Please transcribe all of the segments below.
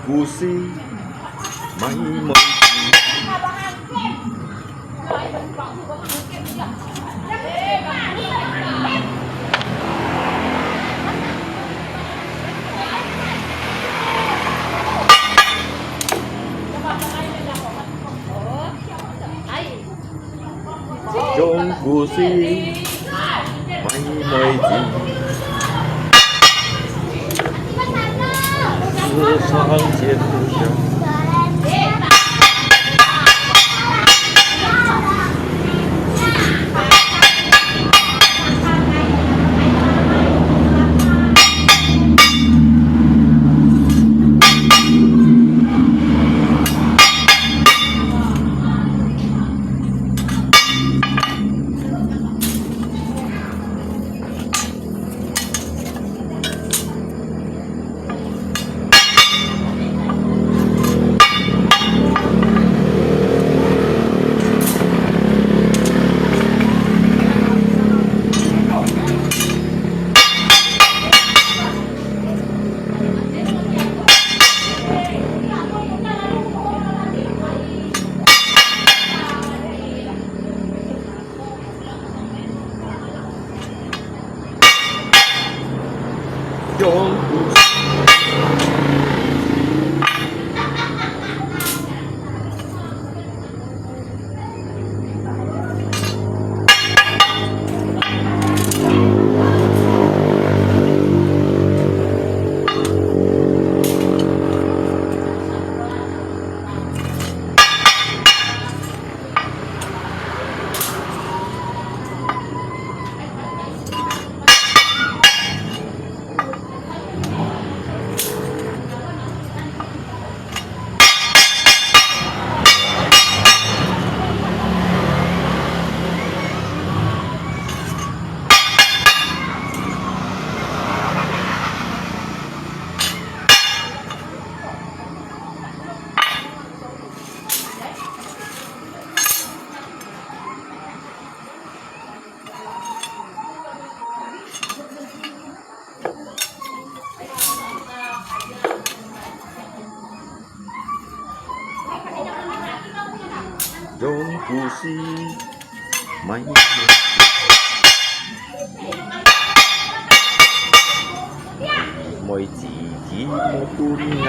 故事咪咪講故事咪咪字世上見不上講故事咪咪咪自己冇半藝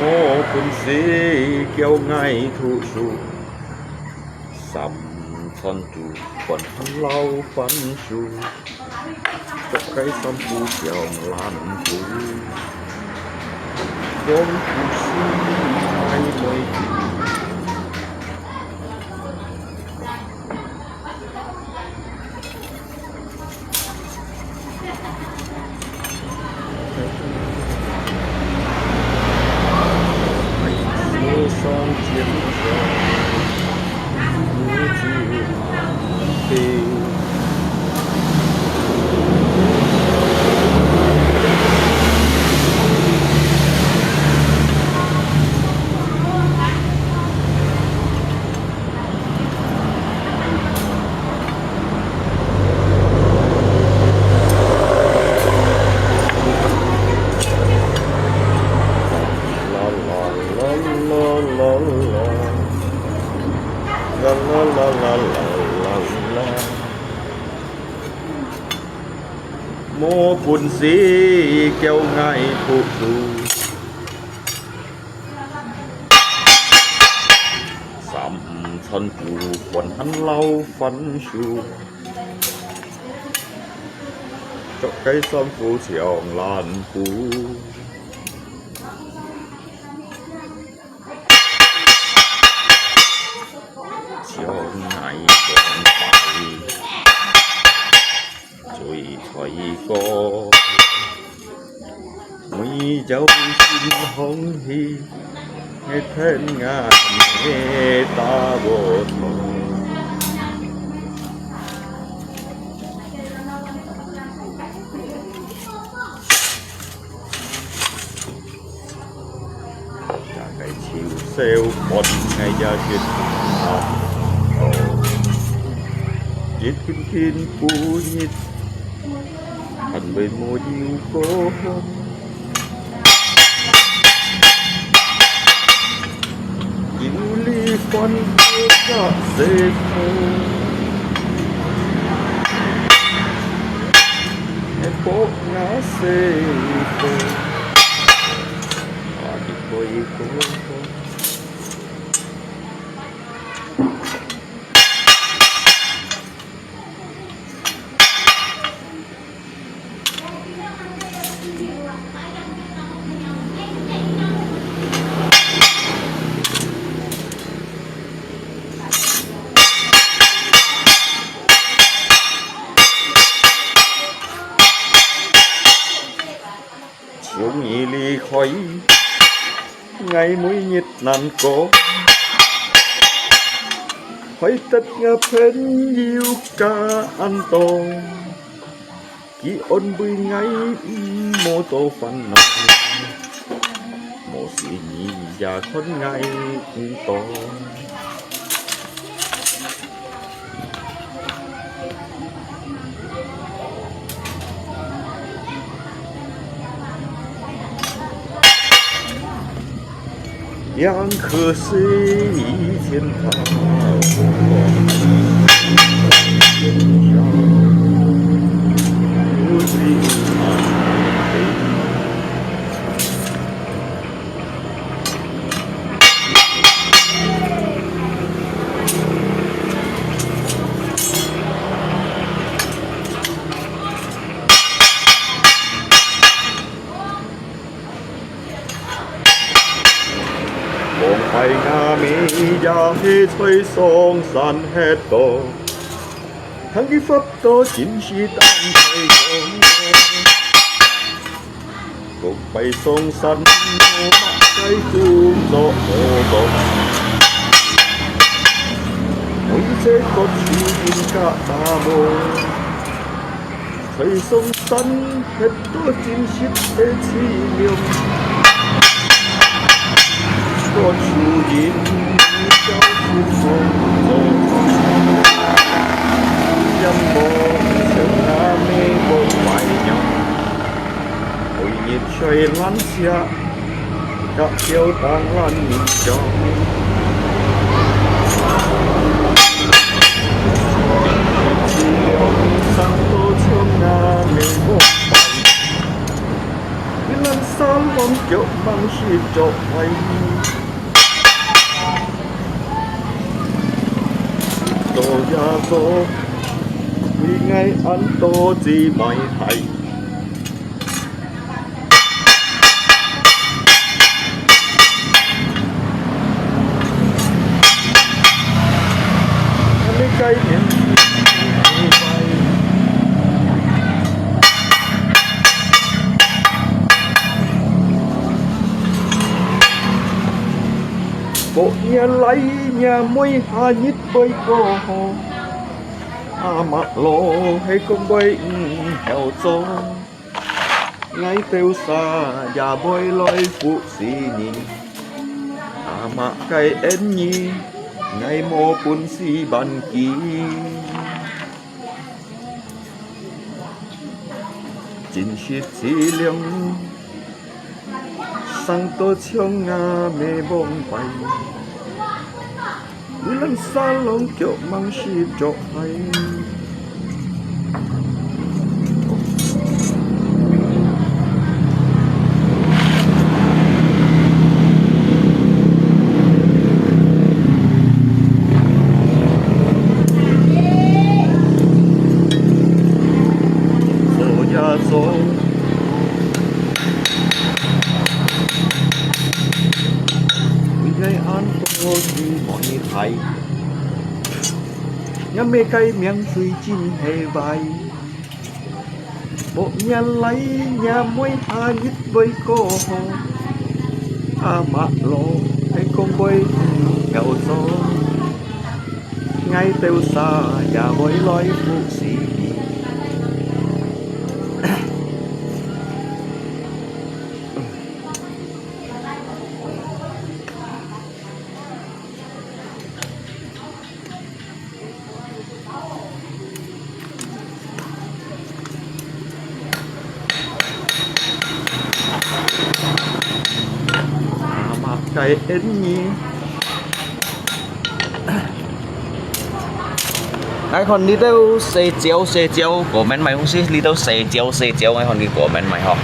我本是叫愛圖書，三川讀本很老番書，作雞三夫叫蘭夫，講故事咪咪字。上見上不知悲我本是叫愛圖書，三川讀本很老番書，作雞三夫叫蘭夫。將愛講快，最隨歌，每走先空氣，聽眼。ตาโบทอจากไก่ชิวเซลปนไงยาจิตจิตกินปูยิดอันเป็นโมยิวโกยิวลีฟันก็เซโคเอโปกนาเซโคอาดิโกยิโกchúng nhị ly khói ngày mũi nhiệt nàn cố khói tất ngập hết yêu ca an toàn kỹ ôn bươi ngay mô tô phần nào mô xì nhị già khốn ngay to yang 可惜一天他望係亞美也氣吹送散吃到，ทั้งที่ฟับโตจินชีตั้งใจโตกไปส่งสันโมมาใจจูมโตโอโต每隻個處見格大夢，隨送身吃多漸攝的滋養。個處現就接送做音樂上那美國懷念，每熱吹冷下，隔條當冷面上。生多唱那美國懷念，冷山往腳掹是作為。ตัวอยาโตวิไงอันโตจีไม่ไทยไม่ไกลเนี่ยbộ nhà lấy nhà môi hà nhít bơi cô mặt lộ hay con bơi heo gió ngay tiêu xa nhà bơi lôi phụ xì nhì mặt cây én nhi ngay mô bún xì bàn kì chính shit xì liang sang tô chiong nga mê bông bay lần xa lông kiểu mang ship cho hay so ya so ngày an tô đi mọi thầy nhà mê cây miếng suy chín hề vai bộ nhà lấy nhà môi hà nhít với cô à mặt lộ hay cô con quay nghèo gió ngay tiêu xa và với lối phụ sĩ mà cái đến nhỉ ngay còn đi đâu xe chéo của men mày không xí đi đâu xe chéo ngay còn đi của men mày họ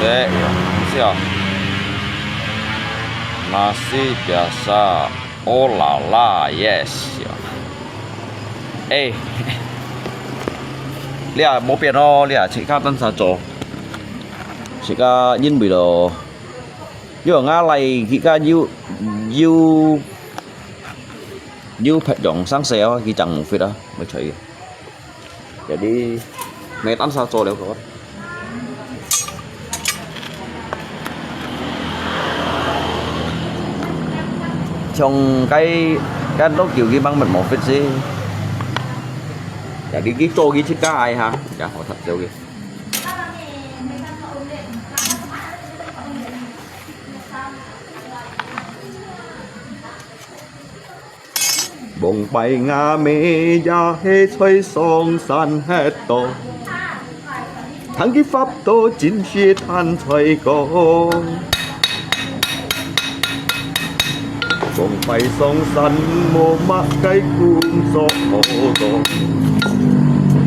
đấy siapa nasi biasa oh la la yes ê lia một biển đó lia chỉ cao tân sa chỗ chỉ có nhìn bị đồ nhưng mà này khi có yêu phải dọn sáng xe khi chẳng một phía đó mới thấy để đi mấy tấn sao chỗ đều có trong cái đó kiểu cái băng mật một phía gì để đi cái chỗ cái chiếc cái ai hả chả hỏi thật đâu kìa bồng bay ngà mê ya hê吹上山hết tổ thằng cái pháp tổ chính是thanh吹歌bồng bay上山無乜計工作好多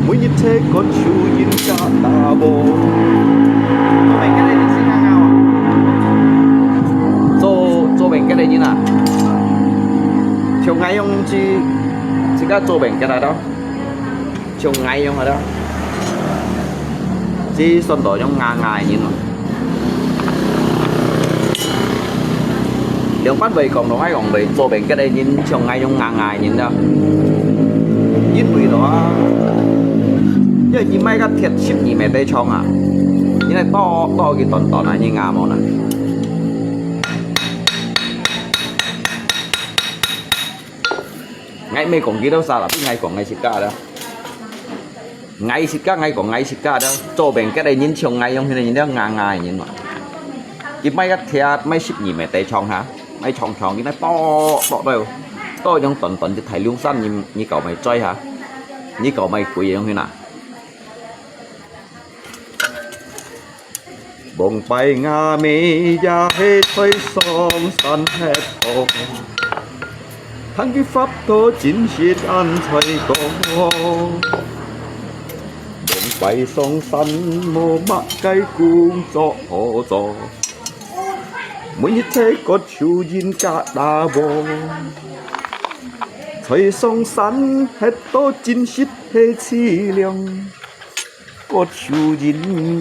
每一車個樹葉加大波mình cái này thì ngang nhau à做mình cái này như nào chiều ngày ông chỉ có做mình cái này đó chiều ngày ông ở đó chỉ xuân đổi trong ngày như nào nếu bắt về còn nói còn về做mình cái đây nhìn chiều ngày trong ngày nhìn đâu nhìn vì đó giờ chỉ mấy cái thiệt ship gì mẹ đây chong à như này to cái tòn này như ngà món này ngay mấy còn kia đâu sao là biết ngay còn ngay xịt cả đó ngay xịt cả ngay còn ngay xịt cả đó cho bên cái đây nhìn chồng ngay không thế này nhìn đó ngày nhìn mà chỉ mấy cái thiệt mấy ship gì mẹ đây chong hả mấy chong như này to đâu to trong tòn chỉ thấy lung xanh như cậu mày chơi hả như cậu mày quỷ không thế nào bồng bay ngà mê ya hê吹上山hết tổ thằng cái pháp tổ chính是thanh吹歌bồng bay上山無乜計工作可做每一車個樹葉加大波吹上山hết tổ chính是hết凄涼個樹葉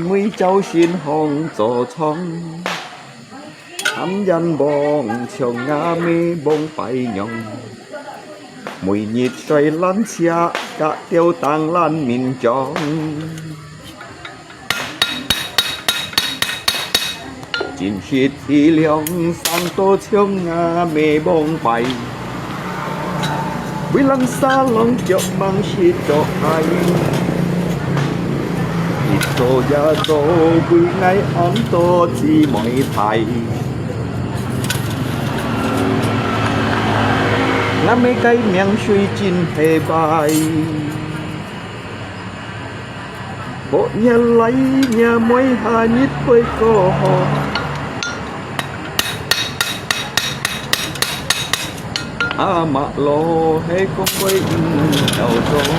每朝鮮紅座窗tham dân bong chiều ngã mê bong bay nhong mùi nhiệt xoay lăn chia cả tiêu tăng lan miền trong chính hít thì liang sang tô chiều ngã mê bong bay vì lăng xa lăng chọc mang shit cho ai cho ya cho vì ngày ăn tô chỉ mọi thầy ngắm mấy cây miệng suy chín hề bài bộ nhà lấy nhà mới hà nhít với cô mà lo hay con với đầu gió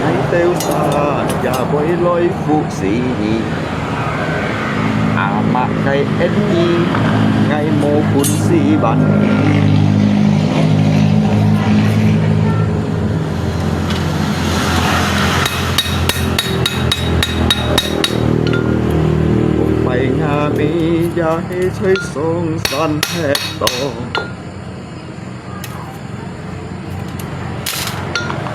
ngày tiêu xa và với lối phụ sĩ mà cây ếch nhi ngày mô phun si bắn bay ngà mi ya hê chơi sông san hết to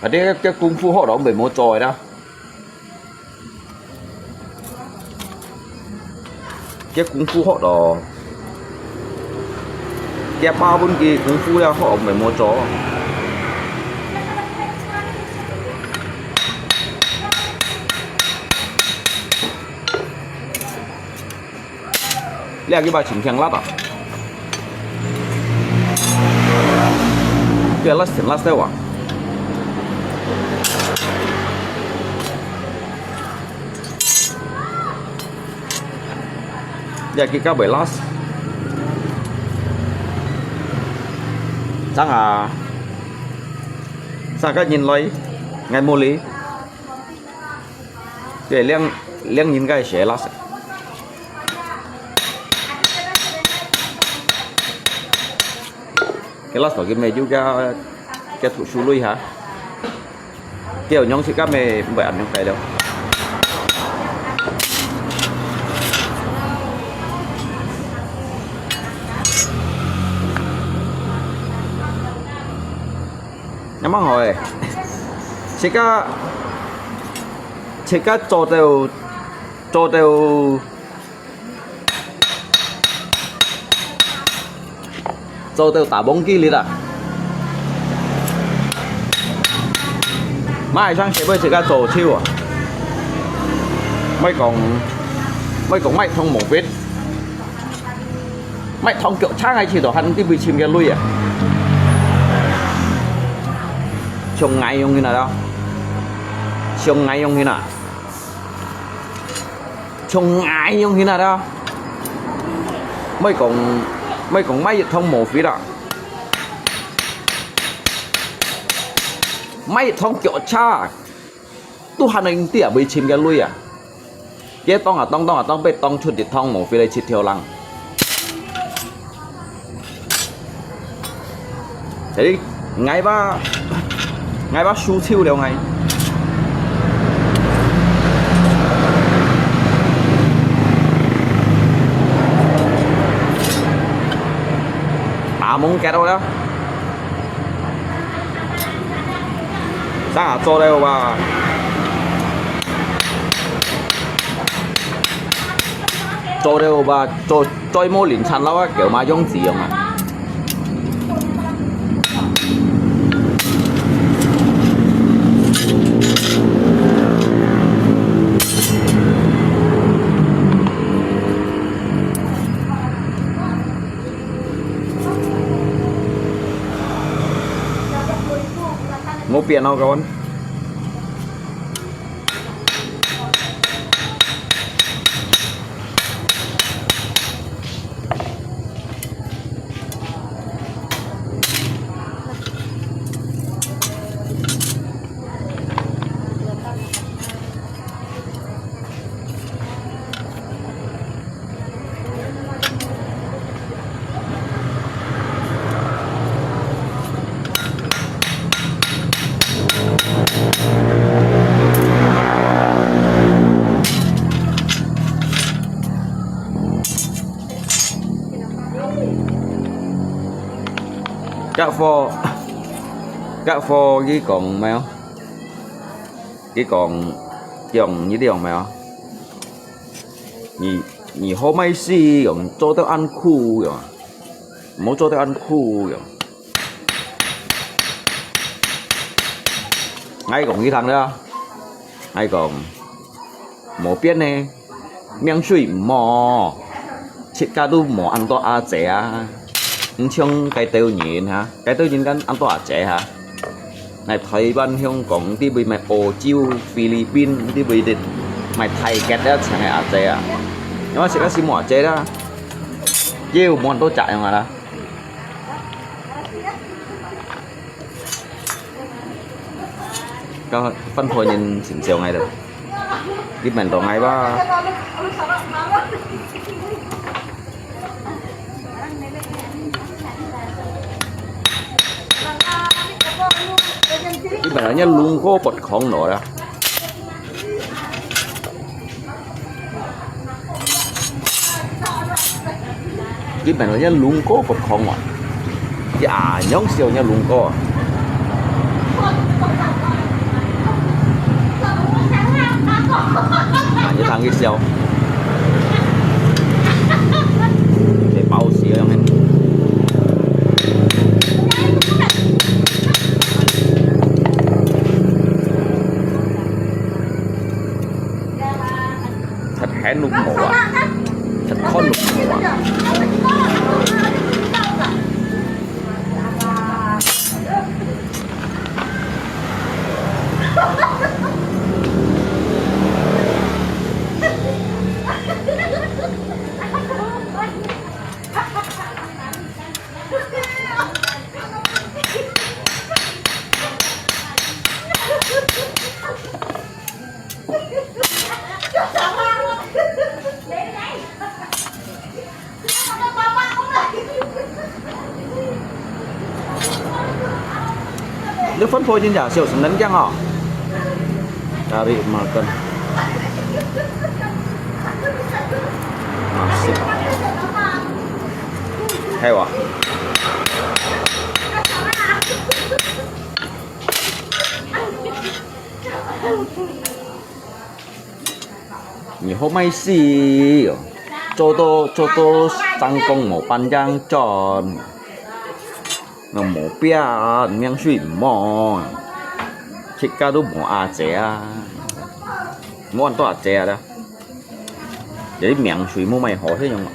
ở đây cái công phu họ đó bị mua tròi đó cái công phu họ đó cái bao bên kia công phu là họ bị mua chó là cái bài chỉnh khen lát à cái lát chỉnh lát sao à là cái cá bể lát sang cái nhìn lấy ngay mua lý để liang nhìn cái sẽ lát cái lát cái mày juga cái thủ su lui hả kiểu nhóm sẽ các mày bẻ ăn cái đâu nhắm mắt hồi chỉ có cho đều tả bóng kia liền à mai sang sẽ bây chỉ có cho chiêu à mấy còn mày thông một vết mày thông kiểu chắc hay chỉ đồ hắnที่ bị chìm cái lui à trông ngay không như nào đâu trông ngay không như nào trông ngay không như nào đâu mấy còn máy thông một phía đó máy thông kiểu cha tu hành anh tỉa bị chìm cái lui à cái tông bị tông chuột đi thông một phía đây chít theo lăng thế đi ngay ba su thiêu đều ngay mong cái đâu đó sao cho đây và cho đây và cho mua liền chăn lâu á kiểu mà giống gì mà mau piano kawan các pho với còn mèo cái còn dòng như điều mèo nhỉ hôm nay si còn cho tao ăn khu rồi muốn cho tao ăn khu rồi ngay còn cái thằng đó ngay còn một biết nè miếng suy mò chết cá đu mò ăn to à trẻ trong cái tiêu nhịn hả cái tiêu nhịn ăn tỏa trẻ hả này thấy ban Hồng Kông đi bị mày ô chiêu Philippines đi bị địch mày thay cái đó chẳng hạn trẻ à nhưng mà sẽ có xí mỏ trẻ đó chiêu món tôi chạy mà đó có phân phối nhìn chỉnh chiều ngay được cái mình tổ ngay ba cái bản nhá luôn có bột không nổi đó cái bản nhá luôn có bột không rồi dạ nhóm siêu nhá luôn có nangis jauh. Để bao xíu yang ini. Thật hé nụ mổ à. Thật khó nụ mổ à. Nước phân phối trên giả siêu sẵn chăng hả? Cari makan. Masih. Hewa. Ni hôm nay xì. Cho tô sang công một ban giang tròn. Nó mổ bia miếng suy mò. Chị ca đu mổ à chè. Món to à chè đó. Để miếng suy mô mày hỏi thế nhung.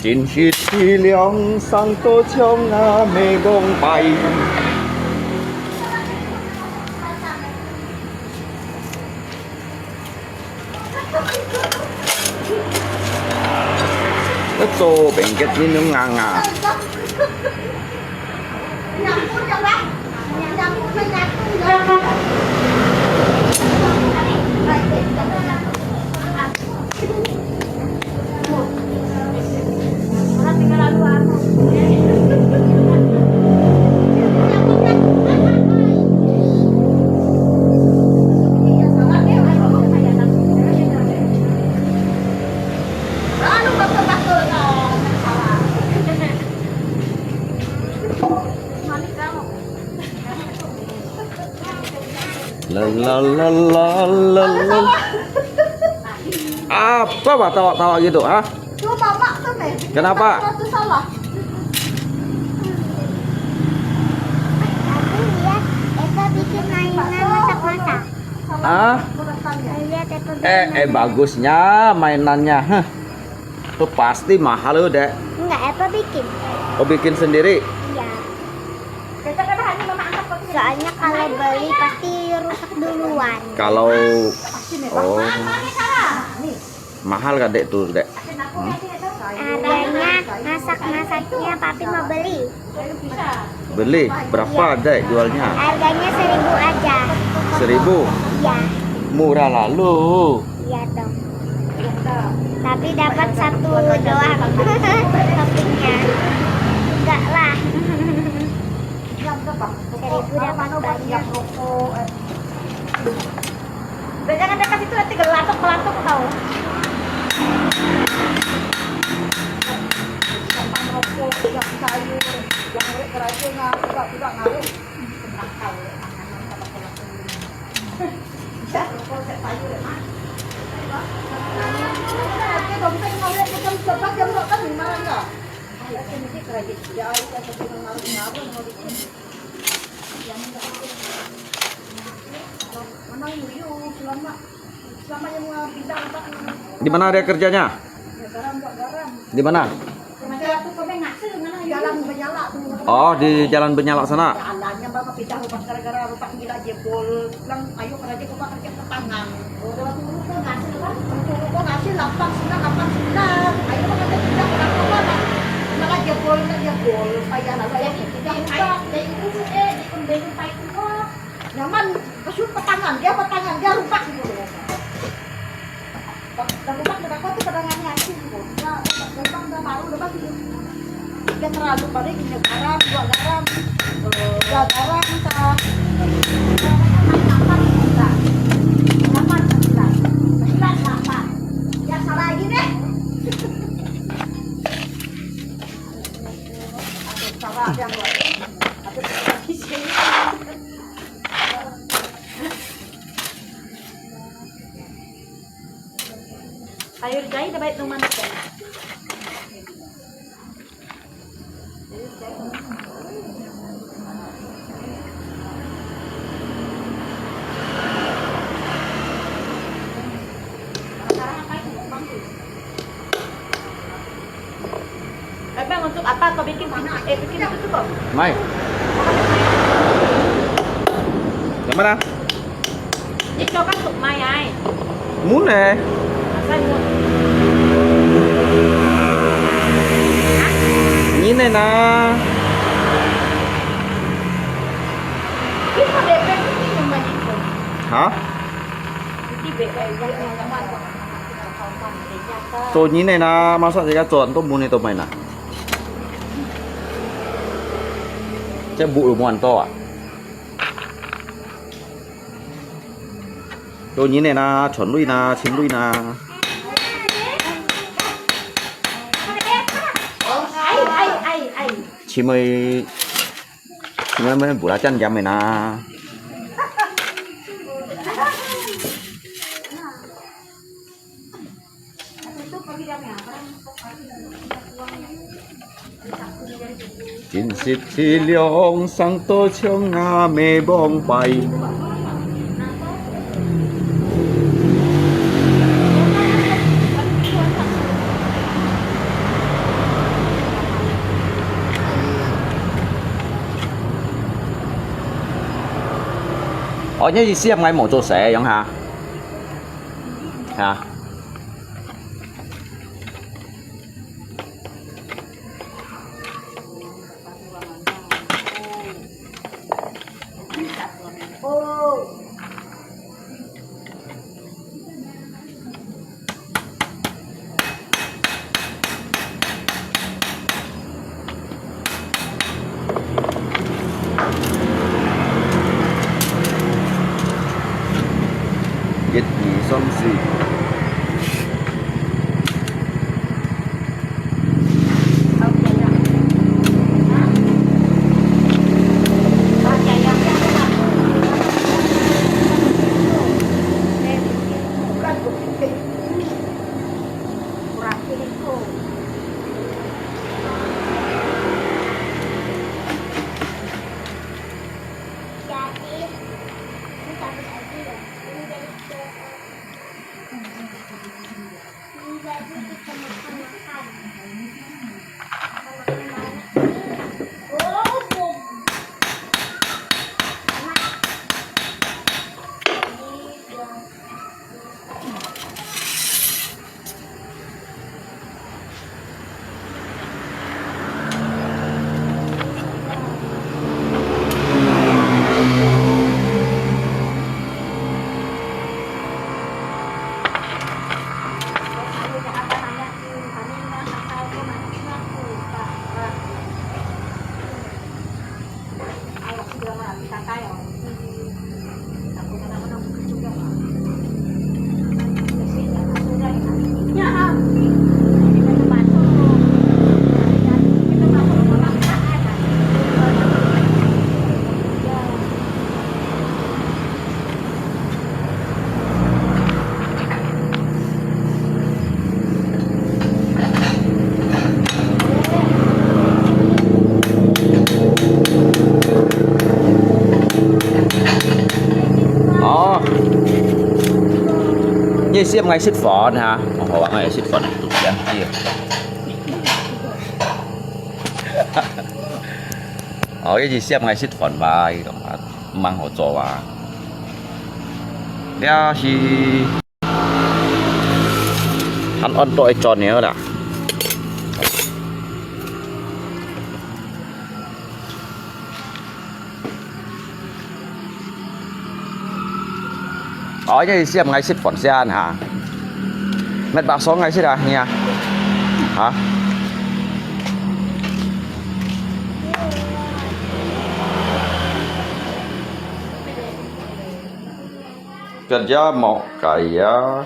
Chính sĩ thi lượng sang tô trong ngà mê bông bay. Cái tô bệnh kết nên nó ngà. La. Apa Pak tawa-tawa gitu, ah? Coba Mak tuh nih. Kenapa? Itu salah. Lihat, Eva bikin mainan masak-masak. Ah? Lihat Eva bikin Bagusnya mainannya. Hah. Tuh pasti mahal udah. Enggak, Eva bikin. Kau bikin sendiri? Iya. Soalnya kalau beli pasti rusak duluan. Kalau mahal kan dek tuh dek? Harganya masak-masaknya papi mau beli. Beli berapa dek jualnya? Harganya 1.000 aja. 1.000? Iya. Murah lalu. Iya dong. Tapi dapat satu doang toppingnya. Enggak lah. 1.000 dapat banyak. Jangan dekat situ nanti gelatok-gelatok tau. Yang rokok, yang sayur, yang keracunan, tidak ngaruh. Tenang tahu ya, makanan sama kelakuan. Bisa rokok sayur ya, Mak. Oke, dompet mau lihat jam 11 jam 2 kan gimana enggak? Ayo, ini kredit. Ya, ayo kita tinggal ngaruh mau bikin. Mana yuyu selama yang pindah apa? Di mana dia kerjanya? Ya, garam. Di mana? Jalan Benyala tuh. Oh, di Jalan Benyala sana. Jalannya Bapak pindah rumah gara-gara rumah gila jebol. Bilang ayo kerja kok kerja ke tangan. Udah waktu dulu kan ngasih kan. Kok ngasih 89. Ayo kerja pindah ke mana? Malah jebol. Payah lah saya pindah. Dari itu di pembeli pai itu. Nyaman kesut petangan dia rupak gitu. Dan rupak udah kok tuh pedangannya asing gitu. Nah, udah baru udah pasti. Dia terlalu pada gini garam, 2 garam, 3 garam, tak. 8. Ya salah lagi deh. Salah yang buat. Ada di sini. Sayur jahe udah baik teman kan. Bang, untuk apa kau bikin bikin itu kok? Mai. Yang mana? Ini coba untuk mai ai. Muốn nè. Saya mau. Nhìn này nè. Ini mau DP ini cuma itu. Hả? Ini DP yang teman kok. Tôi nhìn này nè, masa saya chọn tôi muốn này tôi mày nè. Chắc bụi mòn to à? Tôi nhìn này nè, chuẩn lui nè, chín lui nè. Ai. Chị mới bụi lá chân mày nè. Chính xịt chi lượng sang tô chương nga mê bong bay. Ở những gì xem ngay một chỗ sẽ giống hả? Hả? Biết gì xong gì. Như xem ngay xích phỏ nè hả? Họ bạn ngay xích phỏ này tụt ra kia. Cái gì xem ngay xích phỏ bài đồng mang họ cho vào. Đây thì hắn ăn tội tròn nhớ là. Cái xem ngay xích phỏn xe hả? Mét bạc 6 ngày xích à nha. Hả? Kerja mau kaya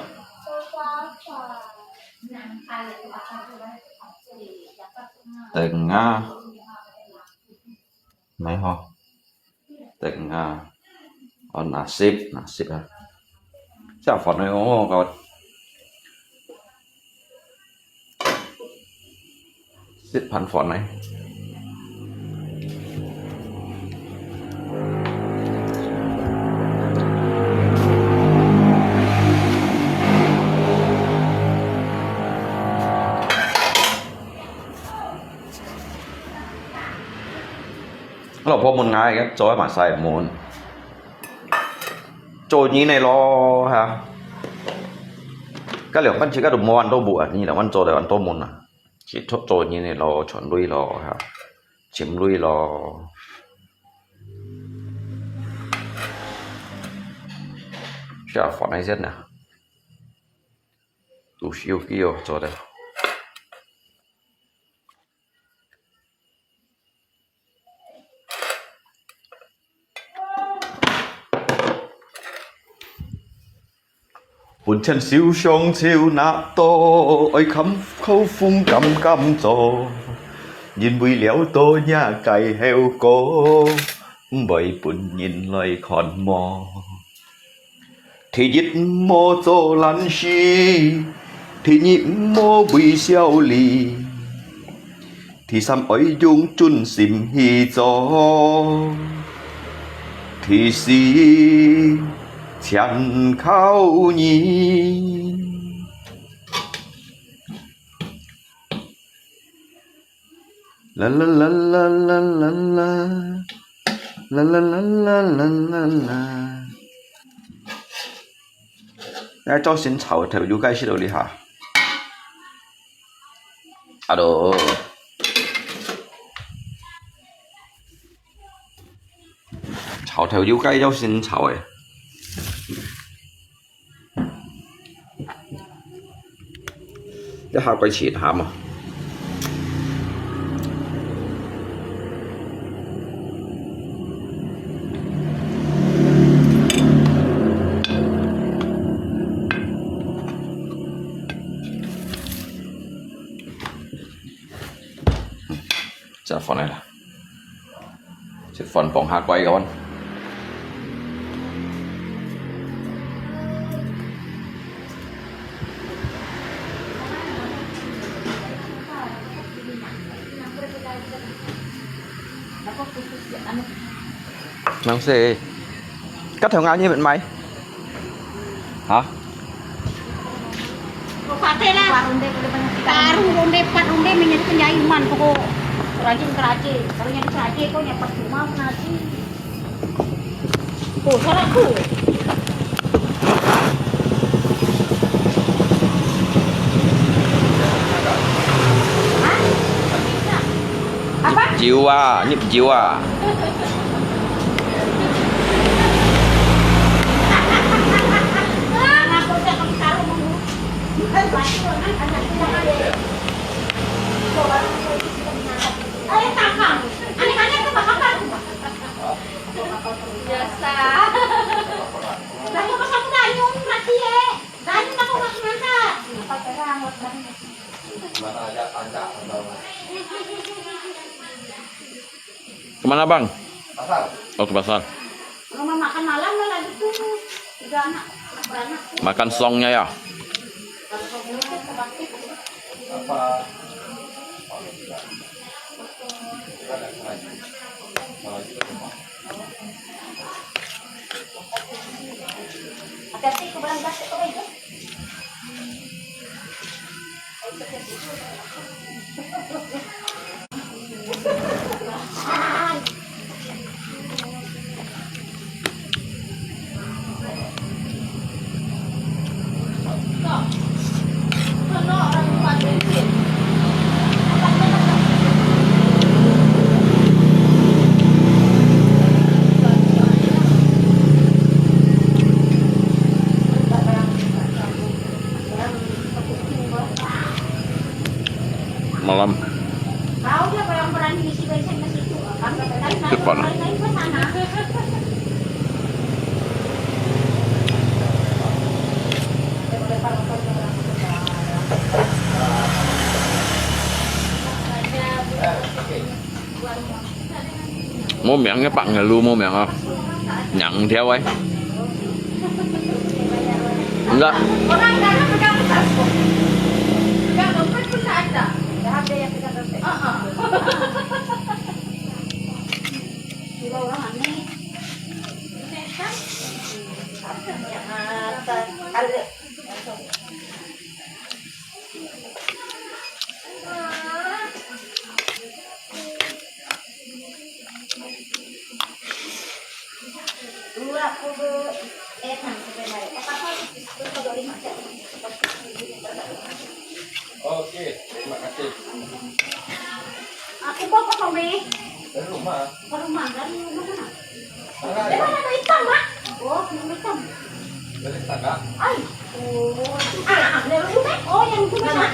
tengah mấy ho tengah nasib à. Chắc phỏn này có Biết phản phòn này. Nó là một ngày cái cho mà xài một trôi như này lo ha cái liệuมัน chỉ ก็ đồ ăn đồ bùaนี่แหละมัน trôi แต่ ăn tô môn à chỉ thốt trôi như này lo chuẩn lui lo ha chiếm lui lo chả phản này rất nè đủ siêu kia cho đây Hồn chân siêu sông siêu nạ tô ôi khắm khâu phung cầm cầm trồ nhìn bùi léo tô nhà cày heo cố bởi bùn nhìn lời khòn mò thì giết mô tô lăn xì thì nhịp mô bùi xeo lì thì xăm ôi dung chun xìm hi gió thì xì chẳng khao nhìn la la la la la la la la la la la la la la Đã cho xin chào theo dõi cái video đi hả? Alo. Chào theo dõi cái cho xin chào ấy. Cái hai quay chỉ hả mà? Dạ phần này là sẽ phần vòng hạt quay các bạn. Mang xe cắt theo ngang như vậy mày hả? Taruh ronde 4 ronde menjadi penjaiman pokok rajin kerace kalau jadi kerace kau nyepat rumah nasi tuh suaraku apa? Jiwa, nyip jiwa. Biasa. Saya pasang dayung mati ya. Dayung aku masih masak. Pakai rambut Kemana bang? Pasar. Oh ke pasar. Rumah makan malam lah lagi tuh. Tiga anak, beranak. Makan songnya ya. Apa? Hati-hati ke barang plastik kau itu. Malam. Tahu dia kalau yang berani isi bensin ke situ. Depan. Lain ke sana. Mua miệng các bạn là luôn mua miệng không? Nhận theo ấy. Enggak. Orang dalam pegang tas. Pegang dompet pun tak ada. Dah ada yang pegang dompet. Ada. Dua puluh Oke, terima kasih. Aku kok kami Dari rumah. ke rumah dari mana? Dari mana tuh hitam, Mak? Oh, hitam. Dari tangga. Ay, oh, dari rumah. Oh, yang itu mana?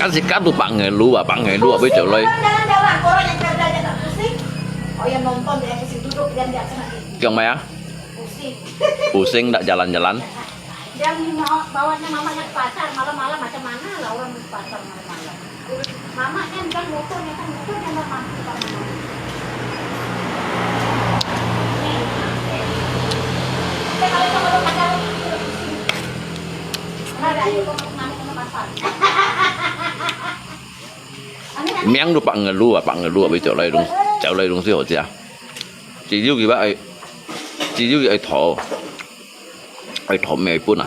Kan si Kak tuh Pak Ngelu apa itu loh. Jalan-jalan, orang yang kerjanya tak pusing. Oh, yang nonton dia pusing duduk dan dia sana. Yang mana? Pusing. Pusing tak jalan-jalan. Dia mau bawanya mamanya ke pasar malam-malam macam mana lah orang ke pasar malam-malam. Mamanya kan motornya nggak mampu ke mana. Kalau sama pasar, ada ayo kau ke pasar. Miếng Pak Ngelu apa chỗ này đúng siêu chứ à? Chỉ yêu cái bạn chỉ yêu cái thổ mày pun à?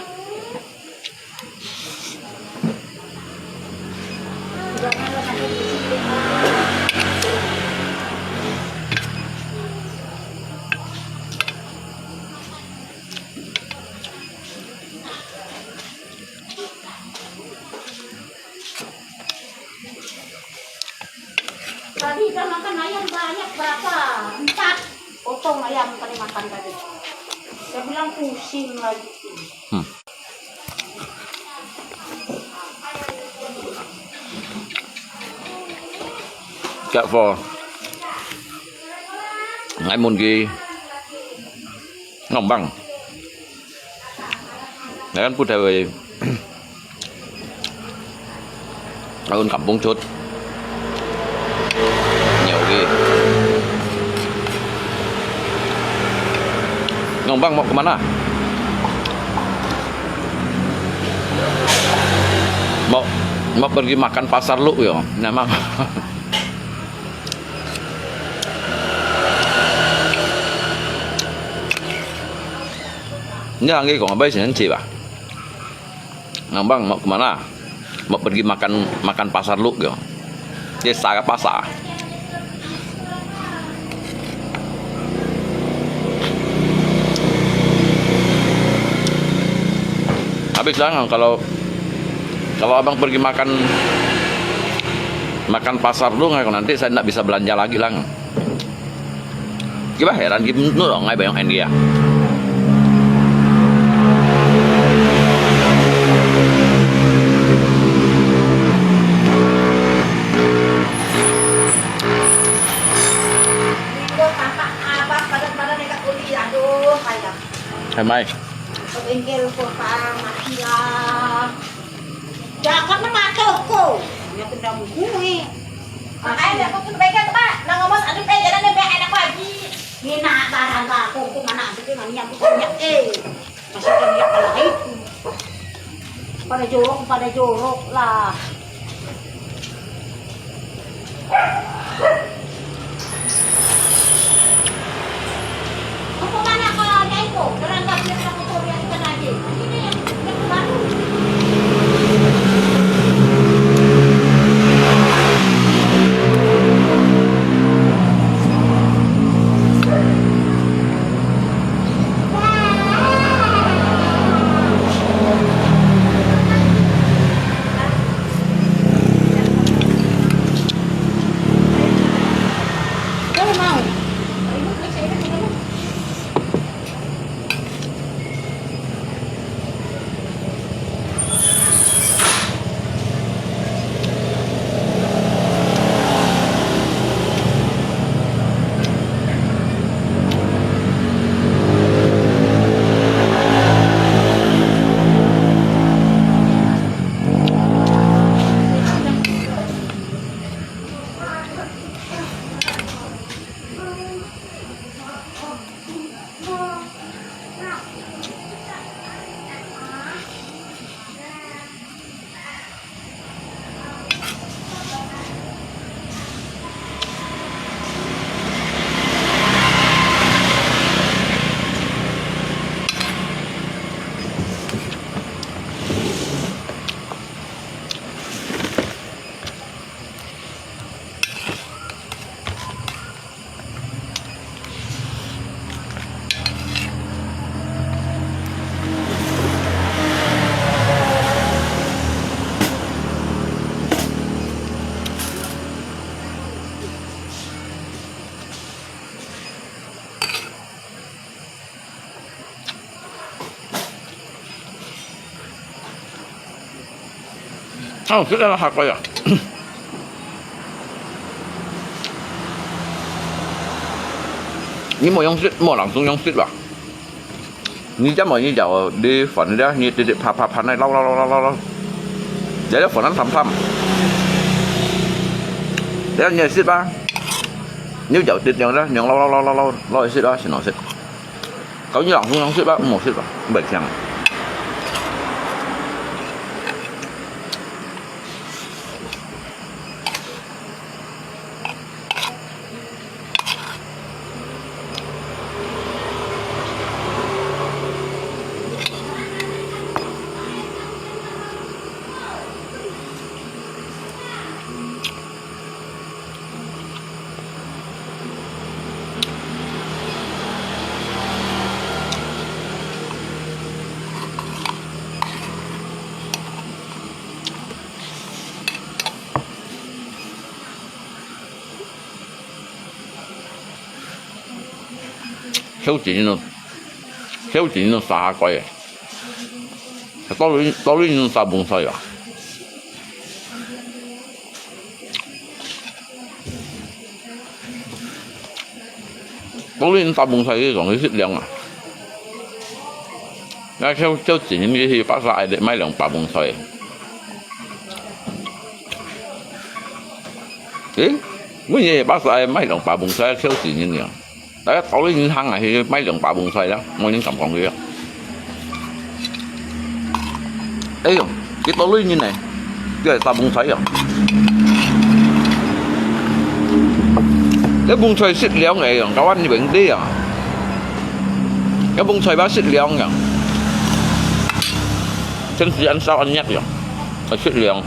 Tadi dia makan ayam banyak berapa? 4 potong ayam tadi makan tadi. Saya bilang pusing lagi. Cak for ngày môn ghi ngong băng để kan put về ở kampung chút nhiều ghi ngong băng mau kemana mau pergi makan pasar lu ya memang. Ini lagi kok ngapain sih Cip, Ngambang mau kemana? Mau pergi makan pasar lu gitu. Desa ke pasar. Habis lah kalau abang pergi makan pasar lu nanti saya tidak bisa belanja lagi lah. Gimana heran gitu dong ngai bayang dia. Hai mai. Bengkel kota mati lah. Jangan memacok ko. Ya kendang gue. Makanya dia pun bengkel Pak. Nang ngomong aduh jalan dia enak lagi. Mina barang aku ke mana itu namanya banyak Masih banyak lagi. Pada jorok lah. Aku mana kalau Jaiko? Karena nggak punya motor yang ikan aja. Ini yang baru. 識得啦，客貴啊！你冇用雪，冇人送用雪吧？你這麼你就你粉咧，你直接拍嚟撈，有啲粉撚氹，你有雪吧？你就直接咧，撈去雪啦，先攞雪。咁你人送用雪吧，冇雪吧，唔係聽。挑戰到殺鬼啊！多啲殺半歲啊！多啲殺半歲同佢適量啊！那挑戰啲去把晒你買200半歲。誒，乜嘢把晒買200半歲挑戰咁樣？大家到呢啲坑係去買200半歲啦，我已經咁講佢啦。哎呦，cái tổ lý như này, cái này ta bung xoay à? Cái bung xoay xích léo này rồi, các anh như bệnh đi à? Cái bung xoay bá xích léo rồi, chân chỉ ăn sao ăn nhát rồi, phải xích léo.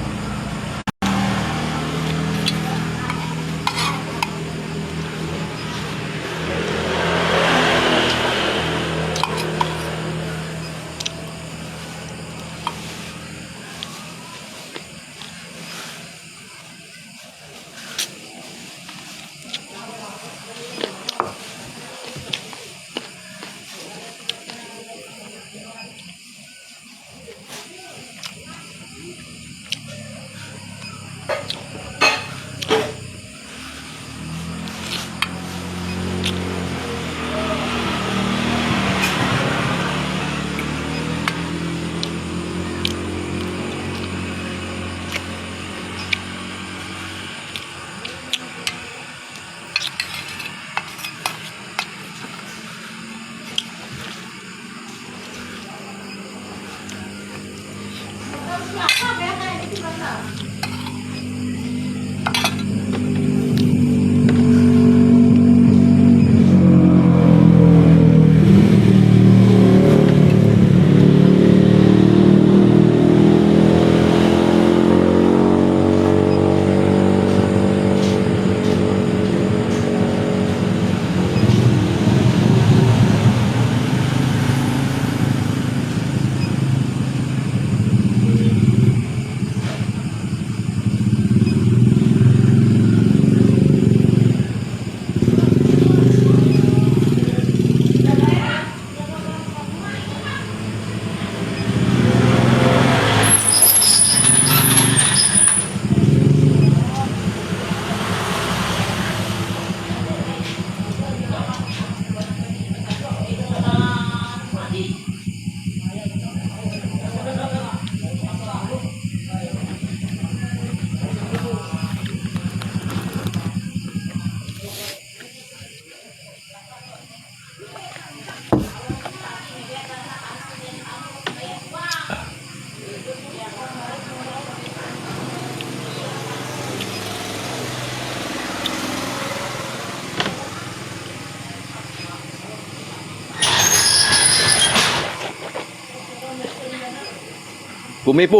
Kumi po.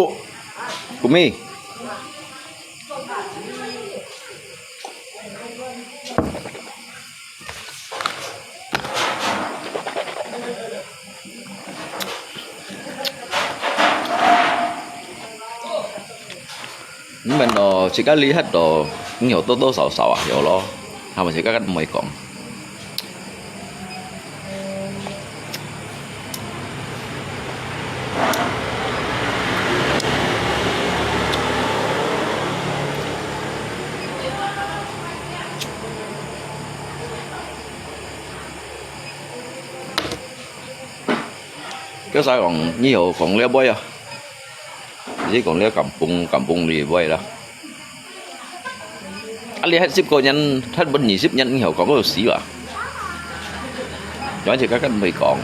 Kumi. Mình chỉ có lý hết đồ nhiều tốt sầu à hiểu lo, hay mà chỉ có cách mày còn. cái sao còn nhiều còn leo bơi à chỉ còn leo cầm bung gì bơi đó anh đi hết ship cô nhân hết bên nhị ship nhân hiểu còn có xí à nói thì các cái mày còn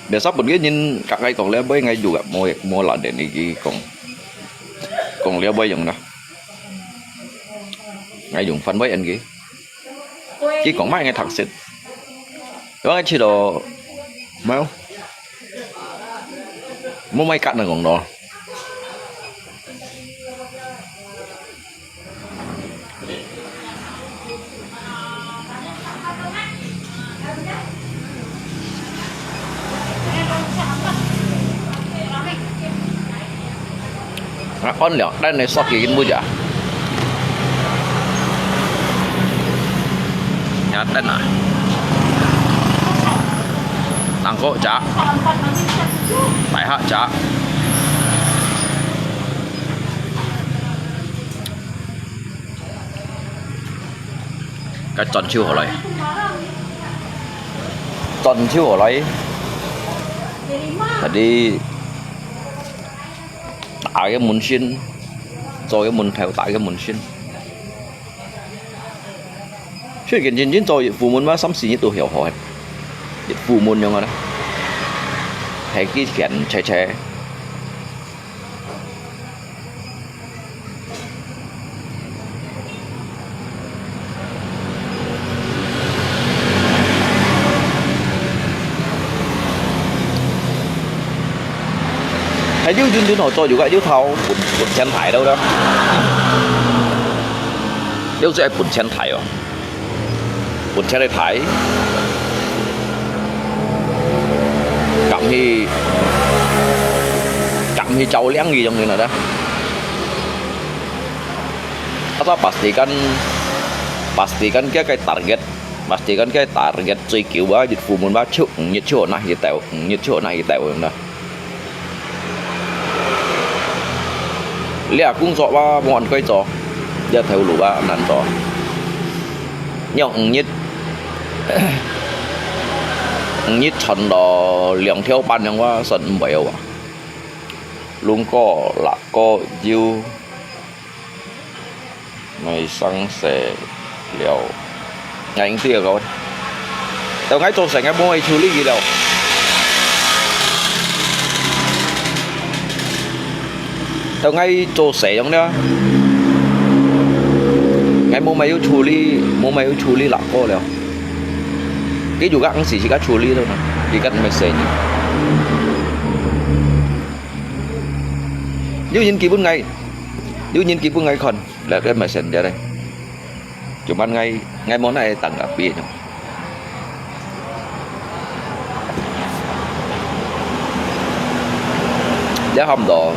để sắp một cái nhìn các cái còn leo bơi ngay dù gặp mua lại để đi còn leo bơi dùng đó ngay dùng phân bơi anh kia chỉ còn mấy ngày thật sự đó cái chế độ mấy không mua mấy cắt là còn đó on liệu đây này sót cái mua giả nhà đất này tăng cố trả phải hạ trả cái tròn chiêu hồi lấy phải đi tại cái môn xin rồi cái môn theo tại cái môn xin chuyện kiện chính rồi phụ môn mà sắm xí như tôi hiểu hỏi phụ môn như đó thấy cái kiện trẻ hay điêu duyên hồi tôi juga điêu thầu bụt chân thải đâu đó điêu sẽ bụt chân thải à bụt chân thải cặm thì trâu lén gì trong này đó atau pastikan cái target truy cứu ba dịch vụ muốn ba chịu nhiệt chỗ này đó lẽ cũng rõ ba bọn cây trò giờ theo lũ ba nắn trò nhộng nhất chân đó lượng theo ban yang qua sân bèo à luôn có là có yêu mày sang sẻ liệu ngày anh tia rồi tao ngay tôi sẽ ngay bố mày xử lý gì đâu tao ngay chỗ sẻ giống đó ngay bố mày yêu xử lý lạc cô liệu cái juga ăn chỉ có xử lý thôi nè chỉ cần mày sẻ nhỉ nếu nhìn kỹ bốn ngày còn là cái mày sẻ đây chúng ăn ngay món này tặng cả bia nhau giá hầm đồ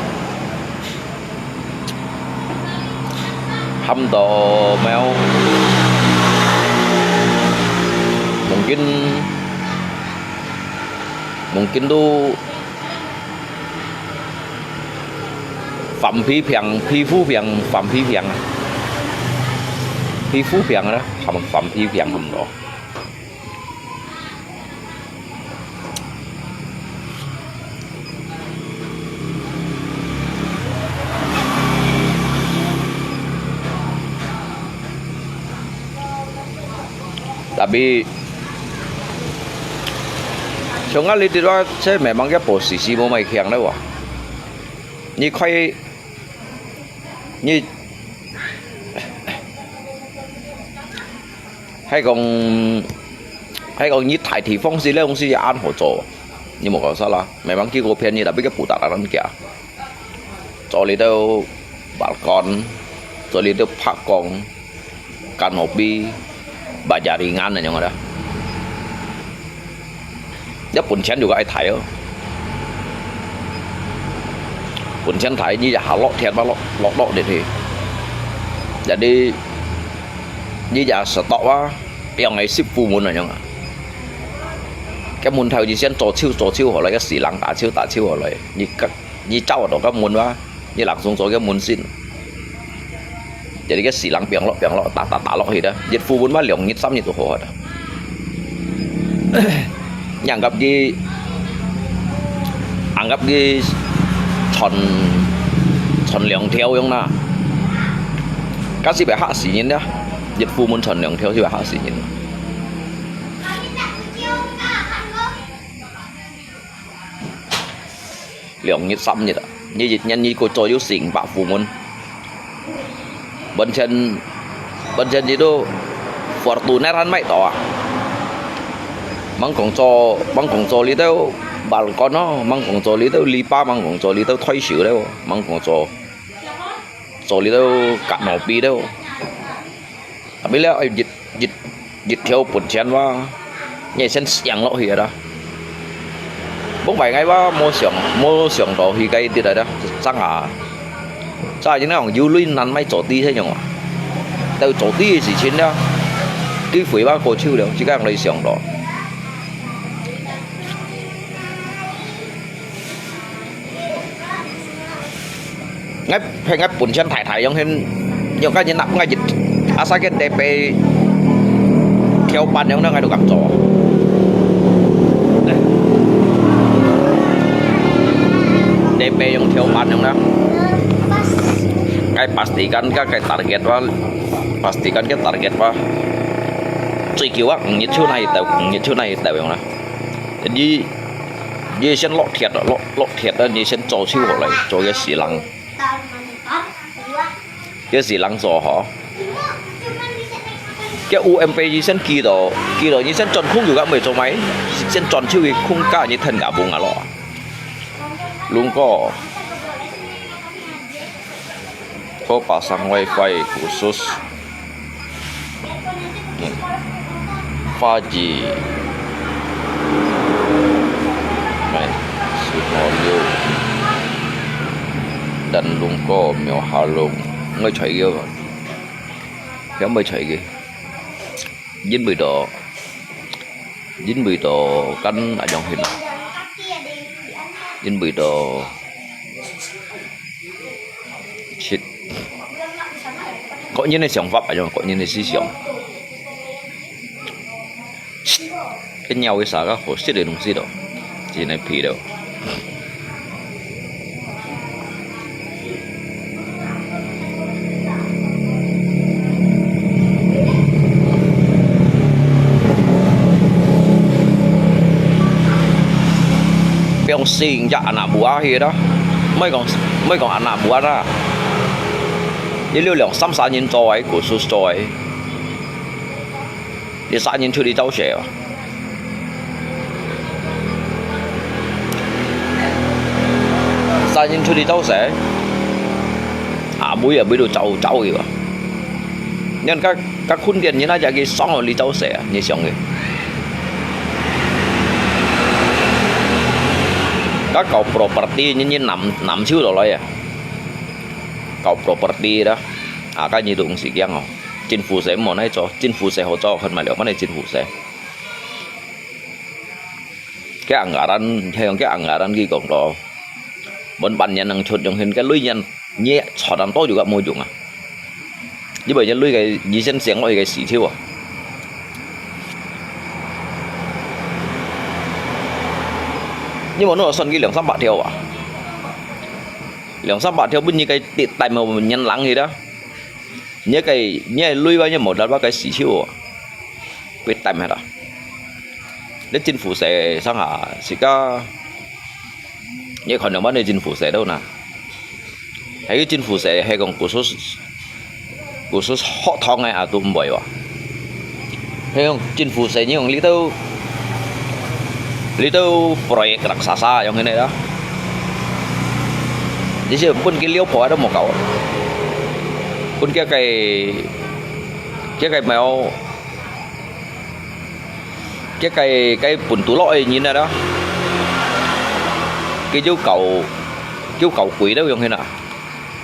mèo mungkin tu phẩm phí phiền đó phẩm phí phiền hầm đó tapi Chúng ta đi đó sẽ mẹ mang cái bộ xì bố mày khen đấy bỏ như khoai như hay còn như thải thị phong gì đấy ông sĩ ăn hỗ trợ như một cái sao là mẹ mang kia cô phiền như là biết cái phụ tạc là ăn kìa cho lý đâu bà con cho lý đâu phát con căn hộp bi bà già đi ngan này nhưng mà đó Punchen juga ai thải ở Punchen thải như là lọt thiệt mà lọt để thì jadi như là sợ tọ quá yang này ship phụ môn này nhá cái môn theo gì xem tổ chiêu họ lại cái xì lăng tả chiêu họ lại như cháu đó cái môn đó như lạc xuống số cái môn xin jadi cái xì lăng biển lọ tả lọ gì đó dịch phu muốn bắt liều nhít xăm như tụ hồ đó nhận gặp gì ăn gặp gì chọn liều theo không na các sĩ phải hạ sĩ nhìn đó dịch phu muốn chọn liều theo thì phải hạ sĩ nhìn liều nhít xăm như đó như dịch nhân như cô trò yếu xỉn bạo phu muốn bên trên gì đó Fortuna ăn mấy tỏ mang còn cho lý đâu bà con nó mang còn cho lý đâu lý ba mang còn cho lý đâu thay xỉu đâu mang còn cho lý đâu cả nổ pi đâu bây giờ dịch theo bột chén và nhảy sen xiang lọ gì đó bỗng vài ngày qua mua xưởng đó thì cái gì đó sang à sao chứ nó yêu lui nắn mấy chỗ tí thế nhỉ từ chỗ tí gì chín đó cái phổi ba cô chiêu được chỉ các lấy xưởng đó ngay bún chân thải giống hơn nhiều cái nhân nặng ngay dịch asa cái DP theo ban giống nó ngay được gặp trò DP yang theo ban giống đó cái pastikan cái target và pastikan cái target và truy cứu á nhiệt chiêu này tại vì nó như sen lọt thiệt đó như sen trò chiêu lại cho cái xì lăng trò họ cái UMP như sen kỳ đó như sen tròn khung juga mấy chỗ máy sen tròn chiêu khung cả như thân cả vùng à lọ luôn có pasang wifi khusus Faji Sunorio dan lungko mèo hà lùng mới chạy kia rồi kéo mới chạy kia dính bì đồ canh ở trong hình dính bì đồ shit có những này xưởng pháp ở trong có những này xí xưởng cái nhau cái sao các hồ xí để đúng xí đâu chỉ này phì đâu ông xin cho anh bùa gì đó mấy còn anh bùa ra đi lưu lượng 3年作為古書作為，你3年出嚟走蛇，3年出嚟走蛇，每日俾到走嘅喎，因為các khuôn tiền như nóจะcái xong rồi đi走蛇như xong嘅，các cậu property như nằm chiếu rồi lại à. Cậu property đó cái gì cũng sĩ giang chính phủ sẽ một này cho chính phủ sẽ hỗ trợ hơn mà liệu này chính phủ sẽ cái anggaran theo cái anggaran ghi còn đó bên ban nhân năng chốt trong hình cái lưới nhân nhẹ họ làm tốt juga môi trường à như vậy nhân lưới cái gì sen xiang loại cái xỉ thiêu à nhưng mà nó là sân cái lượng 3 bạc theo à lượng 3 bạc theo bên như cái tại mà nhân lắng gì đó nhớ cái lui bao nhiêu một lần bao cái xỉ chiêu biết tại mà đó đến chính phủ sẽ sang hạ chỉ có như còn nhiều vấn đề chính phủ sẽ đâu nè hay cái chính phủ sẽ hay còn của số họ thong này à tụi bồi à hay không chính phủ sẽ như lý tâu proyek đặc xa trong cái này đó chỉ là bên cái liêu phổi đó một cậu bên cái mèo cái bùn tú lội nhìn này đó cái dấu cầu quỷ đó không thế nào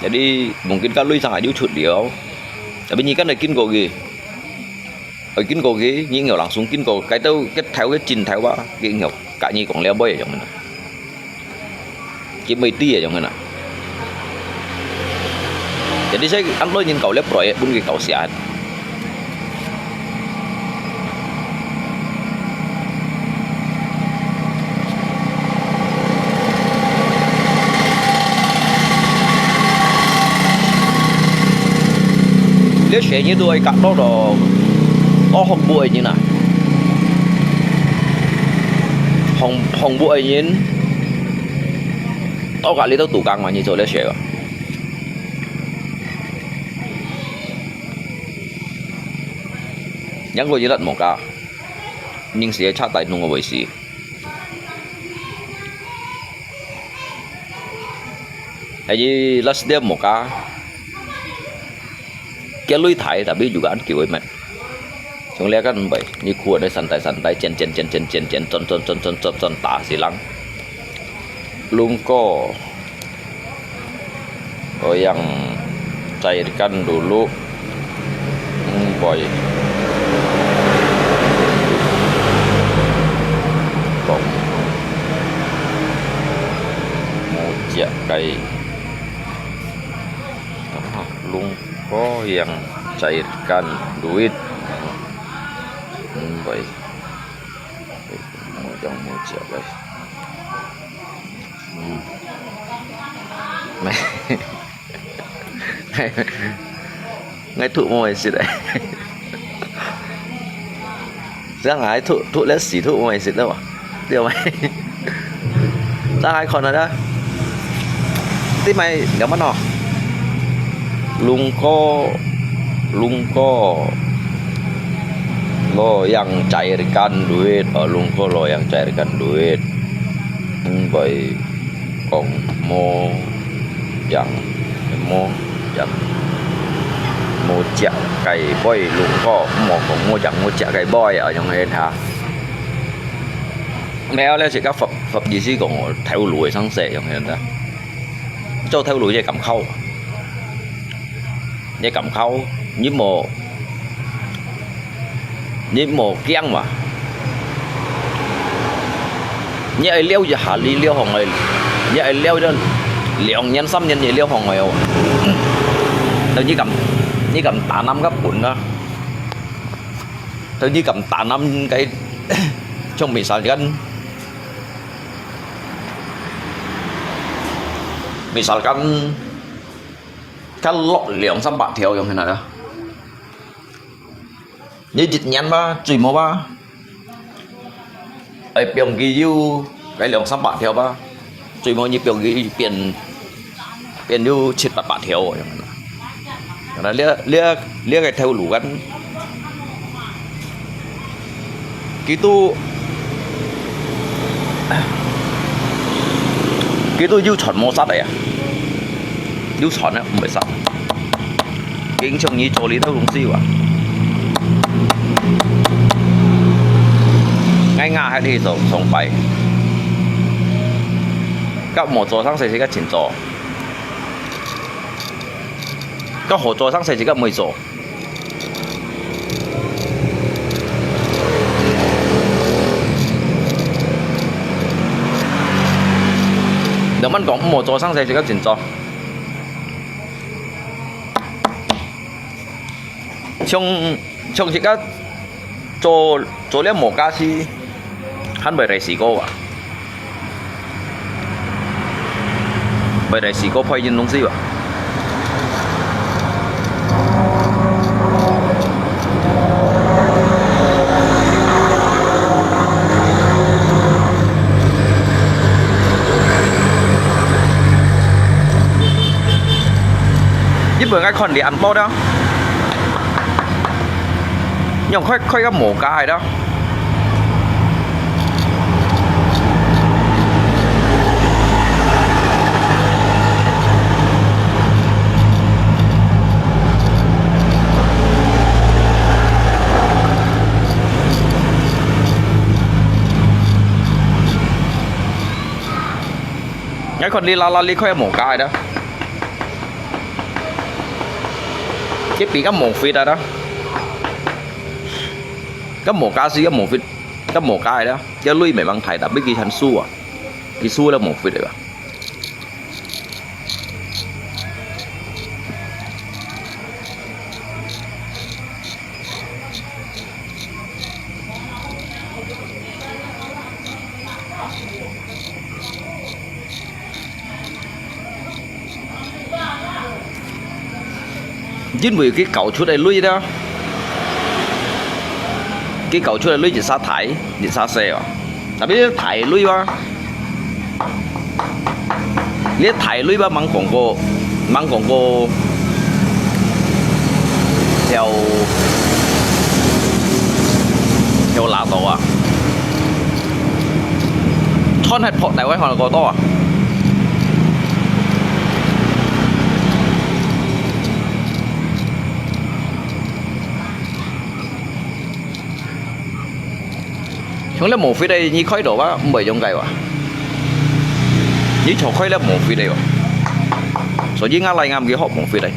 để đi mungkin kan lu sangat jujur dia tapi ni kan ada kin kok ở kín cô cái những nhiều làng xuống kín cô cái đâu cái theo cái chín theo ba cái nhiều cả như còn leo bơi ở trong mình cái mấy tia ở trong mình jadi saya upload những cậu lép proyek pun cái cậu siat nếu sẽ như tôi cắt đó rồi có hồng bụi như nào hồng bụi như tao cả lý tao tủ càng mà như rồi lấy sẽ những người như lật một cả nhưng sẽ chắc tại nông với gì hay như lật đêm một cả cái lối thải tapi juga ăn kiểu ấy mẹ chúng lẽ kan vậy như khuya đây santai chen tả silangลุงก็yang cairkan dulu boy bông mojak kaiลุงก็yang cairkan duit baik mojak guys ngay thụ mồi xịt đấy ra ngái thụ lết xỉ thụ mồi xịt đâu à điều mày ra hai con rồi đó tí mày gặp mắt nóลุงก็yang cairkan duitลุงก็yang cairkan duit vậy còn yang mua chẹo cày boyลุงก็còn mua chẹo cày boy ở trong này hả mèo lên chỉ các phật gì xí còn theo lùi sang sẻ trong này ta cho theo lùi dây cầm khâu như một kiang mà như ai leo giờ hạ li leo hồng này như ai leo lên liều nhân xăm nhân gì leo hồng này tự như cầm tạ năm gấp bụn đó tự như cầm tạ năm cái trong mì sal kan cái lọ liều xăm bạn theo trong thế này đó như dịch nhăn ba chùi mò ba ai biểu ghi yêu cái liều xăm bạn theo ba chùi mò như biểu ghi biển như chết bạn theo rồi lia cái theo lũ gắn kí tu yêu chọn mò sát này à yêu chọn á không phải sát kính trong như chỗ lý đâu đúng gì à ngay ngà hay đi rồi sống phải các một座sang四個前座，個後座sang四個尾座。兩蚊講五座sang四個前座，從這個做了某家是很未嚟試過啊。未嚟試過配件東西喎。日本cái con đi ăn bao đó, nhưngค่อยก็หมูกายđó. Cái con đi la liค่อยหมูกายđó. Cái bị cái mồm phi ra đó cái mổ cá gì cái mổ cá đó cái lui mày bằng thải đã biết cái thành su à cái su là mổ vịt đấy à chính vì cái cậu出đây lui đó cái cậu出đây lui chỉ xa thải chỉ xa xe à tapi thải lui ba lihat thải lui ba mang quảng cô theo lá tổ à thon hết phọt đại quái hoặc là có to à chúng là một phía đây như khói đổ quá bởi trong cây à như chỗ khói là một phía đây à số như ngã lại ngam cái hộp một phía đây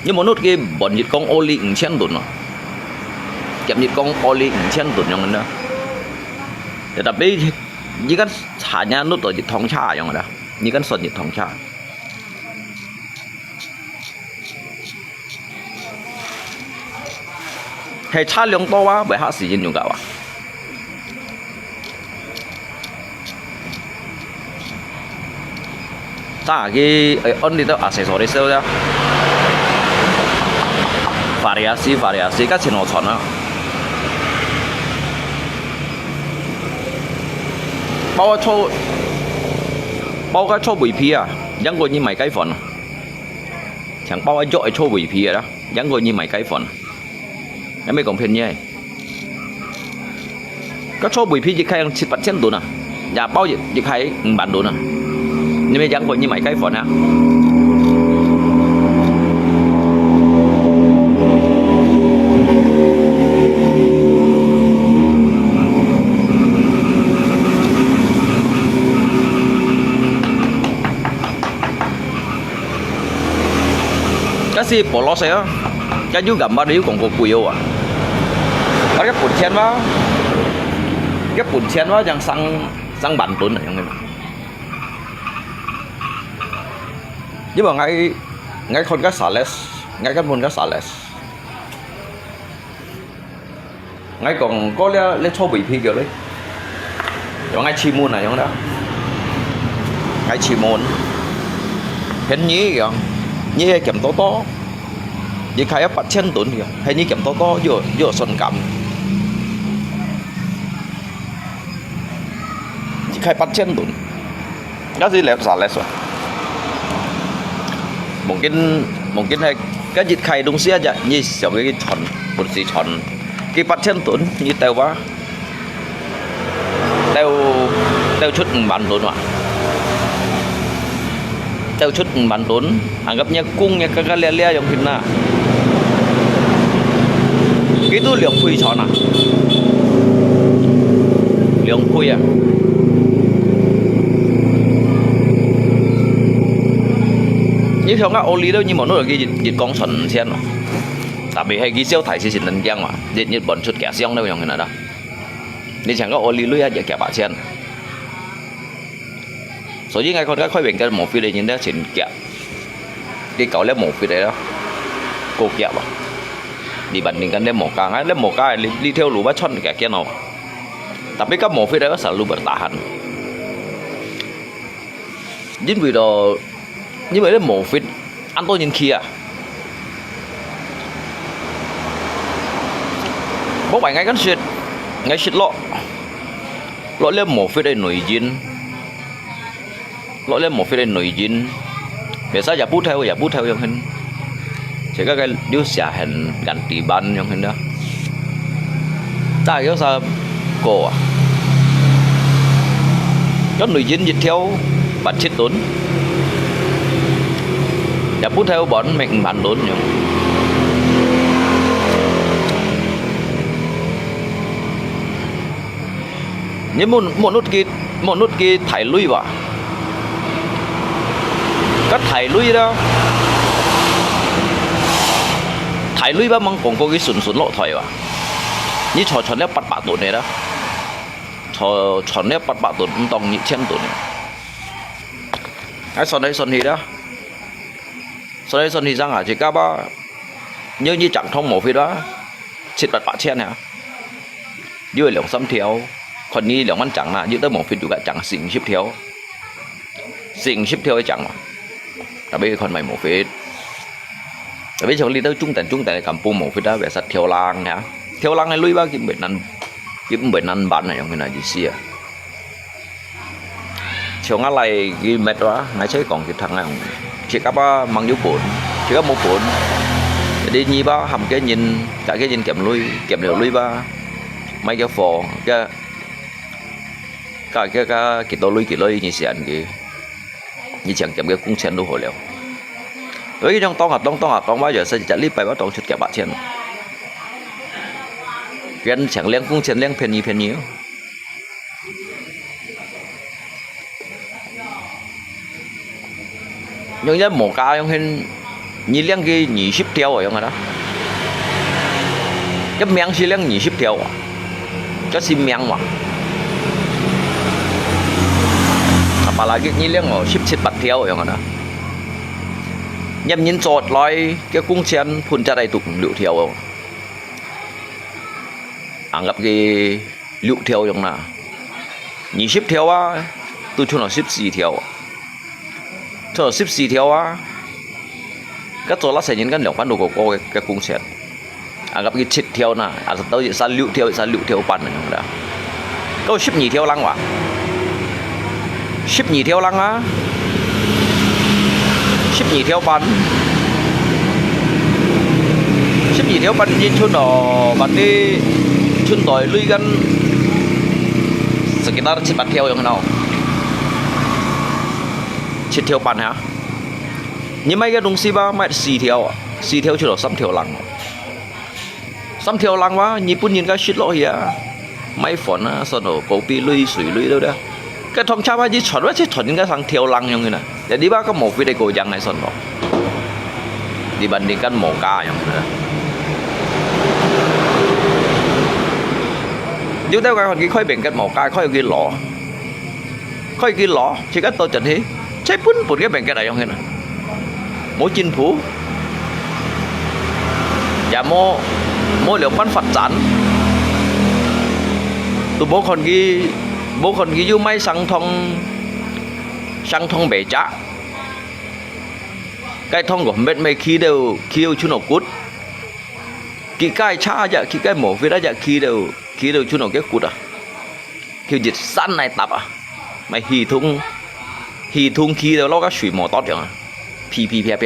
nhưng mà nốt kia bọn nhiệt công oli cũng chen tụt nó kẹp nhiệt công oli cũng chen tụt trong đó để tập đi như cái thả nhà nốt ở nhiệt thong cha trong đó như cái sọt nhiệt thong cha hay cha lượng to quá bởi hạ sử dụng nhiều cả à ta cái on đi đâu accessories đó variasi các chuyện nó chọn á bao cái cho bụi phi à giống gọi như mày cái phần chẳng bao cái dội cho bụi phi đó giống gọi như mày cái phần em mới còn phiền nhé các cho bụi phi chỉ khai chỉ bắt chân đồ nè nhà bao chỉ khai bản đồ nè nhưng mà giống gọi như mày cái phần ha cái gì bỏ lót xe cái chú gầm ba điếu còn có quỷ à cái bùn chen quá chẳng sang bản tuấn này nhưng mà ngay con cá xả lết ngay cái môn cá xả lết ngay còn có lên cho bị phi kiểu đấy rồi ngay chi môn này không đó ngay chi môn hình như kìa như kèm to vậy khai bắt chân tuấn kìa hay như kèm to vừa xuân cầm chỉ khai bắt chân tuấn cái gì lẹp xả lết rồi mungkin hay cái dịch khai đúng xía vậy như kiểu cái tròn một gì tròn cái bắt chân tuấn như teo quá teo chút bản tuấn mà teo chút bản tuấn anggapnya cung nha cái le trong phim na cái tu liều phui tròn à liều phui à như thường các oli đâu nhưng mà nó là cái dịch con xuân xem mà tại vì hay cái siêu thải xịn lần giang mà dịch nhiệt bẩn chút kẻ xiong đâu trong cái này đó nên chẳng có oli lưới hay kẻ bả chen số như ngay con cái khói biển cái một phi đây nhìn đó xịn kẻ cái cậu lấy một phi đấy đó cô kẹo à đi bận mình cần lấy một cái đi theo lũ bắt chọn kẻ kia nào tapi các một phi đấy nó selalu bertahan chính vì đó như vậy là một phi ăn tôi nhìn kia bố bạn ngay shit lọ lên một phi đây nổi dính lọ lên một phi đây nổi dính biasa ya bút theo yang hình chỉ có cái điếu xả hình ganti ban yang hình đó tại cái sao cổ à có nổi dính dịch theo bản chết tốn ya bút theo bọn mình bản tốn nhỉ nhưng một nút kia thải lui vào cái thải lui đó ถ่ายลุยบ้ามังกงก็กี่สุนโลถอยว่ะนี่ชอเนี่ยปัดปะตัวเนี่ยนะชอเนี่ยปัดปะตัวมันต้องยี่เทียนตัวเนี่ยไอ้ส่วนนี้đóส่วนนี้rằng à chỉ các ba như chẳng thông một phía đó xịt bật bạ chen nè dưới lượng xăm thiếu còn như lượng ăn chẳng là như tới một phía juga chẳng xỉn ship thiếu ấy chẳng mà bây giờ còn mày một phía bây giờ đi tới trung tần cầm pu một phía đó về sạch thiếu lang nè thiếu lang này lui ba kiếm bệnh ăn bán này trong cái này gì xia chiều ngã lại ghi mệt quá ngay chơi còn kịp thằng này chỉ các ba mang dấu cuộn chỉ có một cuộn đi nhi ba hầm cái nhìn cả cái nhìn kèm đều lui ba mấy cái phò cái tổ lui như xe anh kì như chẳng kèm cái cung sen đâu hồi liệu với cái trong tông bao giờ sẽ chạy lip bài bắt đầu chụp kẹp bạn trên cái anh chẳng liên cung sen liên phèn nhiều nhưng nhớ một ca trong hình như liên cái nhị ship theo ở trong đó cái miếng xí liên nhị ship theo cái xí miếng mà mà là cái như liên ở ship bật theo ở trong đó nhầm nhìn trọt loi cái cung sen phun ra đây tụt liệu theo ăn gặp cái liệu theo trong nào nhị ship theo á tôi cho nó ship gì theo cho ship xì theo á cái chỗ nó sẽ nhìn cái lượng bán đồ của cái cung sẹt gặp cái chít theo nè tao chỉ san liệu theo bàn này đó có ship nhì theo lăng à ship nhì theo lăng á ship nhì theo bàn ship nhì theo bàn nhìn chun đỏ bàn đi chun tỏi lưỡi gan sekitar chip theo yang nào chít theo bàn hả nhưng mấy cái đông xí ba mấy xì theo chưa được sắm theo lăng quá nhìn cái shit lỗ hiya mấy phòn á sau đó cổ pi lưỡi sủi lưỡi đâu đó cái thằng cha ba chỉ chọn quá chỉ chọn những cái thằng theo lăng như thế này để đi ba có một cái đây cổ giang này sau đó đi bàn đi cân mổ cá như thế này nếu theo cái còn cái khói biển cân mổ cá khói cái lọ chỉ cái tôi chọn thếใช้ปุ่นcái bèn cái này không hết à mỗi chính phủ và mỗi liệu bán phát triển tụi bố còn ghi vô máy sang thông bể chả cái thông của mẹ mày khi đều chú nó cút cái cha dạ cái mổ với đó dạ khi đều chú nó cái cút à khi dịch săn này tập à mày hì thung khi đâu lo cái水磨多點啊，噼啪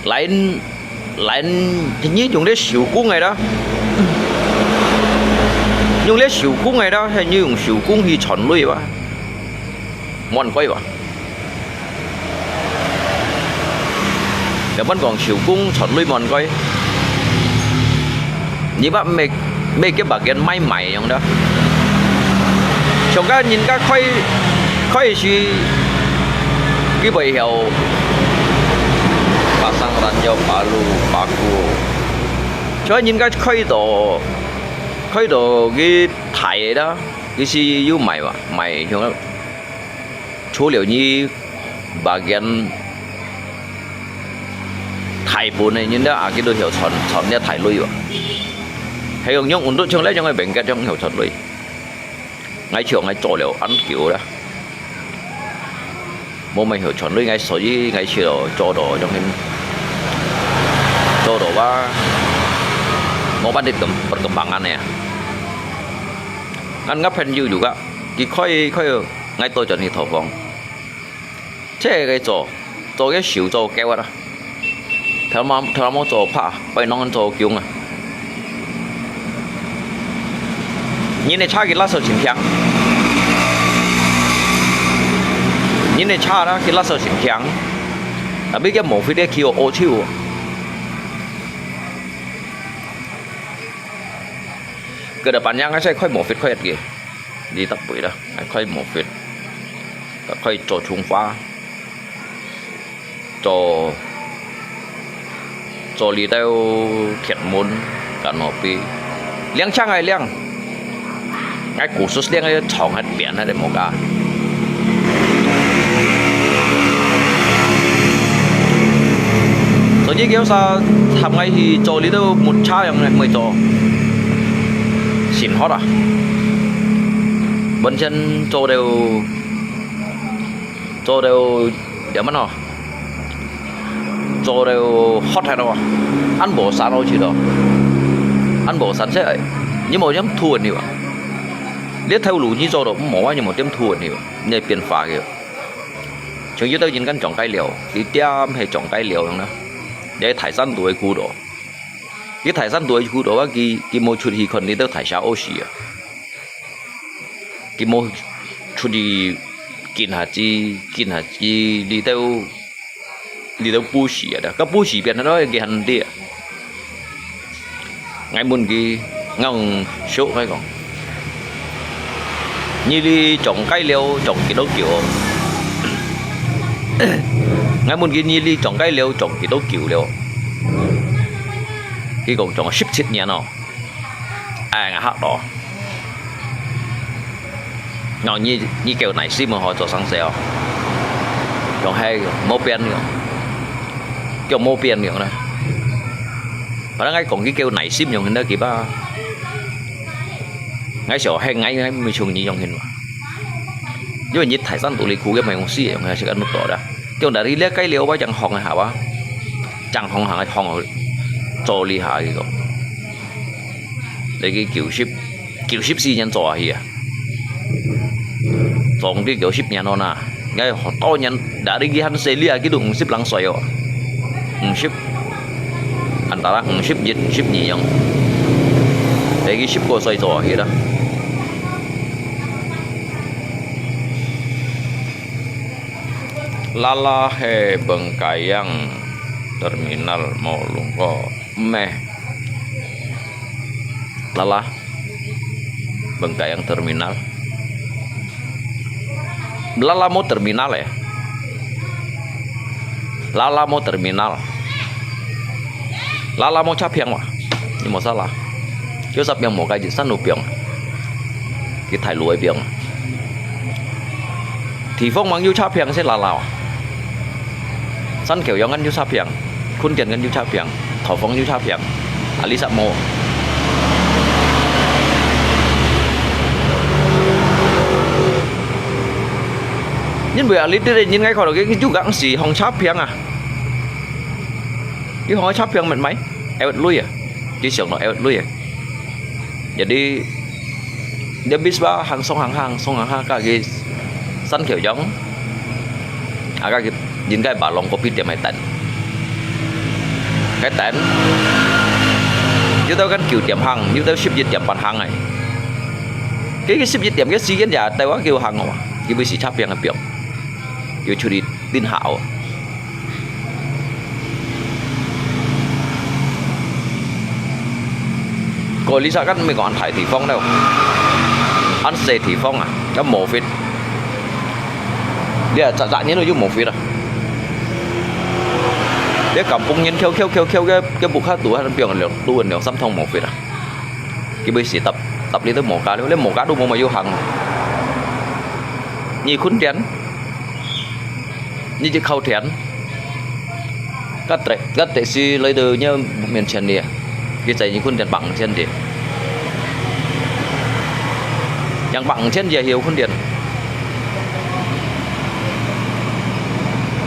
，lại hình như dùng để xỉu cung này đó, dùng để xỉu cung này đó, hình như dùng xỉu cung thì chọn lui vậy, mòn quay vậy, cái vẫn còn xỉu cung chọn lui mòn quay, như vậy mấy cái bà kia may mày không đó. Chúng ta nhìn các khơi gì cái bầy heo bà sang ran cho bà lu bà cu cho nhìn cái khơi đồ cái thải đó cái gì yêu mày chúng nó số liệu như bà gen thải bùn này nhìn đó cái đồ hiểu chọn để thải lui vậy hay còn nhung ổn định trong lấy trong cái bệnh cái trong hiểu chọn lui ngay chiều ngay chỗ liệu ăn kiểu đó bố mình hiểu chọn lui ngay sổ với ngay chiều chỗ đồ trong hình chỗ đồ ba ngõ ban địch cầm bằng ăn này ăn ngắp hình như juga cái khơi ngay tôi chọn thì thổ vòng thế cái chỗ cái xỉu chỗ kéo đó theo mà chỗ phá bay nong chỗ kiểu à nhìn này cha cái lá sầu chính thiang nhìn này cha đó cái lá sầu chính thiang à biết cái mổ phi đấy kêu ô chiu cái đợt bản nhang cái khơi mổ phi khơi gì đi tập bụi đó khơi mổ phi khơi chỗ trung pha cho lý đâu thiệt môn cả nó bị liang chăng ai liang ngay củ sốt liang ấy chọn hết biển hết để một cả rồi như kiểu sao làm ngay thì cho lý đâu một chai này mới xỉn hót à bên chân cho đều để mất rồi cho đều hot hay đâu ăn bổ sáng đâu chỉ đó ăn bổ sáng sẽ nhưng mà nhắm thua nhiều liếc theo lũ như cho đó mỏ nhưng mà tiêm thua nhiều nhảy biến phá kiểu chúng như tôi nhìn căn chọn cây liều đi tiêm hay chọn cây liều nữa để thải san tuổi cũ đó cái thải san tuổi cũ đó cái mô chút thì còn đi tới thải sao oxy à cái mô chút điกินหาจีđi theo bù xỉ đó các bù xỉ biển nó cái hành đi ngay muốn cái ngang số cái còn như đi trồng cây liêu trồng cái đó kiểu ngay muốn cái như đi trồng cây liêu trồng cái đó kiểu liêu cái còn trồng ship chết nhá nó ngã hát đó ngồi như kiểu này sim mà họ cho sáng sale còn hay mô pen nữa kiểu mô pen nữa này và ngay còn cái kêu này sim nhiều hơn đó kịp ba ngay sổ hay ngay mình chung như dòng hình mà nhưng mà như thải san tụ lý khu cái mày không xí hay sẽ ăn một tổ đó kiểu đã đi lấy cái liều ba chẳng hòn hả ba chẳng hòn hàng hòn cho lý hạ cái đó lấy cái kiểu ship gì nhân cho gì à trong cái kiểu ship nhà nó nè ngay họ to nhân đã đi ghi hắn xe lia cái đường ship lăng xoay rồi ship anh ta đang ship dịch ship gì nhung để cái ship của xoay rồi vậy đó lala he Bengkayang terminal mau lungko meh lala Bengkayang terminal Lala mau terminal ya Lala mau terminal Lala mau Cha Phiang mà nhưng mà sao là chứ Cha Phiang một cái gì sẵn nụ biển cái thải lúa biển thì phong mang yêu Cha Phiang sẽ là lào sẵn kiểu giống ngân yêu Cha Phiang khuôn tiền ngân yêu Cha Phiang thọ phong yêu Cha Phiang Alisa Mo nhưng bây giờ lý tới đây nhìn ngay khỏi được cái chú gắng xì hồng Cha Phiang à cái hồng Cha Phiang mình mấy em lui à cái sưởng nó em lui à jadi dia bis ba hàng song hàng cái sẵn kiểu giống cái nhìn cái bà lòng có biết điểm hay tận cái tận như tao gắn kiểu tiệm hàng như tao ship dịch tiệm bán hàng này cái ship dịch tiệm cái gì cái nhà tao có kiểu hàng mà cái bị xì Cha Phiang là biểu kiểu chủ đi tin hảo coi lý do các mình còn thải thị phong đâu ăn xe thị phong à các mổ phết đây là dạng như nó dùng mổ phết à để cầm bông nhân kêu cái bục khác tủ hay biểu là tu liệu xăm thông mổ phết à cái bây giờ tập đi tới mổ cá lấy mổ cá đúng không mà vô hàng như khốn chén như chiếc khâu thén các tệ si lấy từ như miền trên địa cái giày những khuôn điện bằng trên địa chẳng bằng trên địa hiểu khuôn điện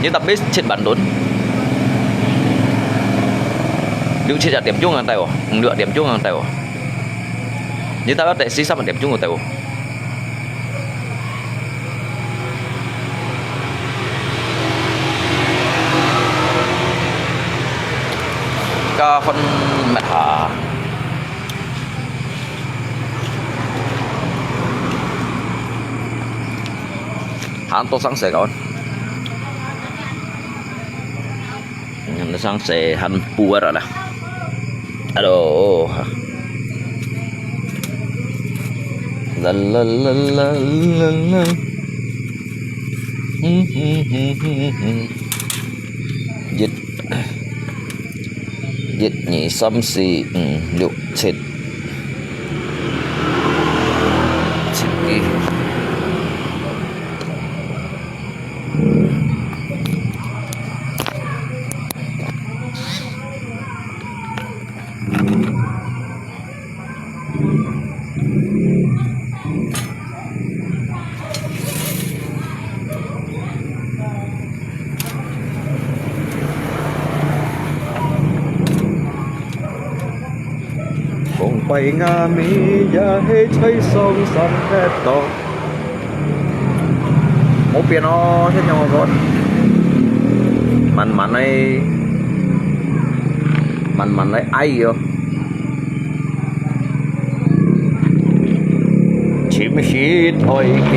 như tập biết trên bản đốn nếu chỉ là điểm chung hàng tàu lựa điểm chung hàng tàu như ta bắt tệ si sắp là điểm chung của tàuก็คนมาถาhắn tôi sáng sớm rồi nó sáng sớm hắn bùa rồi nè alo la la la la la la 1 2 3 4 5 6 7 7개共弊亞美也氣吹送神嘅度，冇變咯，聽咗我講，慢慢嚟挨咗，潛水台見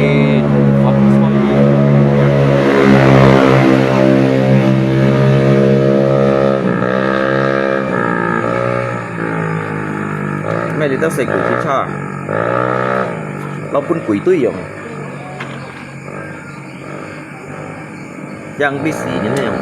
風吹。咩你都食鬼子叉，เราปุ่นกุยตุ้ยอย่างย่างพี่สีนี่อย่าง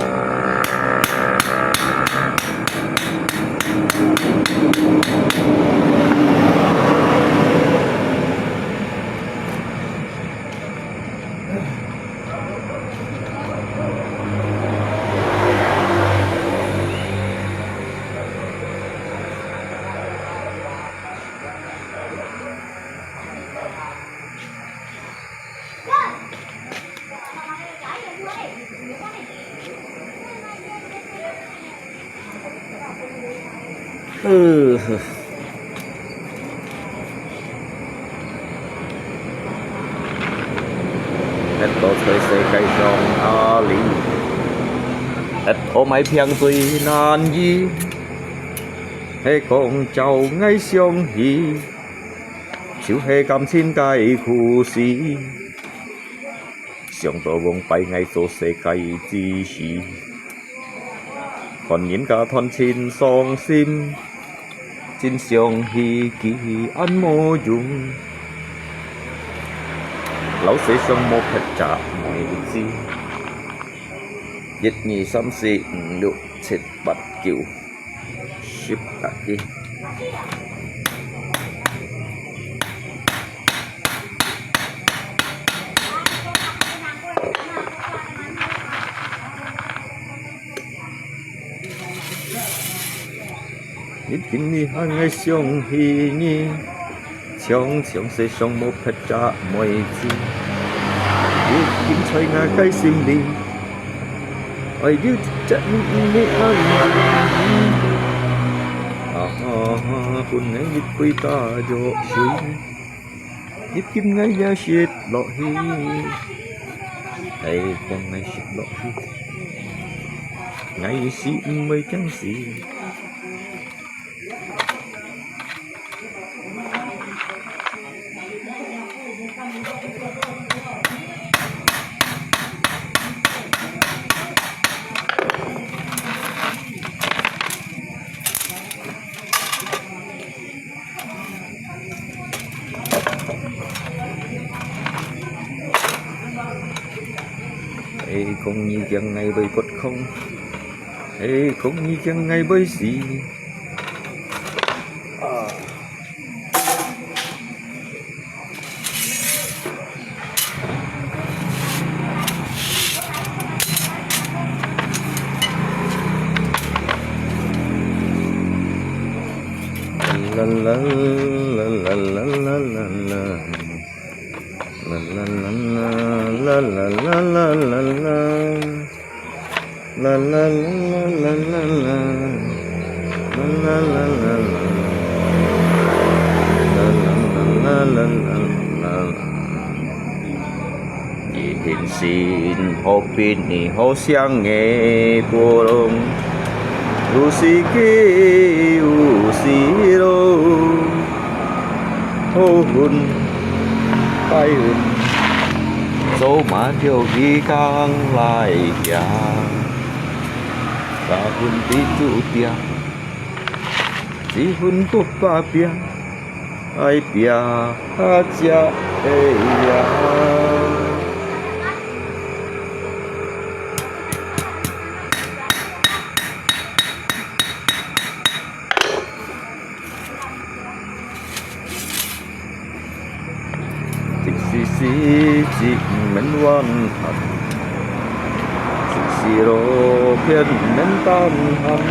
Hết tổ chơi xe cây trong a lý Hết tổ máy phiang tùy nan gì Hê con cháu ngay xiong hì Chịu hê cảm xin cây khu xí Xiong tổ vòng bay ngay số xe cây chi xí Còn nhìn cả thon xin song sim Chính xiong hì kỳ ăn mô dùng Lão sẽ xong một hết trả mọi gì 1 2 3 4 5 6 7 8 9 10 lagi Ít kinh ni hai ngày xong hi nhi Xong sẽ xong một hết trả mọi gì Ít kinh xoay ngà cái sim đi Ôi yêu chân đi ơiคุณngay ít quy ta dỗ suy Ít kim ngay ya shit lộ hi Ê con ngay shit lộ hi Ngay xí mây chẳng xí Ê con như chân ngày bơi cốt không Ê con như chân ngày bơi gì La la la la la la la la La la la la la la la la la La la la la la la La la la la la La la la la Hiện xin hô pin ni hô xiang nghe bùa đông U si ki u si ro Hô hun tay hun Số mà điều ghi càng lại kìa Cả hun tí chủ tia Chỉ hun tốt ba bia Ai bia ha cha ê ya sĩ chỉ mình văn thật sự xì rô phiền mình tan hẳn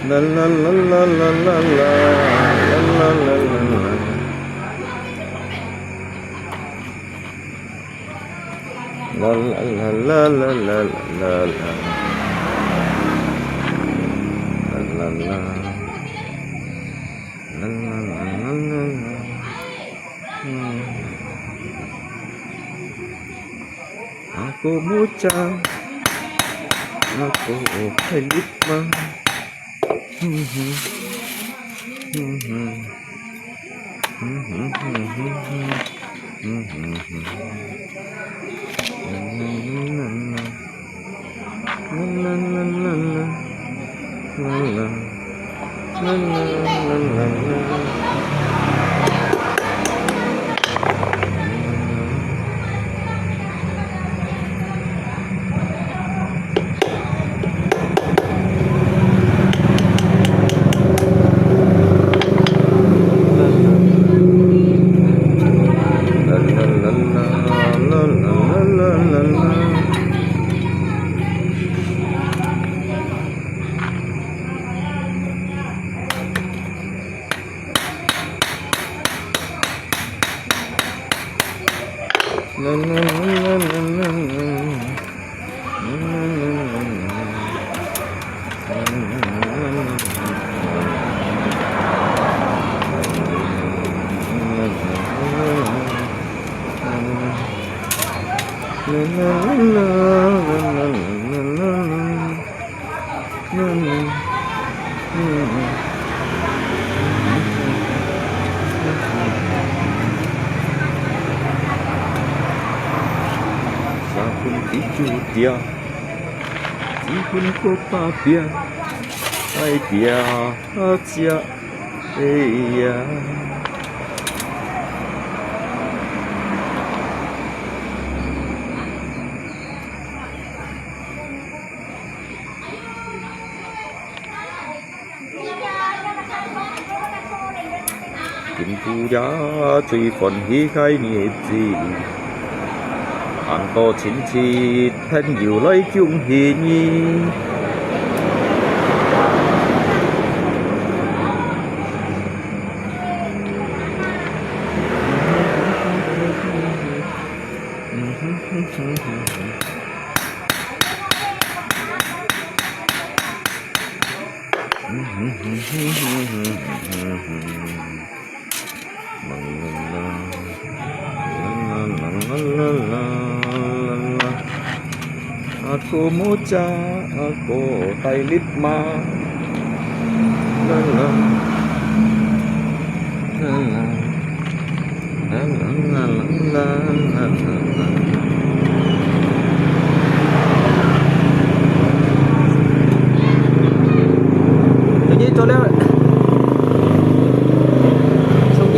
la la la la la la la la la la la la la la la la aku muca aku pelitma dia chỉ kun có ba bia ai bia chia ya kim tu giá truy phần hí khai nghĩa gì hàng tô chính trị thân nhiều lấy chung hi nhi aku moca aku tai litma la la la la la la la la tự nhiên cho leo xong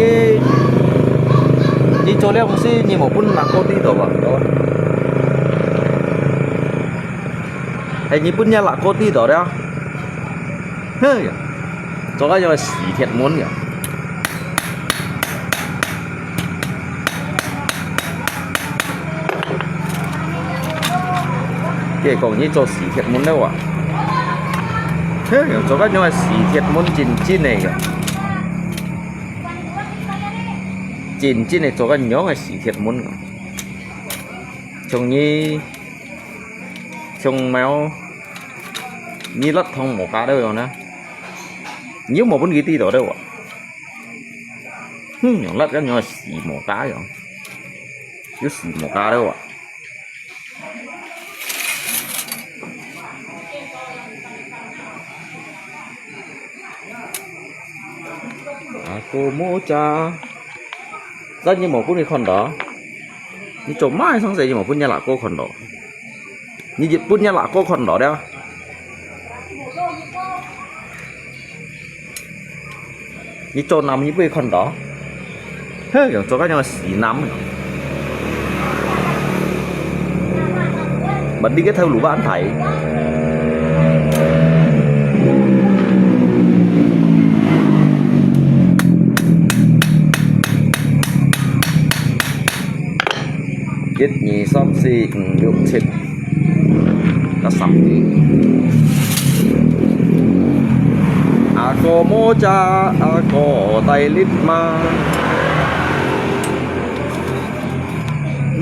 như cho leo không xí như một phút là cô tí rồi đó hình như punya là cô tí đó đấy hơi cho cái cho xỉ thiệt muốn nhỉ cái còn như cho xỉ thiệt muốn đâu à hơi cho cái cho xỉ thiệt muốn chín này chín này cho cái nhỏ cái xỉ thiệt muốn trông như trông máu như lất thông một cá đâu rồi nè nếu mà vẫn ghi tí đó đâu ạ nhỏ lất cái nhỏ xì một cá rồi chứ xì một cá đâu ạ cô mô cha rất như một phút đi con đó như chỗ mai xong rồi như một phút nhà là cô con đó như dịch phút nhà là cô con đó đeo như chỗ nằm như với con đó thế chỗ cái nhau xỉ nắm bật đi cái theo lũ bạn thấy 1, 2, 3, 4, 5, 6, 7 có 6 cái. Ako mocha, ako tay lít ma.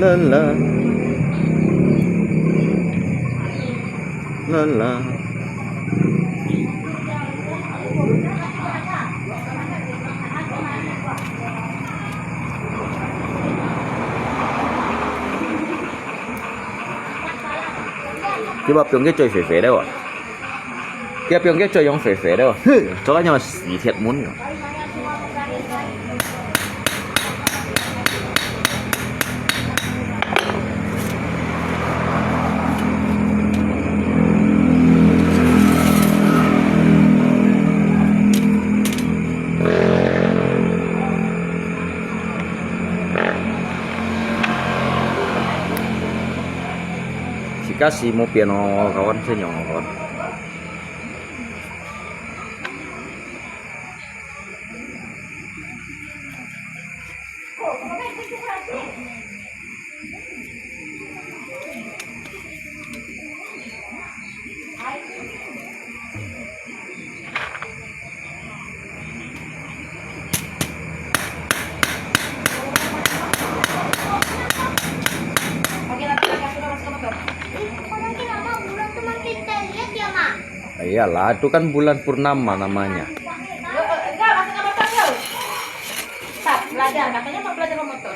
Lên lên lên lên. Cái bà piong cái chơi phê phê đâu à? Cái piong cái chơi giống phê phê đâu? Cho nó nhưng mà xỉ thiệt muốn rồi. Kasih mau piano kawan senyum kawan. Iyalah, itu kan bulan purnama namanya. Enggak, masuk ke motor yuk. Start, belajar. Katanya mau belajar motor.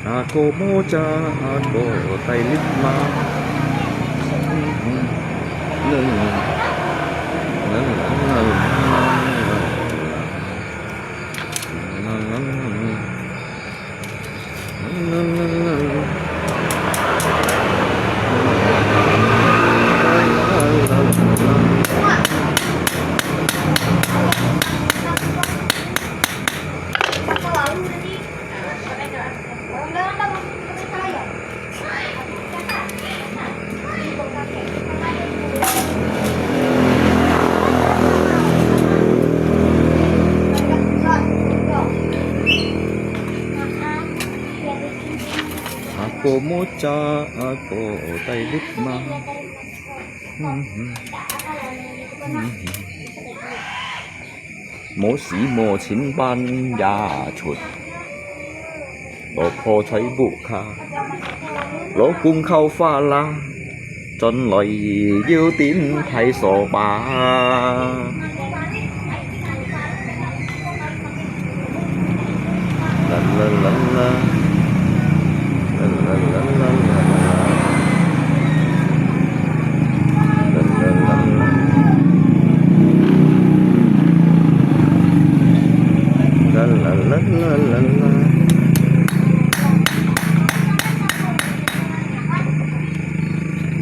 Aku mocha, aku tay lít ma. Aku mocha, aku tay lít ma. Mổ sĩ mổ chín ban ya chuột. Lỗ po cháy bụ kha. Lỗ cung khâu pha la. Chân lời yêu tín thay sổ ba. La la la la. La la la la la. La la la la. La la la la la la.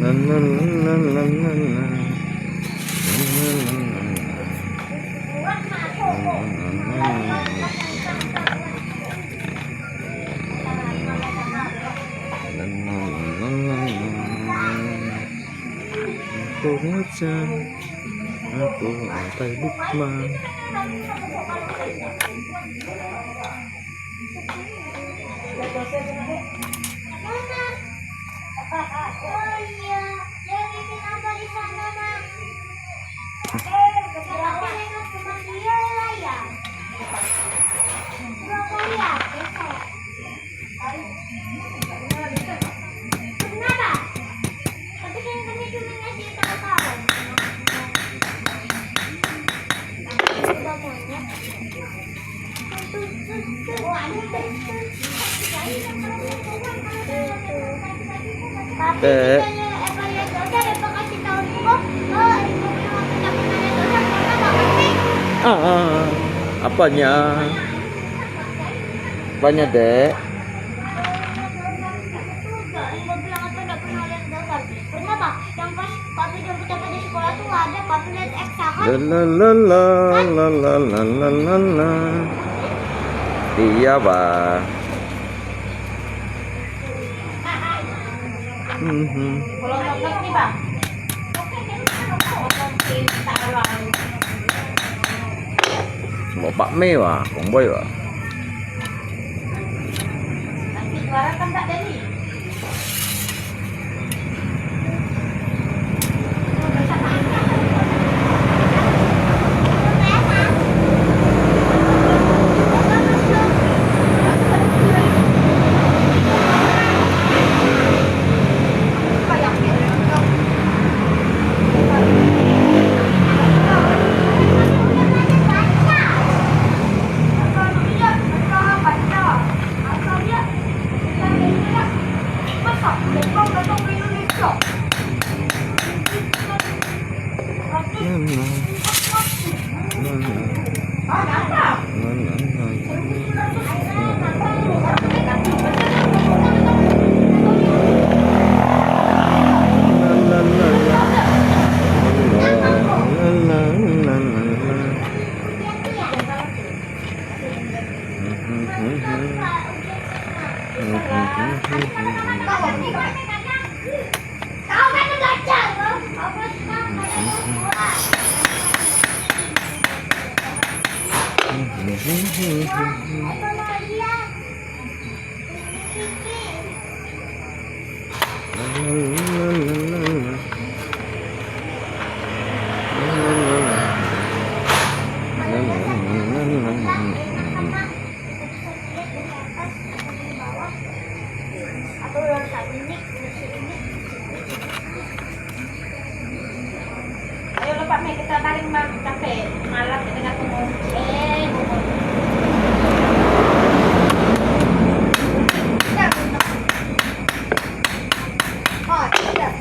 La la la la la la. Aku mocha, aku tay lít ma. Oh iya, dia bikin apa di sana, Nak? Mereka cuma dia lah ya. Berapa ya? Kenapa? Tapi kan kami cuma ngasih tahu-tahu. Udah monyet. Oh, ada tapi misalnya Eva lihat Eva kasih tahu kok, oh Eva bilang aku takut ada karena nggak ngerti. Apanya? Apanya, Dek? Eva bilang aku nggak pernah lihat dosa. Pernah Pak? Yang pas papi jemput aku di sekolah tuh nggak ada, papi lihat Eksa kan? La la la la la la la la la. Iya ba. Kalau nggak nih bang. Mau bakmi wah, boy wah. Nanti suara kan tak ada nih. Kau kan belajar, kau Ayo lupa Mek, kita tarik bang capek malam kita nggak ketemu. Oh, tidak.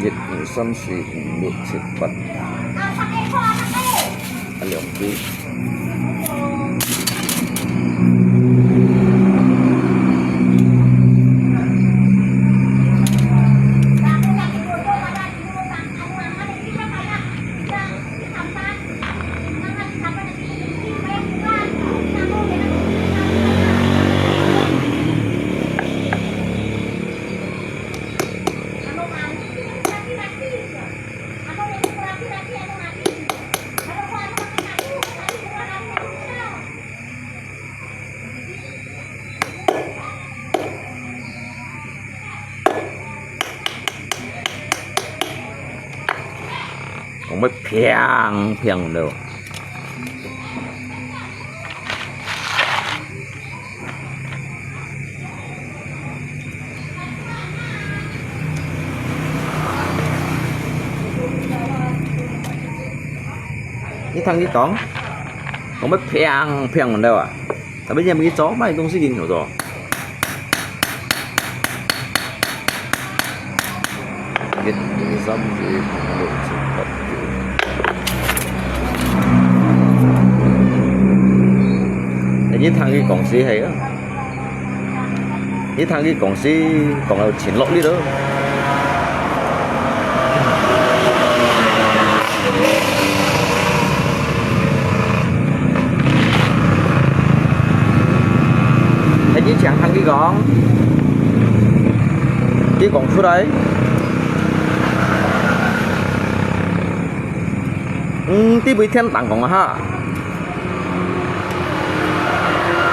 Dịch xăm xì được xịt bật ăn lượng đi. Không biết phiền phiền đâu. Cái thằng cái con không biết phiền phiền đâu à. Tại bây giờ mấy cái chó mày không xí hiểu rồi. Cái dâm gì được với thằng cái còn xí hay á, với thằng cái còn xí còn là chiến lỗi đi đó. Thấy với chẳng thằng cái còn số đấy. Tí bị thiên tặng còn ha.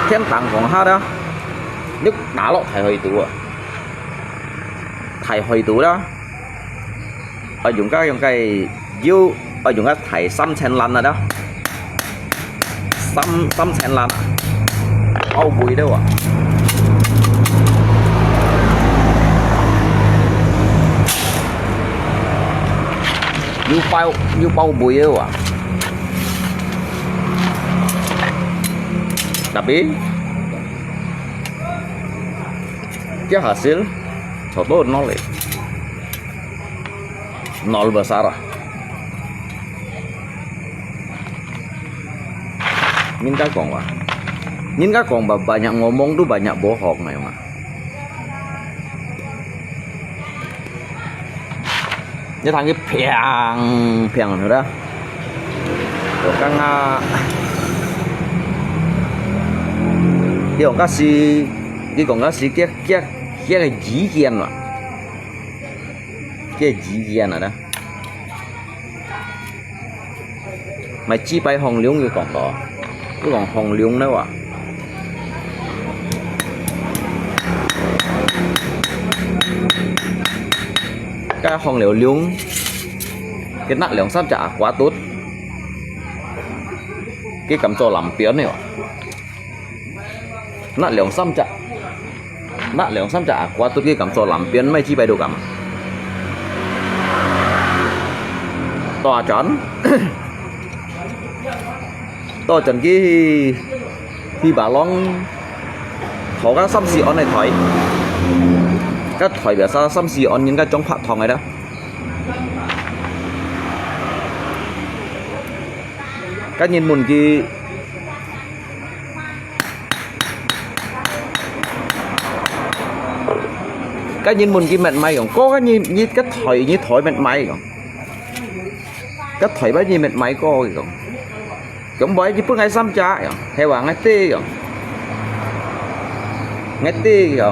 天当ของ他đó nước đá lọ thải hơi tủ à thải hơi tủ đó ở dùng cái dưa ở dùng cái thải xăm chen lăn rồi đó xăm chen lăn Âu bụi đâu à như bao bụi đâu à tapi cái hasil contoh nol ya nol besar nhìn các con banyak ngomong tuh banyak bohong memang ini thằng cái piang nữa đó rồi cái con cá si cái dĩ kiên mà cái dĩ kiên rồi đó mày chi bay hồng liễu như còn đó cái còn hồng liễu nữa à cái hồng liễu cái nát liễu sắp trả quá tốt cái cầm cho làm biến này nát liễu sắp trả quá tốt cái cầm cho làm biến mấy chi bay đồ cầm to chón to chọn khi bà long có các xăm xì on này thỏi các thỏi biểu sao xăm xì on những cái trong phạt thòng này đó các nhìn mùn kia cái nhìn mùn kia mệt may còn có cái như cái thỏi mệt may còn cái thỏi bao nhiêu mệt may có còn cũng bởi chỉ bước ngay xăm trái hay là ngay tê rồi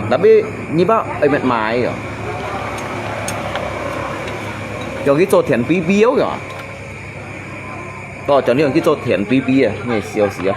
tapi như bao ấy mệt mỏi rồi cho cái chỗ thiền bí biếu rồi to cho nên cái chỗ thiền bí bí à nghe siêu siêu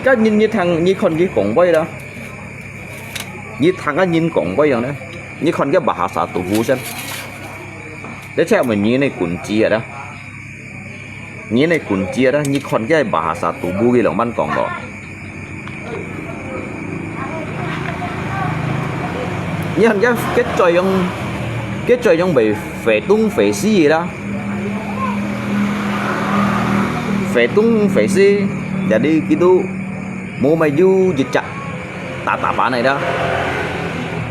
các nhìn như thằng như con cái cổng bay đó như thằng cái nhìn cổng bay rồi đó như con cái bà xã tụ vũ chân để theo mình như này cuốn chia đó như này cuốn chia đó như con cái bà xã tụ vũ cái lòng ban cổng đó như thằng cái trời ông bị phê tung phê xí gì đó phê tung phê xí jadi gitu mau maju jejak tatapan này đó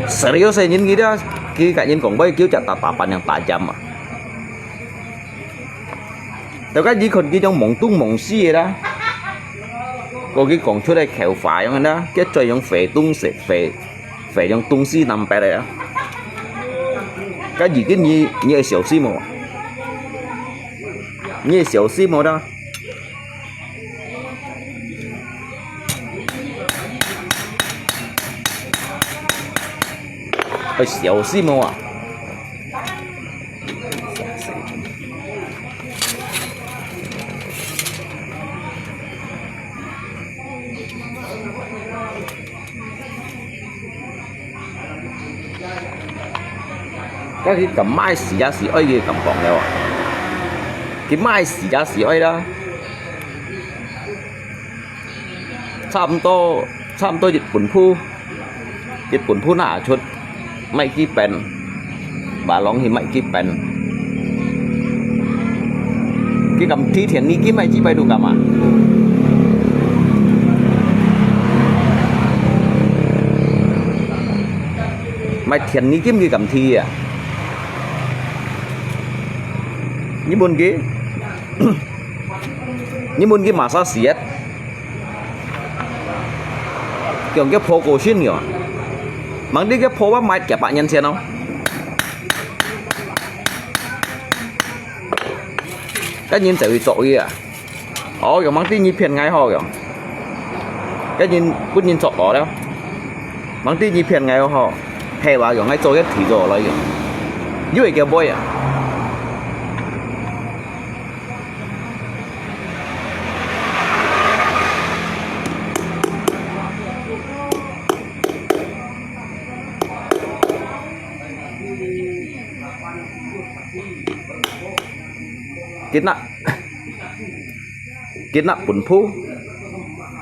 serius saya nhìn gitu khi cả nhìn còn bay kêu chặt tatapan yang tajam mà từ cái gì còn kia trong mộng tung mộng xí đó có cái còn chỗ đây khéo phải không đó cái trời trong phệ tung sẽ phệ trong tung xí nằm bè đây á cái gì cái như xỉu xí màu như xỉu xí màu đó小心嘛các cái cầm mai xì giá xì ơi cái cầm còn đâu à cái mai xì giá xì ơi đó chăm to dịch quần phu nã chuộtไม่กี่เป็นบาลองหิไม่กี่เป็นกี่กำที่เถียนนี้กี่ไม่กี่ไปดูกำอ่ะไม่เถียนนี้กี่กำที่อ่ะนี่บนกี่ nhưng muốn cái massage xiết kiểu cái phố cổ xuyên kiểu mang đi cái phố bắp mai kẹp bạn nhân xem không cái nhìn sẽ bị tội à kiểu mang tí nhịp phiền ngay ho kiểu cái nhìn cũng nhìn sọ đó mang tí nhịp phiền ngay ho hay là kiểu ngay做cái体做了kiểu như vậy kiểu boy à kita pun pu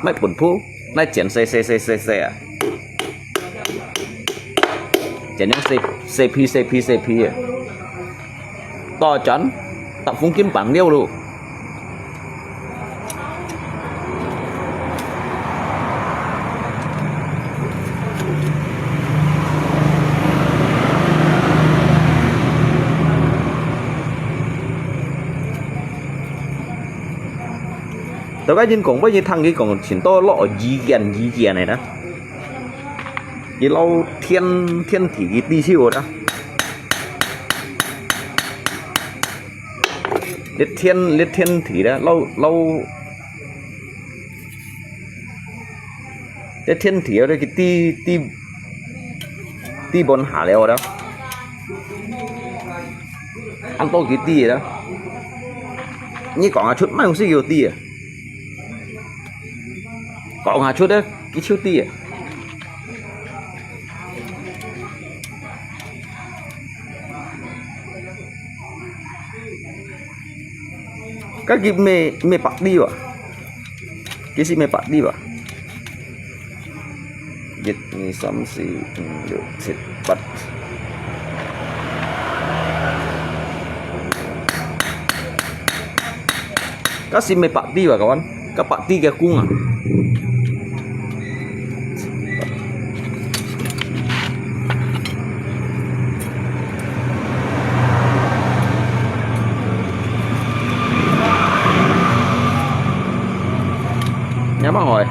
ไม่ปุ่นผู้น่าเจียนเซอ่ะเจียนยังเซพีอ่ะต่อจันตับฟุ้งกินปังเดียวลูกแต่ก็ยินกงว่ายินทางนี้กงฉินโตล่อยีเกียนnày đóยีเราเทียนถีดีชิวนะเล็ดเทียนถีนะเราเล็ดเทียนถีเราcáiตีบนหาแล้วđó ăn to cáiตีđó như còn chút mấy không xí nhiềuตีà còn chút đó cái chiếu ti à các cái mê bạc đi à cái gì mê bạc đi à dịch ni sắm gì được thịt bát các gì mê bạc đi à các bạn các bạn đi cái cung à nhá bác hỏi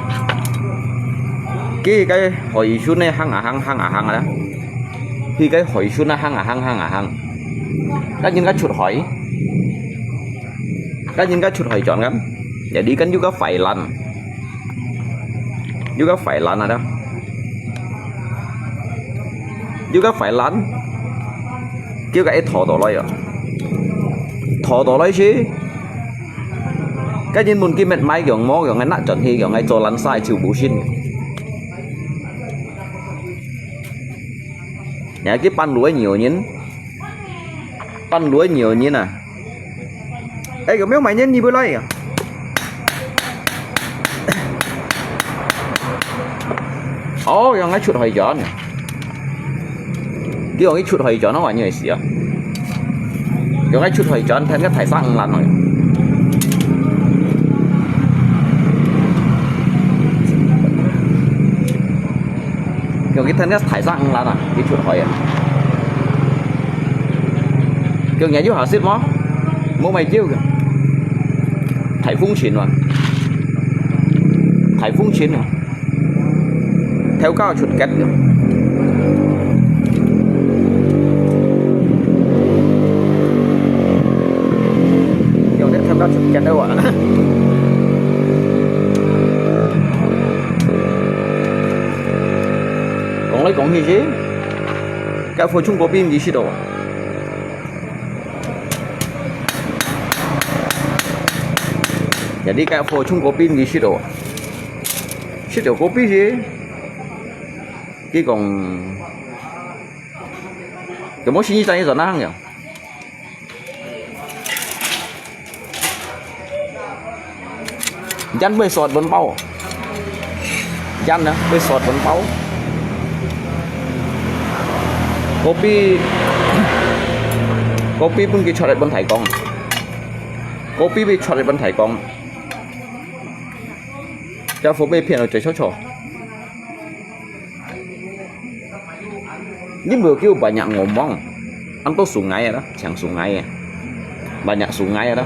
cái hỏi xuống này hăng à đó khi cái hỏi xuống này hăng các nhìn cái chuột hỏi chọn lắm để đi cánh juga phải lăn ở đó juga phải lăn kêu cái thò đồ lấy chứ cái nhìn muốn kia mệt máy kiểu mó kiểu ngay nát chuẩn thì kiểu ngay cho lăn sai chịu bù xin nhà cái pan lúa nhiều nhín à ấy kiểu mấy mày nhân gì bữa nay à kiểu ngay chuột hồi gió này kiểu cái chuột hồi gió nó gọi như này gì à kiểu ngay chuột hồi gió thêm cái thải sang lăn rồi kiểu cái thân thải sang là cái chuột hỏi à kiểu nhà chú họ xếp mó mua mày chiêu kìa thải phun chín rồi theo cao chuột kết kìa kiểu đấy theo cao chuột kết đâu ạ lấy còn gì chứ cái phổ trung có pin gì xí đồ jadi kayak phổ trung có pin gì xí đồ có pin gì cái còn cái món gì chạy rồi năng nhỉ dán bơi sọt bắn bao dán nữa bơi sọt bắn bao kopi pun kita coret ban thai kong kopi bị coret ban thai kong cha phố bê phiền ở trời chó nhưng vừa kêu banyak ngomong ăn to sungai ya đó chẳng sungai ya banyak sungai ya đó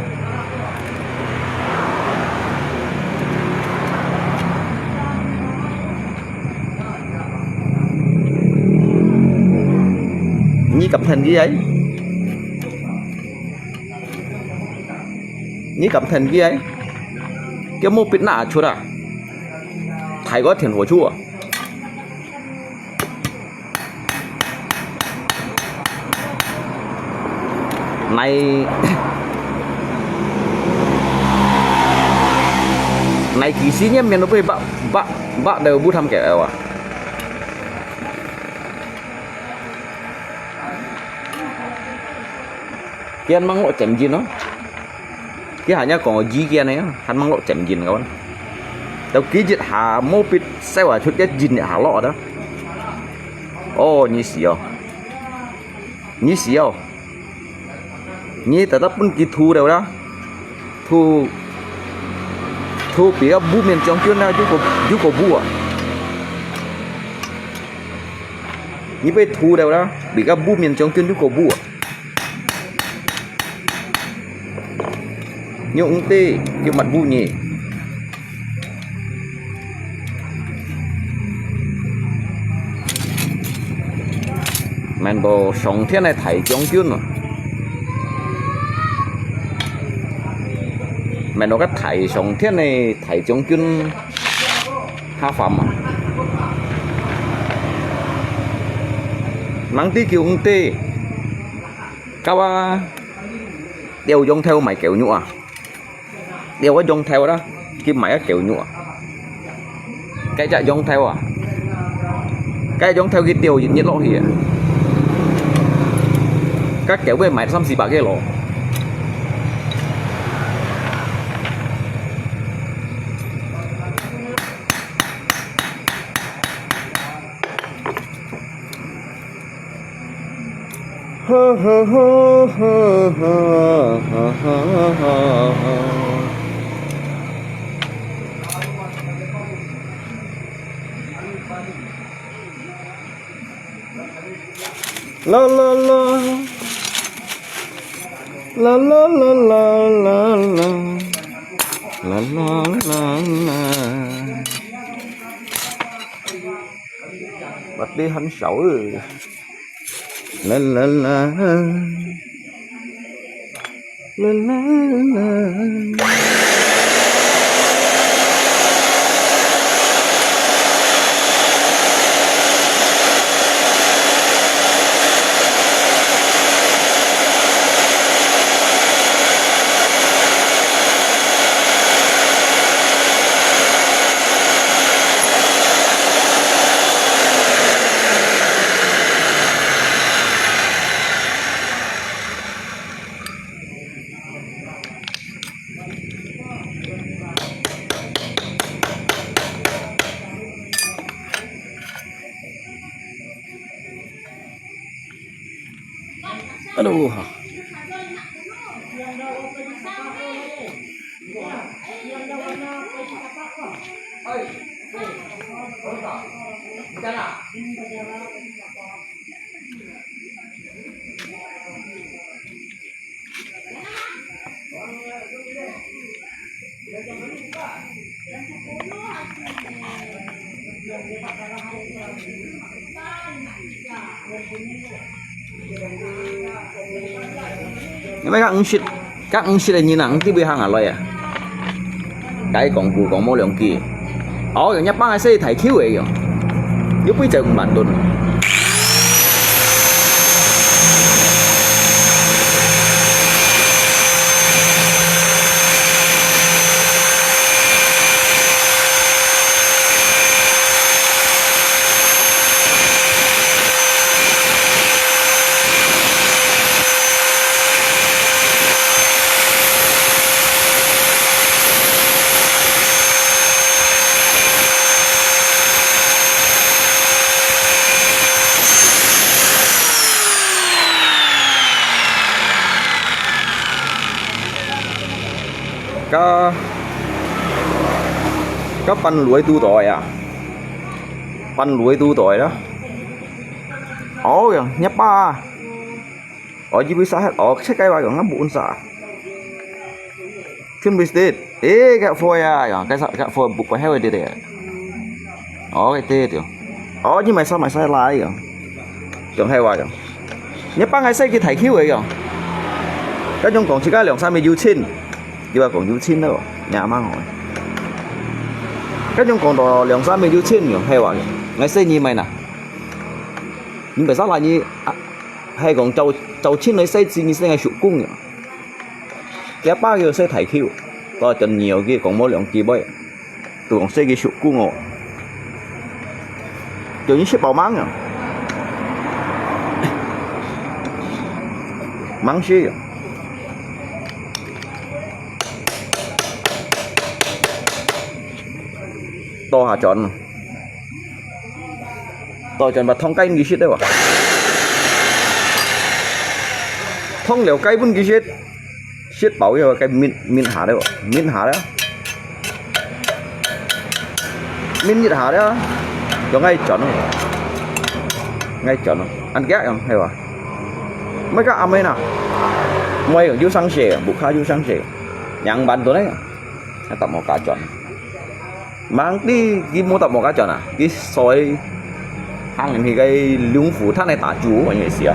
Nhi cầm thành gì ấy? Nhi cầm thành gì ấy? Cái mô biết nạ chút à? Thầy có thiền hồ chua à? Này này kỳ sĩ nhé, mình nó với bạn đều bút thăm kẻ à? Kia anh mang lộ chém gì nó? Cái hả nhá còn gì kia này hắn mang lộ chém gì các bạn? Đâu ký dịch hà mô biết sao à chút cái gì hà lọ đó. Ô như xíu, như xíu, như tao đắp cái thu đâu đó, thu bị cái bù miền trong chuyên nào chú có bù à? Như vậy thu đâu đó bị cái bù miền trong chuyên chú có bù à? Nhung tê cái mặt bu nhỉ mình bộ sống thế này thấy trong chuyên rồi mình nó cái thấy sống thế này thấy trong chuyên ha phẩm à mắng tí kiểu tê các ba đều giống theo mày kiểu nhũ à đeo cái giống theo đó kim mày cái kiểu nhựa cái chạy giống theo à cái giống theo cái tiêu nhiệt lộ thì các kiểu bên mày xăm xì bà cái lộ la la la la la la la la la la la la bắt đi hắn xấu rồi la la la la la la aduh mấy các ứng shit như nặng tí bây hàng à loài à cái còn cụ còn mỗi lượng kia ở nhấp băng xe thầy khiếu vậy rồi giúp bây giờ cũng bản đồn có pan lưới tu tỏi à pan lưới tu tỏi đó ôi nhấp ba ở chỉ biết sao hết ở cái cái bài của ngắm bún xả phim biết cái phôi à cái phôi buộc phải heo đi đấy cái tê tiểu nhưng mày sao lại rồi chẳng hay hoài rồi 一班喺西嘅提 Q 嚟嘅，跟種講自家兩三米要千，要話講要千咯，廿蚊我。跟種講到兩三米要千嘅，係話嘅，喺西二米嗱，你咪使話你係講就千喺西字你先係屬公嘅，一班叫西提 Q， ก็จะเหนียวกี่ของโมเหลียงกี่บ่อยตัวของเสกี่ชุกุ้งอ่ะเดี๋ยวนี้ชิบเป่ามั้งอ่ะมั้งชิต่อหาจอนต่อจอนบัดท้องไก่กี่ชิดได้วะท้องเหลวไก่บุ้นกี่ชิดชิดเป่าอยู่cái minหาได้บ่ minหาแล้ว min nhiệt hả đó cho ngay chuẩn ăn ghét không hay là mấy cái âm ấy nào ngoài ở dưới sang sẻ bụng khá dưới sang sẻ nhận bàn tôi đấy tập một cá chuẩn mang đi cái mua tập một cá chuẩn à cái soi hàng thì cái lương phủ thắt này tả chú ở như xía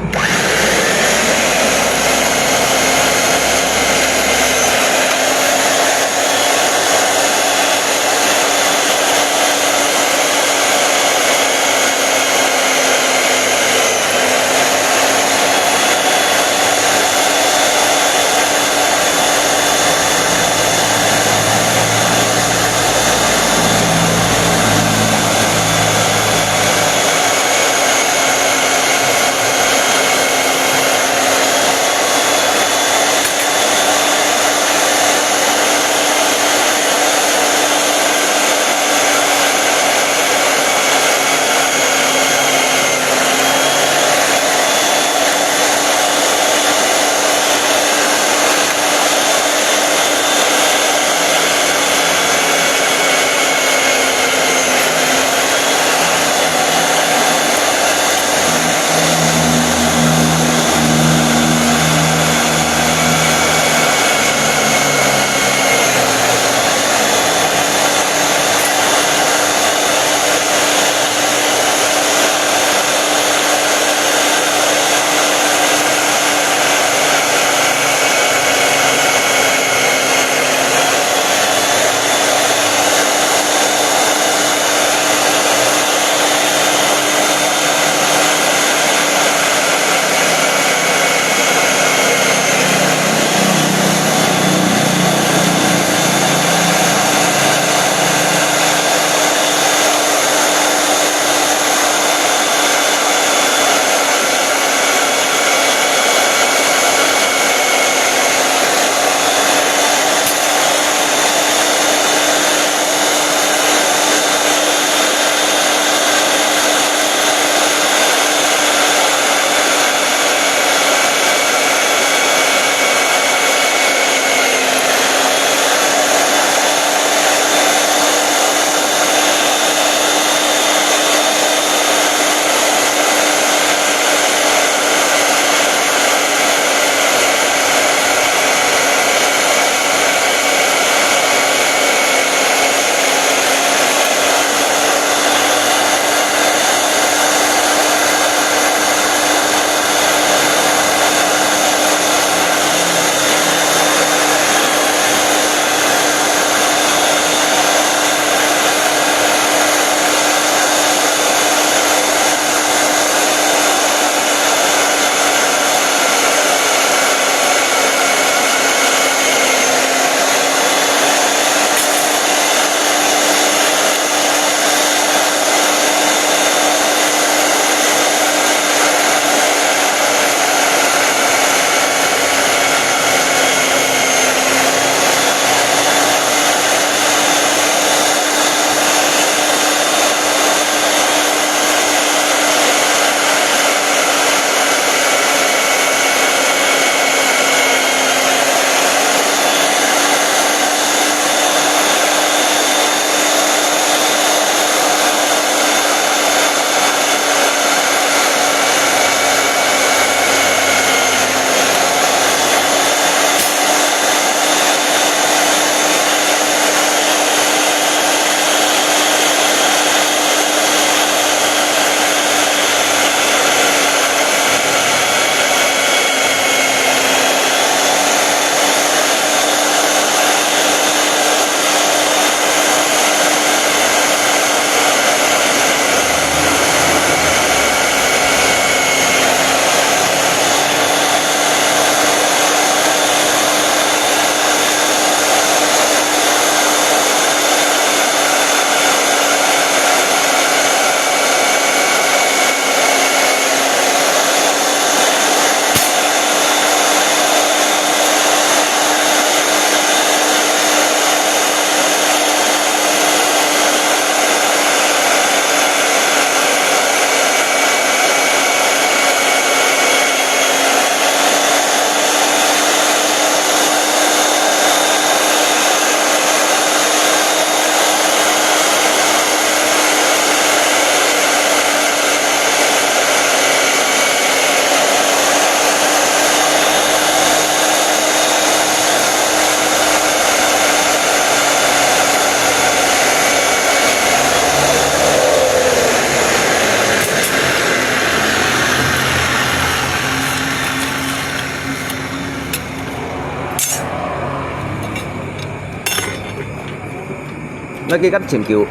cái cách chỉnh kiểu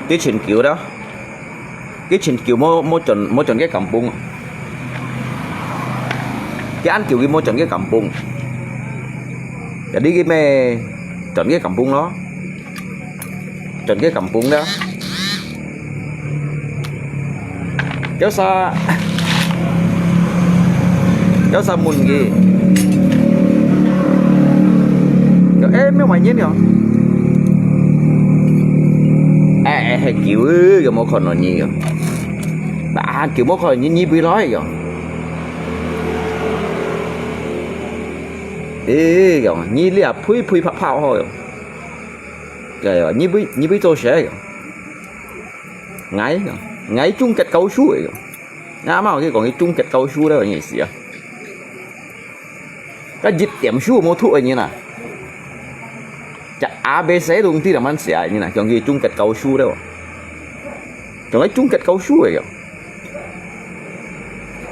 cái chỉnh kiểu đó, cái chỉnh kiểu mô chuẩn cái kampung, cái ăn kiểu cái mô chuẩn cái kampung, jadi cái mê chuẩn cái kampung đó, chuẩn cái kampung đó, kéo xa mùn gì, ê mấy mày nhớ nhở, hay kiểu cái mô còn nói nhiều, bà kiểu mô còn như bị nói rồi, ê rồi như là phui phao thôi, rồi như bị tôi sẽ ngay chung kết câu số rồi, nhá mà cái còn cái chung kết câu số đó là gì xí à, cái dịch điểm số mô thu như nào, chả ABC luôn thì là mình sẽ như này, còn cái chung kết câu số đâu, còn cái chung kết câu số rồi,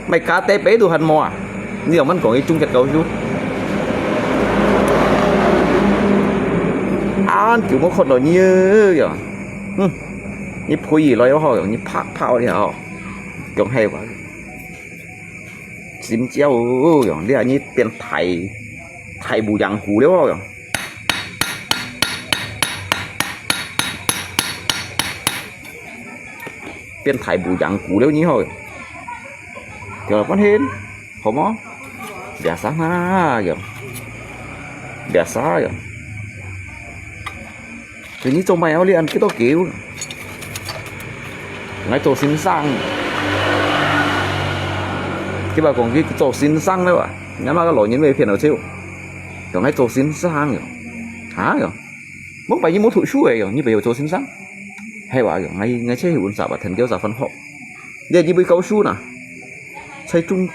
mày KTP đồ hành mò à, nhưng mà mình còn cái chung kết câu số, ăn kiểu một con nó như rồi, như phui gì nói đó như phao thì hả, còn hay quá, sim chéo rồi, đây là như tiền thầy bù giang hủ đấy rồi, tiền thầy bù giang hủ đấy như thôi, rồi vẫn hết, không có, để sáng ha rồi, để sáng rồi. Thì như trong mày áo liền cái to kiểu ngay tổ xin sang cái bà còn cái tổ xin sang đấy ạ, nhắm mà cái lỗi những về phiền ở siêu còn ngay tổ xin sang rồi hả rồi muốn bài như muốn thổi suối rồi như bây giờ tổ xin sang hay bảo rồi ngay chế hiệu xã và thần kéo giả phân hộ giờ như bây câu su nè xây chung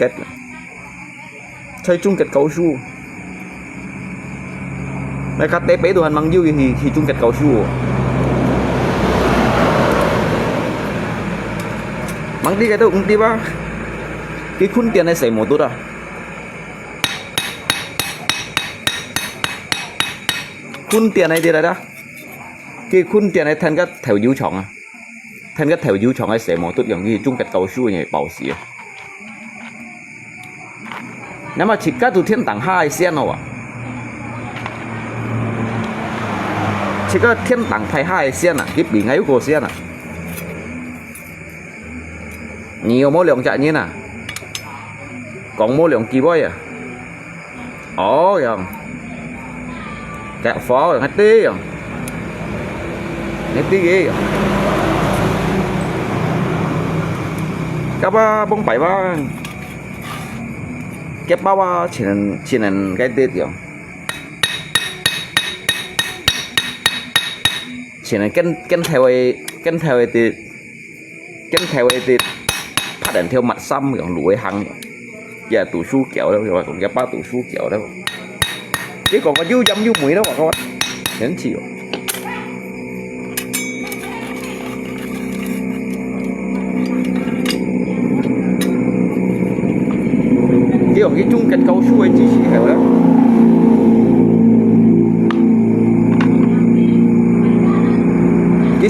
kết câu su này KTP đồ hành bằng dư thì chung kết câu su mang đi cái đó cũng đi ba cái khuôn tiền này xảy một tốt à khuôn tiền này thì là đó cái khuôn tiền này thành cái theo dấu chọn à thành cái theo dấu chọn này xảy một tốtอย่างnhư chung kết câu su này bảo sĩ nếu mà chỉ cái từ thiên tảng hai sen nào à chỉ có thiên tảng phải hai sen à cái bị ngay của sen à nhiều mối lượng chạy như nè còn mối lượng kỳ bói à ồ rồi chạy phó rồi hết tí rồi hết tí ghê rồi các ba bông bảy ba cái bao chỉ là cái tết rồi chỉ là cân theo thì phát triển theo mặt xăm còn lũi hăng giờ tủ su kéo đâu rồi còn cái ba tủ su kéo đâu cái còn có dư dâm dư mũi đâu mà các bạn đến chiều cái còn cái chung kết câu su ấy chỉ hiểu đó cái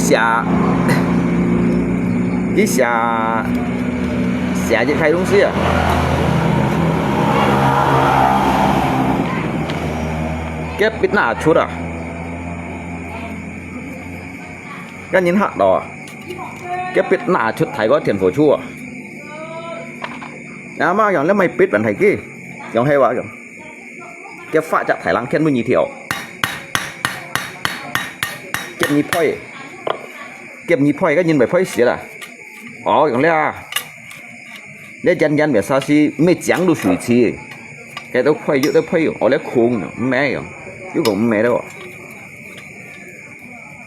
xả chỉ khai đúng xí à cái biết nào chút à cái nhìn hạt đỏ cái biết nào chút thấy có tiền phổ chua à mà kiểu nếu mày biết bạn thấy kia kiểu hay quá kiểu cái pha chặt thái lăng khen mới nhị thiểu cái nhị phơi cái nhìn bài phơi xí là ó kiểu lẽ để dân về sao xí mấy chẳng đủ suy chi cái đó phơi giữ đó phơi ở lấy khung mẹ rồi chứ còn mẹ đâu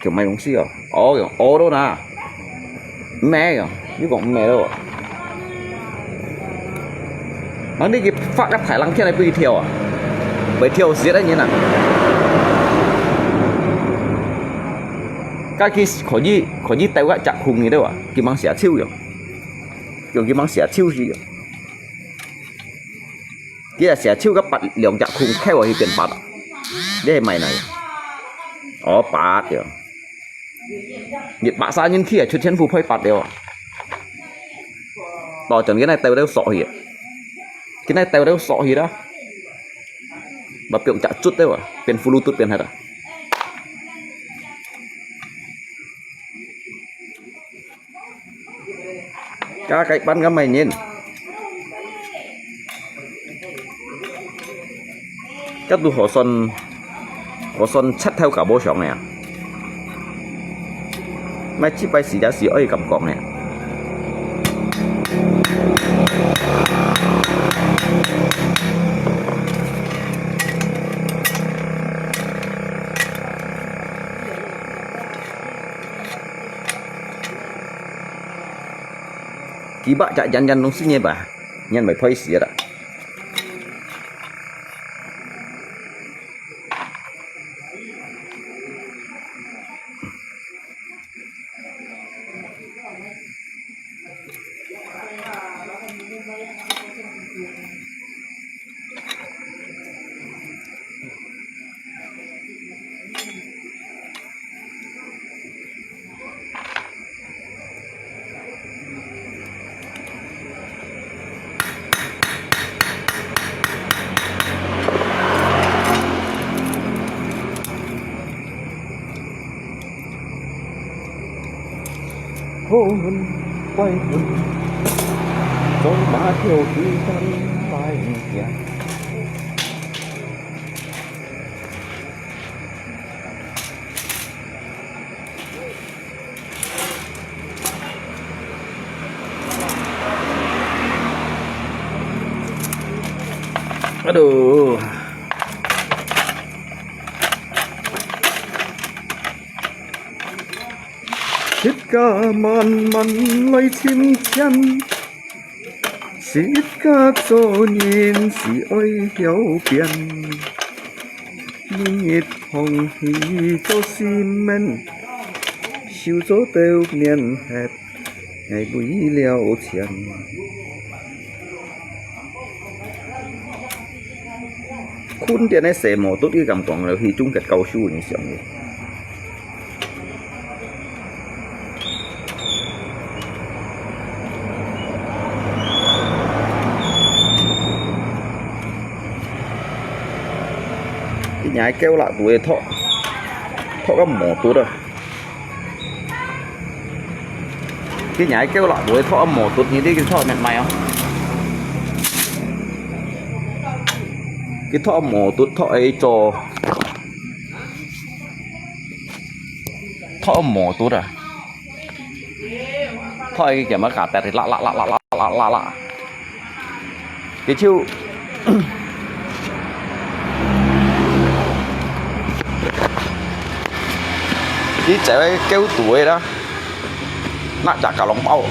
kiểu mày không xí à kiểu ó đâu nè mẹ rồi chứ còn mẹ đâu nó đi cái phát cái thái lăng kia này bị thiểu à bởi thiểu xí đấy như nào cái kia khỏi gì tay gọi chặt khung gì đâu à cái mang xẻ chiêu rồi kiểu cái mang xẻ chiêu gì cái là xẻ chiêu các bạn lượng chặt khung theo ở biển bạc đây mày này bát điều nhiệt bạ xa nhân kia chút chân phù phơi bát điều đò chọn cái này tèo đeo sọ hiệt cái này tèo đeo sọ hiệt đó và piệm chặt chút đấy àเป็น Bluetooth เป็นอะไรcái bắn cái mày nhìn các tu họ son chắc theo cả bộ sòng này à mấy chiếc bay xì giá xì ơi cầm cọng này chỉ bạn chạy dần dần nó xí nhé bà nhân phải phơi xì đó hôn quay lưng gió má thiêu khi chân bay kìa aduh Ít ca man man lấy chim chân Ít ca cho nhìn sĩ ơi hiểu biển Nhiệt hồng hì cho xim men Siêu gió têu miền hẹp Ngày bụi liao tiền Khuôn tiền này sẽ mổ tốt cái cầm quảng là thì chung kết cao su như xem đi cái nhái kêu lại tuổi thọ có mỏ tốt rồi cái nhái kêu lại tuổi thọ mỏ tốt như thế cái thọ mệt mày không cái thọ mỏ tốt thọ ấy cho thọ mỏ tốt à thọ ấy kiểu mà cả tẹt thì lạ cái chiêu cái trẻ kêu tuổi đó nát chả cả lòng bao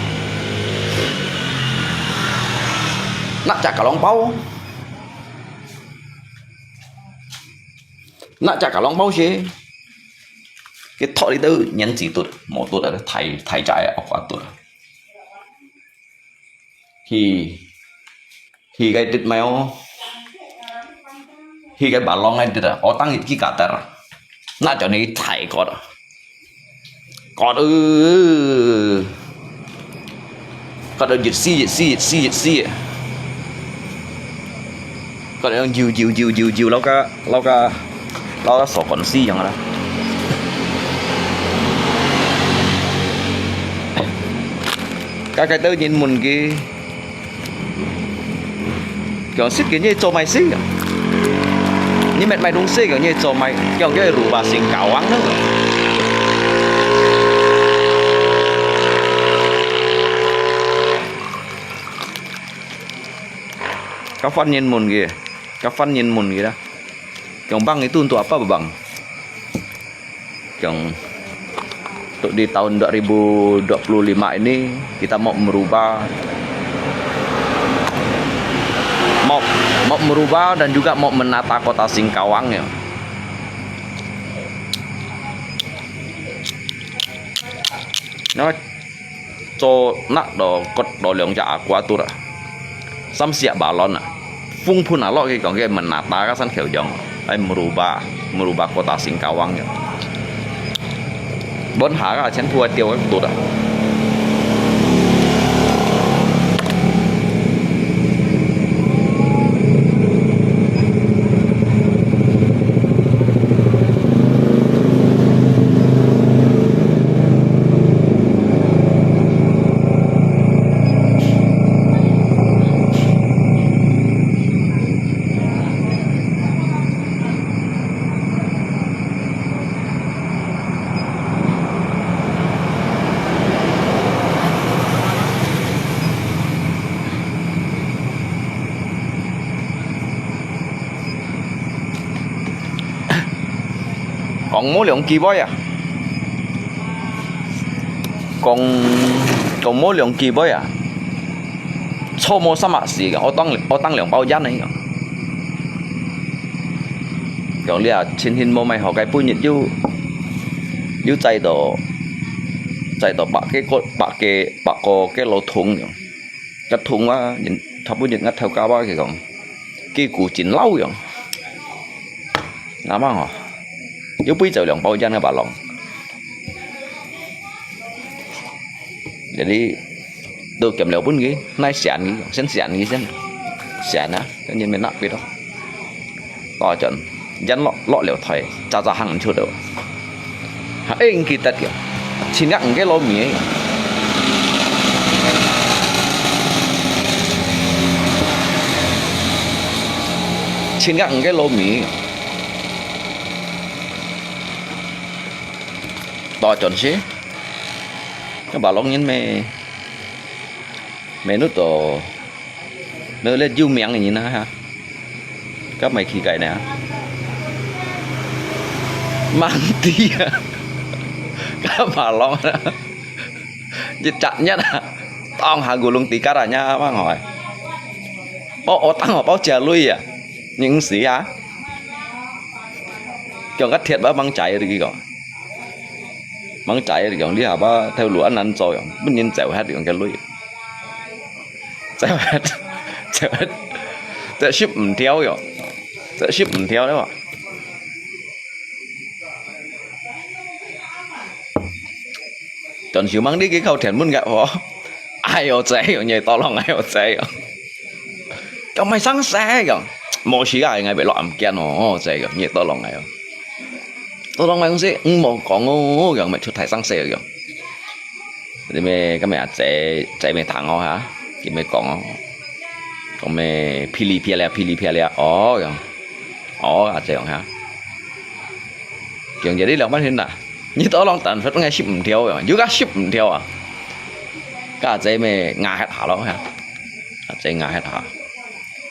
nát chả cả lòng bao nát chả cả lòng bao chứ cái thọ đi đâu nhân gì tụt một tụt là thầy trái ở qua tụt thì cái đứt mèo thì cái bà long này đứt à ở tăng cái cả tờ nát cho này thầy có đó còn còn được dịch xì còn được dìu lâu cả sổ còn xì chẳng đó cái tới nhìn mình cái kiểu xích cái như cho mày xí nhưng mày đúng xí kiểu như cho mày kiểu cái rủ bà xinh cào ắng nữa các phân nhân mồn kìa các phân nhân mồn kìa đó kiểu băng itu untuk apa bang kiểu di tahun 2025 ini kita mau merubah dan juga mau menata kota Singkawang ya nó cho nát đồ cột đồ lượng trả qua tu rồi xăm xịa bảo lon à phun phun cái còn cái mình nát ta các sân khều dòng ai merubah kota Singkawang ya 4 hạ cả chén thua tiêu cái tụt à còn mỗi lượng kỳ bói à còn mỗi lượng kỳ bói à初摸三啊時嘅，我當兩包煙嚟嘅。講你啊，前天冇咪學計半日要制到百個嘅老桶嘅，一桶啊，人頭半日一頭膠包嘅講，幾股錢嬲嘅，啱啱啊？一杯就2包煙嘅白龍，人哋。Tôi kiếm liệu 4 cái nay xẻn cái xem xẻn á cái nhìn mình nặng biết đó to chuẩn dẫn lọ liệu thầy ra hàng chưa được anh kỳ tật kiểu chỉ ngặng cái lô mía chỉ ngặng cái lô mía to chuẩn xí các bà lông nhìn mẹ nút tổ nơi lên du miệng này nhìn ha các mày khi cái này mang tia các bà lo dịch chặt nhất tao hà gù lông tí cá ra nha bác hỏi ô tăng họ bao chè lui à những xí á kiểu cắt thiệt bá băng chạy thì gọi băng chạy thì còn đi hà bá theo lúa ăn rồi bên nhìn dẻo hết thì còn cái lui sẽ ship唔theo rồi sẽ ship唔theo đấy ạ tuần chiều mang đi cái khâu thèn muốn gạo họ ai ở trái ở nhà to lòng ai ở trái trong mày sáng xe rồi mỗi chỉ ai ngày bị loạn kia nó trái rồi nhà to lòng này to lòng này cũng sẽ một con ngô rồi mày chút thải sáng xe rồi thì mày cái mày chạy mày thằng họ hả thì mày còn mày pili pia à chạy hả kiểu vậy đi làm bắt hình à như tao long tận phải nghe ship唔theo rồi chứ các ship唔theo à các chạy mày ngà hết hả đó hả chạy ngà hết hả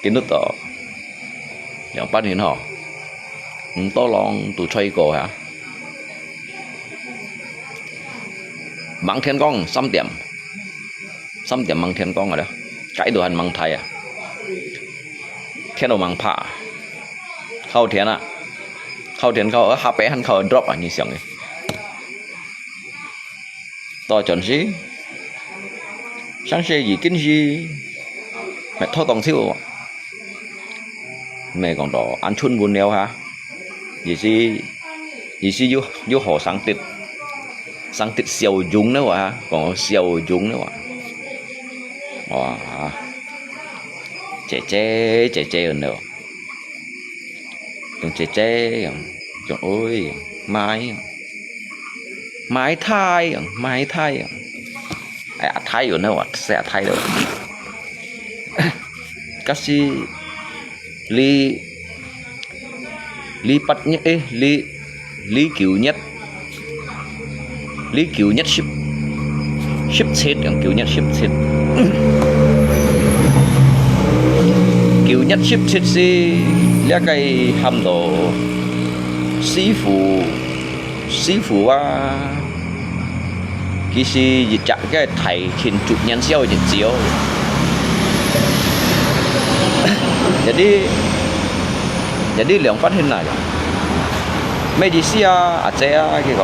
cái nút đó làm bắt hình họ tao long tụi chơi cổ hả Măng Thiên Công 3 điểm Măng Thiên Công rồi đó cái đồ hành Măng Thai à thiên đồ Măng Phạ khâu thiên à khâu thiên khâu ở HP hắn khâu drop à như xong này to chuẩn gì sáng xe gì kinh gì mẹ thô tòng siêu mẹ còn đó ăn chun buồn neo hả gì gì vô hồ sáng tịt siêu dung nữa à còn siêu dung nữa à wow trẻ hơn nữa còn trẻ còn ôi mái thai à thai rồi nữa sẽ thai được các si ly bắt nhất ly cứu nhất ship chết còn cứu nhất ship chết cứu nhất ship chết gì là cái hầm đồ sĩ phụ à cái gì chặt cái thầy khiến chụp nhân siêu dịch chiếu jadi lượng phát hình này Medisia à chế cái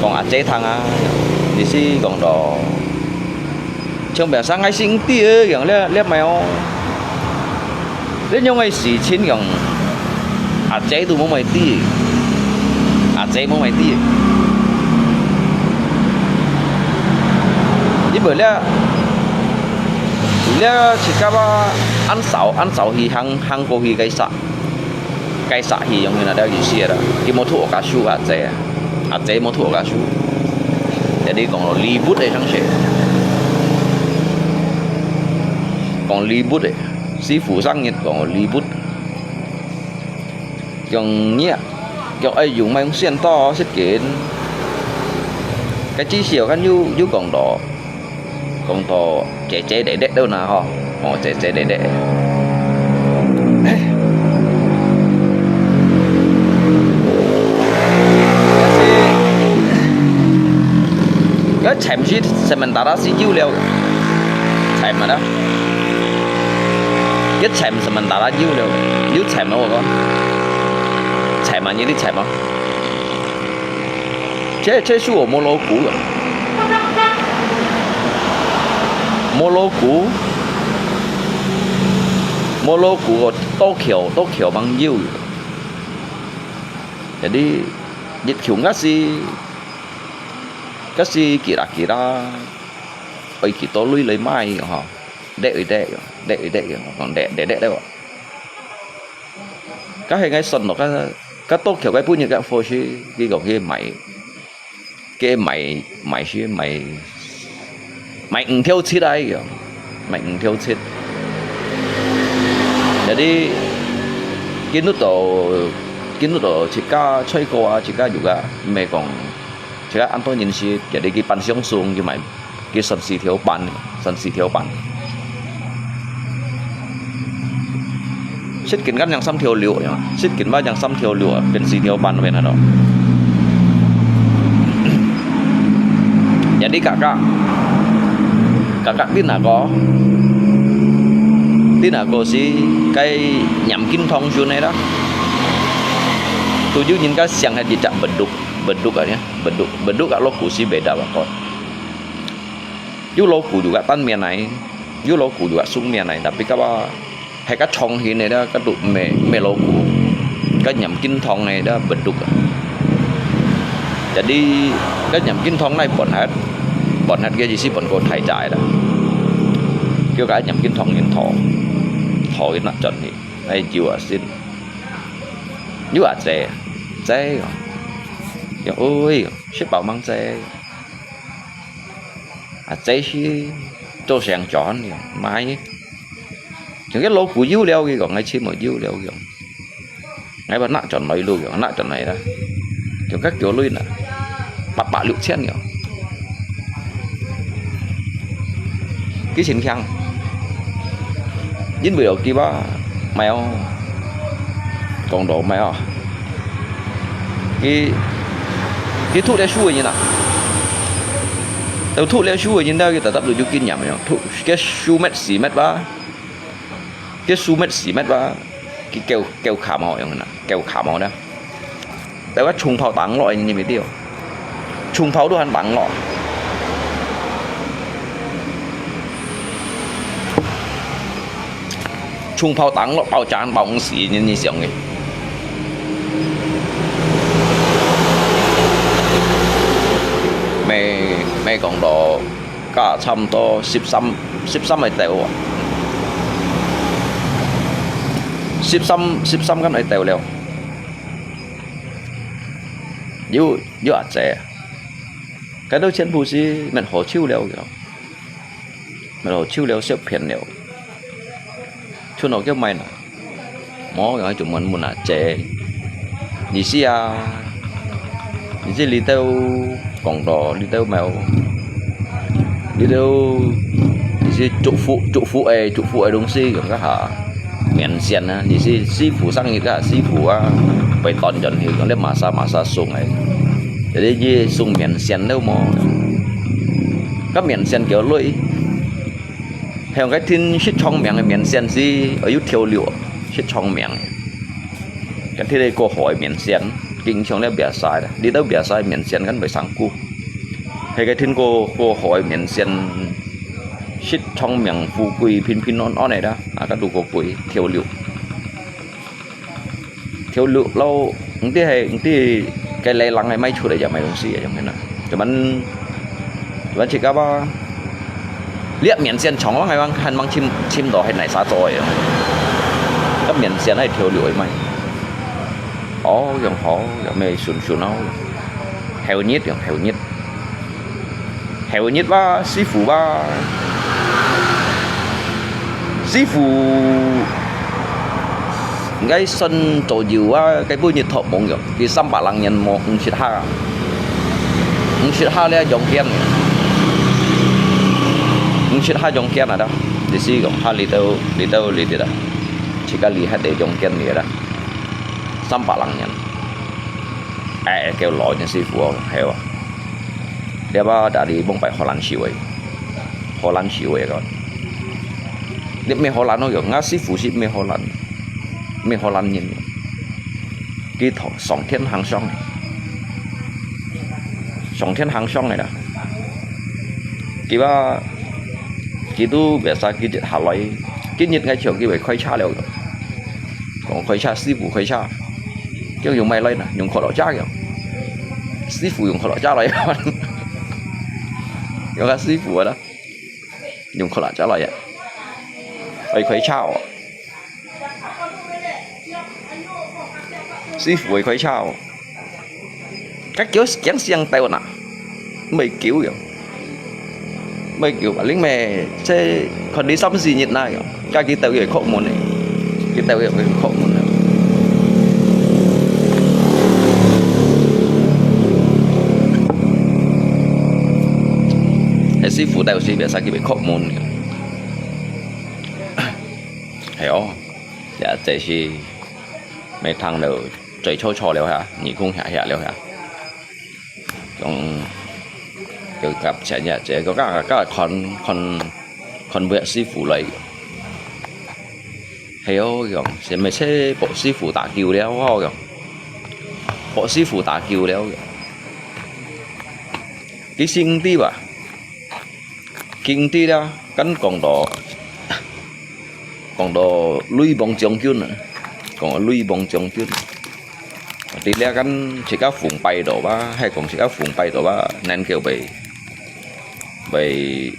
còn à chế thằng à thì si còn đó trong bẻ sang ngay sinh tia kiểu lép mèo đến nhau ngay xỉ chín kiểu chế tôi muốn mày tí chế muốn mày tí như bởi lẽ chỉ các ăn sáu thì hàng có thì cái sạ thì giống như là đây gì xia đó cái mô thủ cá su chế mô thủ cá su để đi còn li bút đây trong sẽ còn li bút đấy sĩ phụ sang nhiệt còn li bút còn nhẹ kiểu ấy dùng máy xiên to xích kiện cái chi xỉu cái như còn to chế để đâu nào họ chế để cái chém chi sẽ mình đã xí dữ liệu chém mà đó cái chém sẽ mình đã dữ liệu chém nó có chém mà như thế chém không chế số ở mô lô cũ tô kiểu bằng dữ jadi dịch kiểu cái gì kỳ ra ấy kỳ to lui lấy mai họ để còn để đấy ạ các hình ngay sần nó các tốt kiểu cái bút như cái phô chứ cái gọi cái mày theo chết đây kìa mày theo chết jadi cái nút đó chỉ cả chơi qua chỉ cả juga mày còn chỉ cả ăn tôi nhìn xí jadi cái pan xiong xuống như mày cái sân xí thiếu pan xích kín gắn yang xăm thiếu liu nhá xích kín ba yang xăm thiếu liuเป็นสีthiếu pan bên đó jadi kakak tin là có gì cái nhắm kinh thông xuống này đó tôi nhìn cái xiang này di chạm beduk aja beduk kalau kursi beda banget Yuloku juga tan miền này Yuloku juga sung miền này tapi các hay các thong hiện này đó các tụ mê loku các nhầm kinh thong này đó beduk jadi các nhầm kinh thong này bọn hết cái gì xí bọn cô thải trại đó kêu cái nhầm kinh thong nhìn thọ cái nặng trần thì hay chịu à xin như à dè kiểu ôi xếp bảo mang dè dè xí cho sáng chọn mai những cái lô của dữ leo gì còn ngay chi mà dữ leo kiểu ngay bắt nặng trần này luôn kiểu nặng trần này đó kiểu các kiểu lui nè bạ liệu chen kiểu cái chiến khang dính biểu kia ba mèo còn đổ mèo cái thuốc đeo xuôi như nào tao thuốc đeo xuôi như đâu cái tập được kinh nhầm nhở thuốc cái su mét xì mét ba cái keo khả màu như nào keo khả màu đó tạiว่าชุงเผาตังลอยnhư mấy tiêuชุงเผาด้วยหันตังลอยchung phao tắng nó bao tràn bóng xì như xiong ấy mày còn đó cả trăm to 13 này tèo à 13 cái này tèo leo dữ à trẻ cái đó trên bù gì mình hồ chiêu leo kìa mình hồ chiêu leo xếp phiền leo cho nó cái mày nè mó cái chúng mình muốn là trẻ nhỉ xí à nhỉ xí đi theo còn đỏ đi theo mèo đi theo nhỉ xí trụ phụ ấy đúng xí kiểu cái hả miền xiên á nhỉ xí phụ sang như cái xí phụ á phải toàn dần thì còn lấy mà sa sung ấy để đi gì sung miền xiên đâu mà các miền xiên kiểu lưỡi theo cái tin shit trong miệng miền xiên gì ở dưới thiêu lửa shit trong miệng cái thứ đây câu hỏi miền xiên kinh trong đấy bịa sai đấy đi đâu bịa sai miền xiên gắn với sáng cu hay cái tin câu hỏi miền xiên shit trong miệng phù quỳ pin non này đó các đủ câu quỳ thiêu thiếu lượng lâu những cái lây lăng này mấy chủ để giờ mày không xì ở trong cái này cho bạn chỉ có ba liếc miền xiên chóng lắm ngày băng hành băng chim đỏ hay này xá rồi các miền xiên này thiếu lượng mày khó mày sùn nó heo nhít ba sư phụ cái sân tổ dìu cái bữa nhiệt thọ mộng rồi cái xăm bà lăng nhân một chiếc ha là dòng kiên chiếc ha dòng kiên là đó thì xí còn ha lì đâu đó chỉ có lì hai để dòng kiên này đó xăm bà lăng nhân kêu lỗi nhân sư phụ heo để ba đã đi bông bài Hồ Lan xíu ấy rồi để mấy Hồ Lan nó rồi ngã sư phụ mấy Hồ Lan nhìn cái thọ song thiên hàng song này đó cái ba cái tu về sao cái hà loại cái nhiệt ngay trường cái về khoai cha liệu còn khoai cha sư phụ khoai cha chứ dùng mày lên nè dùng kho đỏ cha kìa sư phụ dùng kho đỏ cha lại dùng cái sư phụ đó dùng kho đỏ cha lại vậy khoai cha sư phụ khoai cha các kiểu chén xiang teo nè mấy kiểu mà lính mẹ sẽ còn đi xong gì nhiệt này các cái tàu cái khổ môn này cái tàu cái khổ môn này cái sư phụ tàu sư biết sao cái bị khổ môn hiểu dạ thế thì mấy thằng đều chạy cho liệu hả nhị không hạ liệu hả còn kiểu gặp trẻ nhà trẻ có các con vợ sư phụ lại hiểu không sẽ mấy xe bộ sư phụ打球了không bộ sư phụ打球了cái sinh đi吧kinh đi đó cắn còn đồ lui bóng chống chuyên nữa còn lui bóng chống chuyên thì lẽ cắn chỉ có phụng bay đồ ba hay còn chỉ có phụng bay đồ ba nên kiểu bị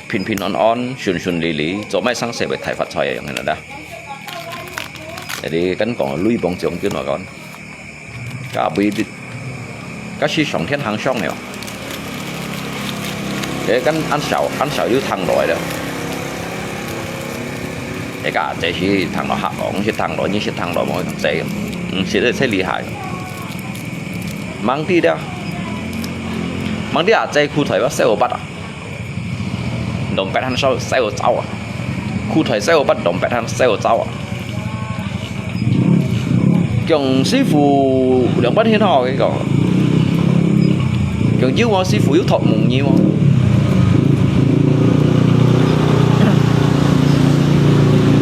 pin on xuân lý chỗ mai sáng sẽ bị thay phát xoayอย่างนั้นđó thì cắn còn lui bóng chống chuyên mà con cả bị các chi sòng thiên hàng song này để cắn ăn sầu yêu thằng rồi đó để cả这些thằng nó hạ ổng些thằng đó như些thằng đó mọi thằng sẽ sẽ厉害mang đi à dây khu thời bắt xe ô bắt à đồng bẹt hắn sau xe ô cháu à khu thời xe ô bắt đồng bẹt hắn xe ô cháu à chồng sư phụ lượng bắt hiến hò cái còn chồng dưới mà sư phụ yếu thọ mùng nhiều mà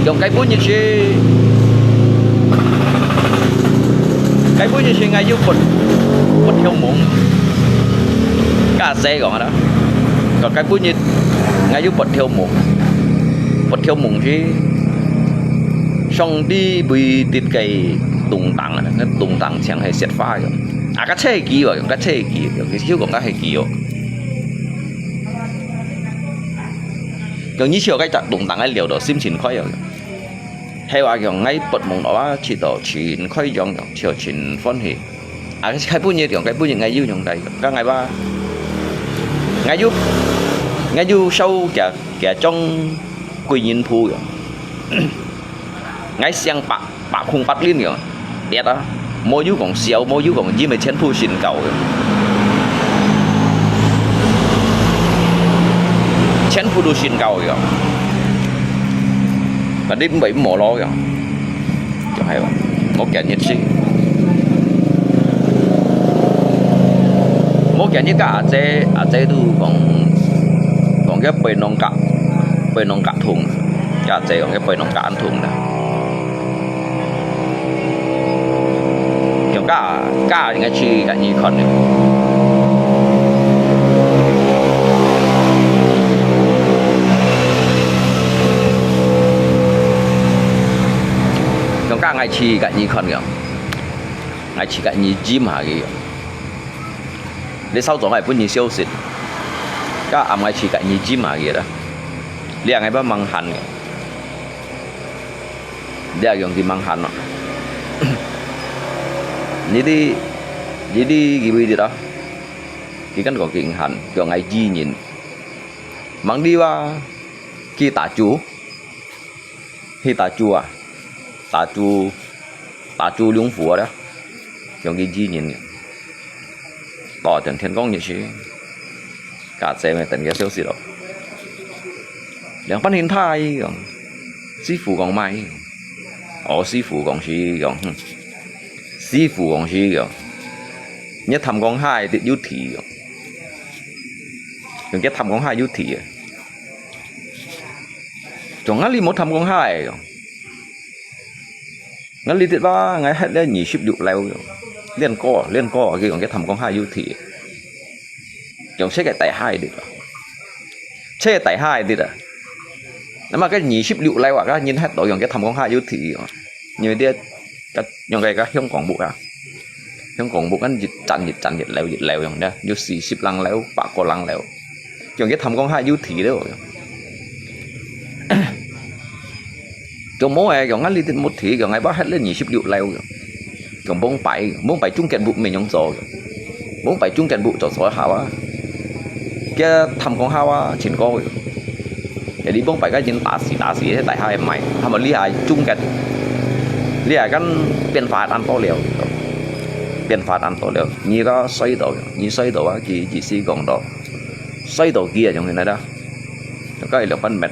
chồng cái bún như thế ngay dưới quần theo muỗng cả xe còn đó còn cái bún như ngay dưới quần theo muỗng chứ xong đi bị tiết cây tùng tặng chẳng hay xét pha rồi cái xe kia rồi cái chiếu còn cái hay kia còn như chiều cái chặt tùng tặng cái liều đó sim chín khoai rồi hayว่าอย่างไงปดมงđó chỉ tổ chín khoai dòng chiều chín phân hỉ cái bún như kiểu cái bún như ngay yêu trong đây các ngày ba ngay yêu sâu kẻ trong quỳ nhìn phu rồi ngay xiang bạc khung bắt liên rồi đẹp đó mỗi yêu còn xéo mỗi yêu còn gì mà chén phu xin cầu rồi chén phu đồ xin cầu rồi và đêm bị mồ lo rồi cho hay không một kẻ nhiệt sĩ một kẻ như cả dê tu còn cái bề nông cả thùng cả dê còn cái bề nông cả ăn thùng này kiểu cả những cái chi cả như con này cả ngày chi cả như con kìa ngay chỉ cả nhị chim hạ cái để sau đó ngay bún nhị siêu xịt các am ngay chỉ cả nhị chim hạ cái đó liền ngay bao măng hành dia yang di manghan jadi gitu dia dah kita kan có kiện hành cho ngày di nhìn mang đi qua khi tả chú à tả chú lũng phủ đó cho cái di nhìn tỏ trận thiên công như thế cả xe mày tận cái siêu xịt rồi两番hiện thay師傅講咪我師傅講是講師傅講是講一氹講hai thì yếu thị đừng cái thầm con hai yếu thị chọn ngắt đi một thầm con hai ngắt đi tiệt ba ngày hết đấy nhị ship dụ leo liên co cái còn cái thầm con hai yếu thị chọn xe cái tay hai được xe tay hai đi à nếu mà cái nhị ship dụ leo à cái nhìn hết đội còn cái thầm con hai yếu thị như thế cái những cái không còn bộ à không còn bộ cái dịch leoอย่างเนี้ยอยู่40ลังแล้วปากก็ลังแล้วอย่างcái thầm con hai yếu thị đó còn mỗi ngày còn ngắt đi một thị còn ngày bắt hết lên nhị ship dụ leo còn bốn bảy chung kẹt bộ mình nhông rồi bốn bảy chung kẹt bộ cho sỏi hào á cái thầm con hào á chỉnh coi để đi bốn bảy cái chuyện đá xỉ tại hai em mày thầm mà lý hại chung kẹt lý hại cái biện pháp ăn to liều biện pháp ăn to liều như có xoay đầu á chỉ si còn đó xoay đầu kia trong này đó cái là phân mệt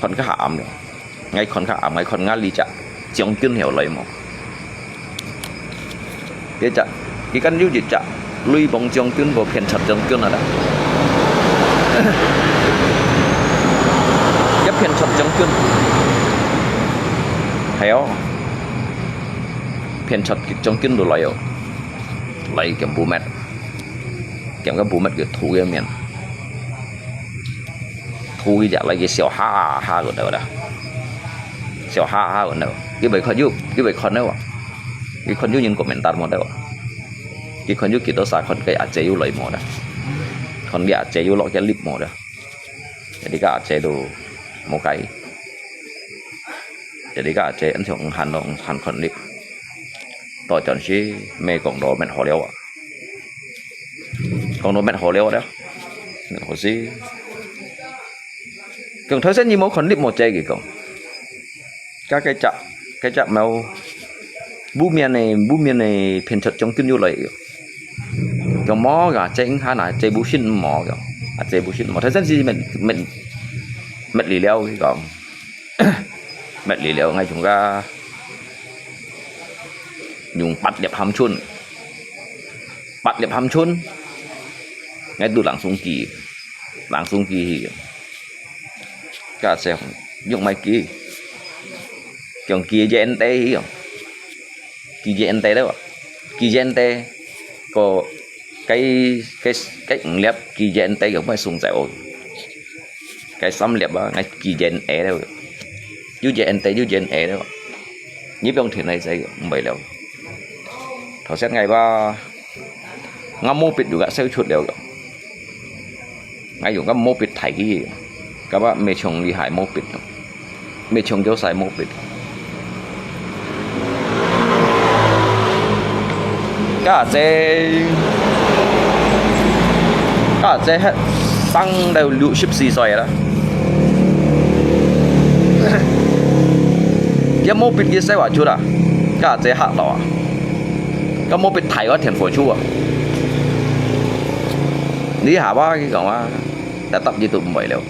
คนก็หามเนี่ยไงคนก็หามไงคนงานลีจะจงขึ้นเหวเลยมั้งเดี๋ยวจะกี่กันยุ่งจะลุยบงจงขึ้นบ่เพียนฉัดจงขึ้นอะไรก็เพียนฉัดจงขึ้นเหวเพียนฉัดจงขึ้นดูเลยเลยเก็บบูเม็ดเก็บกับบูเม็ดเกิดถูกยังเมียนthui dạ lại cái xèo ha rồi đâu đó xèo ha rồi đâu cái bài con đâu cái con du nhìn komentar một đâu cái con du kita sa con cái aja yu lại một đó con dia aja yu lo cái lip một đó jadi cái aja itu một cái jadi cái aja anh chọn hành con lipต่อจากนี้แม่กองโดแม่หัวเลี้ยวกองโดแม่หัวเลี้ยวđóหัวซีcần thấy rất nhiều mẫu khẩn lip một chơi kì còn các cái chạm màu bú miền này phiền thật trong kinh du lịch còn mó cả chơi hai là chơi bú xin mỏ rồi chơi bú xin mỏ thấy rất gì mình lì leo cái còn mệt lì leo ngay chúng ta dùng bắt đẹp hàm chun ngay từ làng súng kỳ cả xe dùng máy kia còn kia gen tê hiểu kia gen tê đó kia gen tê có cái lép kia gen tê cũng phải sung dẻo cái xăm lép á ngay kia gen é đâu dưới gen é đó nhíp trong thuyền này sẽ bảy leo thọ xét ngày ba ngắm mô bịt juga sẽ chuột leo ngay dùng ngắm mô bịt thảy cái gì các bạn mê chồng đi hải mô bịt mê chồng cho xài mô bịt cả xe hết xăng đều lựu ship xì xoài đó cái mô bịt kia xe quả chút à cả xe hạ đỏ cái mô bịt thải có thiền phổ chu à lý hạ ba cái còn á đã tập gì tụi mày liệu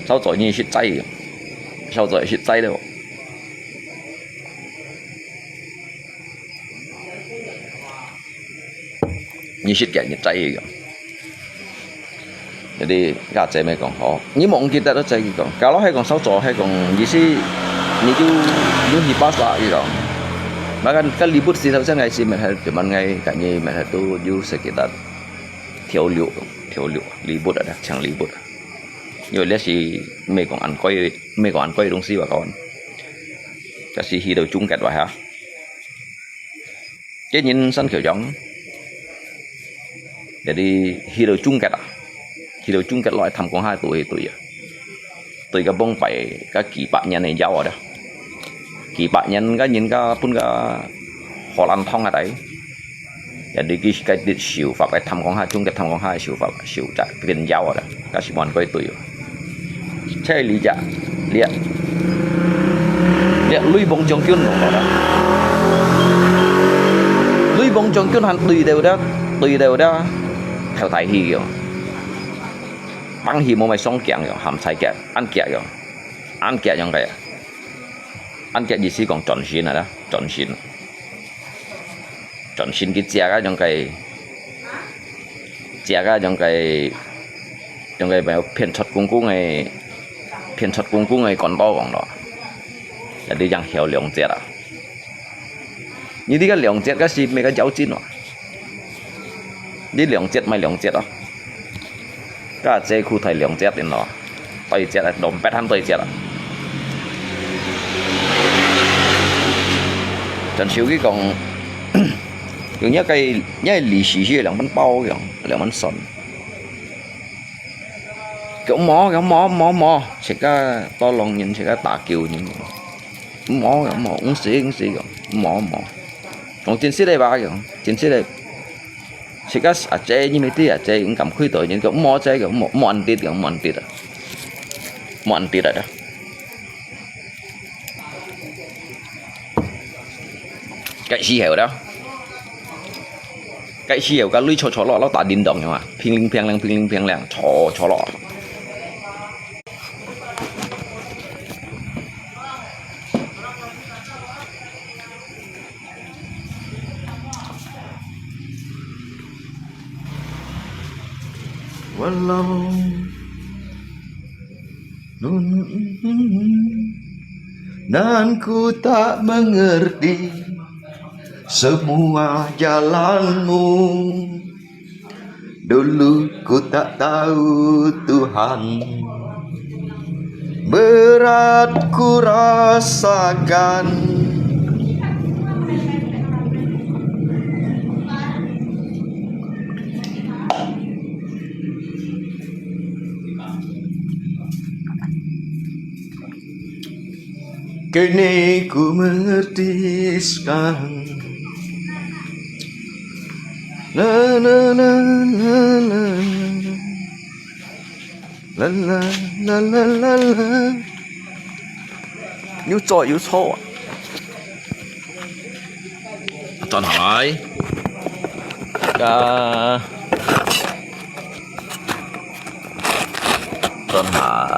sau rồi như shit chay đâu như shit kẹt như chay kìa jadi gà chay mấy còn khó như mộng kita đó chay kìa kalau hay còn sau rồi hay còn gì xí như chú hipas lah kìa bahkan kan libur sih saya ngai sih mereka cuman ngai kayaknya mereka tu ju sekitar 條料libur ada chẳng libur nhiều lẽ gì mấy còn ăn quay đông xí và con kasih hero chung kết vậy hả cái nhìn sân kiểu giống jadi hero chung kết à hero chung kết loại thầm con 2 tuổi tuổi cái bông phải cái kỳ bạn nhân này giàu ở đó kỳ bạn nhân cái nhìn cái pun cái họ làm thông ở đấy jadi cái đi siêu pháp cái thầm con 2 chung kết thầm con 2 siêu pháp siêu chạy tiền giàu ở đó cái sĩ bọn cái tuổi thế lý giải liệt lui bóng trong chuyên của đó lui bóng trong chuyên hắn tùy đều đó theo thầy hi rồi băng hi một mày song kiện rồi hàm sai kiện ăn kiện giống cái ăn kiện gì xí còn chuẩn xin đó chuẩn xin cái chia cái giống cáiแบบ偏出公公嘅còn to còn đó là đi rằng hiểu lượng chết à như đi cái lượng chết cái gì mấy cái giáo chín rồi đi lượng chết mấy lượng chết đó cái chế khu thầy lượng chết đến đó tôi chết là đom pet hắn tôi chết à chân xíu cái còn kiểu nhớ cái lì xì xì lượng bánh bao kiểu lượng bánh sần kiểu mò sẽ có to lòng nhìn sẽ có tạ kiều nhìn mò uống xí kiểu mò còn chiến sĩ đây ba kiểu chiến sĩ đây sẽ có à chơi như mấy tí à chơi cũng cầm khuy tội những kiểu mò chơi kiểu mò ăn tít rồi đó cái gì hiểu đó cái gì hiểu cái lưới cho lọ nó tạ điện động nhưng mà phiên linh leng cho lọ walau dan ku tak mengerti semua jalanmu dulu ku tak tahu Tuhan berat ku rasakan kini ku mengerti sekarang la la la la la la la la la la yếu giỏi yếu sâu à toàn hỏi toàn hỏi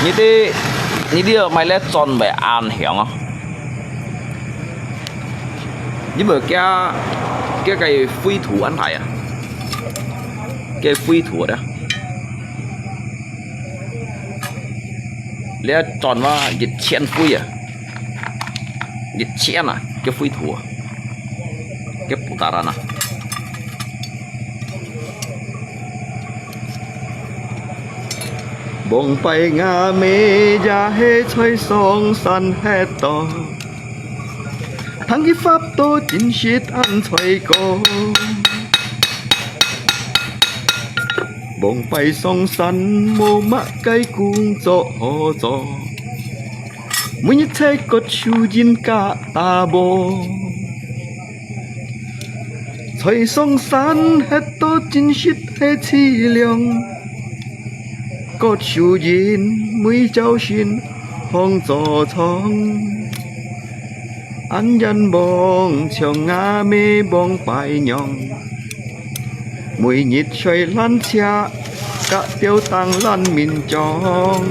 như đi ở mày lấy tròn bẻ ăn hiểu không nhưng mà cái phi thủ ăn phải à cái phi thủ đó lấy tròn vào dịch chen phi à dịch chen à cái phi thủ à cái phụ ta ra nè bồng bay ngà mê ya hê chơi song san hê to thằng cái pháp tô chính shit ăn chơi cô bồng bay song san mô mã cái cung cho họ cho mỗi nhất thế có chú yên cả ta bồ chơi song san hết tô chính shit hết chi liang có chú yên mới cháu xin hong cho thong anh dân bong chồng ngã mê bong bài nhong mùi nhịp xoay lăn cha cả tiêu tăng lăn mình chong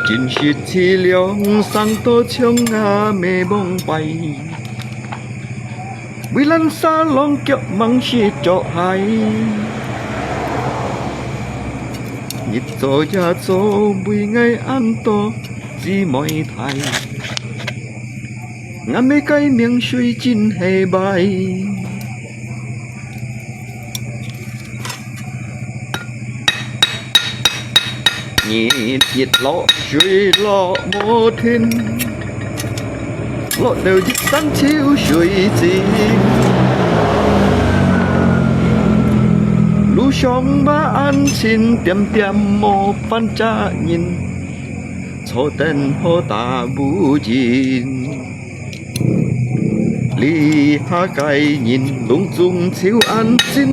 chính shit chi liang sang tô chồng ngã mê bong bài vì lăn xa lòng kẹo măng shit cho hay nhịp cho ya cho vì ngày ăn to chỉ mọi thầy ngắm mấy cái miếng suy chín hay bay nhịp nhịp lọ suy lọ mô thiên lọ đều dịch sáng chiếu suy gì lũ sông ba ăn xin tiệm tiệm mô phan cha nhìn cho tên hô ta bù chín li ha cái nhìn lung tung chiếu ăn xin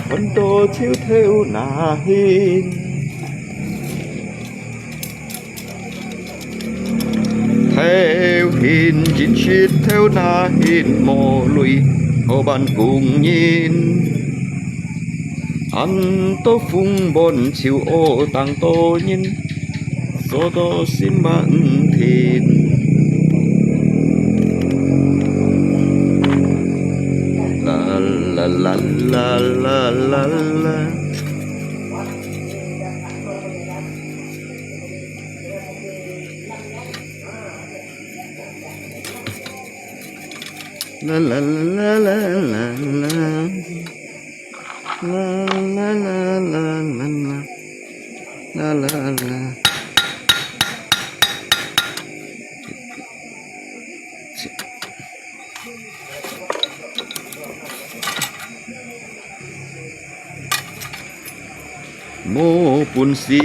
vẫn tô chiếu theo nà hin theo hình chính shit theo na hình mò lùi hồ ban cùng nhìn ăn tô phung bon chiều ô tăng tô nhìn số tô xin bạn thìn la la la la la la la la la la la la la la la la la la la mô bùn xí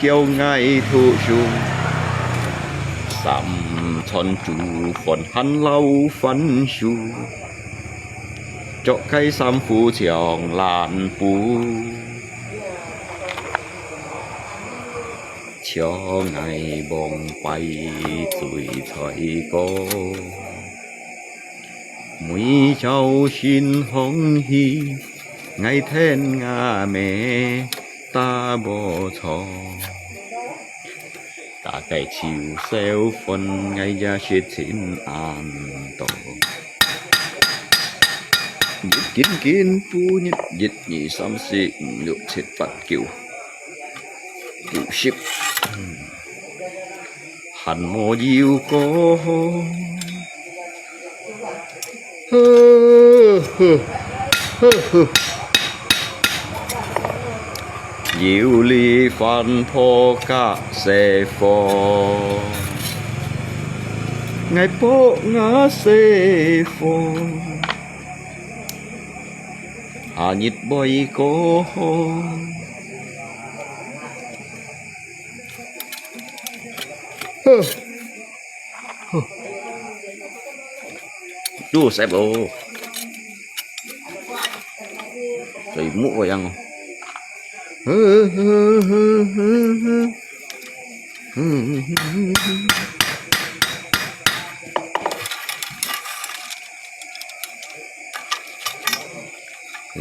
kêu ngay thu sung sắm chọn chủ phần hắn lâu phấn su cho cây sam phu chiang lan phu cho ngày bồng bay tuổi thời cô mũi cháu xin hong hi ngày then ngà mẹ ta bỏ cho cả cái chiều xeo phân ngày ra chết xin an tổ nhịp kín kín phu nhịp dịch nhị xăm xị được chết bát kiểu kiểu ship hẳn mô diêu có diệu ly phan thô ca xe phò ngày phố ngã xe phò hà nhịp bơi có chú xếp ô rồi mũ vào ăn không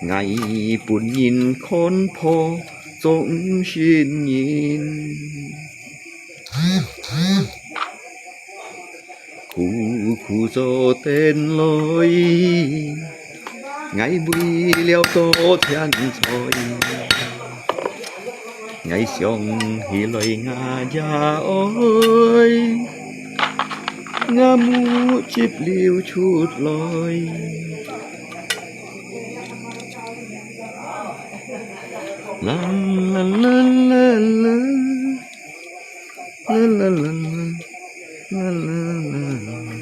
ngày buồn nhìn con po giống xin nhìn khu khu gió tên lối ngày bùi leo tô thiên thôi ngày xiong hi lời nga gia ơi nga mu chip liu chút lối la la la la la la la la la la la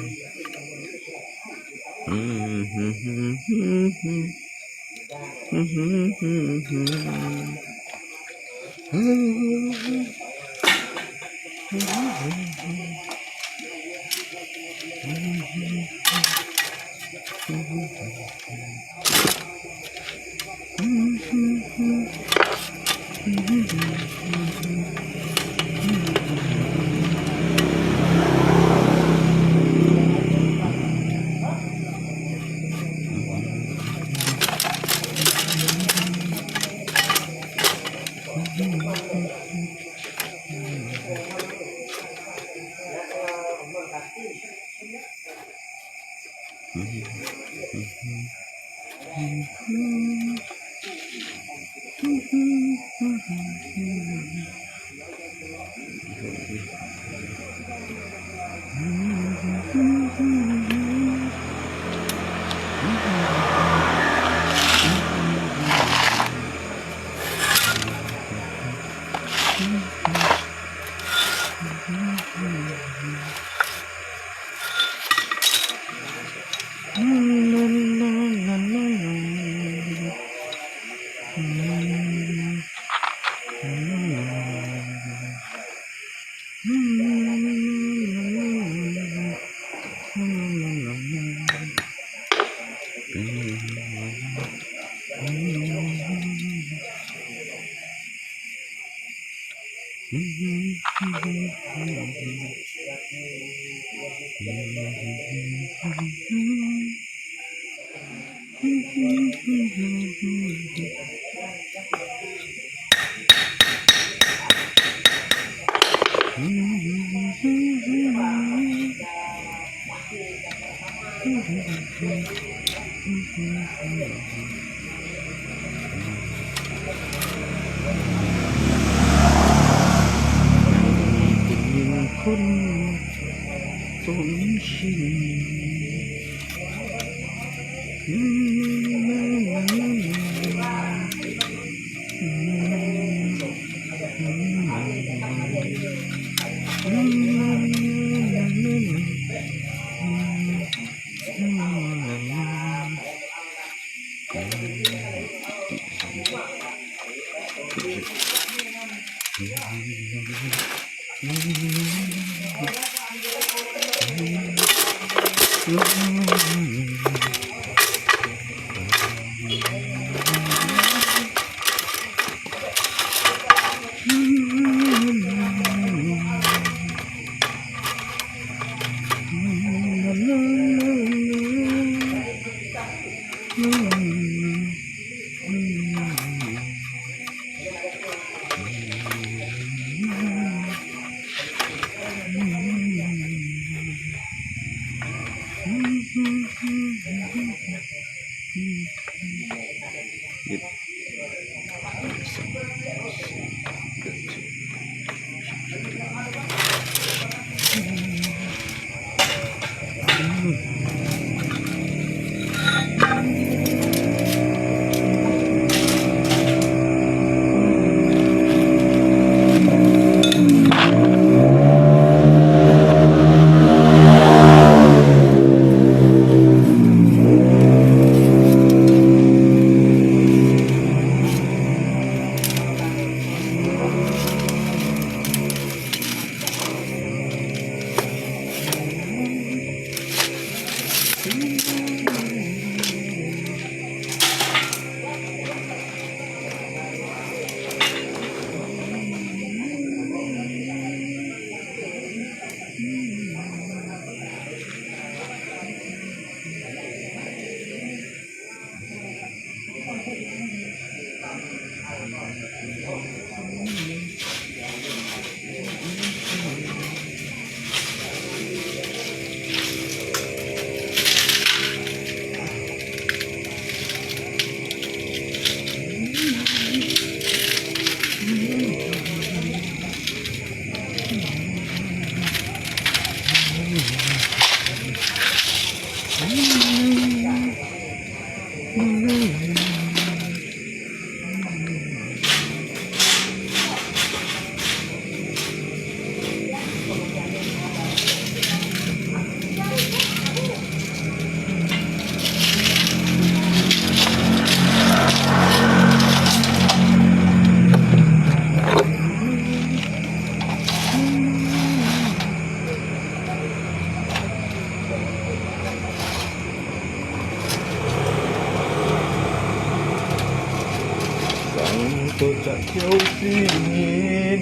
tôi chả thiếu suy nhìn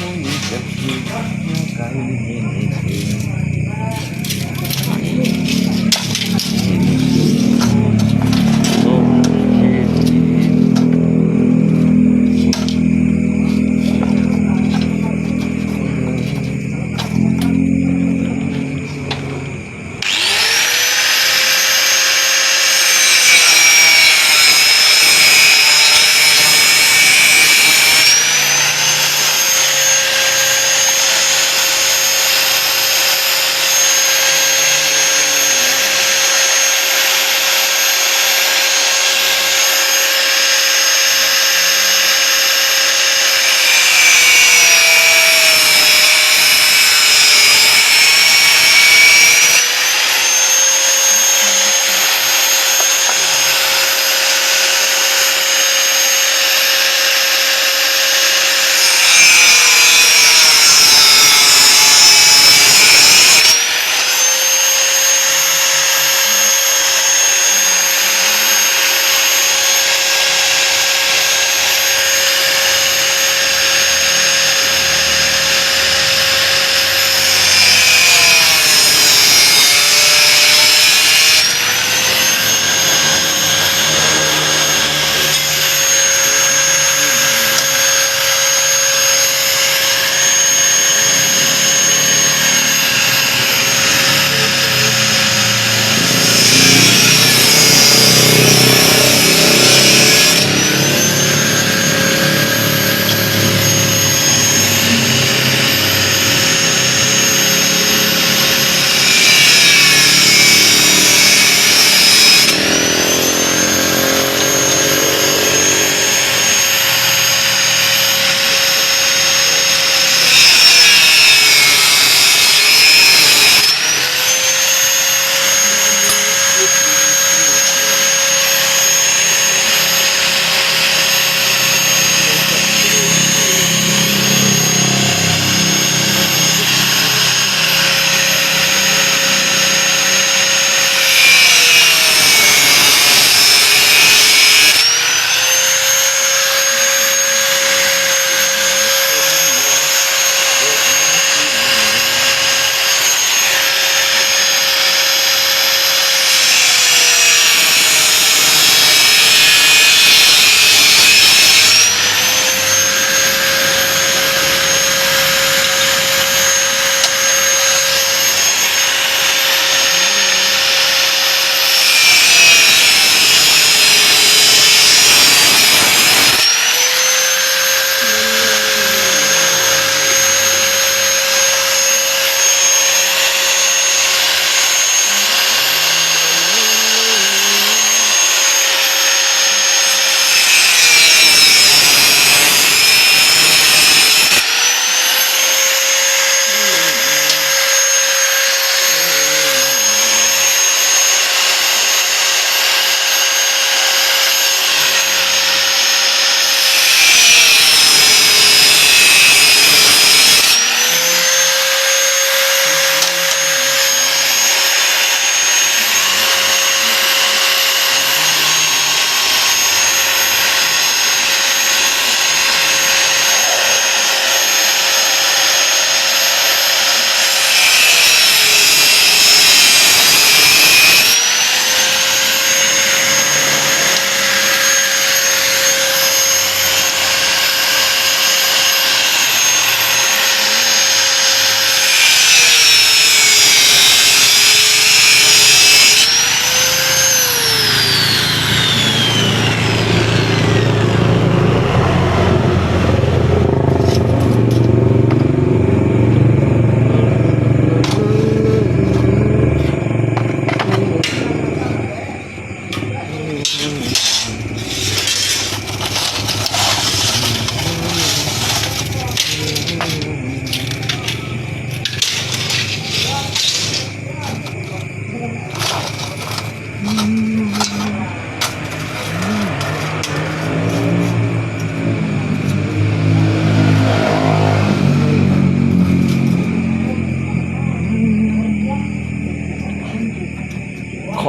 muốn nhìn đẹp gì nhau cái nhìn tình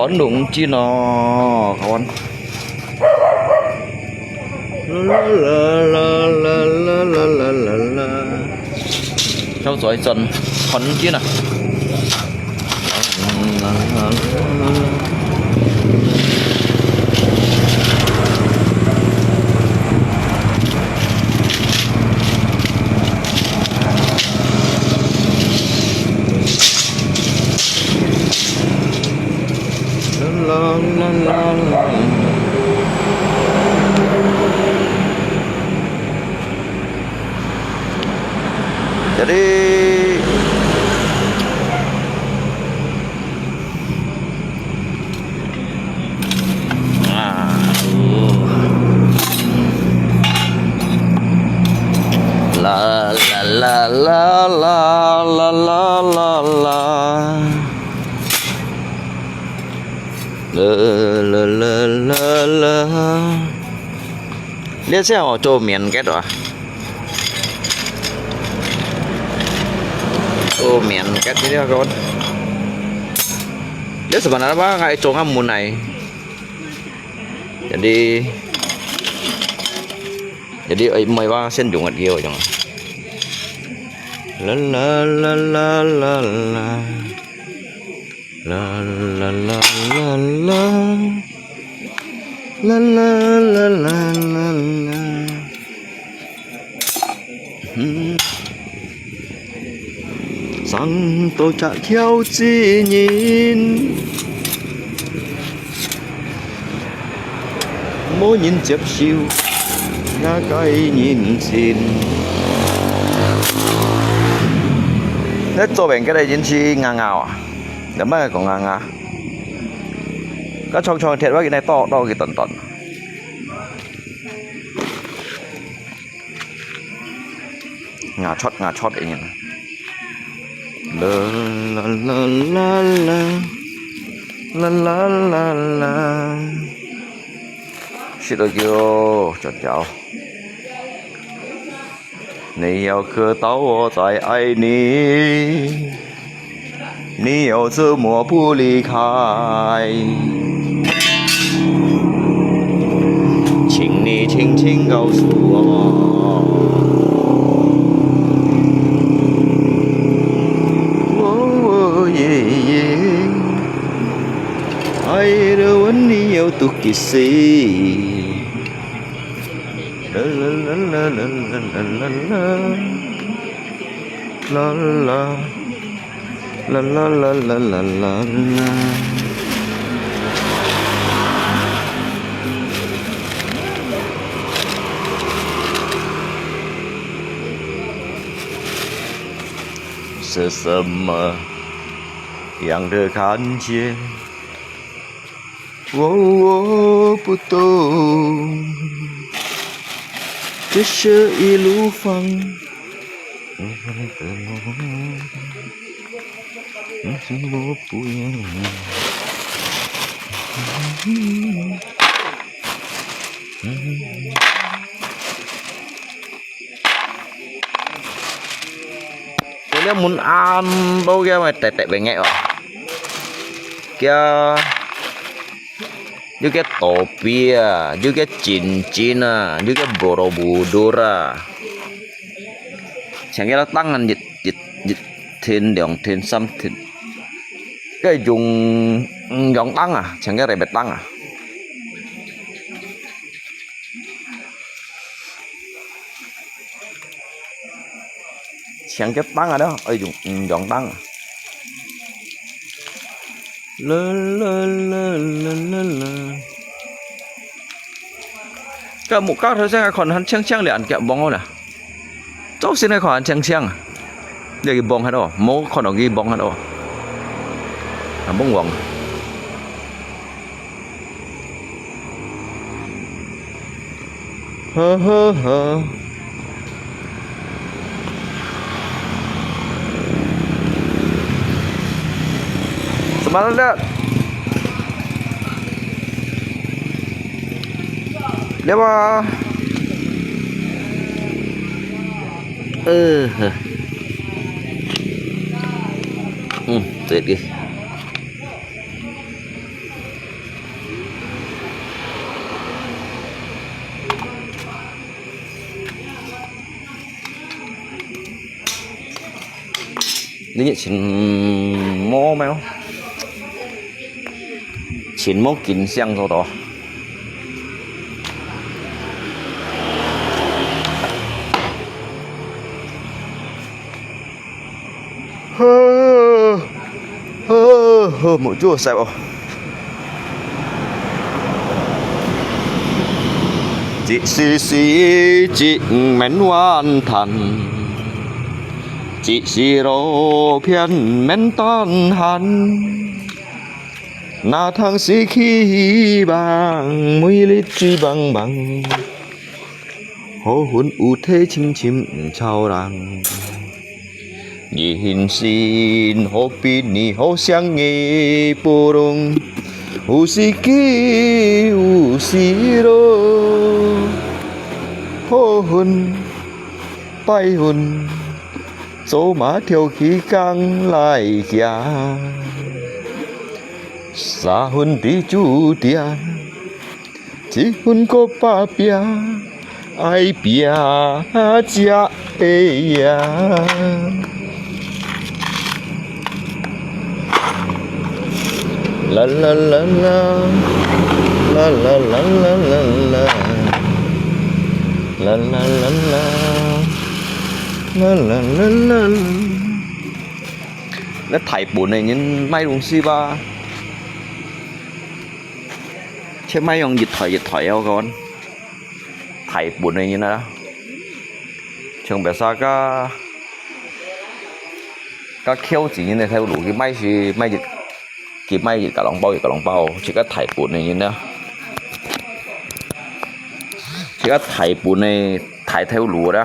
Khói nụng chi nó kawan. la la la la la la la la sao rồi dần còn chứ nào la la la la jadi la la la la la la la la la la la la la lihat saya mau coba mian ket wah miền cách thế các con lihat sebenarnya apa kayak conga munai jadi mày ba sen dùng ngặt nhiều chẳng la la la la la la la la la la la la la la la la rằng tôi chả theo chỉ nhìn mỗi nhìn chớp siêu ngã cái nhìn xin hết cho bạn cái này nhìn chi ngang ngào à để mà còn ngang à cái trong thiệtว่าcái này to cái tận ngà chót ấy nhỉ la la la la la la la la xin được chưa chọn chào你要可到我在爱你你要怎么不离开请你轻轻告诉我爱的吻你要多几次啦啦啦啦啦啦啦啦啦啦啦是什么样的看见我不懂，这是一路放我不要Dia mun ambo kia mày tệ bengek kok. Kia juga topi ya, juga cincin ah, juga borobudur ah. Chẳng là tangan dịch thiên đường thiên xăm thiên cái dùng dòng tăng à, chẳng cái bẹt tăng à. Chẳng cái tăng ở đó, ở dùng dòng tăng à. La la la la la la. Cái một cao thôi sẽ còn hắn chang liền kẹo bong không nè. Cháu xin này còn hắn chang à. Đây cái bong hết đâu, mố còn ở cái bong hết đâu. À bong quăng. Hơ hơ hơ. Sebenarnya dia apa? Tuyệt kìa. 你日前摸咩？前摸見聲咗度。冇做晒喎。只是只免hoàn thành，只是路偏免單行。那趟是希望，每日只bằng bằng，好恨有體深深超人。人生何必你好想你不容，有時喜有時樂，好運歹運，走馬跳起工來行，三分地注定，一分個打拼，愛拼才會贏。啦啦啦啦，啦啦啦啦啦啦，啦啦啦啦，啦啦啦啦。Nó thầy buồn này nhưng may đúng xí ba. Chứ may dùng dịch thầy không con. Thầy buồn này như thế nào? Trường bé sao cái khéo chỉ như này theo đủ cái may gì may dịch cái may gì cả lòng bao chỉ có thải bùn này như thế chỉ có thải bùn này thải theo lúa đó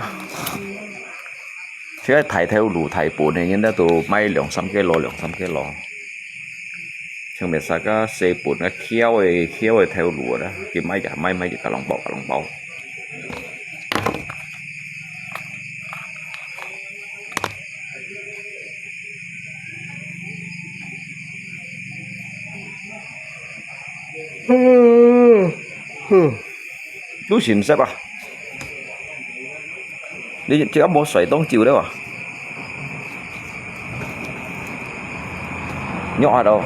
chỉ có thải theo lúa thải bùn này như thế tụ may 2-3 kg chẳng biết sao cái xe bùn nó khéo theo lúa đó cái may gì cả lòng bao Chú xin xếp à? Đi chỉ có một sợi tông chiều đấy à? Nhỏ đâu?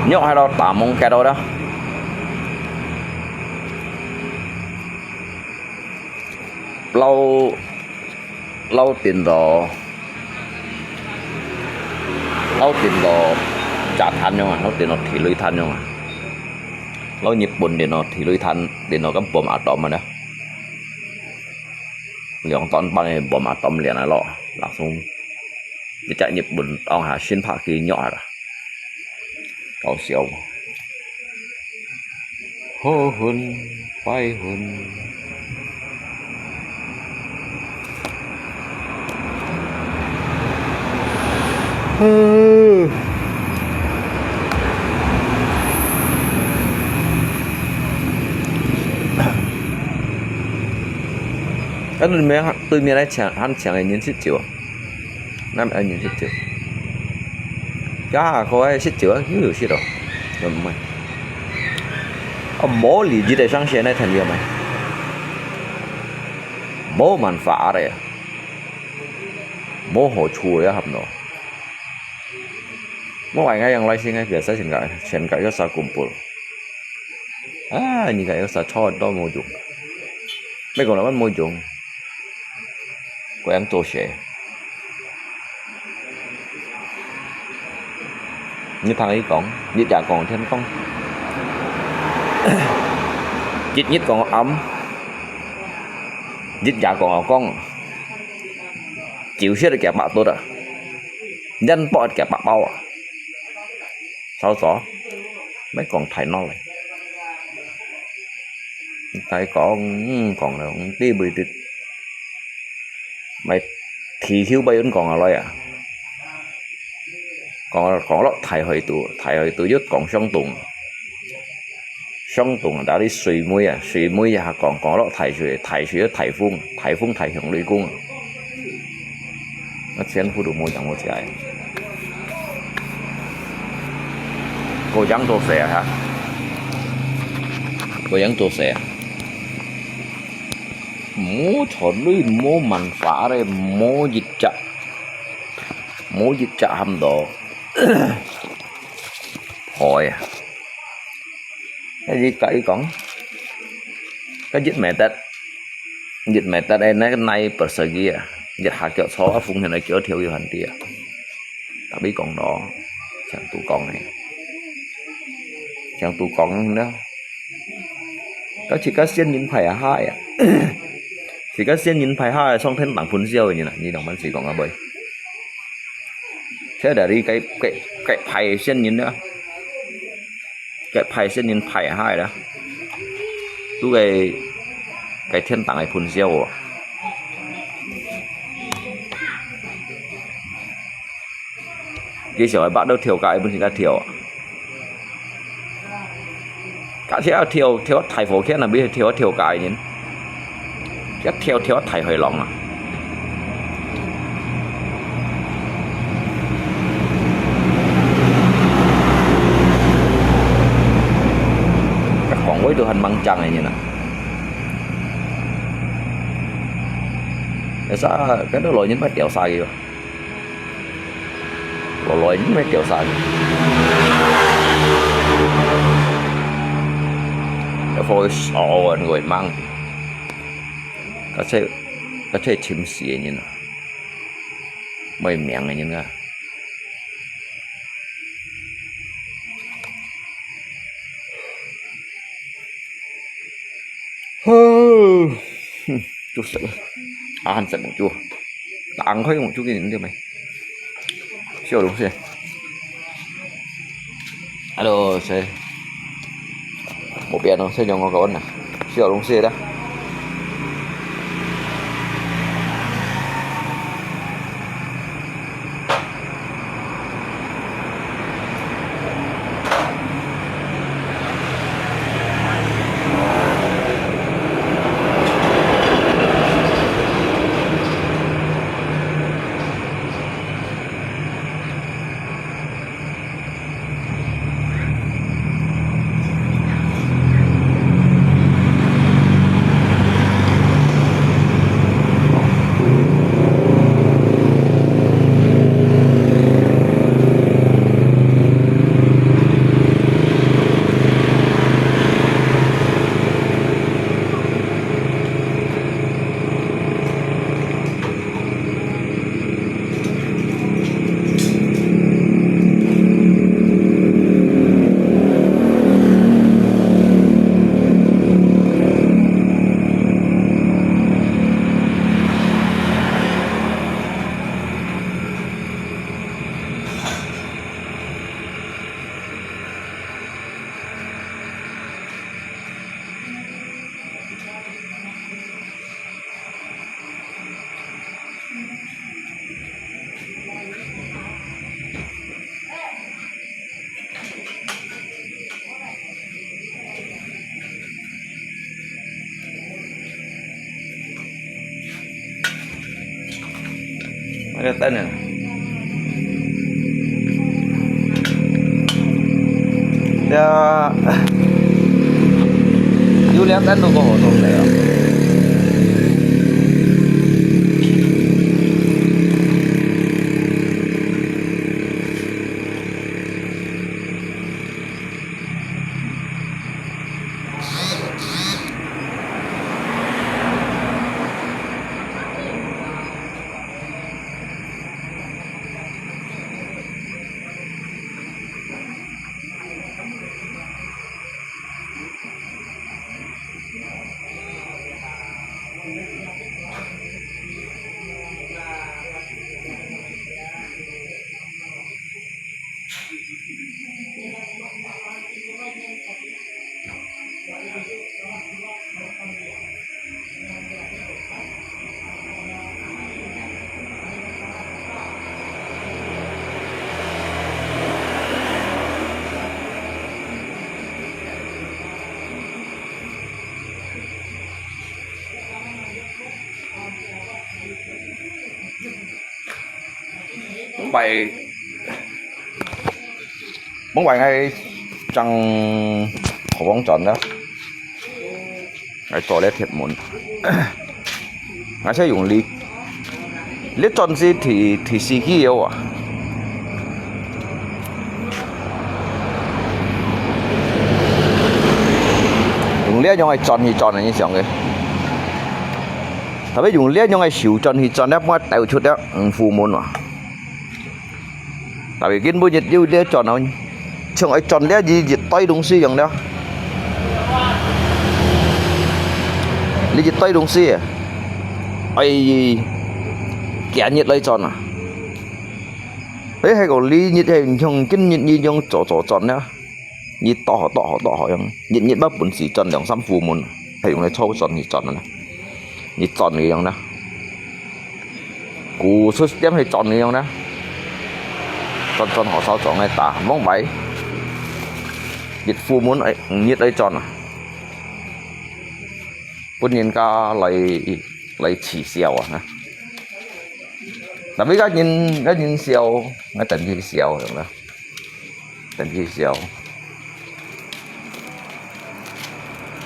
Nhỏ đâu tạm mong cái đâu đó? Lâu tiền đồ trả thanh nhưng mà nó tiền nó thì lưới thanh nhưng mà nó nhịp bùn để nó thì lưới thanh để nó cái bom atom mà đó lượng tон bao nhiêu bom atom liền là lọ langsung để chạy nhịp bùn ông hà xuyên phá kia nhỏ rồi cao siêu hô hun bay hun cái tôi miếng này hắn chẳng ai nhìn xích chiều nam ai nhìn xích chiều cá có ai xích chiều hiểu xích đâu rồi mày ông bố lì gì để sang xe này thành gì mày bố man phá đấy bố hồ chùa á hấp nọ bố ngoài ngay yang lai xin ngay việc sai chuyện cái sao cùng bự như cái sao cho đó mua dùng mấy còn là mất mua dùng của em tổ xe như thằng ấy còn như chả còn thêm không chít nhất còn ấm nhất chả còn con chịu xét được kẹp bạc tốt à nhân bỏ kẹp bạc bao à sao rõ mấy còn thầy nó lại tại còn là đi bơi tít mày thì thiếu bay vẫn còn là loại à còn lót thầy hơi tụ dứt còn sông tùng đã đi suy muối à còn lót thầy phun thầy hưởng lưỡi cung nó chén phu đủ môi chẳng một trái cô trắng tô xẻ hả cô trắng tô xẻ mố chọn lưới mố mặn phá đây mố dịch chạ hầm đồ hồi cái gì cậy còn cái dịch mẹ tết đây nó cái này persegi à dịch hạt kẹo xó phun hiện nay kẹo thiếu yêu hành tia tapi còn đó chẳng tụ con này chẳng tụ con nữa có chỉ có xiên nhìn phải hai à chỉ có xiên nhìn phải hai xong thêm tặng phun siêu như này như đồng bánh xì còn ở bơi thế để đi cái phải xiên nhìn nữa cái phải xiên nhìn phải hai đó tú cái thiên tặng này phun siêu à cái sỏi bắt đầu thiểu cái bên chỉ là thiểu cả thế thiểu thải phổ thế là biết thiểu cái nhỉ chắc thiểu thải hơi lòng à các con với đồ hình băng trăng này như nào để sao cái đó lỗi những mấy tiểu sai kìa lỗi những mấy tiểu sai cái phôi sọ người mang cái chơi chim xì như nào mấy miệng này như nào chút sợ ăn sợ một chua ăn hơi một chút cái gì nữa mày siêu đúng chưa alo xe một biển không xe nhỏ ngon con nè siêu đúng xe đó cái tên này you lihat kan tuh kok saya bóng bài ngay trăng của bóng tròn đó ngay to lên thiệt muốn ngay sẽ dùng lý tròn gì thì xì kia yêu à dùng lý dùng ai tròn thì tròn là như thế này tại vì dùng lý dùng ai xỉu tròn thì tròn đáp mất tạo chút đó phù môn à tại vì cái bữa nhiệt yêu lý tròn nào chẳng ai tròn lý gì dịch tay đúng xí rằng đó lý dịch tay đúng xí à ai kẻ nhiệt lấy tròn à đấy hay còn lý nhiệt hình trong cái nhiệt như trong chỗ tròn đó nhiệt to yang nhiệt bắp bún xì tròn đồng xăm phù môn hay dùng để cho tròn nhiệt tròn này nhiệt tròn này yang đó cú system hay tròn này yang đó tròn họ sao tròn này ta mong bảy nhiệt phù môn ấy nhiệt lấy tròn à bún nhiên ca lấy chỉ xèo à tại vì các nhìn xèo cái tận gì xèo được đó tận gì xèo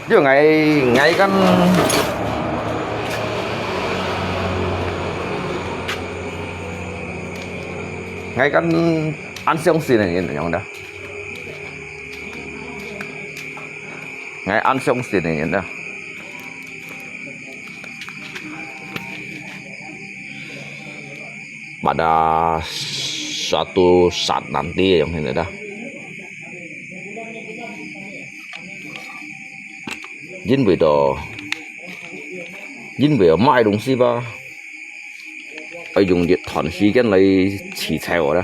chứ ngày căn ăn xong xì này nhìn nhau đó ngày ăn xong xì này nhìn đó pada suatu saat nanti yang ini dah jin bây mai đúng xí ba ai dùng điện thoại xí cái này chỉ theo đó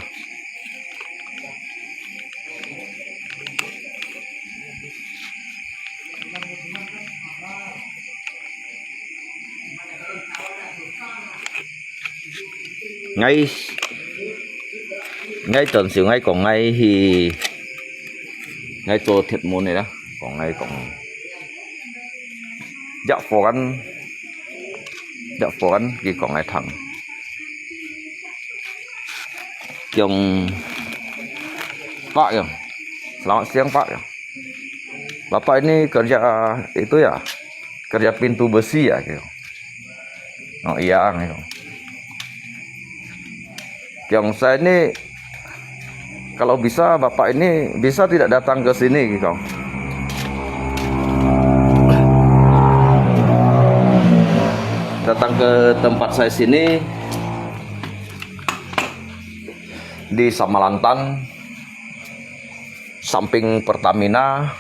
ngay tuần xíu ngay còn ngay thì ngayตัวthiệt môn này đó còn ngay còn dạo phố ăn thì còn ngay thằng chồng pak ya selamat siang pak ya bapak ini kerja itu ya kerja pintu besi ya gitu oh iya gitu yang saya ini kalau bisa bapak ini bisa tidak datang ke sini gitu datang ke tempat saya sini di Samalantan samping Pertamina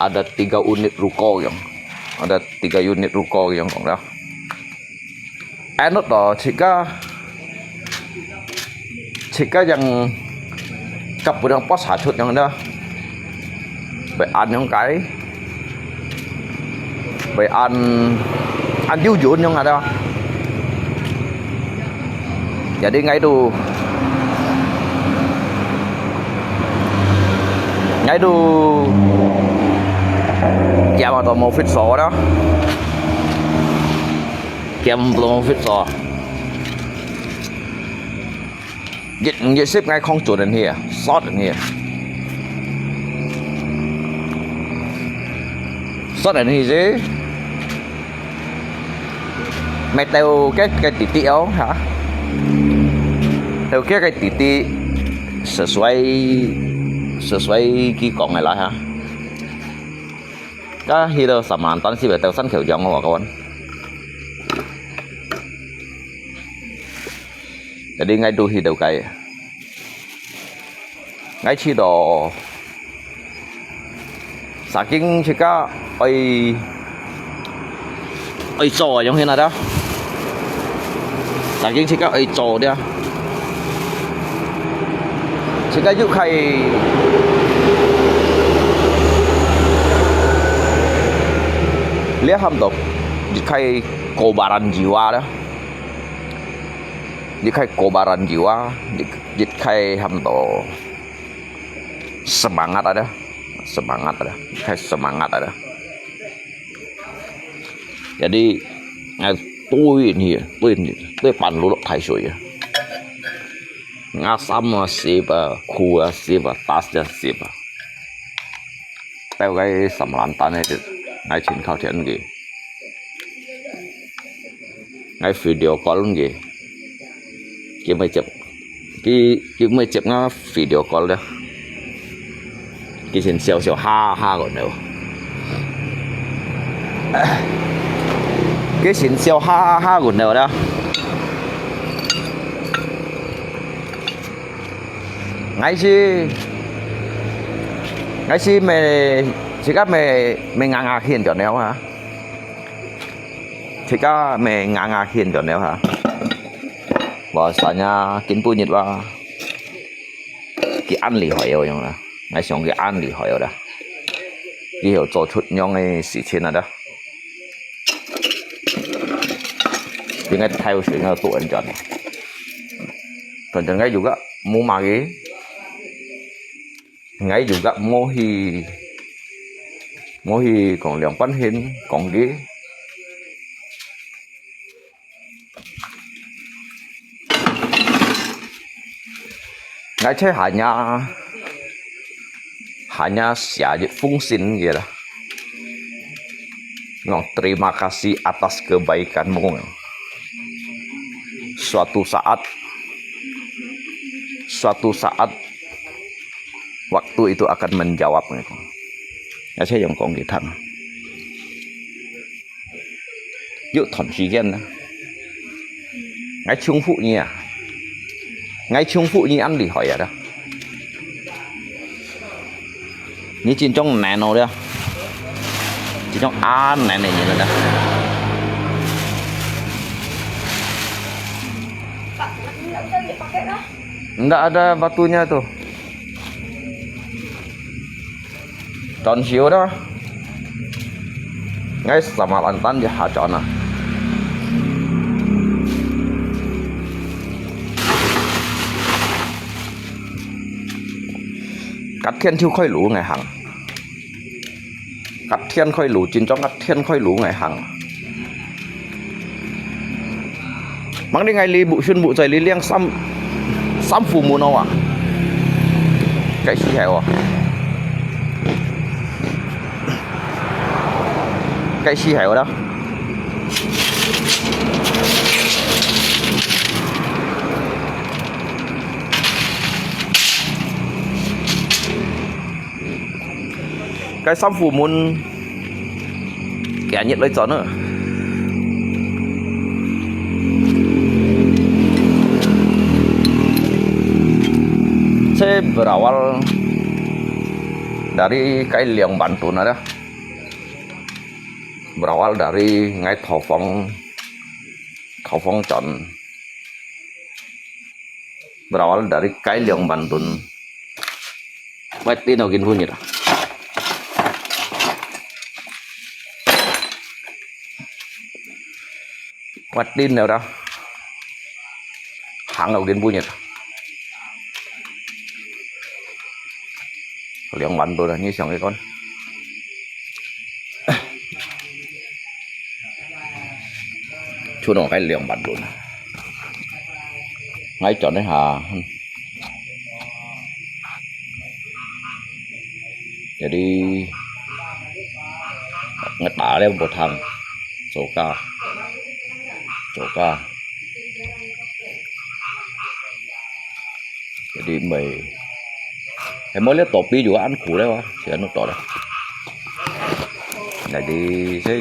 ada 3 unit ruko yang ada 3 unit ruko yang còn đó enak đó jika yang cặp với đang post xả chuột yang đó phải ăn những cái phải ăn dữ dội yang ada jadi ngay tu kem atau mau fit so đó kem belum fit so dịch xếp ngay không chuột đến here sót đến here sót đến here chứ mày theo cái tỉ áo hả theo cái tỉ sesuai cái cọng này lại hả cái khi đâu sắm ăn tán xí về theo sẵn kiểu giống của các bạn jadi ngay tu hi đâu cái ngay chi đó saking jika oi trò giống như nào đó saking jika oi trò dia jika giúp khai lihat ham dok dikai kobaran jiwa đó dikai kobaran jiwa dikai ham to semangat ada dikai semangat ada jadi tôi pan lulu thai sui ngasam siapa kuah siapa tasnya siapa theo cái Samalantan này ngay trên khảo thiện kì ngay video call luôn gì kia mới chụp ngay video call đó kia xin xèo ha ha còn nữa cái xin xèo ha ha còn nữa đó ngay chi mày chỉ có mày ngang hiền cho néo hả chỉ có mày ngang hiền cho néo hả và sao nha kiến bùi nhiệt và cái ăn lì hỏi yêu nhau là ngay xong cái ăn lì hỏi yêu đó cái hiểu cho chút nhau ngay sự chuyện nào đó thì ngay theo chuyện nào tụi anh chọn còn ngay juga mua mà cái ngay juga mohi còn lượng bắn hin còn cái ngay chơi hanya saja fungsin gitu. Ngomong terima kasih atas kebaikanmu. Suatu saat waktu itu akan menjawab gitu. Ya saya yang kong gitu. Yuk thon thời gian đó. Ngay chung phụ nhỉ à? Ngay chung phụ nhỉ ăn lì hỏi à đó. Như trên trong này nó đó. Chỉ trong này như thế này. Enggak ada batunya tuh. Tròn xíu đó. Ngay sama lantan ya hạ tròn à. Cắt thiên thiêu khói lũ ngày hằng. Cắt thiên khói lũ trên trong cắt thiên khói lũ ngày hằng. Mang đi ngày li bụ xuyên bụ dày li liang xăm phù mù nào à. Cái gì hẻo à. Cái gì hẻo đó. Cái xăm phù môn kẻ nhận lấy chó nữa. Saya berawal dari cái liang Bantu đó. Berawal dari ngay Khao Phong Chọn. Berawal dari cái liang Bantu. Baik tin nào punya dah. Quạt tin nào đó. Hãng nào punya dah. Liang Bantu là như xong cái con. Chú nó cái liang Bantu này. Ngay chọn đấy hả. Jadi ngetah dia buat hang. Coka. Jadi mày em mới lấy topi juga ăn củ đấy, chỉ ăn nó đấy. Jadi saya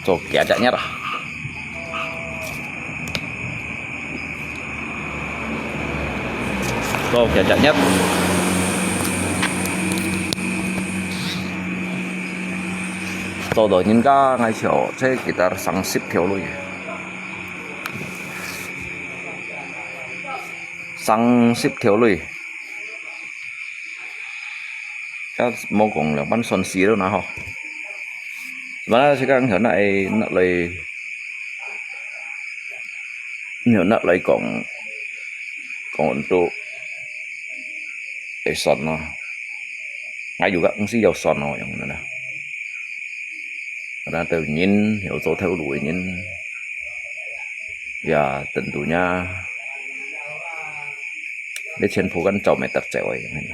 cho kẻ chạy nhất à. Cho kẻ chạy nhất. Sau đó nhìn cả ngay chỗ saya sekitar sang 10 theo luôn. Sang 10 theo lui. Các mô cũng là bắn son xí đâu nào hả? Và sekarang hiện nay nợ lời còn untuk son nó. Ngay juga mesti jauh son nó yang mana. Karena tự nhiên hiểu số theo đuổi nhìn. Ya tentunya để trên phố căn trầu mày tập trẻ vậy này.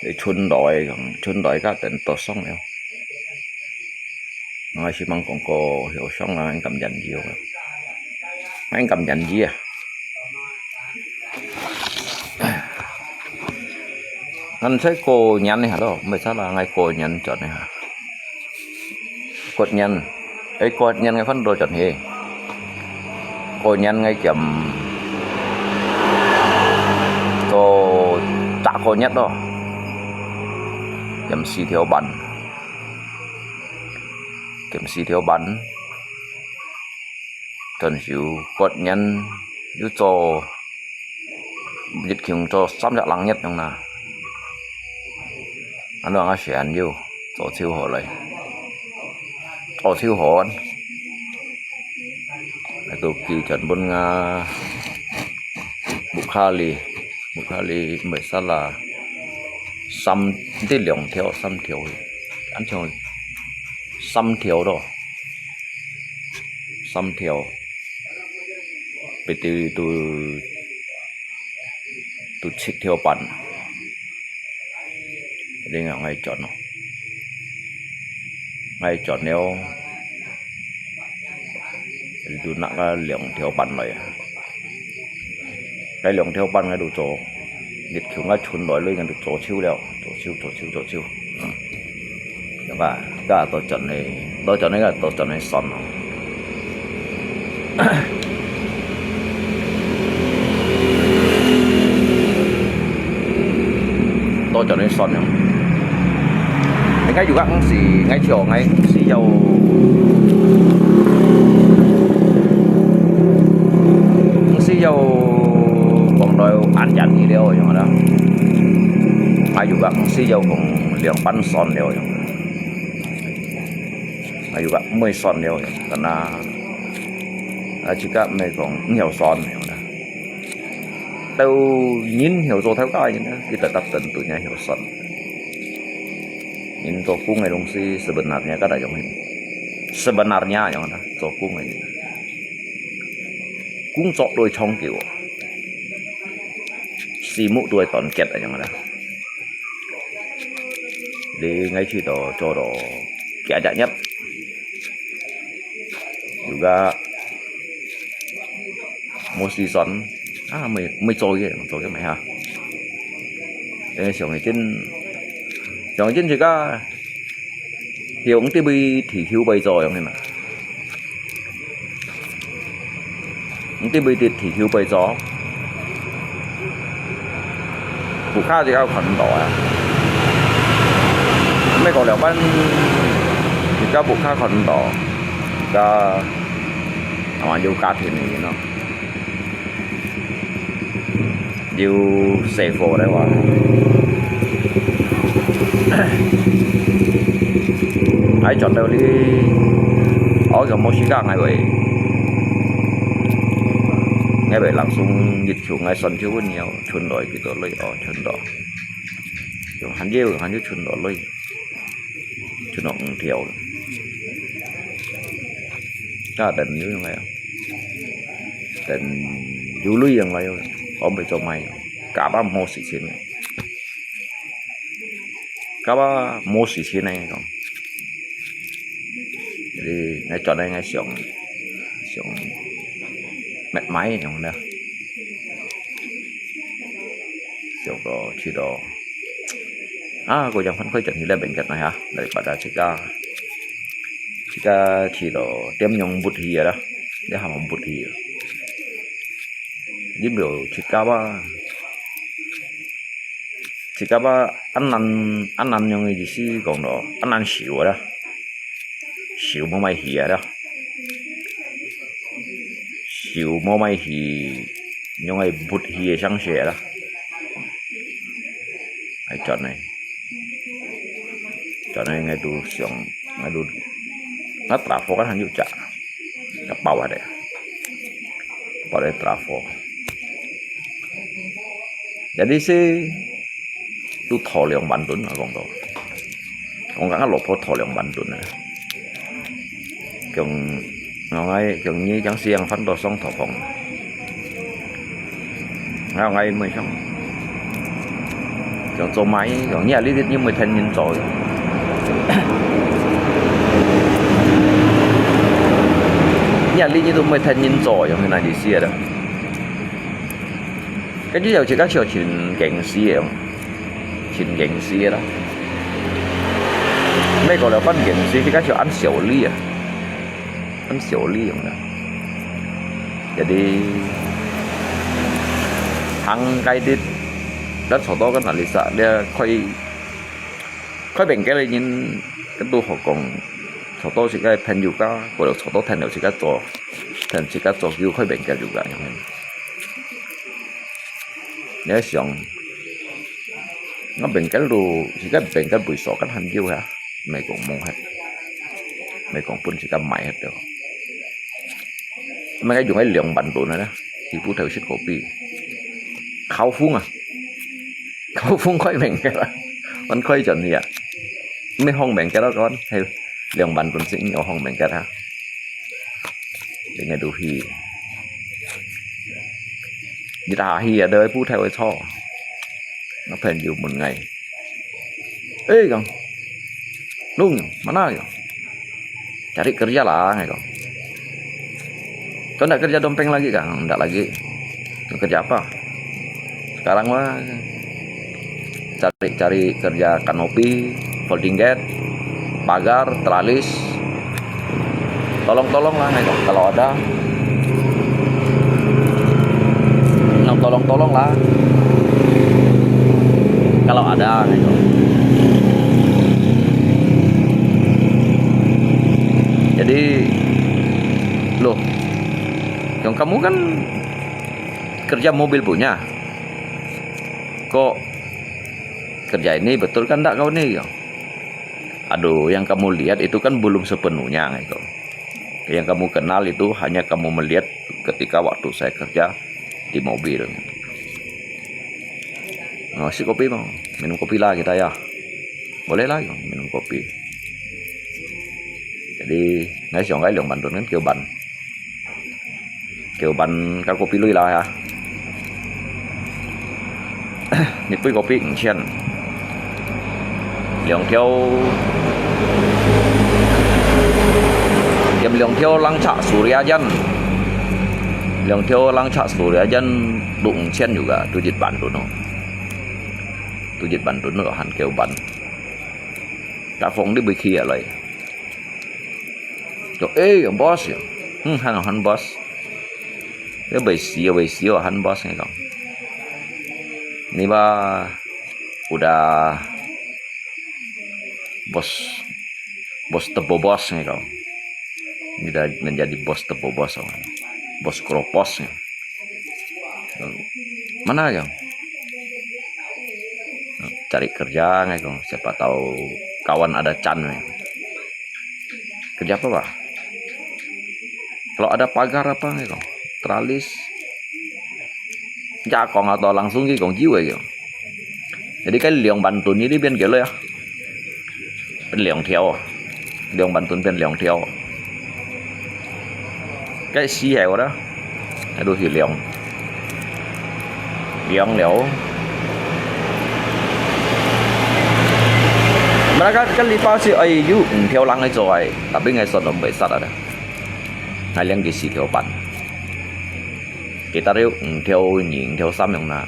để chun đói các tận to xong rồi ngay khi mang còn có hiểu xong là anh cầm nhận gì không anh cầm nhận gì à anh thấy cô nhắn này hả đó mới sao là ngay cô nhắn chọn này hả cột nhắn ấy cột nhắn ngay phân đồ chọn gì cô nhắn ngay kiểm cô trả cô nhất đó kiểm xì thiếu bắn trần xíu cột nhắn yếu cho dịch khiếu cho sắm nhạc lắng nhất trong nào anh đang ở xe anh yêu cho siêu hồ lại cho siêu hồ anh tôi kỳ trần bên Bukhari mới sao là xăm tí lượng theo xăm thiếu anh cho xăm thiếu đó xăm thiếu bị tôi xích theo bản đây là ngay chọn nó ngay chọn nếu tôi nặng là lượng theo bản này cái lượng theo bản ngay đủ chỗ nhiệt khiếu ngay chuẩn đổi lên được chỗ chiêu liệu chỗ chiêu và cả tôi chọn này là tôi chọn này son tôi chọn này son ngay juga ngsi ngay chiều ngay si dâu còn đòi ăn dặn gì đâu rồi đó ai juga ngsi dâu còn liền bắn son đâu rồi ai juga mới son đâu rồi karena chỉ cả mấy còn nhiều son này đó đâu nhìn hiểu rồi theo cái gì nữa kita tập tận tụi nhà hiểu son ini toku ngelong sih sebenarnya kan ada yang sebenarnya yang ada toku ngelong cung chọn đôi trong kiểu xì mũ đuôi toàn kẹt ở yang ada đi ngay chỉ đó cho đó kẹt đã nhất juga một season mới trôi cái mày ha đây xong cái trên chỉ có hiểu ông TV thì thiếu bây giờ ông này mà ông TV thì thiếu bây giờ phụ khá thì cao khẩn đỏ à mấy còn lẻo ban thì các phụ khá khẩn đỏ cả mà vô cá thì này nó vô xe phổ đấy quá ai chọn đâu đi ở gần một chiếc ngay vậy langsung dịch xuống ngay sân chưa nhiều chuẩn đổi cái tổ lấy ở chuẩn đỏ rồi hắn chứ chuẩn đỏ lấy chuẩn đỏ thiểu cả đền như vậy đền du lưới như vậy ông phải cho mày cả ba mô xịt xịn này cả ba mô xịt xịn này không thì ngay chọn đây ngay xưởng mệt máy không đâu xưởng đó chỉ đó cô chẳng phân khởi trận thì lên bệnh viện này hả để bắt ra chỉ chỉ đó tiêm nhung bút hì đó để làm bút hì giúp biểu chỉ cả ba ăn năn nhung gì xí còn đó ăn năn xỉu đó xỉu mà mày hì đó xỉu mà mày hì nhung ai bút hì sang xe đó ai chọn này ngay tu xiong ngay tu nó trafo kan hanya cak ke bawah deh pada trafo jadi sih tu thò liang Banten ở con đó con gắng lột thò liang Banten này chừng ngay chừng như chẳng xiang phán đồ xong thọ phòng ngay mới xong còn做máy còn nhà lý thuyết nhưng mà thân nhân rồi nhà lý như tôi mới thân nhân rồi không này đi xe đó cái chứ giờ chỉ có chuyện cảnh xe không chuyện cảnh xe đó mấy cái là phân cảnh xe chỉ có chuyện ăn xỉu ly à ăn xỉu ly không đó jadi hang cái đi đất số đó cái là lịch sử diaค่อยแบ่งกันเลยยินกันตัวของกองsố đó chỉ cái thànhอยู่ก็กว่าsố đó thành đều chỉ cáiตัวthành chỉ cáiตัวอยู่ค่อยแบ่งกันอยู่ก็อย่างนั้นเนี่ย想nó แบ่งกันดู chỉ cái แบ่งกัน buổi sángกันhànhอยู่ฮะmấy con mông hết mấy con pun chỉ cái mày hết được mấy cái dùng cái lượng bánh tụi này đó thì phụ theo xích copy khâu phun à khâu phunค่อยแบ่งกันมันค่อยจนเนี่ยไม่ห้องแบ่งกันแล้วก่อนให้เรื่องบันตุนสิ่งเอาห้องแบ่งกันฮะยังไงดูฮียิดาฮีอะเดินพูดแถวไอ้ช่อnó phènอยู่một ngày ê con lung mana yo cari kerja lah kan kau nak kerja dompeng lagi kan enggak lagi kerja apa sekarang mah cari kerja kanopi folding gate pagar teralis tolong lah nih kalau ada yang tolong lah kalau ada nih jadi loh yang kamu kan kerja mobil punya kok kerja ini betul kan enggak kau nih? Aduh, yang kamu lihat itu kan belum sepenuhnya gitu. Yang kamu kenal itu hanya kamu melihat ketika waktu saya kerja di mobil. Ngasih kopi mau, minum kopi lah kita ya. Boleh lah minum kopi. Jadi ngay chọn cái lượng bánh tuần kiểu bánh các kopi lui lah ya. Nhật quý kopi cũng chen. Lượng theo lăng trạ Surya Jan lượng theo lăng trạ Surya Jan đụng chen juga tujit bantu no han kêu ban cả phòng đi bơi kia lại rồi ê boss han boss cái bơi xíu han boss này không ini bah udah bos tebobos nih kau ini udah menjadi bos tebobos bos kropos nih mana kau cari kerja nih kau siapa tahu kawan ada can nih kerja apa pak kalau ada pagar apa nih kau teralis jakong atau langsung kong jiwa kau jadi cái lượng bánh tuần như đi bên kiaเลยàเป็นเหลียงเทียวเหลียงบันตุนเป็นเหลียงเทียวcái xì heo đóดูสิเหลียงเหลียว mereka kan lipat si ayu theo lang ấy rồi tapi ngày sau nó bị sát rồi ngày liang di si theo ban kita rêu theo nhìn theo sam yang na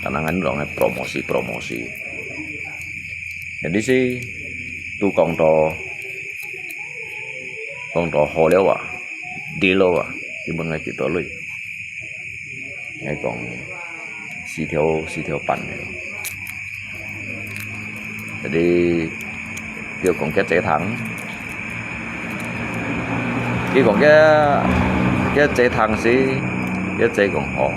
karena kan orang promosi jadi sih tu công to hồ leo à đi lô à thì bên ngay kita lui ngay còn si theo pan này jadi kêu còn cái chế thắng cái còn cái chế thắng si cái chế còn họ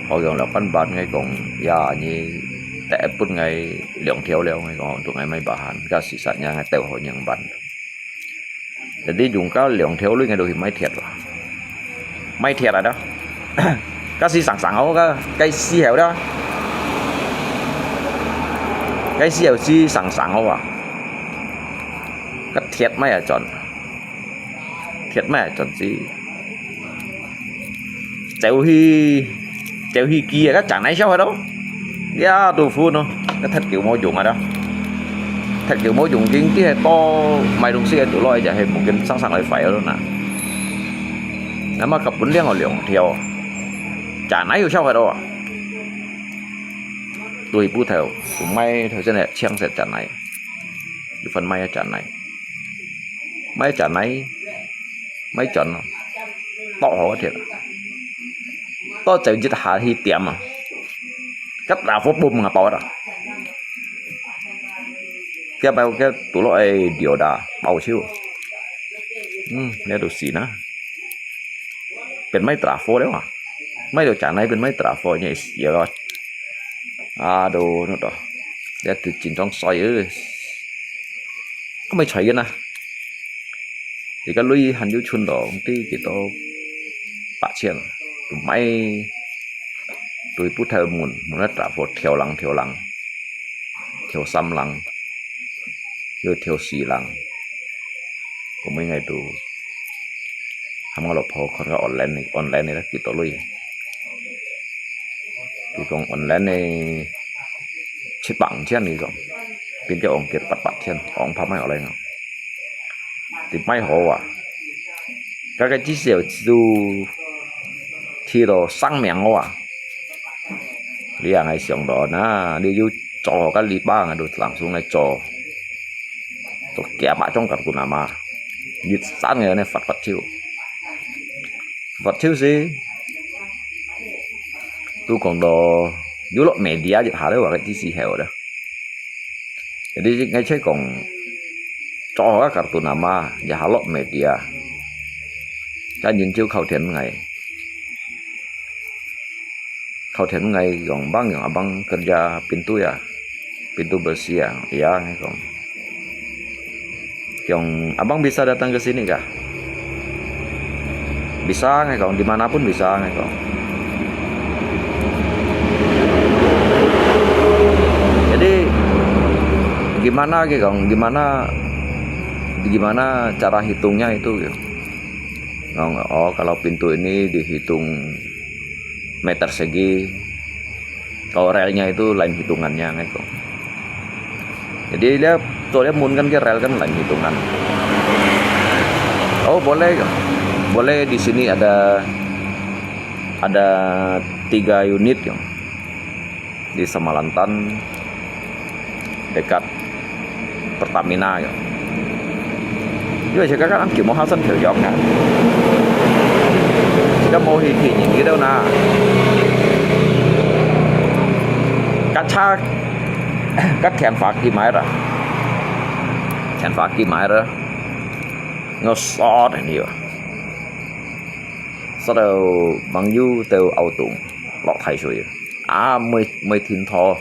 còn là pan ban ngay còn ya nhưแต่ปุ่นไงเหลียงเที่ยวแล้วไงก่อนตรงไงไม่บาหันก็สิสัญญาไงแต่หัวยังบันแต่ที่ยุงก็เหลียงเที่ยวลุยไงโดยไม่เทียดว่ะไม่เทียดอะไรđóก็สิสั่งเขาก็cái xì heo đó cái xì heo siสั่งเขาว่ะก็เทียดไม่อะจอนเทียดไม่อะจอนสิเจ้าฮีkiaก็chẳng này sao hả đâu ya tu phu nó cái thạch kiểu mô dùng ở đó thạch kiểu mô dùng kiến kia to mày đồng xí tụi lôi chạy một cái sẵn sàng lại phải ở đó nè nếu mà cặp bốn liên họ liền theo chả nấy sao phải đâu à tôi bu theo tụi may theo trên này chiang sẽ chả này cái phần may chả này mấy chả này mấy trận to họ thiệt to chạy chỉ hạ thì tiệm à cách nào phố bùm mà bao đó cái bao cái tủ loại điều đà bao chiêu nghe đồ xì nữaเป็นไม่ตราโฟแล้วอ่ะไม่เดี๋ยวจากไหนเป็นไม่ตราโฟเนี่ยเสียrồi đồ nó đó để từ chính trong soi có mấy thấy cái nè thì cái lưới hành dấu chun đó tí cái đó bạc chiên tụi máy tụi bút theo muốn nó trả phốt theo lăng theo xăm lăng rồi theo xì lăng có mấy ngày tụi ham nggak lupa kon nggak online này là kita lui tụi con online này chết bằng chân này rồi bên cái ông kiệt bắt chân ông phá máy ở đây nào thì máy họ à các cái chiếc xe thì đồ sang miệng họ à liền hay xong đó na đi vô cho cái lì ba này được làm xuống này cho kẻ bạ trong cặp của nào mà như sáng ngày này phật chiêu vật chiếu gì tôi còn đồ dữ liệu media dịch hạ đấy vào cái chi gì heo đó jadi ngay chơi còn cho các kartu nama và hạ lộ media cái nhìn chiếu khâu thiện ngày còn bang kerja pintu bersih ya ngay còn yang abang bisa datang ke sini kah? Bisa ngay còn dimanapun bisa ngay còn jadi gimana gitu còn gimana cara hitungnya itu gitu kalau pintu ini dihitung meter segi kalau relnya itu lain hitungannya ngay còn jadi dia mun kan ke rel kan lain hitungan oh boleh di sini ada 3 unit yang di Samalantan dekat Pertamina ya. Vậy thì các anh kiểu mô Hasan theo dõi nè. Các mô thì nhìn cái đâu nè. Các kèn phạt kia máy rồi. Kèn phạt kia máy rồi. Nó xót này nhiều. Sau đó bằng du từ auto lọt thay rồi mới thiên thò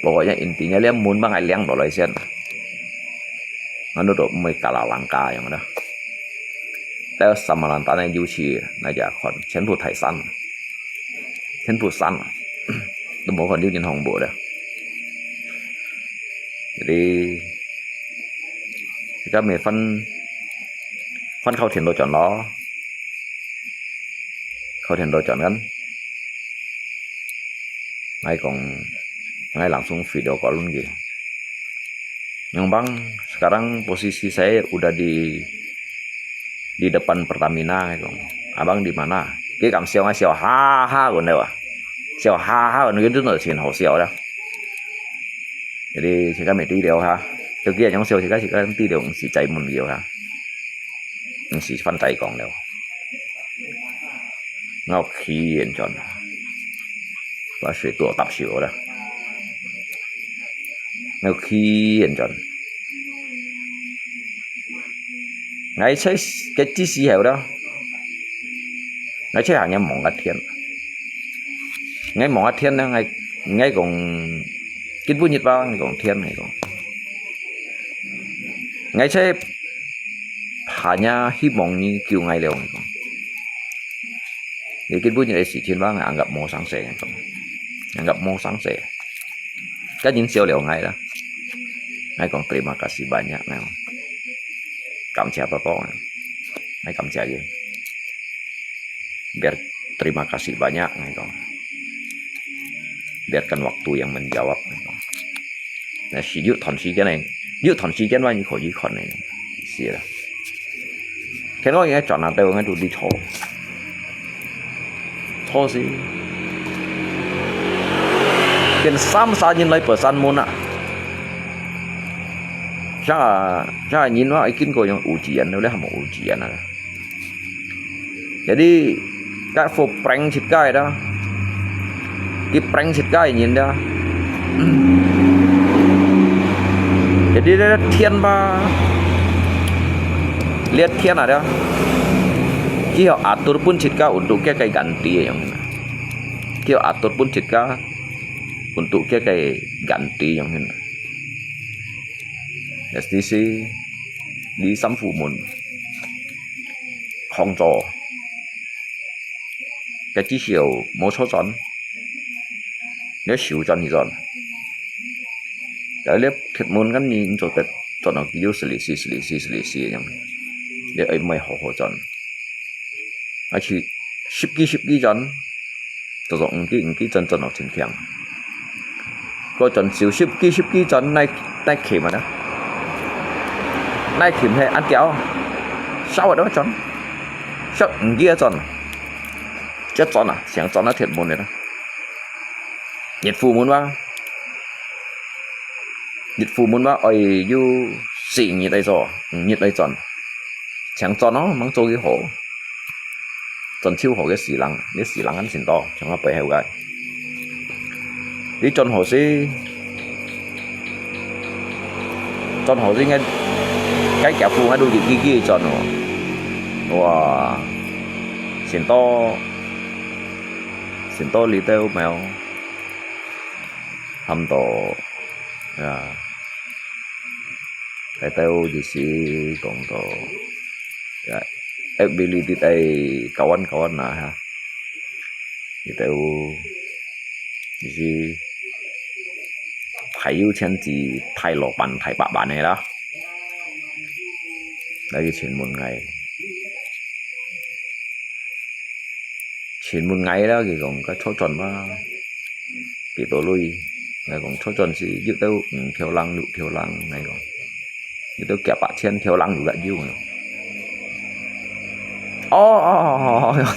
pokoknya intinya dia mun bang aliang dolai sen anu do mới kalah langka yang adaแต่Samalantan yang yuci naja kon chen pu thai san tu mo kon yu jin hong bo dah jadi kita me phân khâu thiền đồ chọn nó khâu thiền đồ chọn kan ngay langsung video call gitu. Yang bang sekarang posisi saya udah di depan Pertamina gitu. Abang di mana? Cái cảm xiao ngay xiao ha ha của đâu à? Xiao ha ha của nó nó tiền hậu xiao đó. Jadi chỉ có mấy tí điều ha. Từ kia trong xiao chỉ có tí điều chỉ chạy một điều ha. Chỉ phân chạy còn đâu. Ngọc khí yên chọn. Và水多tập xíu đó. Ngao khí yên chọn. Ngay chơi cái chi xí heo đó. Ngay chơi hàng nhầm mỏng ngắt thiên. Ngay mỏng ngắt thiên đó ngay còn kinh vui nhiệt vào ngay còn thiên này còn. Ngay chơi hanya hy vọng như kiểu ngày đều này còn. Jadi kita punya isi cinta anggap mau sang sẻ không, anggap mau sang sẻ, kan nhìn siêu liều ngay đó, ngay còn terima kasih banyak này, cảm siapa toh, ngay cảm siapa lagi, biar terima kasih banyak ngay còn, biarkan waktu yang menjawab. Nah, si yuk thon si cái này, yuk thon si cái bao nhiêu khổ gì khổ này, xí là. Cái nói nghe chọn nào đâu nghe tụi đi thô gì. Cái 3-4 年來percent môn à. Chắc là nhìn nó kinh過用ujian đâu đấy không có ujian à. Jadi các phụ prank thịt gai đó, cái prank thịt gai nhìn đó. Jadi dia thiên ba lihat thiên ada. Kio atur pun cika untuk kayak ganti yang ini. Kio atur pun cika untuk kayak ganti yang ini. Jadi si đi xăm phụ môn không cho cái chỉ hiểu một số chọn nếu hiểu chọn thì chọn cái lớp thiệt môn cái nhìn cho tết cho nó kiểu xử lý như để ấy mới hỗ chọn à chỉ ship ký chọn cho dụng cái chân nó chính thiện có chọn xíu ship ký chọn này kìm mà đó này kìm hay ăn kéo sao ở đó chọn sao kia chọn chết chọn à sáng chọn nó thiệt môn này đó nhiệt phụ muốn ba ơi you xị nhiệt đây chọn sáng chọn nó mang cho cái hổ chọn chiêu hổ cái xì lăng ăn xỉn to chẳng có bể heo gai đi chọn hổ xí nghe cái kẹp phụ ngay đôi gì chọn nó wow xỉn to lì teo mèo hầm tổ cái teo gì xí còn tổ ability tay kawan nah ha thì teo gì phải yêu chân gì thay lọ bàn thay bạ bàn này đó đây chuyện một ngày đó thì còn có chỗ tròn mà bị tổ lui này còn chỗ tròn gì giúp tao theo lăng này còn giúp tao kẹp bạ trên theo lăng juga yêu rồi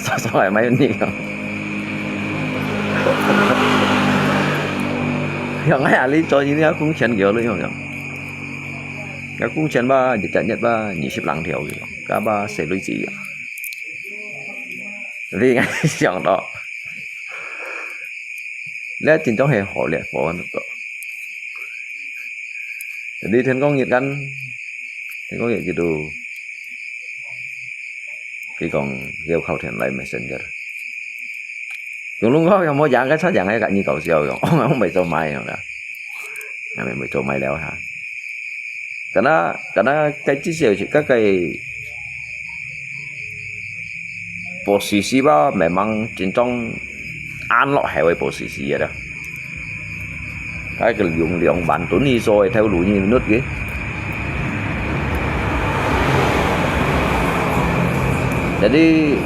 sao lại mấy gì không hiện ngay ali cho những cái cũng chân kiểu luôn không cái cũng chân ba dịch trận nhất ba nhị ship lăng theo gì cả ba sẽ lui gì vì ngay chọn đó lẽ chính trong hệ họ liệt phổ nữa đi thiên công nhiệt gan thiên công nhiệt gitu cái còn kêu khâu thiền lại messenger dùng luôn có không có dạng cái sách dạng cái như cậu siêu rồi không bị cho mày nào nè mày bị cho mày léo hả cái nó cái chiếc siêu chỉ các cái posisi ba memang chính trong an lọ hệ với posisi vậy đó cái dùng lượng bản tuấn đi rồi theo lũ như nước kia jadi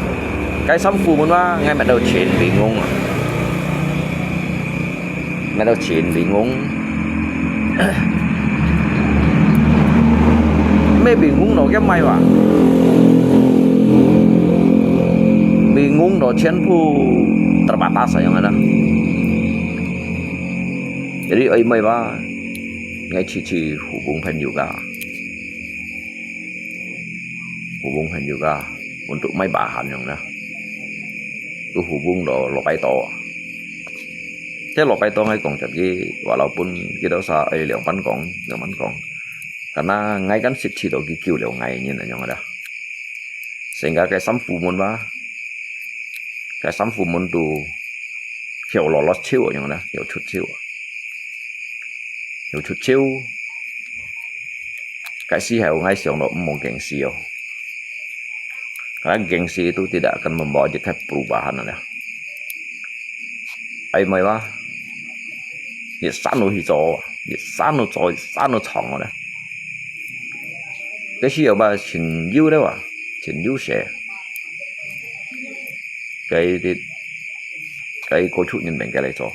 cái sắm phù muốn ba ngay bắt đầu chuyển bị ngung bắt đầu chuyển bị ngung mấy bị ngung nó cái mayว่ะbingung no cenpu terbatas yang ada. Jadi ai mai ba ngay chỉ hubung pen juga untuk mai bahan yang na. Tu hubung do lopai to. Thế lopai to ngay còn chặt cái walaupun kita sa ai liang pan kong. Karena ngay kan chỉ do cái kiểu liang ngay như là yang ada. Sehingga cái sampu mun ba cái sắm phụ môn tu hiểu lót chiêu ở trong đó hiểu chút chiêu cái si hiểu ngay siang đó mau gengsi karena gengsi itu tidak akan membawa jika perubahan ada ai mai ba ya sanu hijau ya sanu chong ada cái si hiểu ba chính yêu đấy à chính yêu sẽ cái cô chủ nhân mình cái này cho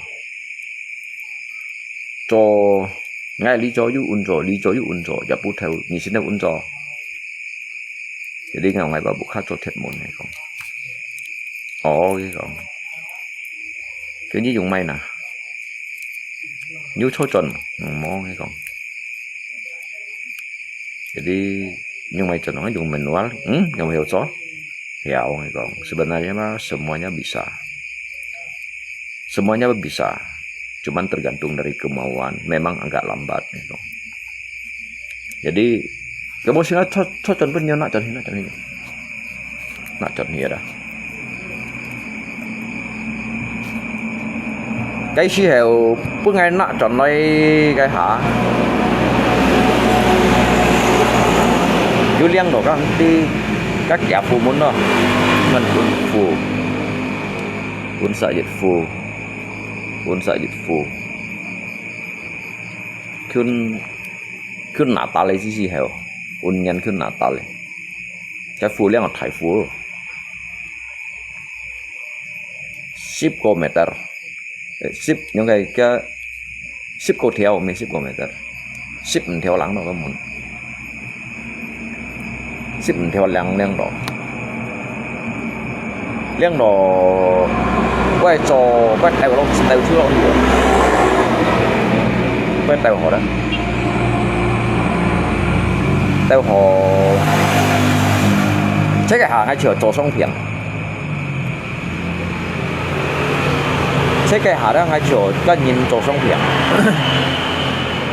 做ngay lý do yu unzo ya bu theo ni sin unzo jadi ngay ba bu kha cho thiệt môn này không cái còn cái như dùng may nè như cho chuẩn món cái còn jadi nhưng mà nó dùng mình nói nhưng mà hiểu rõ hiểu cái còn sebenarnya mah semuanya bisa cuman tergantung dari kemauan memang agak lambat gitu. Jadi kamu sih cho chọn bên nhau nak chọn here dah cái xí heo bữa ngày nak chọn đây cái hả du liang đồ các đi các giả phù muốn đó mình muốn sợ dịch phùขึ้นหน้าตาเลยสิเหรออุ่นยันขึ้นหน้าตาเลยจะฟูเรื่องถ่ายฟู10 km 10 những cái 10 cô theo mấy 10 km 10 mình theo lắng đó có muốn 10 mình theo lắng liang đó quay cho quay tay vào tay chưa lâu nhiều quay tay vào họ đó tay họ chắc cái hàng hay chờ cho xong phiền chắc cái hàng đó hay chờ cái nhìn cho xong phiền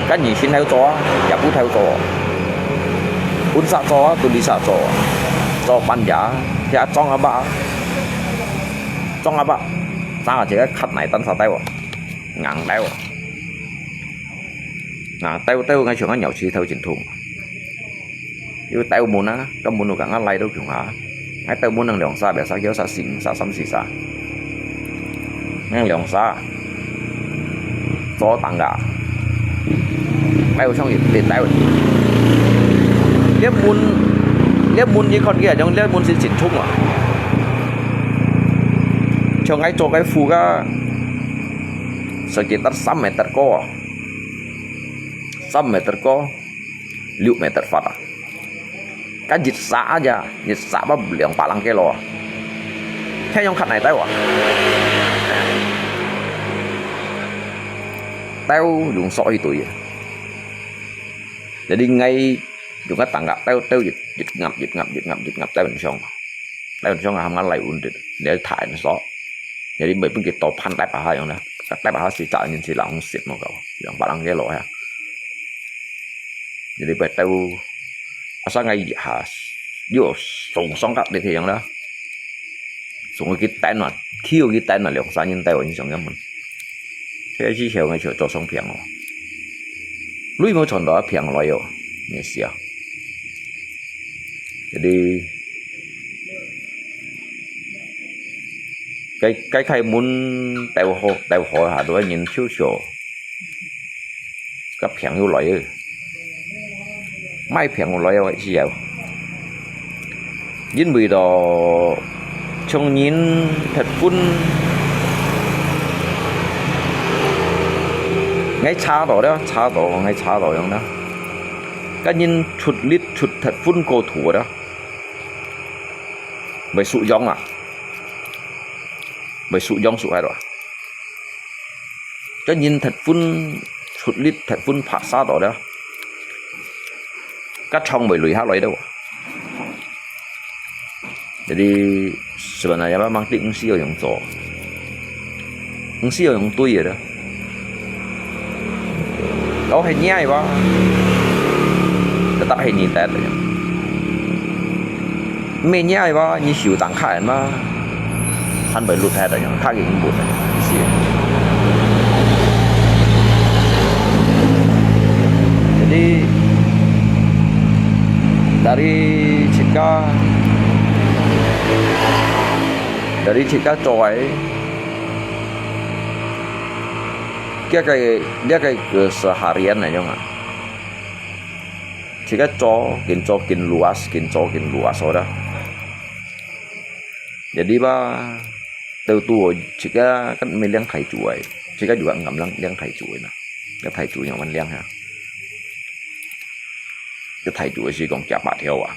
cái nhìn xin theo cho giả bút theo cho bún sạ cho tôi đi sạ cho ban giá thì trong à bạn sao là chỉ cái khách này tấn sao tay ngàn tay ngay chỗ nó nhậu chi theo trình thùng như tay muốn á cái muốn được cả ngắt lay đâu kiểu hả ngay tay muốn năng lượng xa bẻ xa kéo xa xỉn xa xăm xì xa năng lượng xa gió tăng cả tay xong thì tiền tay liếp muốn như con kia trong liếp muốn xin chỉnh thùng à cho ngay chỗ cái phù cái sekitar 3 meter ko 5 meter fata cái dịch xã bắp liang palang kilo theo trong khăn này tao dùng sỏi tuổi để đi ngay dùng cái tảng gạo tao dịch ngập tao bên trong là không ăn lại ổn định để thải nó gió jadi bởi cái tổ pan tay bà yang đó tay bà si trả nhìn si lòng xịt một cậu yang palang kilo ha jadi bởi tao asa ngay hả vô sùng xong các để thì đó sùng cái tay nó khiêu cái tay nó lượng xa nhân tay như xong cái mình thế chỉ hiểu ngay chỗ cho xong phiền rồi lui một chọn đó phiền rồi rồi nghe xíu jadi cái khai muốn tàu hồ hả đối nhìn chiếu chiều cái phiền yêu lợi mai phiền lợi vậy gì vậy dính mùi đồ trong nhìn thật phun ngay cha đồ ngay cha đồ đó cái nhìn chút thật phun cô thủ đó bởi sụ giống à bởi sụ giống sụ ai rồi cái nhìn thật phun thật phun phạt xa đó cái trong bởi lùi hát lấy đâu jadi sebenarnya memang di ngsi yang zo ngsi yang tui đó đâu hay nhai ba tetap hay nhìn tết rồi mẹ nhai ba như chịu tặng khai mà hắn bởi lụt hết rồi khác cái bụt này jadi dari Cika coy dia kayak keseharian aja nggak Cika kin luas udah jadi từ tuổi Cika kan meliang thầy chuối Cika juga ngậm liang thầy chuối nah cái thầy chủ nhà mình liang ha cái thầy chủ gì còn chả bạc theo à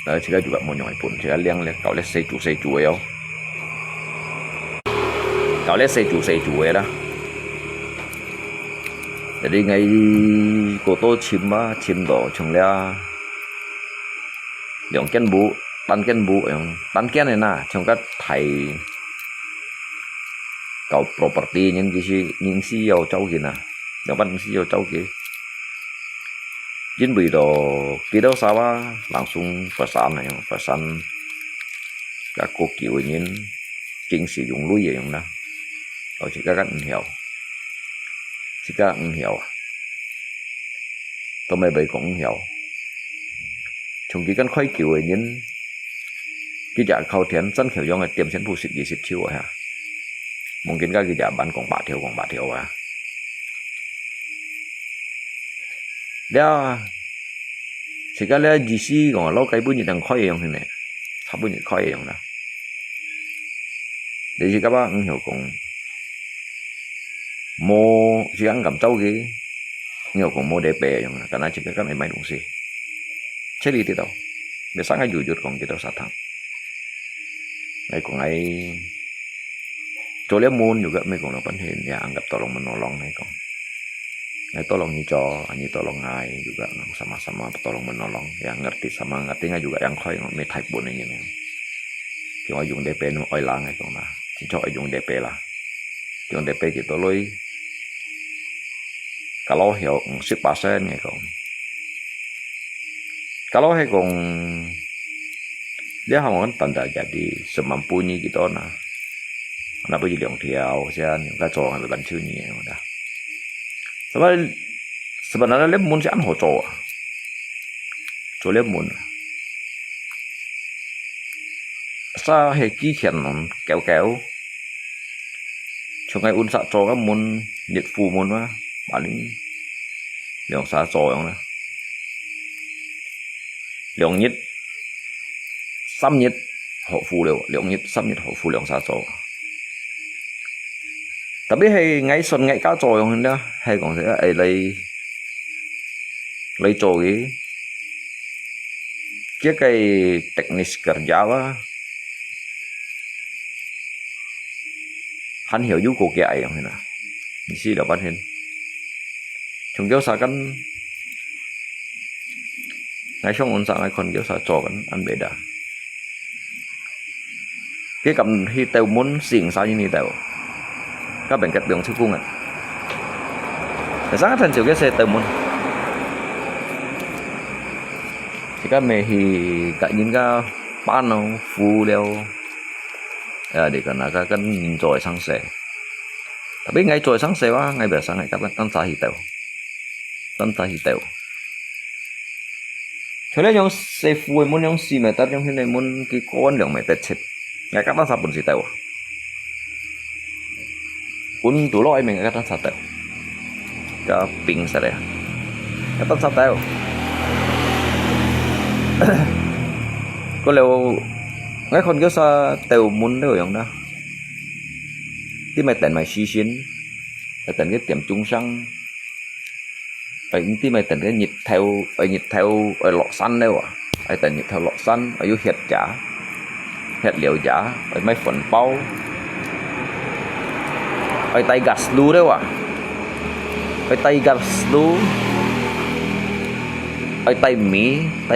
đấy chỉ là juga một nhồi bún chỉ là liang liang cậu lấy xây chủ ấy không cậu lấy xây chủ ấy đó jadi ngay cô tô chim đỏ chúng là lượng kiến bú tan kiến này nè trong các thầy cậu property những CEO cháu kia nè những bạn CEO cháu kia chính vì đó khi đó sao á langsung phát sản các cô kiểu những chính sử dụng lúa gì không đó rồi chỉ các anh hiểu tôi mới bị cũng hiểu chúng cái căn khoai kiểu những cái giá khâu thiện dân hiểu do người tiêm sen phụ xịt gì xịt chiêu à mungkin cái giá bán còn bạc thiểu à đó chỉ cái là GC còn lâu cái bữa như thằng khoai giống thế này sắp bữa như khoai giống đó để chỉ các bạn hiểu cũng mua chỉ ăn cầm trâu cái nhiều cũng mua DP giống là karena chỉ cái này mấy đồng gì chết đi đâu biasa ngay jujur còn kita satang này còn ngay chỗ lấy môn juga mấy còn nó vấn đề ya anggap tolong menolong này còn ngay tolong cho anh tolong ngay juga sama-sama tolong menolong yang ngerti sama ngerti ngay juga yang khoi mấy thạch buồn này như kiểu dùng DP nó oi lang này còn là chỉ cho dùng DP là dùng DP kita lôi kalau hiểu 10% ngay còn kalau hay còn dia hanya tanda jadi semampunya kita nah kenapa jadi yang thiau saya nggak coba ngambil bantu ni udah sebenarnya lemon sih an hỗ trợ cho lemon sa hay kỹ khiển kéo cho ngay un sa cho các môn nhiệt phù môn mà bản lĩnh lượng sa cho không nè lượng nhất xăm nhất họ phù đều lượng nhất xăm nhất họ phù lượng xa chỗ tapi hay ngay xuân ngay cá trồi không đó hay còn sẽ ấy lấy trồi cái teknis kerja á hắn hiểu giúp cô kia ấy không nè gì đó bắt hình chúng kéo xa căn ngay trong ôn sáng ngay còn kéo xa trò căn ăn bể đã cái cầm khi tàu muốn xỉn sao như này tàu các bạn cắt đường sư cung à để sáng thành chiều cái xe tàu muốn thì các mẹ thì cả những cái ban nó phù leo để còn là các nhìn rồi sáng xe tapi ngay rồi sáng xe quá ngay bữa sáng ngày các bạn tan xa hi tàu cho nên những xe phù muốn những xì mẹ tắt những thế này muốn cái con đường mẹ tết chết ngay các tan xa bún xì tàu pun dulu ay mga katan sa tayo ka ping sa rin katan sa tayo có leo ngay con cái sa tayo muốn đâu vậy đó tí mày tận mày xí xin mày tận cái tiệm trung sang phải tí mày tận cái nhịp theo ở lọ xanh đâu à ai tận nhịp theo lọ xanh ở dưới hệt liệu giả ở mấy phần bao ở tay gas lu đấy ạ ở tay gas lu ở tay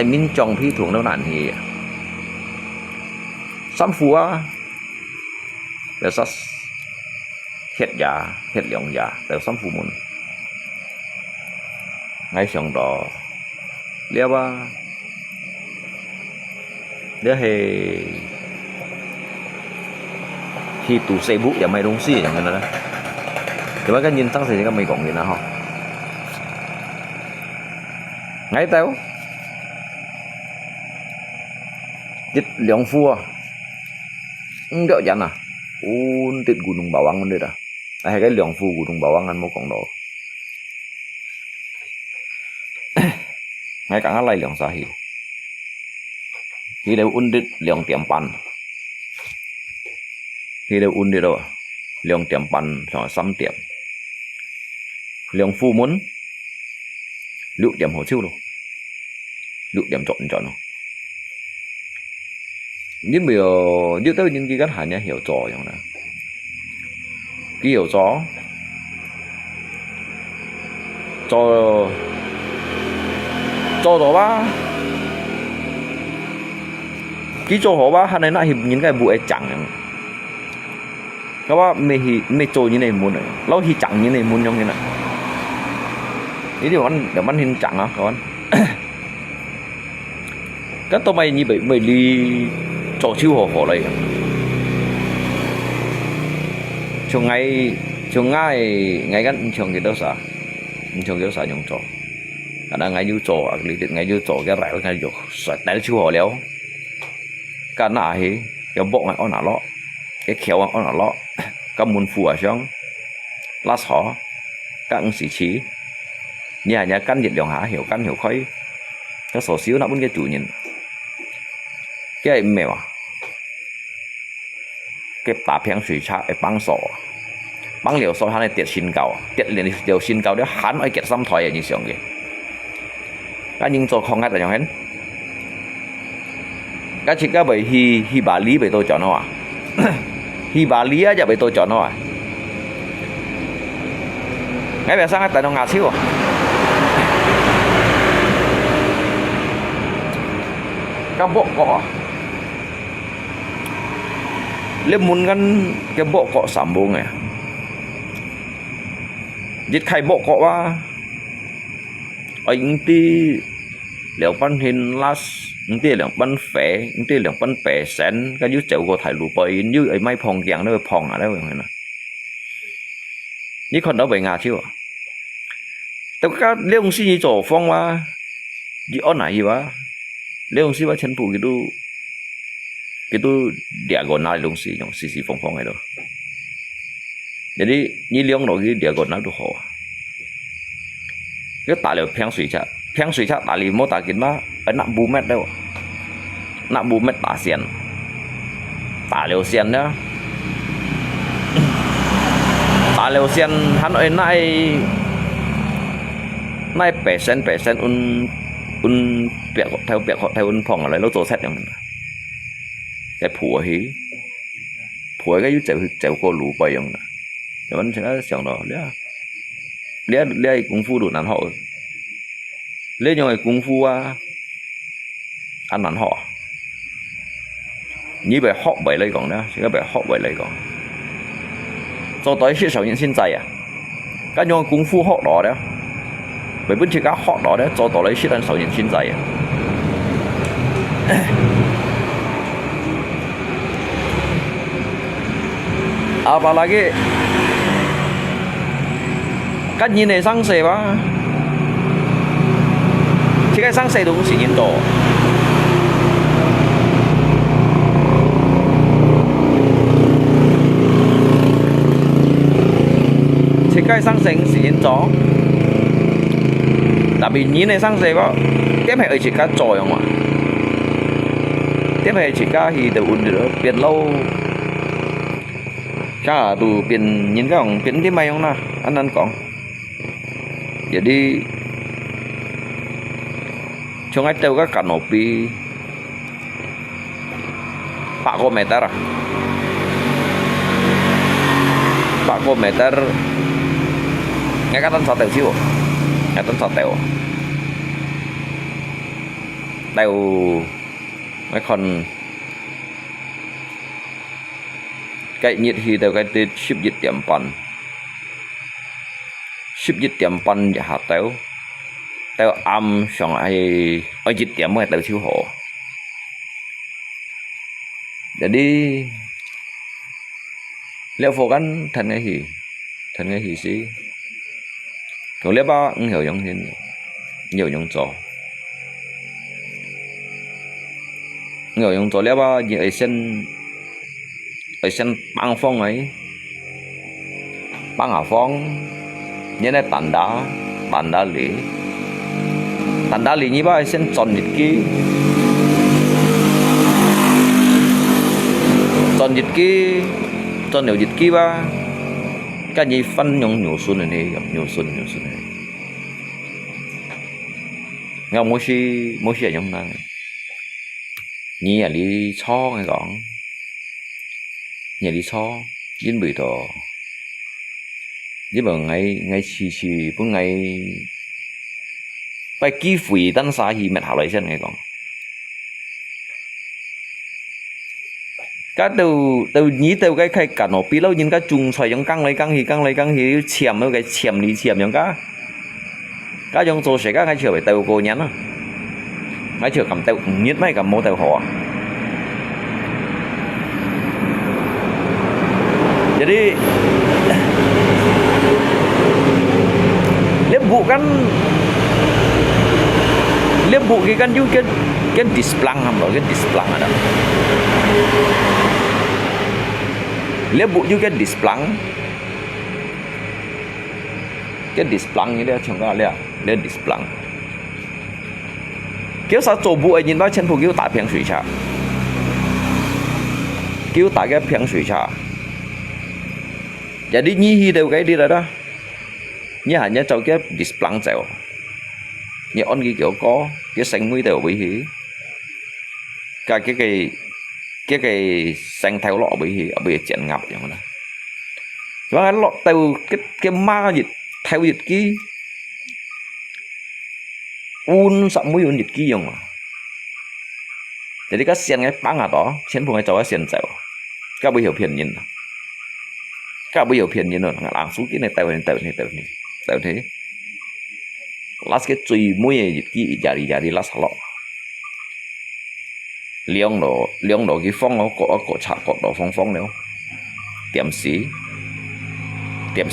min trong phi thuồng đâu nạn thì xăm phú á để sát hết lượng giả để xăm phú muốn ngay trong đó lia ba để khi tụ xe bút và mấy đông xí chẳng hạn đó thì mấy cái nhìn tăng thì các mày còn gì nào không ngay tao dịch lượng phua đỡ dặn à tiệt gunung bawang đây dah hay cái lượng phu gunung bawang ăn một con đồ ngay cả lại lượng sao khi đều undit lượng tiệm pan khi đều undi đâu lượng tiệm pan cho xăm tiệm lượng phu muốn lựu điểm hồ chiêu rồi lựu điểm trộn rồi nhưng bây giờ nhớ tới những cái gắt hẳn nhá hiểu trò giống nào cái hiểu rõ cho đó ba cái cho họ ba hắn ấy là những cái vụ ấy chẳng các bạn mày trôi như này muốn này lâu thì chẳng như này muốn trong như này ý điều anh để bắn hình chẳng á các bạn các tụi mày như vậy mày đi trò chiêu họ đây trong ngay gắn trong cái đó sao nhung trò karena ngay như trò lý định ngay như trò cái rải ngay được sợi tay chiêu họ léo cả nã thì cái bộ này on nã lọ cái khéo on nã lọ các môn phù ở trong lá xó các ứng sĩ trí nhà căn nhiệt đường há hiểu căn hiểu khói các sổ xíu nó muốn cái chủ nhìn cái mèo cái tả phiang suy cha cái băng liều sổ hắn này tiệt liền liều xin cao để hắn ở kiệt xăm thoại như xong kì các những chỗ không ngắt ở trong hết các chị các bởi hi bà lý bởi tôi chọn nó à hi bà lý á giờ bởi tôi chọn nó à ngay bây sang tại nó ngạt xíu à các bộ cọ lên muốn ngăn cái bộ cọ sắm bông này giết khai bộ cọ ba anh ti liệu văn hình last những tia lượng bắn phẻ những tia lượng bắn phẻ sẵn cái dưới chậu của thải lụp bơi như ấy máy phong dạng nó phong ở đâu vậy nè như con đó về ngà chưa tao các nếu ông xin chỗ phong mà gì ở này gì ba nếu ông xin ba chân phụ cái tu địa gòn nào ông xin nhung xì phong này đâu jadi như liang nó cái địa gòn nào được họ cái tài liệu phèn suy chắc tài liệu mô tả kiến mà ở nặng bù mét đâu nặng bù mét tả liệu xiên đó tả liệu xiên hắn nói nay bẻ sen un bẹt theo un phòng lại lỗ tổ xétอย่างนั้นแต่ผัวก็ยุ่งเจ้าก็รู้ไปอย่างนั้นแต่มันจะ想到เลี้ย功夫都难好เลี้ยยังไง功夫啊อัน難學你被學為嚟講呢，而家被學為嚟講做到些首先先制啊咁用功夫學落呢為本自家學落呢做到你些人首先先制啊apalagi kan nhìn sang xe ba chỉ cái sang xe đúng chỉ nhìn tổ chỉ cái sang xe chỉ nhìn tổ tại vì nhìn này sang xe ba cái phải ở chỉ cái trội không ạ cái phải chỉ cái thì đều được biết lâu chắc là tụ biển những cái ông biển cái mày không na anh ăn còn jadi trong ai tiêu các canopy Pak Kometer ngay cái tên sao tèo xíu ngay tên sao tèo mấy con cái nhiệt thì từ cái tên ship dịch tiệm pan giả tèo âm xong ai ở dịch tiệm mới tèo siêu hộ jadi liệu phổ gắn thành cái gì xí còn liệu ba hiểu giống như nhiều giống trò nhiều giống trò liệu ba như ở sân băng phong ấy băng ở phong như này tàn đá lì như ba sân tròn nhật ký ba cái gì phân nhung nhiều xuân này nhiều xuân này nghe mỗi khi nhung năng nhỉ đi cho ngay gọn nhỉ đi cho dính bụi đồ dính bằng ngay chi cũng ngay phải kỹ phủy tân xã hi mệt hảo lại chân ngay gọn cái đầu nhí đầu cái khai cả nó bị lâu nhưng cái trùng xoay giống căng lấy chèm nó cái chèm đi chèm giống cái giống số sẽ cái chiều phải tàu cô nhắn cái chiều cầm tàu nhất mấy cầm mô tàu họ jadi lihat bu kan juga kan displang hamba kan displang ada lihat bu juga displang cái displang như thế chúng ta lihat displang kiểu sao做bu ấy nhìn bao chân phụ kiểu打瓶水茶kiểu打cái瓶水茶jadi nyi đều cái đi rồi đó nhớ hẳn nhớ cho cái displang dẻo như on kiểu có cái xanh mũi đều bị hí cả cái xanh theo lọ bị chèn ngập vậy đó và lọ từ cái ma dịch theo dịch kí un sạm mũi un dịch kí dùng jadi cái xiên cái băng à đó xiên phụ cái cho cái xiên dẻo các bây hiểu phiền nhìn các bây giờ phiền như nó làm xuống cái này tao thế lát cái chui mũi dịch kí giả đi lát lọ liang đó cái phong nó có chặt có đó phong nữa tiệm xí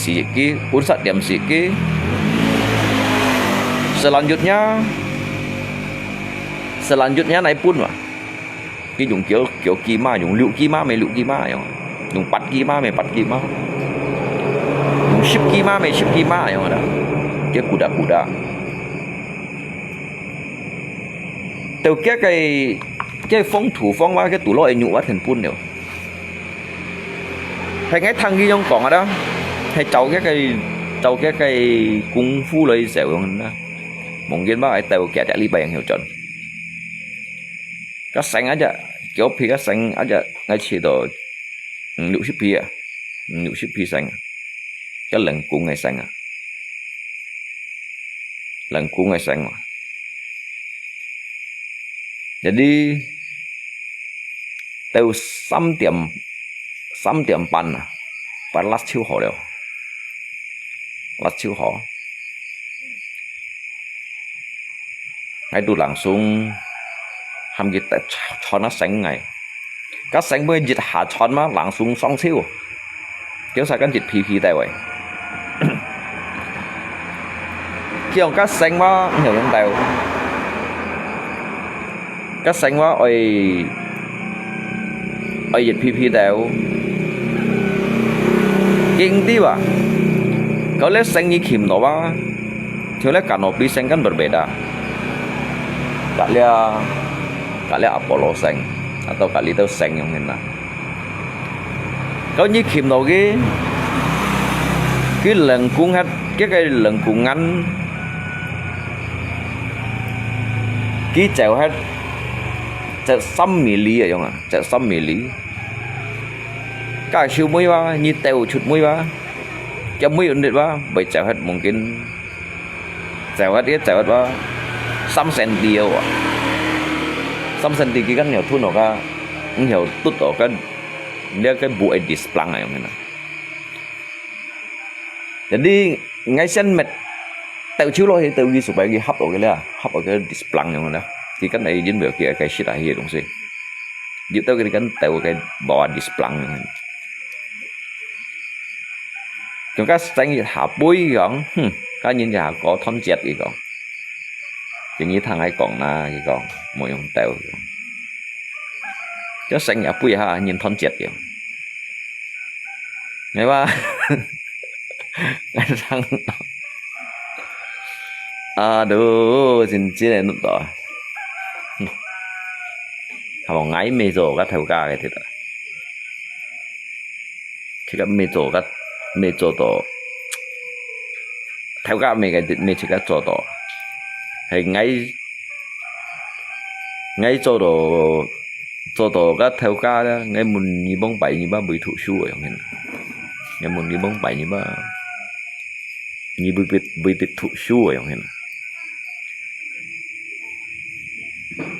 dịch kí uốn sạch tiệm xí kí selanjutnya này pun mà cái dùng kiểu kima dùng lựu kima dùng bắt kima dùng ship kima yang ada cái kuda từ cái phong thủ phong qua cái tủ lọ nhụ quá thành phun đều hay cái thằng kia trong còn ở đó hay trâu cái cung phu lấy dẻo hơn đó mong kiến bác ấy tàu kẹt chạy li bèn hiểu chuẩn các xanh aja kiểu phi các xanh aja ngay chỉ đồ nụ ship phi xanh cái lần cung ngày xanh mà jadi từ 3 điểm半把辣椒好了辣椒好ngay tu langsung ham kita cho nó xanh ngày các xanh mới dịch hạ cho nó langsung xong siêu kiểu sao cái dịch phi tay vậy kiểu các xanh mà nhiều trong tàu các xanh mà ơi dịch phi tàu kinh tí à kalau lihat xanh như kim nó ba thì lihat kanopi xanh kan berbeda kali Apollo xanh atau kali itu xanh yang mana kalau như kim nó cái lần cuốn hết cái lần cuốn ngắn cái chèo hết chèo 100 mili ở trong à chèo 100 mili cái siêu mũi ba như tèo chụt mũi ba cái mũi ổn định ba bởi chèo hết mungkin chèo hết ba 100 cm à 100 cm cái kan nhiều thun nó nhiều tút ở cái buổi displang này mana jadi ngay sen met tèo chiếu lôi tèo ghi supaya ghi hấp ở cái displang yang mana cái kan này dính biểu kia cái shit ahir dong sih dụ tao cái kan tèo cái bawah displang chúng ta xanh hạ bôi gọn cá nhân nhà có thon chẹt gì còn chừng như thằng ấy còn na gì còn mỗi ông tèo chứ xanh nhà bôi ha nhìn thon chẹt vậy nghe ba cái thằng aduh cincin này nút rồi kalau ngai mezo cái thầu ca cái thế đó thì cái mezo cái 没做到，头家没这个做到，系挨做到个头家啦，挨门你帮摆你把被吐书样嘅，挨门你帮摆你把你被吐书样嘅。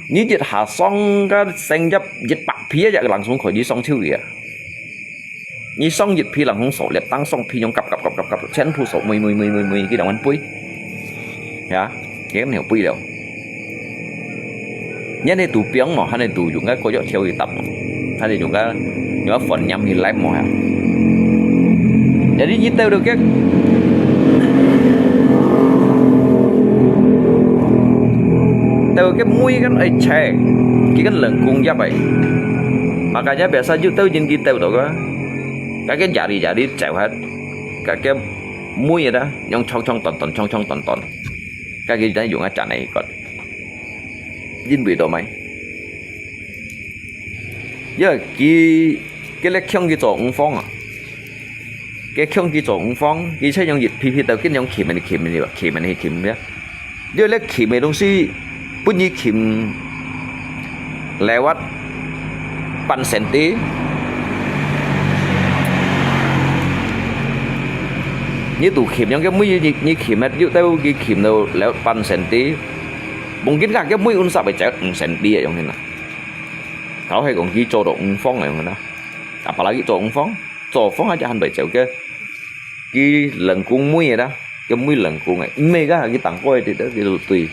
你dịch hạ xong cái sinh chấp dịch bạc phía vậy lần xuống khỏi đi xong thiếu gì à như xong dịch phi lần không sổ liệt tăng xong phi trong cặp chén thu sổ mười cái đồng anh pui hả cái hiểu pui đâu nhớ này tủ piếng mà hay này tủ dùng cái có chỗ theo thì tập hay là dùng cái nhớ phần nhâm thì lái mà jadi như tao được cái tao cái mũi cái chè cái lần cung giáp vậy makanya biasa juga tao jeung kita tuh cái jari chạy hết cái mũi vậy đó nhong trong tòn cái đấy dùng cái chả này còn dính bị đồ mày giờ cái lấy không cái chỗ ung phong à cái không cái chỗ ung phong cáiใช้ dùng dịch phi tao cái nhongขีมเนี่ยเดี๋ยวเล็กขีมไอ้ตรงซี่ปุ่นยี่ขีมlewat pan senti như tủ khiểm những cái mũi như khiểm hết dụ tao cái khiểm đâu lewat pan senti mungkin kan cái mũi un sampai cewek senti ya yang ini kalau hay còn ghi cho độ phong này mà apalagi cho phong aja han bảy cewek cái lần cung mũi này đó cái mũi lần cung này mega cái tảng coi thì đó thì tùy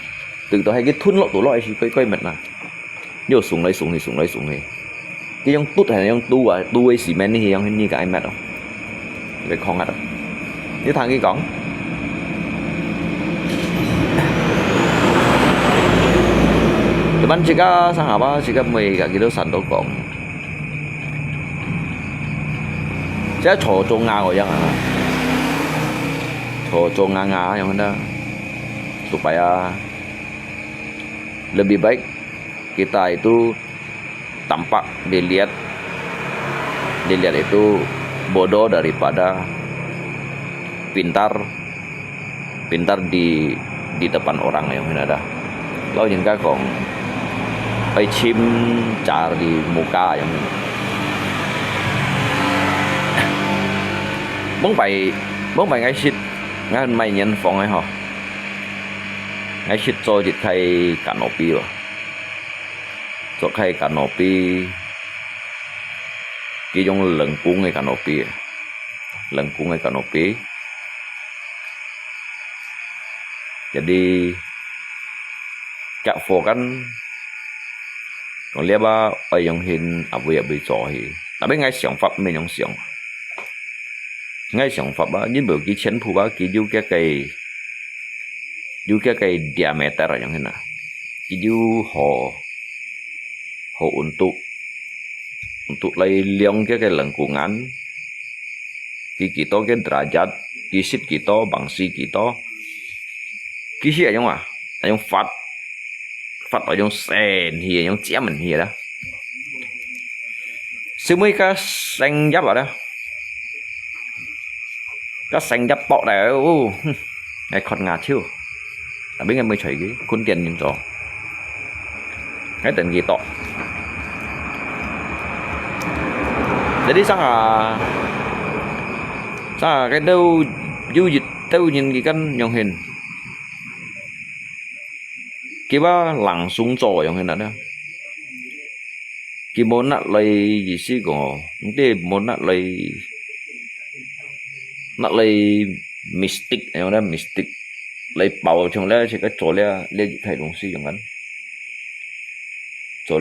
từ đó hay cái thun lộ tủ loại thì coi mệt mà nhiều súng lấy cái giống tút hay giống tu ấy xì men thì giống như cái mệt đâu cái con đâu như thằng cái cổng teman jika sang apa jika mereka gitu santo kong saya cocok ngau yang cocok nganga yang mana supaya lebih baik kita itu tampak dilihat itu bodoh daripada pintar di depan orang yang ada. Lalu những cái còn phải chim chả di muka yang muốn bày ngay xịt ngay mày nhân phòng ấy họ ngay xịt cho dịch thay canopy rồi cho thay canopy cái giống lần cuốn ngay canopy jadi cak phô kan còn lihat ba ở yang hin abu ya bị trò thì tapi ngay想法没用想ngay想法ba nhìn bữa cái chén phù ba cái cái diameter yang hin cái họ untuk liang cái lengkungan kita cái derajat kisit kita bangsi kita kisi ở trong phát ở trong sen thì trong chém mình thì đó sư mấy cái xanh giáp ở đó cái xanh giáp bọ này ngày còn ngạt chưa là biết ngày mới chảy cái cuốn tiền nhìn rõ cái tiền gì tọ jadi sang cái đâu du dịch đâu nhìn cái căn nhong hình kiba langsung cho yang hình đó kiba nak lấy gì xí có cái muốn nak lấy mystic yang đó mystic lấy bảo trong đó chỉ có chỗ lấy thầy đồng sĩ yang chỗ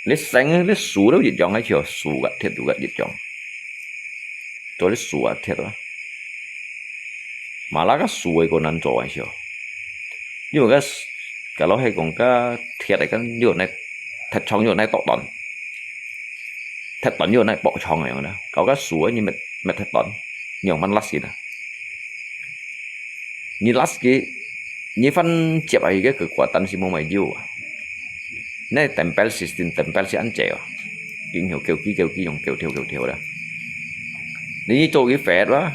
lấy sáng lấy sủ đâu dịch chọn hay chưa sủ gặt thiệt gặt dịch chọn chỗ lấy sủ gặt thiệt đó mà là cái sủ ấy còn ăn chỗ hay chưa nhưng mà cái lối hay còn cái thiệt này cái nhiều này thật chọn nhiều này tọt tòn thật tòn nhiều này bỏ chọn này đó có cái sủa như mệt thật tòn nhiều phân lát gì đó như lát cái như phân chẹp ấy cái cực quả tan xí mông mày yêu này tempel system tempel sẽ ăn chèo kinh hiểu kêu ký dùng kêu theo đó Ní chỗ cái phẹt quá.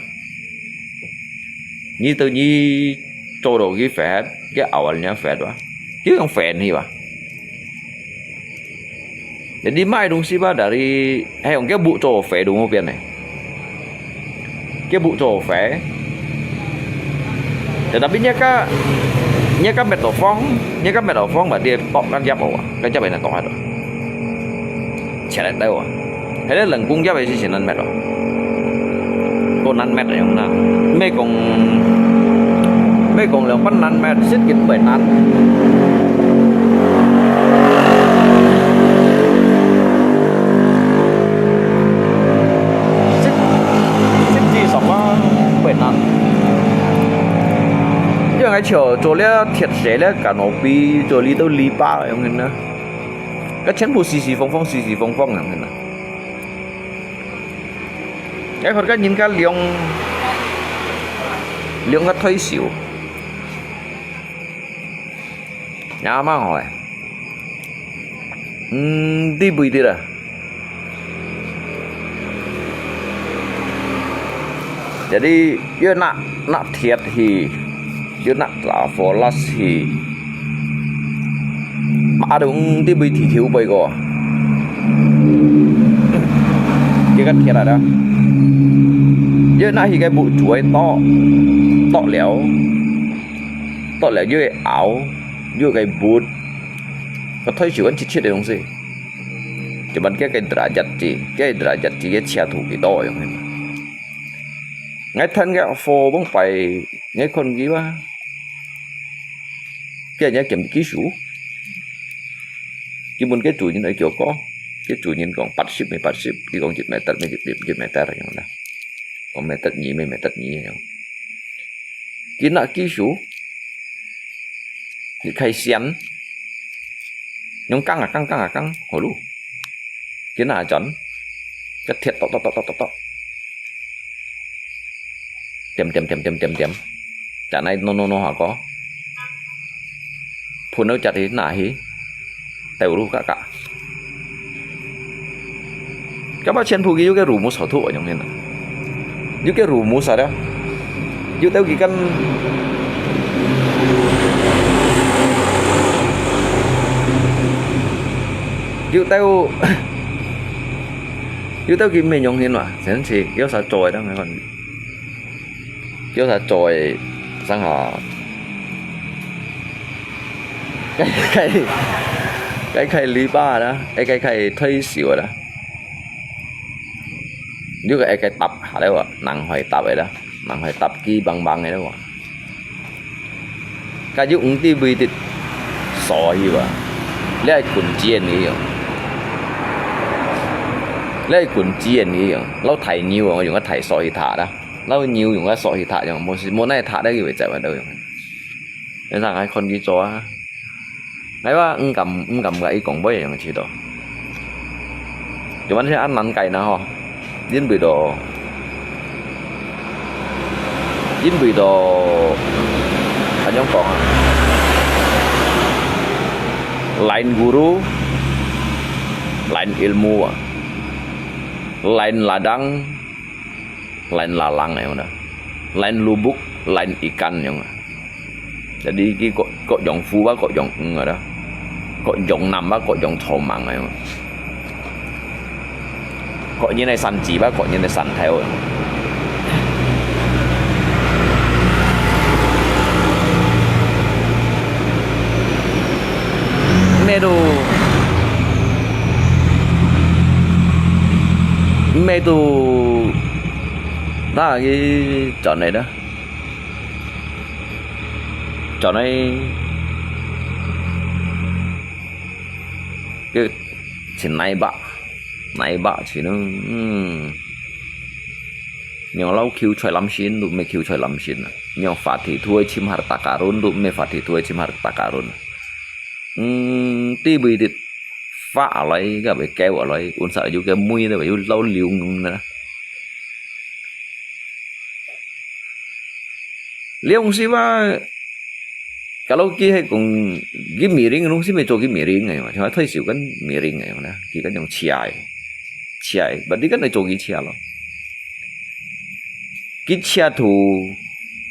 Như tự nhiên chỗ đồ cái phẹt, cái ảo nhá phẹt quá. Chứ không phẹt gì mà. Jadi mai dong sih ba dari ông cái bụ chỗ phẹt đúng không biết này. Cái bụ chỗ phẹt. Tetapi nyaka metal phong mà dia tok kan giáp rồi, kan giáp này là tok rồi. Chạy lại đâu à? Thế nên lần cung giáp ấy chỉ năn mét rồi. Cô năn mét này không nào? Mấy còn lượng bắt năn mét xích kịp bởi năn. Xích gì sống á bởi năn. Chứ ngay chiều chỗ lẽ thiệt rẻ lẽ cả nó bị chỗ lý đâu lý ba rồi không nữa. Cái chén bù xì phong phong hẳn thế nào. Cáiคนก็nhìn cái lượng cái thấy xỉu. Nhà mà hỏi. Đi bùi đi ra. Jadi dia nak thiệt thì dia nak travelas thì mà đúng đi bùi thì thiếu bùi go. Cái cách thiệt là đó. Chứ nãy thì cái bụi chuối to léo dưới áo dưới cái bút có thấy chịu ăn chết đấy không gì chỉ bằng cái derajat gì cái xe thủ cái to vậy ngay thân cái phô bóng phải ngay con gì ba cái nhà kiểm kỹ số chỉ muốn cái chủ nhân này kiểu có cái chủ nhân còn 80 cái còn 10 meter rồi đó. Còn mẹ tất nhị nhau. Chỉ là kỹ số. Thì khai xén. Nhưng căng hồi lúc. Chỉ là chọn. Cái thiệt to. Tiệm. Chả này nó hả có. Phun nó chặt thì nạ hí. Tiểu lúc cả. Các bác trên phụ ghi cái rủ một sở thụ ở trong này nè. Như cái rủ mua sao đó như tao cái căn như tao cái mình dùng hiện mà sẽ chỉ kéo sao trồi đó mấy con kéo sao trồi sang họ cái lý ba đó cái thấy xỉu đó. Như cái tập hả đấy ạ, nặng hỏi tập vậy đó, nặng hỏi tập kia bằng này đó ạ. Cái dụng tí bị thì sò gì vậy, lấy quần chiên gì vậy, lâu thầy nhiều rồi dùng cái thầy sò thì thả đó, lâu nhiều dùng cái sò thì thả nhưng một này thả đấy vậy chạy vào đâu, nên rằng cái con đi chó, đấy ba cầm gậy còn bấy giờ chỉ đó, chúng anh sẽ ăn nắn cày nào hả? Dính bì đồ ở trong còn lain guru lain ilmu lain ladang lain lalang này nè lain lubuk lain ikan yang jadi cái có dòng phu bác có dòng rồi đó có dòng nằm bác có dòng thổ mặn này có như này săn chỉ bác có như này săn theo rồi. Mê tu đó là cái chọn này đó, chọn này cái chuyện này bạ chỉ nó nhưng lâu kêu chơi làm xin đủ mấy kêu chơi làm xin nhưng phát thì thua chim hạt takarun đủ mấy phát thì thua chim hạt takarun tí bị thì phá lại cái bị kéo lại uốn sợ vô cái mũi này bị lâu liều nữa liều xí ba kalau kia hay cùng cái mì riêng nó xí mới cho cái mì riêng này mà thấy xíu cái mì riêng này mà cái dùng chè bật đi cái này cho cái chè rồi chia thủ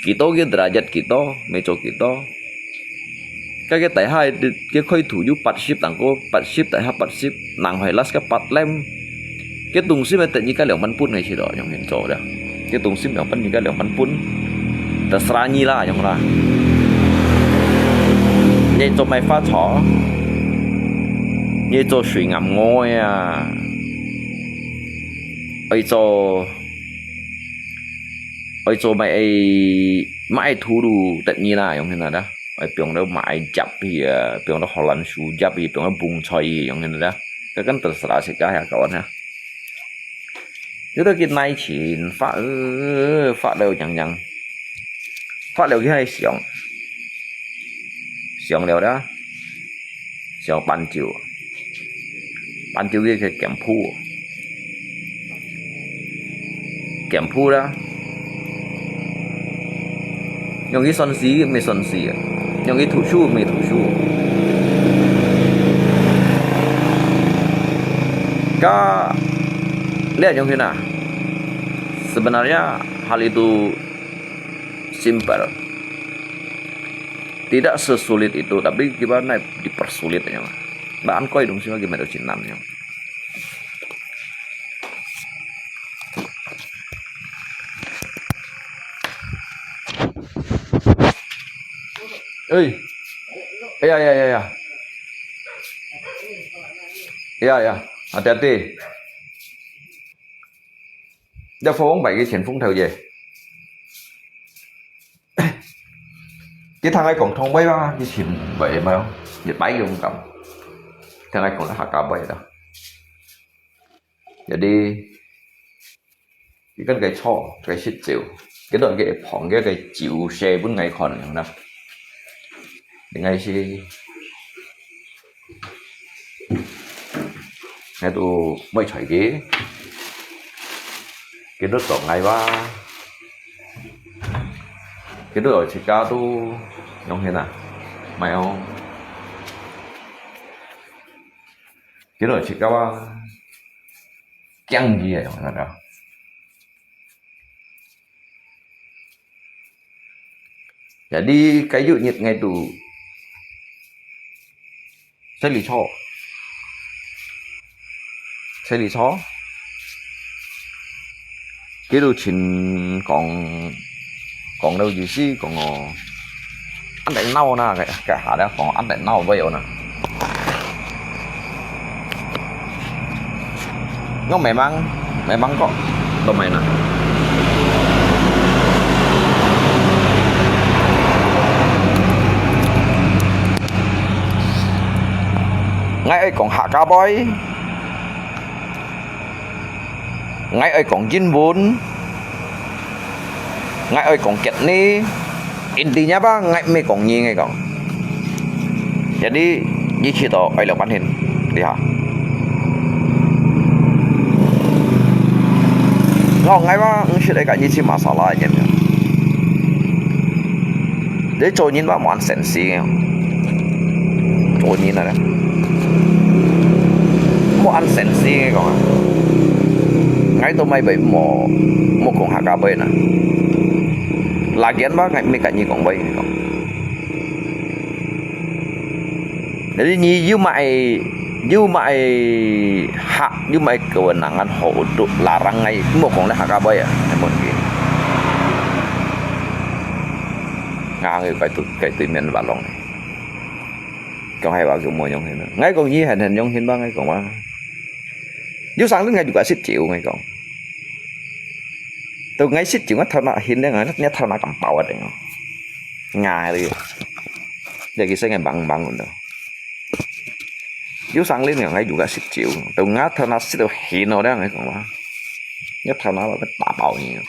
kita cái derajat kita meco kita cái tại hai cái khơi thủ du bắt ship tặng cô bắt ship tại hai bắt ship nàng hoài last cái bắt lem cái tung ship tại những cái liệu bắn pun này chỉ đó trong hiện chỗ đó cái tung ship liệu bắn những cái liệu bắn pun terserah nhi lah trong là như cho mày phát thọ như cho suy ngầm ngôi à ấy cho mày thu đủ tất nhiên là trong hiện đó ấy biển đó mãi chập thì biển đó họ làm su chập thì biển đó bung chơi trong hiện đó cái terserah sih cái kawan ha chứ tôi cái này chỉ phát đều chẳng phát đều cái hay xiong đều đó xiong ban chiều cái kèm phu đó用cái son xí mới son xí用cái thủ su mới thủ su cái lihat yang mana sebenarnya hal itu simple tidak sesulit itu tapi gimana dipersulit aja mah bạn coi đúng chưa gimana chín năm nhá ơi ya hati-hati đeo phố bảy cái chiến phung theo về cái thằng ấy còn thông bay ba cái chìm vậy mà không nhiệt bay không cầm thằng ấy còn là hạ cả vậy đó jadi cái con cái cho cái xịt chịu cái đoạn cái phỏng cái chịu xe bốn ngày còn nhiều năm thì ngày xí ngày tụ mới chạy cái đứa tổng ngày ba cái đứa ở chỉ cao tu giống thế nào mày không cái đứa ở chỉ cao ba chăng gì vậy là đâu jadi kayu nyet ngay tu saya lý cho cái đồ chín còn đâu gì xí còn ăn đánh nâu nè cái hả đó còn ăn đánh nâu bây giờ nè nó mày măng có đồ mày nè ngay ấy còn hạ cá bói ngay ấy còn chín vốn ngay ấy còn kẹt ní intinya ba ngay mấy còn gì ngay còn jadi di situ ấy là bán hình đi hả ngon ngay ba sẽ để cả như chi masalah aja để cho nhìn ba món sen xí nghe cho nhìn này mua ăn sen xí nghe còn ngay tôi may bị một con hạ cá bơi nè lagian ba ngay mấy cái gì còn bơi còn jadi như mày hak như mày kewenangan họ untuk larang ngay một con hạ cá bơi à một cái ngang người cái tụi mình vào lòng này còn hay bảo kiểu mua nhông hình ngay còn gì hình nhông hình ba ngay còn ba nếu sáng đến ngày juga xích chịu ngay còn từ ngay xích chịu nó thao nạ hình đấy nó thao nạ cầm bào ở đây ngài đi giờ cái ngày bằng rồi đâu nếu sáng lên ngày juga xích chịu từ ngã thao nạ xích được hình rồi đấy ngay còn ba nhất thao nạ cái tạ bào nhiều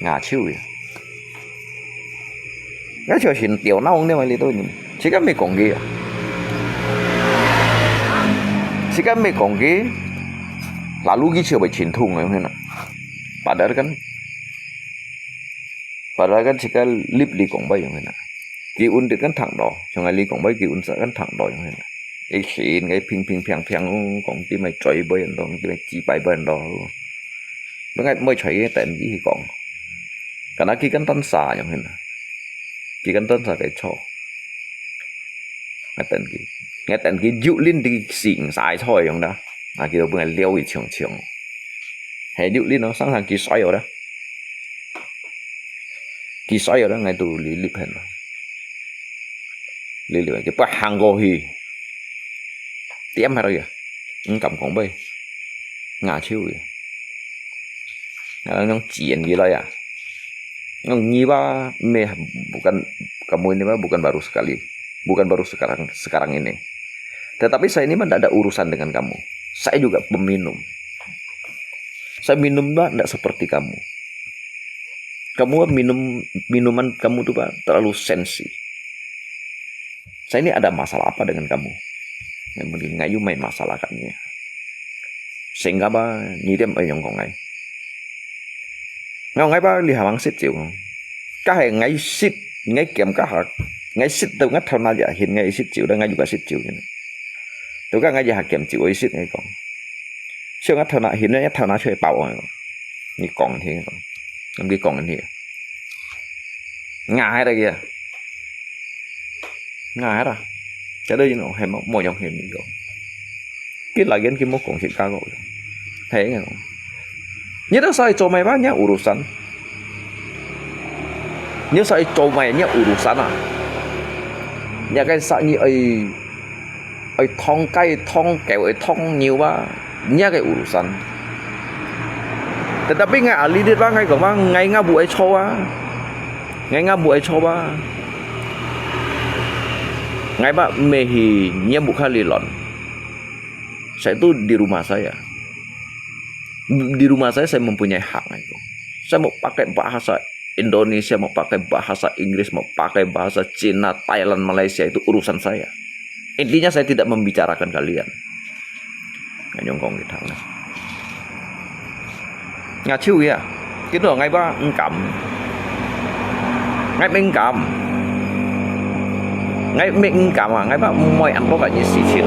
ngà chiêu vậy cái chuyện hình tiểu nông nên mà đi tôi chỉ cái mấy con kia chỉ cái mấy con kia lalu cái chiều bị chỉnh thùng rồi không padahal kan chỉ cái lip đi còn bay không cái un thì kan thẳng đỏ trong ngày đi còn bay cái un sẽ kan thẳng đỏ không cái xịn cái ping còn tí mày chơi bay đó tí mày chỉ bay bay đó mấy ngày mới chơi cái tên gì còn karena ki kan tan sa yang hina ki kan tan sa cái cho nghe tên ki dụ linh đi xỉn sai thôi yang đó à ki đâu bữa liêu ít chồng chồng hệ dụ linh nó sẵn sàng ki xoay rồi đó ki xoay rồi đó ngay từ lý lip hình lý lip cái bắt hàng go hi tiêm hay rồi kìa cầm con bay ngã chiêu kìa nó chuyện gì đây à nyiba meh bukan kamu ini mah bukan baru sekali bukan baru sekarang ini tetapi saya ini mah tidak ada urusan dengan kamu saya juga peminum saya minum mah tidak seperti kamu minuman kamu tuh Pak terlalu sensi saya ini ada masalah apa dengan kamu yang mending ngayu main masalah katnya sehingga Pak nyidem ở trong con này ngay ba li hà mang xích chịu không các hệ ngay xích ngay kèm các hạt ngay xích đâu ngắt thao na dạ hiện ngay xích chịu đó ngay juga xích chịu như này tôi các ngay hạt kèm chịu ấy xích ngay còn siêu ngắt thao na hiện ngay thao na chơi bảo này như còn thì còn làm cái còn thì ngài đây kìa ngài đó cái đây nó hay một dòng hiện như vậy cái là cái một còn chuyện cao rồi thế nghe không nhớ saya coba banyak urusan. Nhớ saya coba banyak urusan à. Nhà cái sao như ai thong cây thong kẹo ai thong nhiều ba nhớ cái urusan. Tetapi nggak ahli dia bang ngay bang ngay nggak buat coba, ngay nggak buat coba. Ngay ba mehi nya bukan lilon. Saya itu di rumah saya. Di rumah saya mempunyai hak itu. Saya mau pakai bahasa Indonesia, mau pakai bahasa Inggris, mau pakai bahasa Cina, Thailand, Malaysia itu urusan saya. Intinya saya tidak membicarakan kalian. Nyongkong di thằng này. Nhà chiêu kìa. Cái đó ngay ba cầm. Ngay bên cầm. Ngay bên cầm à, ngay ba mọi ăn có cả như xì chuyện.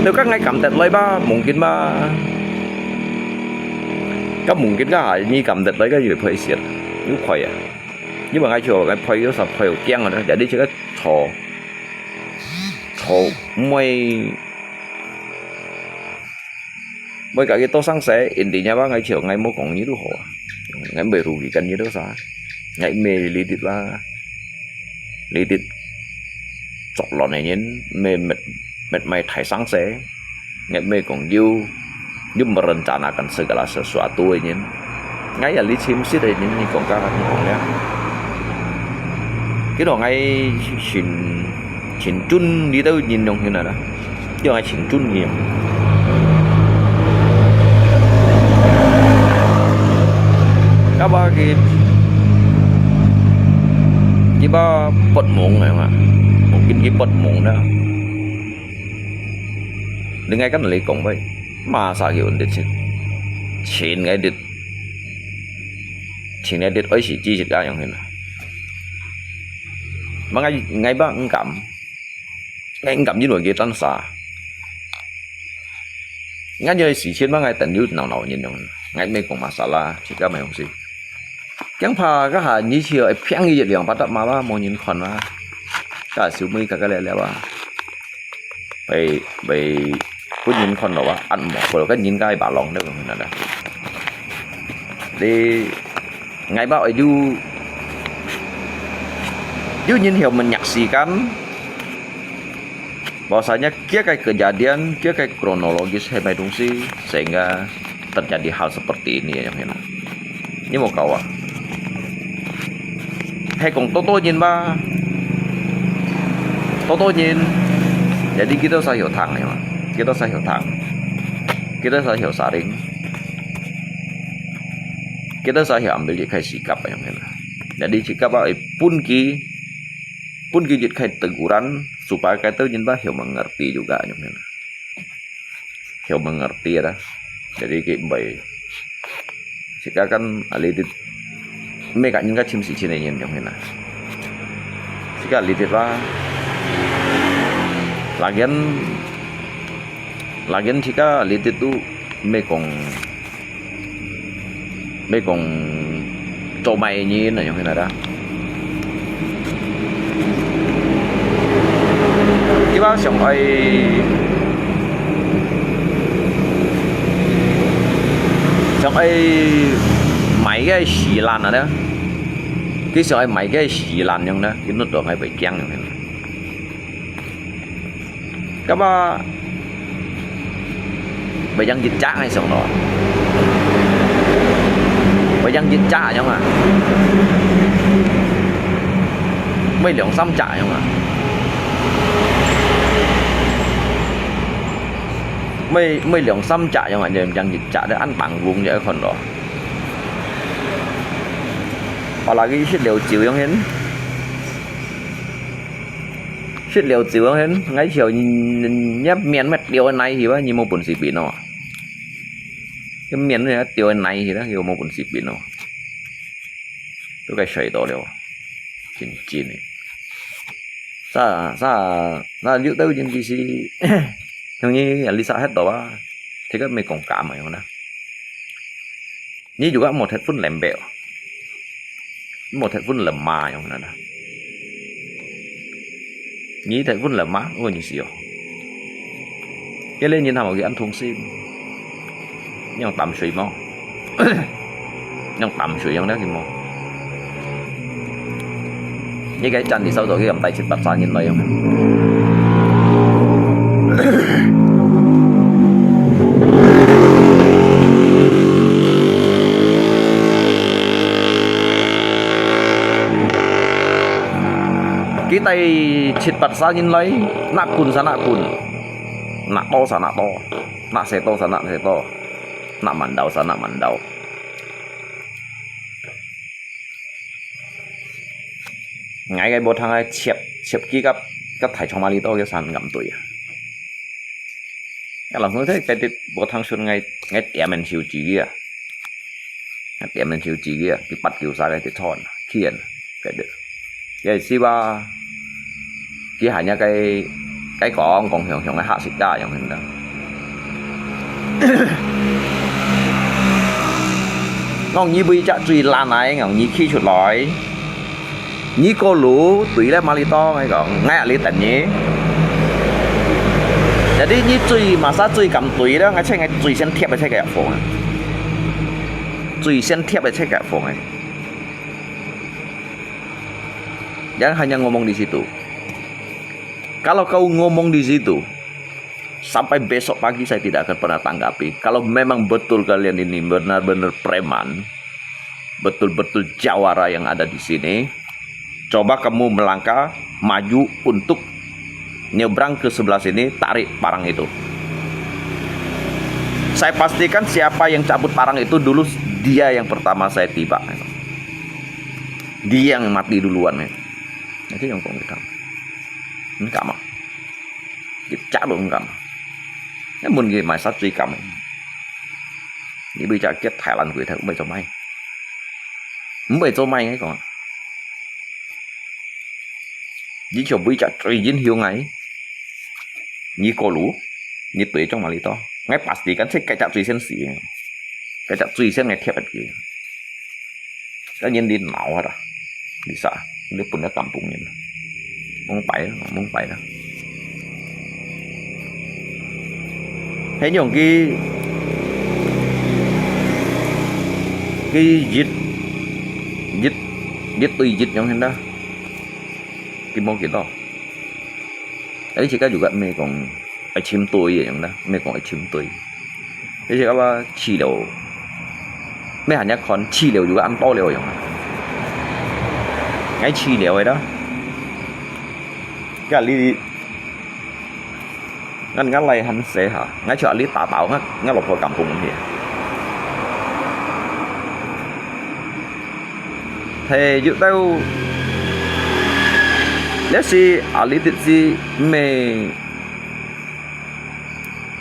Nếu các ngay cầm tết lấy ba mungkin ba các mungkin các hải nhi cầm tết lấy cái gì phải xiết nếu khoai à nhưng mà ngay chỗ cái khoai nó sập khoai kiêng rồi đó để đi cho cái thò mày cả cái tô sáng sẽ intinya ba ngay chiều ngay mua còn như đồ hồ ngay bề rù gì cần như đó sao ngay mê lý tịt chọc lọ này nhén mê mệt mày thải sáng sẽ ngay mê còn yêu nhưng merencanakan segala sesuatu ini ngay là lý chim xít ini như còn các còn đấy cái đó ngay chỉnh chun đi đâu nhìn đồng như nào đó chứ ngay chỉnh chun nhiều các ba cái ba bật muộn này mà một cái bật muộn đó dengan kan lấy công vậy mà sao kiểu được chuyện ngay được ấy chỉ chi cảอย่างnày mà ngay ba anh cảm như người kia tan xa ngay như sự chiến mà ngay tận như nào nhìn nhau ngay mấy con masalah chỉ cả mấy ông gì chẳng phải các hà như chiều phèn như vậy liền bắt mà ba một nhìn còn mà cả siêu mi cả cái này là ba về có nhìn con nào á ăn một rồi cái nhìn cái bà lòng đó còn là đi ngày bao du nhìn hiểu mình menyaksikan bahwasanya kia kayak kejadian kia kayak kronologis hemedungsi sehingga terjadi hal seperti ini ya Hena. Ini mau kau hay còn Toto nhìn ba Toto nhìn jadi kita saya hiểu thẳng này mà kita saya hiểu thẳng kita saya hiểu saring kita saya ambil kayak sikap ya Hena. Jadi sikap pun ki kayak teguran supaya kita jinba hiểu mengerti juga ya Hena. Hiểu mengerti ya dah. Jadi kayak baik jika kan alidit mereka juga cim si cina yang Hena. Jika alidit lah lagian jika alidit tu mấy con trâu mày như này như thế này đó cái bác xong ấy mấy cái xì lan ở đó cái xong mấy cái xì lan như đó cái nó tưởng hay bị chăng như thế này các bác bây giờ dịch trả hay xong rồi bây giờ dịch trả không à mấy lượng xăm trả không à mấy lượng xăm trả không à giờ đang dịch trả để ăn bằng vùng vậy còn đó hoặc là cái shit liều chịu không hết shit liều chịu không hết ngay chiều nhấp miền mất điều này thì bao nhiêu một bún xì bị nó cái miền này điều này thì đó hiểu một bún xì bị nó tôi cái sợi đó đều chín chín này sa liệu đâu những cái gì hình như Lisa hết đó thì các mình còn cảm mày không đó như juga một headphone lembel một headphone lemah yang mana như headphone lemah oh như siêu cái lên nhìn thằng cái ăn thùng sim nhưng tạm suy mong nhưng tạm suy yang đó thì mong như cái chân thì sau rồi cái cầm tay chích bắp xả nhìn lại không cái tay chít bật ra nhìn lấy nạ cùn sa nạ cùn nạ to sa nạ to nạ xe to sa nạ xe to nạ mặn đầu sa nạ mặn đầu ngay cái bộ thằng này chẹp kia các thải trong Mali to cái sàn ngậm tuổi cái làm thế cái bộ thằng xuân ngay tiệm mình chịu chỉ à tiệm mình chịu chỉ à cái bắt kiểu ra cái thon khiển cái được cái si ba cái hanya cái còn hiểu cái hạ xịt ra giống mình đó ngon như bây giờ truy lan này ngon như khi chuột lòi như cô lú tùy lên Mali to ngay còn ngay ở lý tận nhé jadi như truy mà sao truy cầm tùy đó ngay chơi ngay truy sen thiệp ở chơi cái phố truy sen thiệp ở chơi cái phố này jangan hanya ngomong di situ. Kalau kau ngomong di situ, sampai besok pagi saya tidak akan pernah tanggapi. Kalau memang betul kalian ini benar-benar preman, betul-betul jawara yang ada di sini, coba kamu melangkah maju untuk nyebrang ke sebelah sini, tarik parang itu. Saya pastikan siapa yang cabut parang itu dulu dia yang pertama saya tiba. Dia yang mati duluan. Itu yang kong kita. Không cảm à? Cái chắc luôn không cảm. Cái muốn gì mà sát truy cảm. Như bây giờ kết Thái Lan gửi thằng cũng bây cho may. Không bây cho may ấy còn. Chỉ cho bây giờ truy dính hiếu ngay. Như cô lũ. Như tuổi trong mà lý to. Ngay pasti kan saya kayak truy sen xỉ. Kayak truy sen ngay thiệp kì. Cái nhân đi nào hết à. Đi xa. Dia pun dah kampung ni. Mong pai dah. Thấy nhung cái dịch tùy dịch yang hendak. Kimau kita. Jadi jika juga me còn chim tùy yang dah, me còn chim tùy. Jadi jika chi liu, me hanya kon chi liu juga ăn to liu yang. Ngay chi liu ấy đó. Cái lý ngăn lại hắn sẽ hả ngay chỗ lý tả tạo ngay lột vào cầm cùng thì thì dự đâu nếu si ở lý tự si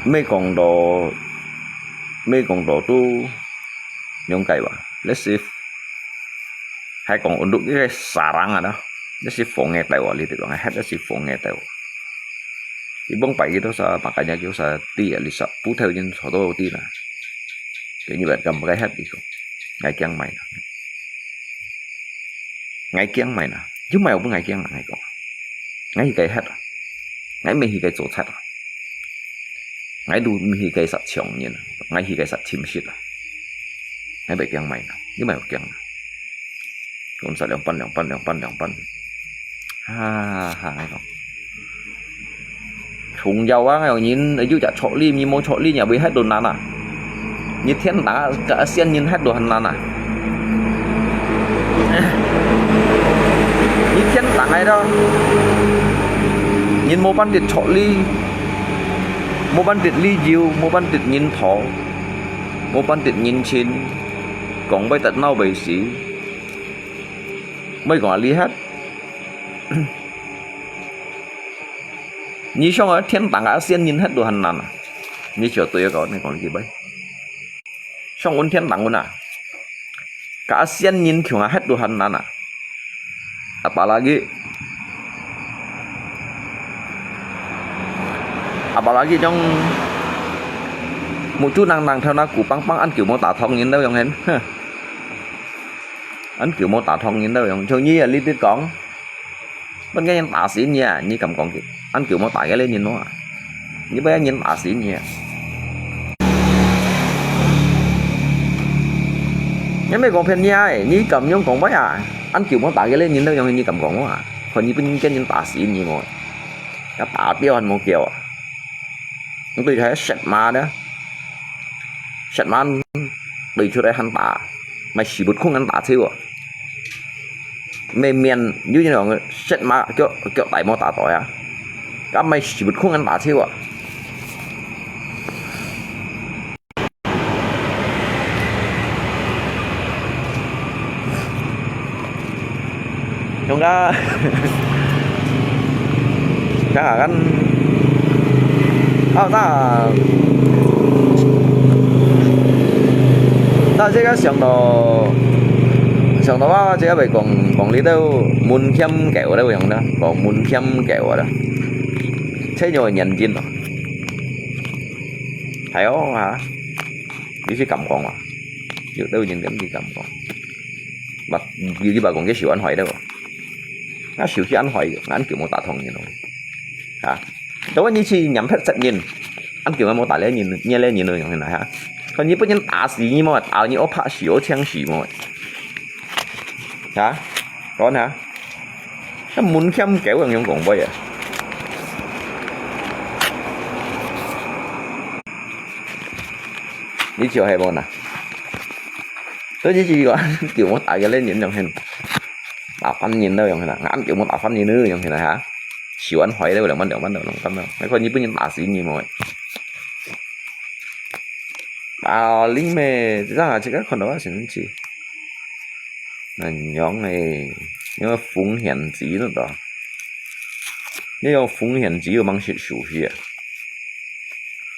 mê còn đồ tu nhung cày bà nếu si hay còn ổn định cái sarang đó nếu si phổ nghe tay lý tự hay hết nếu si phổ nghe tay Ibang pagi itu sa makanya kita sa ti alisa putih jen soto ti na kiểu như vậy cầm cái hết đi xuống ngày kiêng mày ngày kiêng mày nè chứ mày không ngày kiêng là ngày có ngày cái hết ngày mình cái chỗ chết ngày đủ mình cái sạch chồng nhìn ngày cái sạch chim xịt ngày bị kiêng mày nè chứ mày không kiêng còn sao两班ha không trùng dầu á ngày nhìn ở dưới chợ chọ lim như món chọ lim nhà bị hết đồ nàn à như thiên đá cả xiên nhìn hết đồ hành nàn à như thiên đá này đó nhìn một ban điện chọ ly một ban điện ly diêu một ban điện nhìn thọ một ban điện nhìn chín còn bây tận nào bầy xí mấy còn ly hết như xong ở thiên tảng á xiên nhìn hết đồ hành nàn như chiều tôi có này còn gì vậy xong ôn thiên tảng luôn à cả xiên nhìn kiểu hết đồ hành nàn apalagi trong một chút năng theo nó cụ băng ăn kiểu mô tả thông nhìn đâu dòng hến ăn kiểu mô tả thông nhìn đâu dòng cho như là lý tiết con bên cái tả xỉn nha như cầm con kìa anh kiểu mô tả cái lên nhìn nó như bé nhìn tả xỉn nha nhưng mấy con phèn nha như cầm nhông còn mấy anh kiểu mô tả cái lên nhìn đâu như cầm con nó còn như bên cái nhìn tả xỉn như mọi cái tả tiêu hành một kiểu tôi thấy sẹt ma đó sẹt ma bị cho đây hắn tả mày chỉ bút không ăn tả thiếu mềm miền như thế nào sẹt ma kiểu tại mô tả tỏi các mày chỉ bút không ăn tả thiếu chúng ta các anh ta sẽ có想到这个被讲里头门槛cao đâu vậy đó còn門檻cao đó thế rồi nhận tin rồi thấy không hả chỉ phải cầm con mà trước đâu những điểm gì cầm con mà như cái bà còn cái xỉu anh hỏi đâu nó xỉu khi anh hỏi anh kiểu mô tả thông như rồi hả đó như chi nhắm hết sạch nhìn anh kiểu mô tả lên nhìn nghe lên nhìn rồi như này hả còn như bất nhân tả gì mà tả như ốp hạ xỉu chang xỉu mà hả có hả nó muốn khăm kéo gần trong còn bây à đi chiều hay bọn à tôi chỉ gì gọi kiểu mô tả cái lên nhìn trong hình tả phân nhìn đâu trong là anh kiểu mô tả phân nhìn nữa trong hình này hả xỉu anh hỏi đâu là bắt đầu đâu mấy con như bất nhân tả gì như mọi linh mê ra là chỉ các con đó chính chỉ là nhóm này nhưng mà phong hiểm gì nữa đó nhưng phong hiểm gì bằng sự sủ gì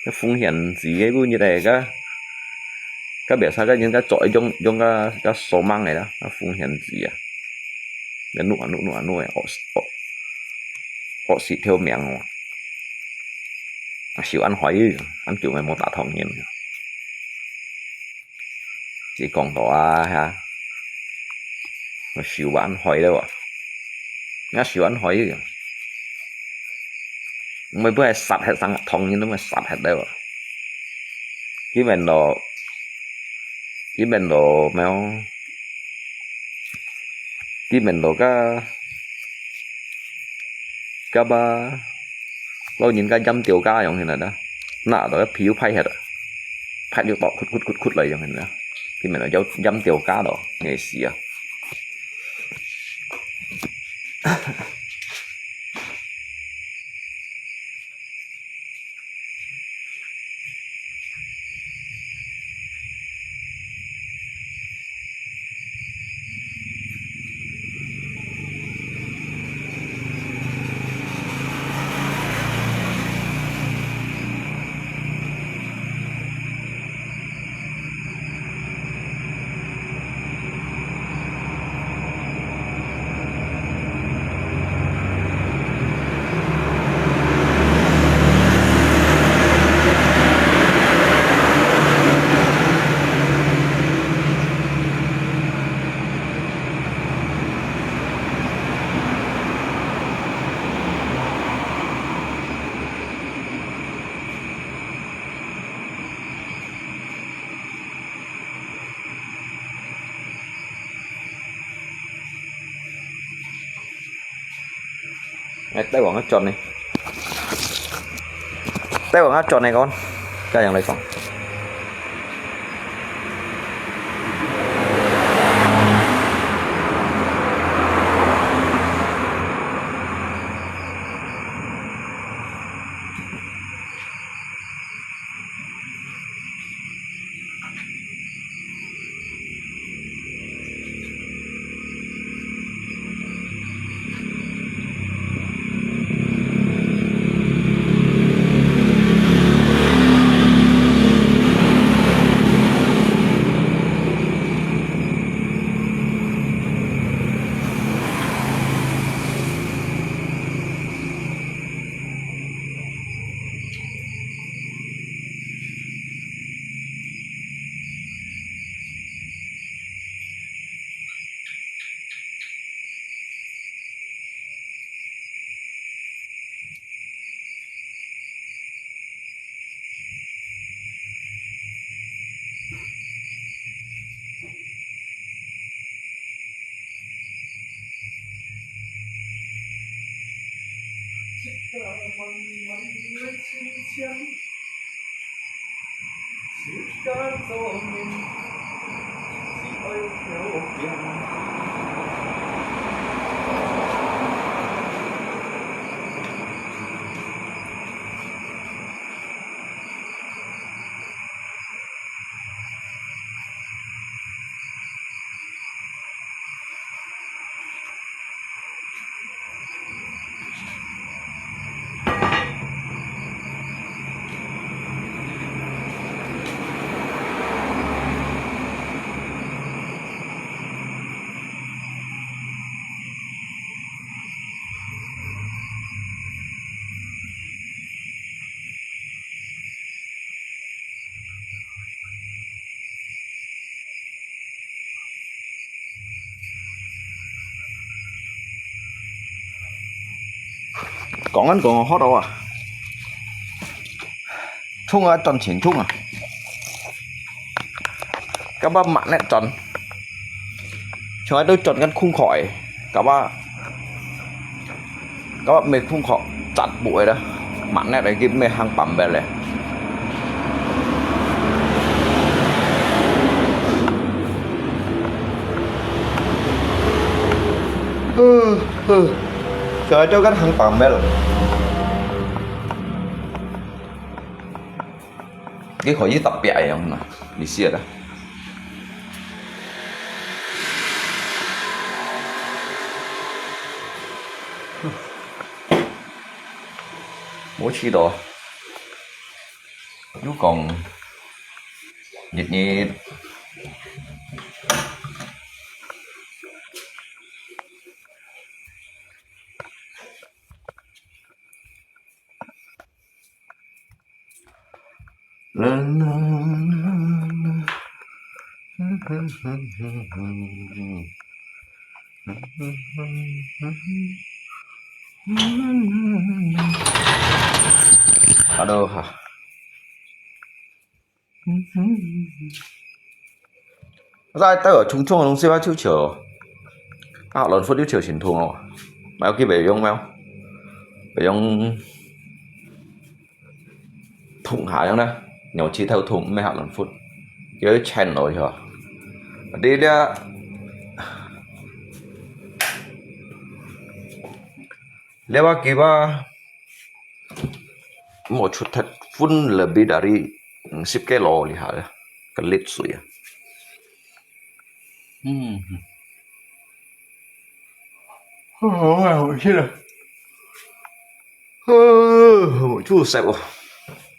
cái phong hiểm gì cái như này cái biểu sao cái những cái trội trong cái số mang này đó cái phong hiểm gì để nuôi họ xịt theo miệng xíu ăn hỏi ăn kiểu mày mô tả thông nhiên chỉ còn đó ha mà xíu ăn hỏi đâu nó xíu ăn hỏi mới bữa sạch hết sang thông nhiên nó mới sạch hết đâu cái bên đồ mèo cái bên đồ cái ba lâu nhìn cái dăm tiểu ca giống như này đó nọ đó phiếu phay hết phay được bỏ khút lại giống như này thì mình là dăm tiểu ca đó nghệ sĩ Tay quảng tròn này. Tay quảng tròn này con. Cái yang lấy xong. Còn anh còn hot đâu à? Chung à, tròn chỉnh chung à? Các bác mặn này tròn. Chúng tôi tròn cái khung khỏi. Các bác mệt khung khỏi chặt bụi đó. Mặn này để kiếm mê hàng bẩm về này. Trời cho cái hàng bẩm về rồi. Cái khỏi với tập bẹ không nè, đi xia đó. Mỗi chi đó, chú còn nhiệt nhiệt. La la ở đâu hả? Ra tới ở Trung Trung đồng xếp chiếu chiều. À, lần phút chiếu chiều chính thùng rồi. Mày có kia về用không? Về用thùng hả không đó? Nhỏ chỉ theo thùng mới học lần phút. Với channel rồi hả? Đi ra lewat kita một chút thật phun lebih dari 10 kilo lihat ya, ke lít suy ya. Một chút sẹp rồi.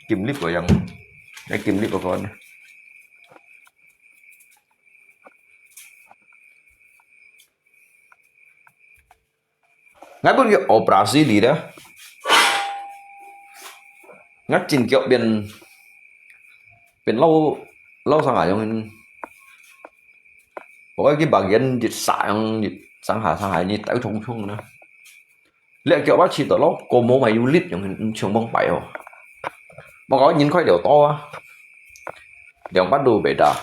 Kim lít của yang, cái kim lít của con. Ngay bên cái operasi đi đó, ngắt chín kiểu biển lâu lâu sang hải trong có cái bagian dịch sang hải như tại trong chung nữa, lệ kiểu bác chỉ tỏ nó có mô mày lít trong trường bông bảy rồi, mà có nhìn khoai đều to, đều bắt đầu bể đà,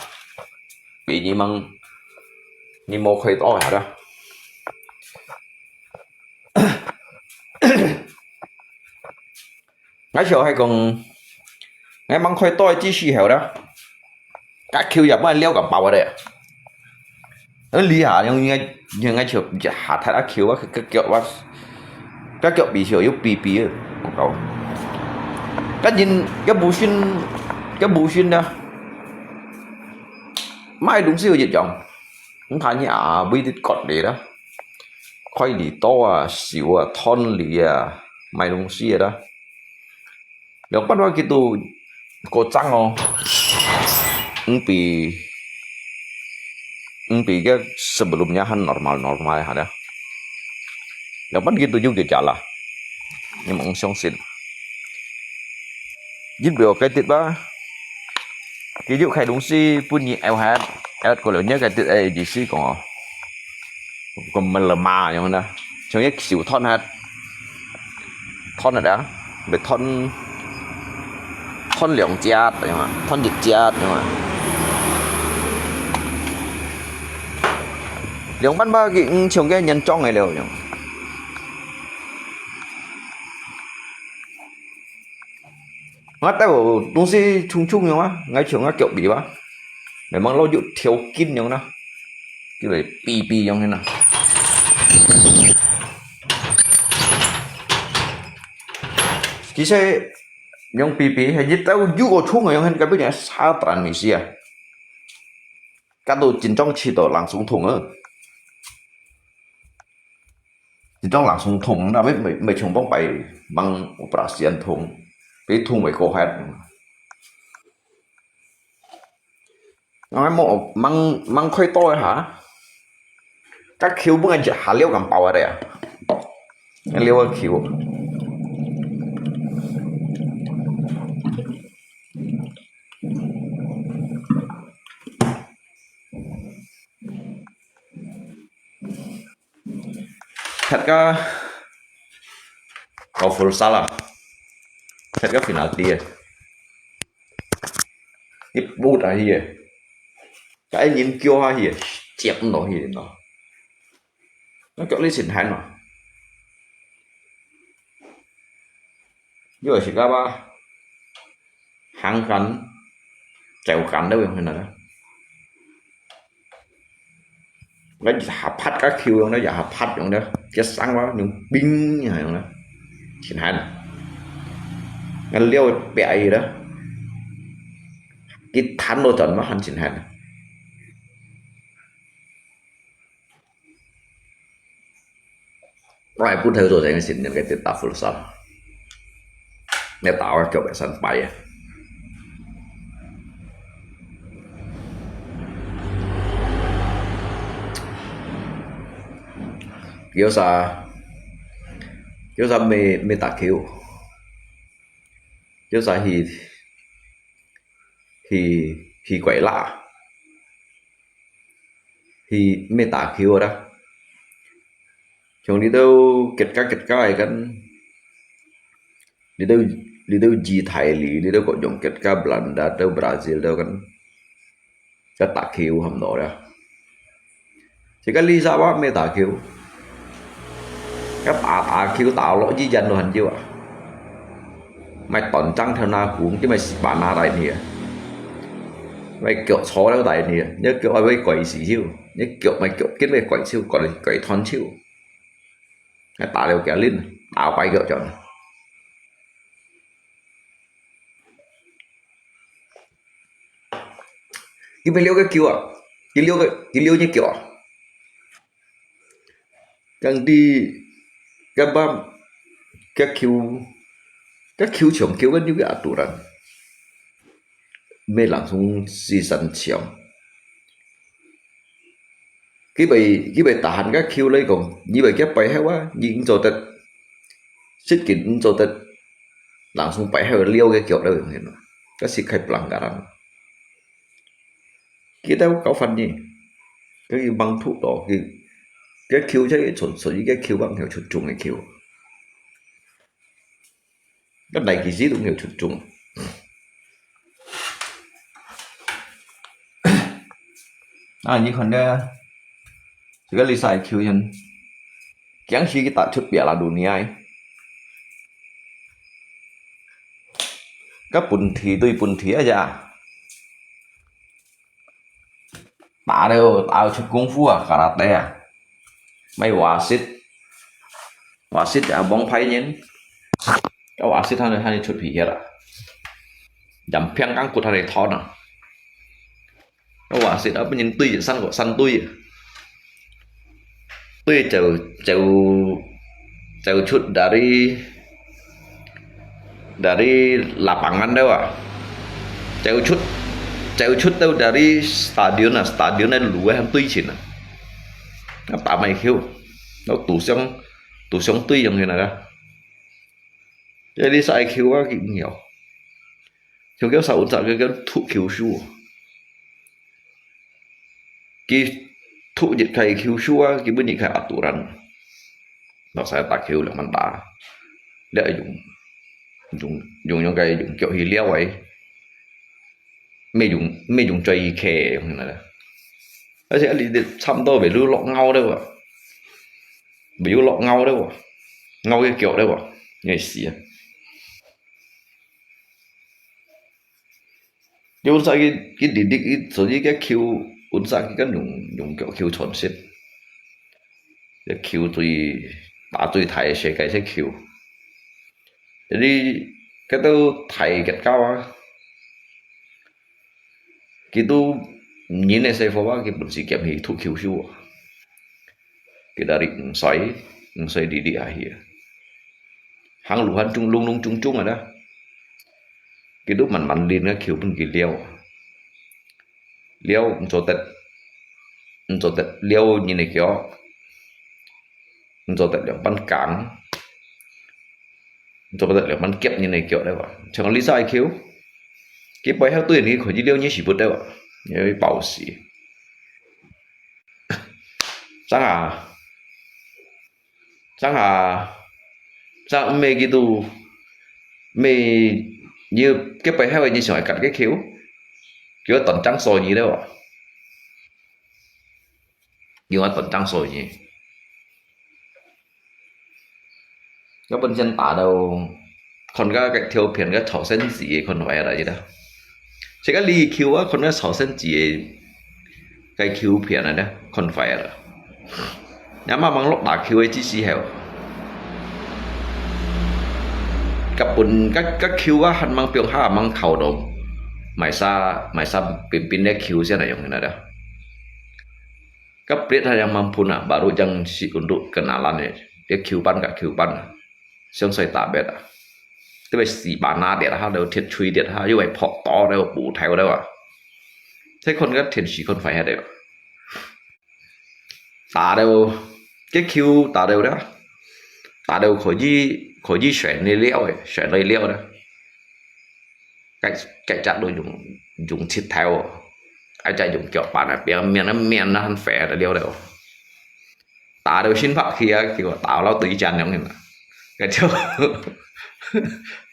bị gì mang ni mô khoai to hả đó. ngay chiều hay còn ngay măng khoai tỏi chỉ xì hẻo đó các kiểu nhập mà liêu cả bảo ở đây nó lý hả nhưng ngay chiều hạt thật đã kiểu cái kiểu bị chiều yếu bị của cậu cái nhìn cái bù xin đó mai đúng siêu dịch chồng không phải như bây giờ cọt để đó khoai lì to xỉu thon lì mai đúng siêu đó lúc bắt đầu cái tu có trắng không bị cái sebelumnya kan normal ada lúc bắt gitu juga jalan nhưng mà ông xong xin giúp biểu cái tiết ba cái dụ khai đúng si punya LH có lớn nhất cái tiết ấy gì si còn mình là mà như thế trong nhất xỉu thon hết thon là đã về thon lượng chát nhưng mà thon dịch chát nhưng mà lượng bắn ba cái trong cái nhân trong này đều nhưng ngắt tay của东西chung chung nhau á ngay trường á kiểu bị ba để mang lâu dụ thiếu kín nhau đó cái này pi nhau thế nào chỉ sẽ yang pi hay gì tao juga chung nhau hơn cái bên này sao tàn mỹ xia cái đồ chính trong chỉ đồ làng xuống thùng á chính trong làng xuống thùng là mấy chồng bóng bày bằng operation thùng cái thùng phải khô hết nói một măng khoai tỏi hả các khiếu bữa anh chỉ hả liêu cầm bào ở đây à liêu ở khiếu thật ra có full salad thật cái final tia ít bút à hi cái nhìn kêu ha hi chẹp nó hi nó kiểu lấy xịn hành mà giờ chỉ có ba hàng cắn chèo cắn đâu vậy này cái hạt phát các khiêu nó giả hạt phát giống đó cái sáng quá nhưng binh như này đó xịn hành ngăn liêu bẹ gì đó cái thán đồ chuẩn mà hắn xịn hành rồi phút theo rồi thì xịn những cái tiền tạo full sao để tạo ra kiểu cái sân bay à kiểu sao mê tạ kiểu kiểu sao thì quậy lạ thì mê tạ kiểu đó chúng đi đâu kết cáiกันđi đâu gì Thái đi đâu có dùng kết cái Belanda đâu Brazil đâuกันcái tạ kiểu hầm đó đó chỉ cái lý do đó mê tạ kiểu cái tạ kiểu tạo lỗi di dân rồi hành chưa ạ mày toàn trăng theo na cuốn chứ mày bản na đại nè mày kiểu xó đâu đại nè nhớ kiểu ai quậy xỉ siêu nhớ kiểu mày kiểu kết về quậy siêu còn quậy thon siêu cái tạo đều kéo lên tạo quay kiểu chọn cái mày liêu cái kiểu à cái liêu như kiểu à càng đi các ba các khiếu trưởng khiếu gần như cái tủ rằng mê lặng xuống di sản chiều cái bài tản các khiếu lấy còn như bài cái bài hay quá nhưng rồi tật xích kín rồi tật lặng xuống bài hay liêu cái kiểu đâu hiện cái xích khai lặng cả rằng cái đâu có phần gì cái băng thuốc đó cái khiếu chứ số như cái khiếu bằng hiểu chuột trùng cái khiếu cái này cái gì cũng hiểu chuột trùng như còn đây cái lý sai khiếu nhân chẳng chỉ cái tạo chút bịa là đủ nhai cái bún thí tôi bún thí aja打đều tao chút功夫à karate à mấy quả xít à bóng phái nhén cái quả xít hắn chút phì hết à dầm phiang căng cột hắn này thon à cái quả xít ở bên nhìn tươi săn của săn tươi chầu chút dari lapangan đâu à chầu chút đâu dari stadion này lúa hắn tươi chỉ nè nó tạo mày khiêu nó tủ sống tươi giống như này đó cái đi sai khiêu quá kiểu nhiều khiêu kéo sầu cái thụ khiêu su cái thụ dịch khai khiêu su cái bên dịch khai aturan nó sẽ tạc khiêu là mình đã để dùng những cái dùng kiểu hì leo ấy mấy dùng chơi khe như này đó nó sẽ đi xăm tôi phải lưu lọ ngâu đâu à bị lưu lọ ngâu đâu à ngâu cái kiểu đâu à ngày xưa nhưng sao cái đi cái số gì cái khiêu uốn sang cái dùng kiểu khiêu chuẩn xếp cái khiêu tôi thầy sẽ cái khiêu jadi cái tôi thầy cái cao á cái tôi nhìn này sẽ phô cái bút sĩ kẹp hình thu khiêu su cái dari xoay đi à hier hàng lũ hắn lung chung rồi đó cái lúc mình lên cái khiêu bên cái liêu cho tết liêu như này kiểu cho tết là ban cảng cho tết là ban kẹp như này kiểu đấy vậy chẳng có lý do khiêu cái bài hát tôi này khỏi đi liêu như chỉ bút đấy vậy nhớ bảo sĩ chẳng mê cái tu mê như cái bài hát như sỏi cắt cái khiếu kiểu tận trắng sồi gì đâu ạ nhưng mà tận trắng sồi gì các bên dân tả đâu còn cái theo phiền cái thảo sen gì còn phải là gì đâu chỉ cái ly khiếu á còn cái thảo sen gì cái khiếu phiền này đó còn phải là nhắm mà mang lót đá khiếu ấy chỉ xí heoกับปุ่นก็คิวว่าหันมังเปียงห้ามังเข่าดมหมายซาปินได้คิวเสียไหนอย่างนี้นะเด้อก็เปรียบเทียบมังปุ่นอ่ะบารุจังsi untuk kenalan ya diaคิวปั้นกับคิวปั้นเชื่องใส่ตาเบ็ดอ่ะที่ไปสีบานาเด็ดฮะเดี๋ยวเทียนชุยเด็ดฮะอยู่ไอ้พอกต่อเดี๋ยวปูแถวเดี๋ยวอ่ะใช่คนก็เทียนสีคนไฟให้เดี๋ยวตาเดี๋ยวcáiคิวตาเดี๋ยวเด้อตาเดี๋ยวkhỏi di chuyển lấy liêu đó cái chặt đôi dùng thịt theo ai chạy dùng kiểu bạn là bia miền nó hắn phè là liêu đều tả đều xin phạt kia kiểu tao lao tùy chăn giống như này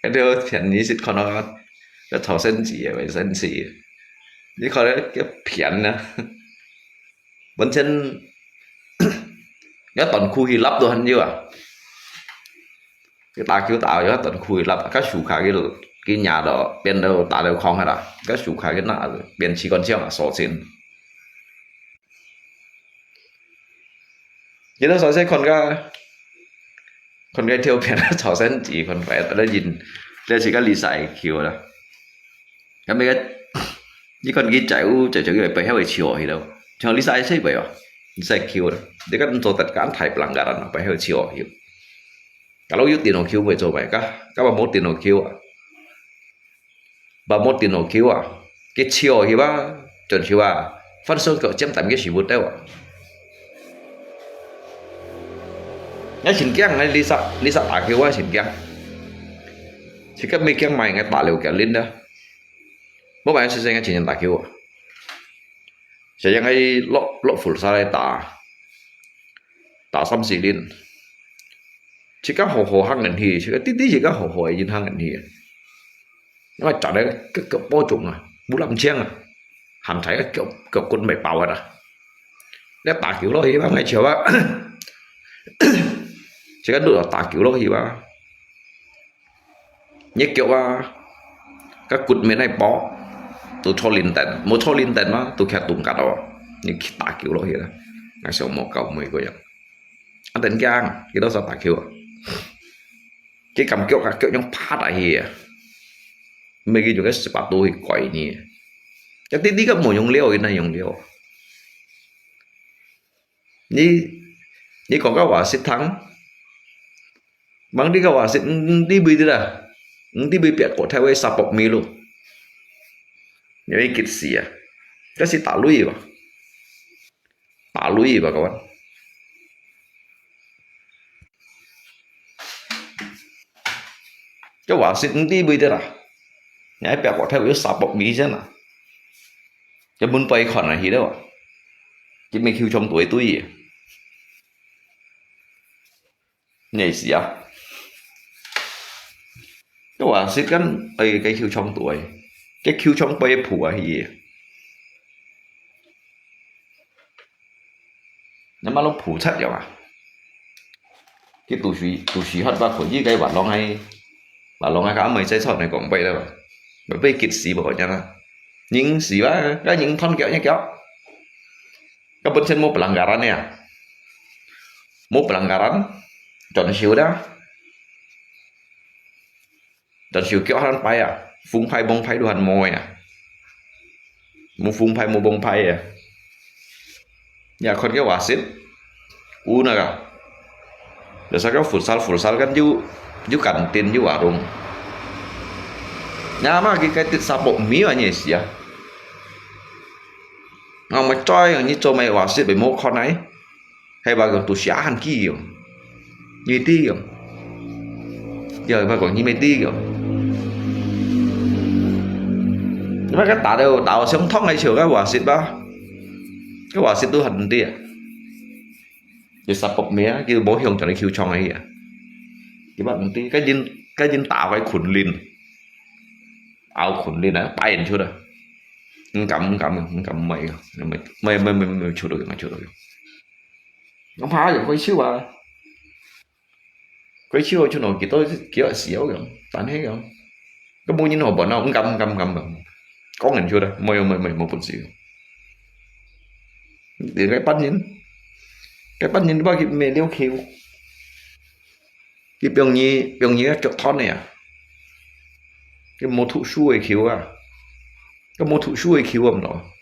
cái điều phiền như xịt con nó cái thầu sen gì vậy sen gì như con đấy cái phiền nè vẫn trên cái toàn khu Hy Lạp tôi hắn như à cái ta kêu tạo cho tận khui là các chủ khá cái nhà đó bên đâu ta đều không hay là các chủ khá cái nạ bên chỉ còn chiếc là sổ xin chứ nó sổ sẽ còn cái theo biển sổ sẽ chỉ còn phải ở đây nhìn đây chỉ cái lì xài kiểu đó cái mấy cái như còn cái chạy cái phải theo chiều thì đâu cho lì xài vậy à lì xài kiểu đó để các tổ tất cả thải pelanggaran phải theo chiều hiểu kalau you tiền kill về rồi vậy các bạn muốn tiền kill à bà muốn tiền kill à cái chiều thì ba chuẩn chiều à phân số cỡ chém tầm cái gì bút đâu à nhớ xin kiang này Lisa tả kill quá xin kiang chỉ các mấy kiang mày ngay tả liều kẹo lên đó bố bạn sẽ ngay chỉ nhận tả kill à sẽ ngay lọ phủ sa đây tả xăm xì lên chỉ có hồ hăng ngành thì chỉ có tí chỉ có hồ ấy hăng ngành thì nhưng mà chọn đấy cái bao trùng à bút làm chiang à hàm thấy cái kiểu quân mày bảo à để tả kiểu đó thì bao ngày chiều á chỉ có được tả kiểu đó thì bao như kiểu các cụt mấy này bỏ tụ cho linh tận một cho linh tận mà tụ khét tụng cả đó nhưng tạ kiểu đó hiện ngay sau một cầu mấy cái anh tận giang cái đó sao tạ kiểu cái cầm kiểu các kiểu trong phá đại hiện mấy cái chỗ cái sập tôi quậy nhỉ cái tí tí cái mồi dùng liêu này dùng liêu như còn các quả xịt thắng bằng đi các quả xịt đi bị thế nào đi bị bẹt cổ theo cái sập bọc mì luôn như cái kịch xì à cái xịt tả lùi vào các bạn cái quả xịt đi bị thế nào nhảy bẹt cổ theo cái sập bọc mì chứ nào cái muốn bay khỏi này gì đâu chỉ mấy khiêu trong tuổi tôi nhảy gì à cái quả xịt cái khiêu trong tuổi cái khiêu trong bay phủ à gì nhưng mà nó phủ chất vậy mà cái tù sĩ hết ba khỏi gì cái bản long hay cả mấy trái sọt này còn bay đâu bởi vì kịch sĩ bảo nha những sĩ quá cái những thân kéo nhá kéo các bên trên một pelanggaran ya một pelanggaran chọn siêu đó chọn siêu kéo hắn bay à phung phai bông phai đồ hành mồi à một phung phai một bông phai à nhà con cái quả xít u nè cả để sao cái phụt sal cái du cảnh tiền du quả rùng nhà mà cái tiết sa bộ mía ở nhỉ xí à ngon mà choi như cho mày quả xít bị mốt con ấy hay bà còn tụi xá hành kia kiểu như tí kiểu giờ bà còn như mấy tí kiểu nhưng mà cái tạo sống thoát ngay chiều cái quả xịt ba cái quả xịt tôi hành đi à giờ sập bọc mía kia bố hiền cho nó kêu trong ấy à cái bạn tí cái dinh tạo cái khuẩn lin áo khuẩn lin á bay chưa đâu cầm mày chưa được không phá rồi quay siêu à quay siêu cho nó tôi kiểu xíu rồi bạn thấy không cái mua như nó bọn nó cũng cầm có ngành chưa đâu mày một phần xíu để cái bắt nhìn bao cái mẹ đeo khiêu cái 병이 cái chỗ thon này à cái một thụ suy khiêu à cái một thụ suy khiêu ẩm đó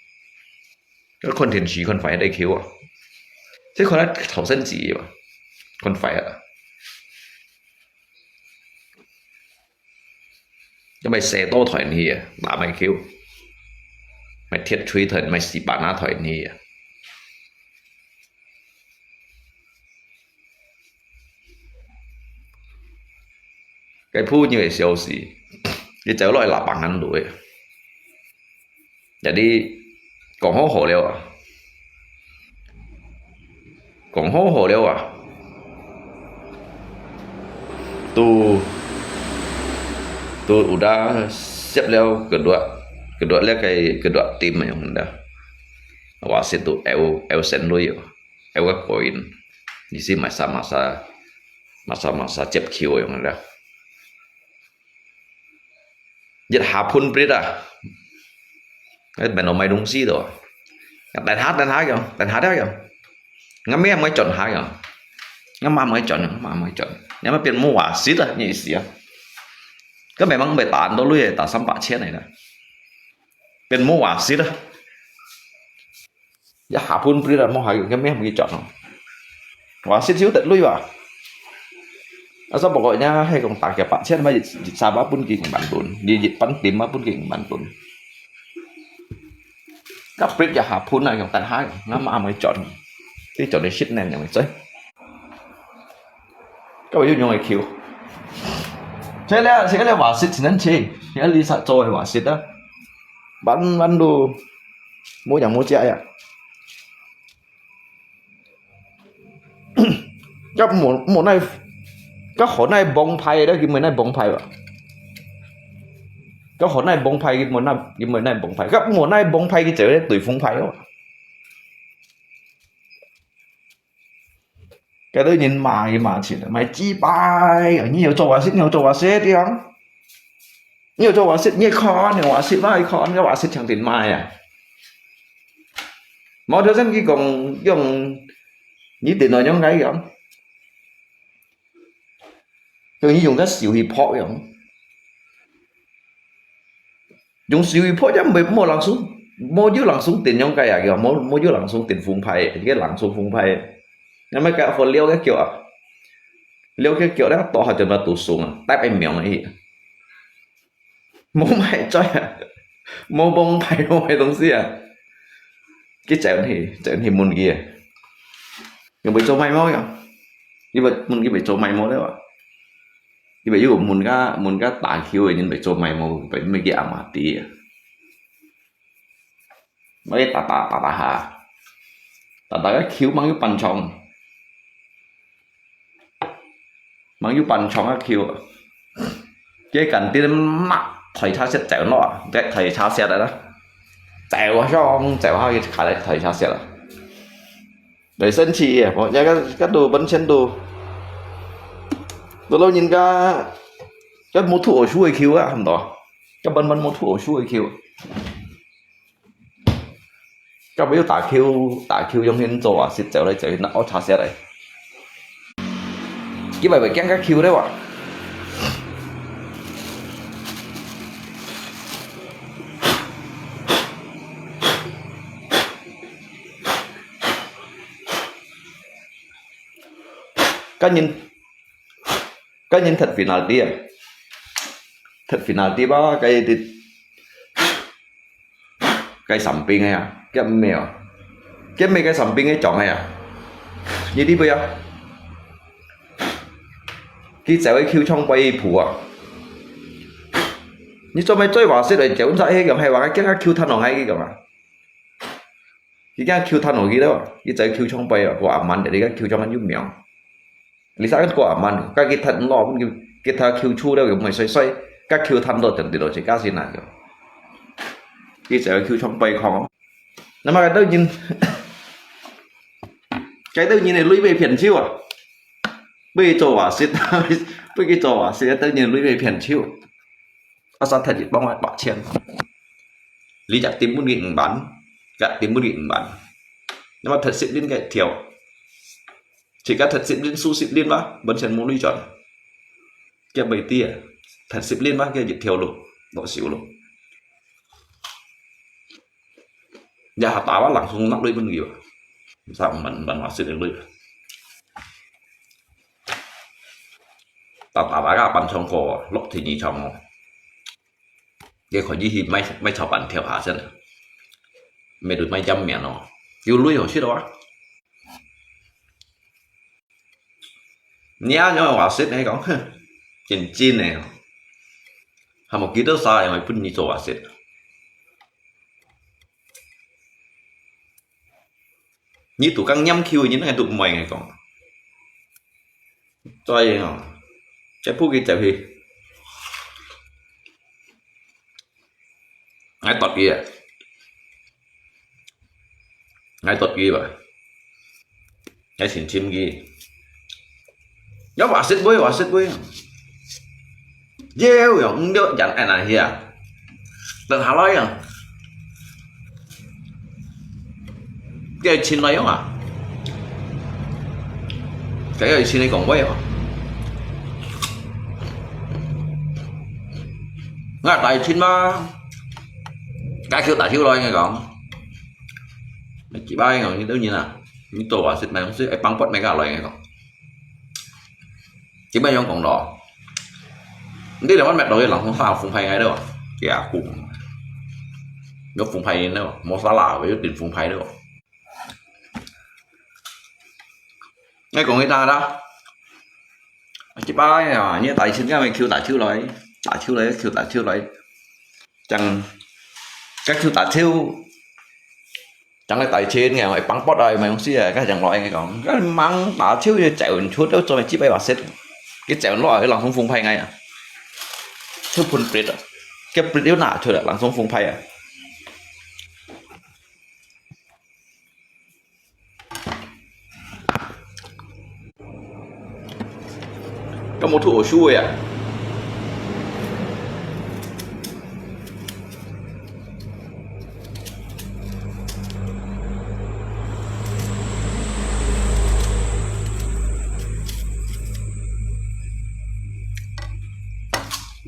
cáiคนthiền chỉ còn phải đây khiêu à thế còn là thảo dân gì mà còn phải à cho mày xe to thoại nhỉ bà mày khiêu mày thiệt truy thần mày xì bà ná thoại nhỉ cáiพูดnhư vậy xấu xí cái cháu loại là bằng ăn đuổi jadi còn hố hổ liêu à còn hố hổ liêu à tôi udah siap liêu kedua liêu kedua tim yang dah wasit tu eu sen lui eu cái koin di sini masa cep kiu yang dah dịch hạ phun brit à cái bên nó mày đúng gì rồi đại hát không đại hát đấy không ngắm mấy em mới chọn hai không ngắm mà mới chọn nhưng mà biến mua quả xít à nhỉ xí à cái mày mang bể tàn đâu lui tàn xăm bạ chết này nè biến mua quả xít à dịch hạ phun brit à mua hai cái mấy em mới chọn không quả xít xíu tận lui vào saoบอกnhaให้กองตากแกปะเช่นมาจิตซาบ้าปุ่นกิ่งบันตุนจิตปั้นติมมาปุ่นกิ่งบันตุนก็ปริศจะหาพุ่นอะไรของแต่ท้ายน้ำมาไม่จอดที่จอดในชิดแน่นอย่างไรก็ไปยุ่งยังไงคิวใช่แล้วว่าสิทธิ์นั้นใช่แล้วลิซ่าโจว่าสิทธิ์นะบันดูมูอย่างมูเจ้าก็หมูในก็ขอในบงไพ่ได้กินเหมือนในบงไพ่วะก็ขอในบงไพ่กินเหมือนในบงไพ่ก็หมดในบงไพ่กินเจอได้ตุ๋ยฟงไพ่วะcái đó nhìn mà chỉ là mày chi bài ở nhiều chỗ xích đi không nhiều cho quả xịt nhiều khó nhiều quả xịt vai khó cái quả xịt chẳng tiền mai à mỗi đứa dân kia còn dùng như tiền nói nhóm cái không tôi như dùng cái xỉu hiệp họ vậy không dùng xỉu hiệp họ chứ mình mua lăng xuống mua dưới lăng xuống tiền nhóm cái à kiểu mua dưới lăng xuống tiền phun phai cái lăng xuống phun phai nhưng mà cái phần liêu cái kiểu đó tỏ họ cho nó tụt xuống tép em miệng này mua mày chơi à mua bông phải mua mày东西à cái chén thì muốn kia nhưng bị cho mày mối à như vậy muốn cái bị cho mày mối đấy ạ như vậy dụ muốn cái tả khiêu ấy nhưng bị cho mày mối phải mấy cái mà tí mấy tả hà tả cái khiêu mang cái bàn chồng mang cái bàn chồng cái khiêu cái cảnh tiên mặt thầy cha sẽ chèo nọ cái thầy cha sẽ đó chèo hai cái khả lại thầy cha sẽ là để sân chị à mọi cái đồ bắn chân đồ tôi lâu nhìn cái mô thủ ở xuôi khiêu á hầm đó cái bắn mô thủ ở xuôi khiêu cái bây giờ tả khiêu trong hiện chỗ à xịt chèo đây chèo nó cha sẽ đây cái bài bài cái khiêu đấy ạ cái nhìn thật penalty à thật penalty ba cái sắm pin này à cái mèo cái sắm pin cái chọn này à như đi bây giờ cái sẽ với khiêu trong bay phủ à như cho mày chơi vào sẽ để chéo ra hay gặp hay vào cái khiêu thân ở hay cái gặp à cái khiêu thân ở kia đó cái sẽ khiêu trong bay à quả mặn để đi cái khiêu trong anh giúp mèo lý sao cái quả mặn cái thật lò cái thà khiêu chu đâu kiểu mày xoay các khiêu thân rồi thì rồi chỉ cá gì nào cái sẽ khiêu trong bay khó nhưng mà cái đâu nhìn này lũy về phiền chiêu à bây giờ à sẽ bây giờ à sẽ tự nhiên lũy về phiền chiêu nó sao thật bong lại bạc tiền lý chặt tìm muốn điện bán cả tìm muốn điện bán nhưng mà thật sự liên cái thiểu chỉ cả thật sự liên su xịn liên bác vẫn chẳng muốn lũy chọn cái bầy tia thật sự liên bác cái dịch thiểu luôn độ xỉu luôn giờ hạt táo lẳng xuống nắp lũy bên nhiều sao mình hóa sự được lũy tao bà gặp bạn trong cổ lúc thì nhị trong cái khỏi gì mấy chào bạn theo hạ chân mày được mấy trăm mẹ nó yêu lùi hồi xí đó nhá nhưng mà hóa xít này có chín này hay một ký đó sai mày phun nhị chỗ hóa xít như tụ căng nhâm khiêu như này tụ mày này còn chơi không cái phút kia chạy đi ngay tọt kia vậy ngay xỉn chim kia nhớ quả xích bối dêu rồi không nhớ chẳng ai này here đừng hả nói à cái chín lấy không à cái chín này còn quay không ngã tại chín mà cái khiêu tại khiêu rồi nghe còn chỉ bay rồi như đâu như nào như tổ à xịt này không xịt ai băng quất mấy cái loại nghe còn chỉ bay trong còn đỏ đây là bắt mẹ đối lòng không sao phùng phay ngay đâu kìa cùng nó phùng phay đâu một giá lạ với tiền phùng phay đâu ngay còn người ta đó chỉ bay à như tại xin cái mình khiêu tại khiêu lấy chẳng các khiêu tại khiêu chẳng là tại trên ngày mày bắn bót đây mày không xí cái chẳng loại ngay còn cái măng tại khiêu như chạy một chút đâu cho mày chỉ bay vào xét cái chạy loại lòng không phùng phay ngay à thứ phun bịt à cái bịt yếu nạ thôi là lòng không phùng phay à có một thủ ở chui à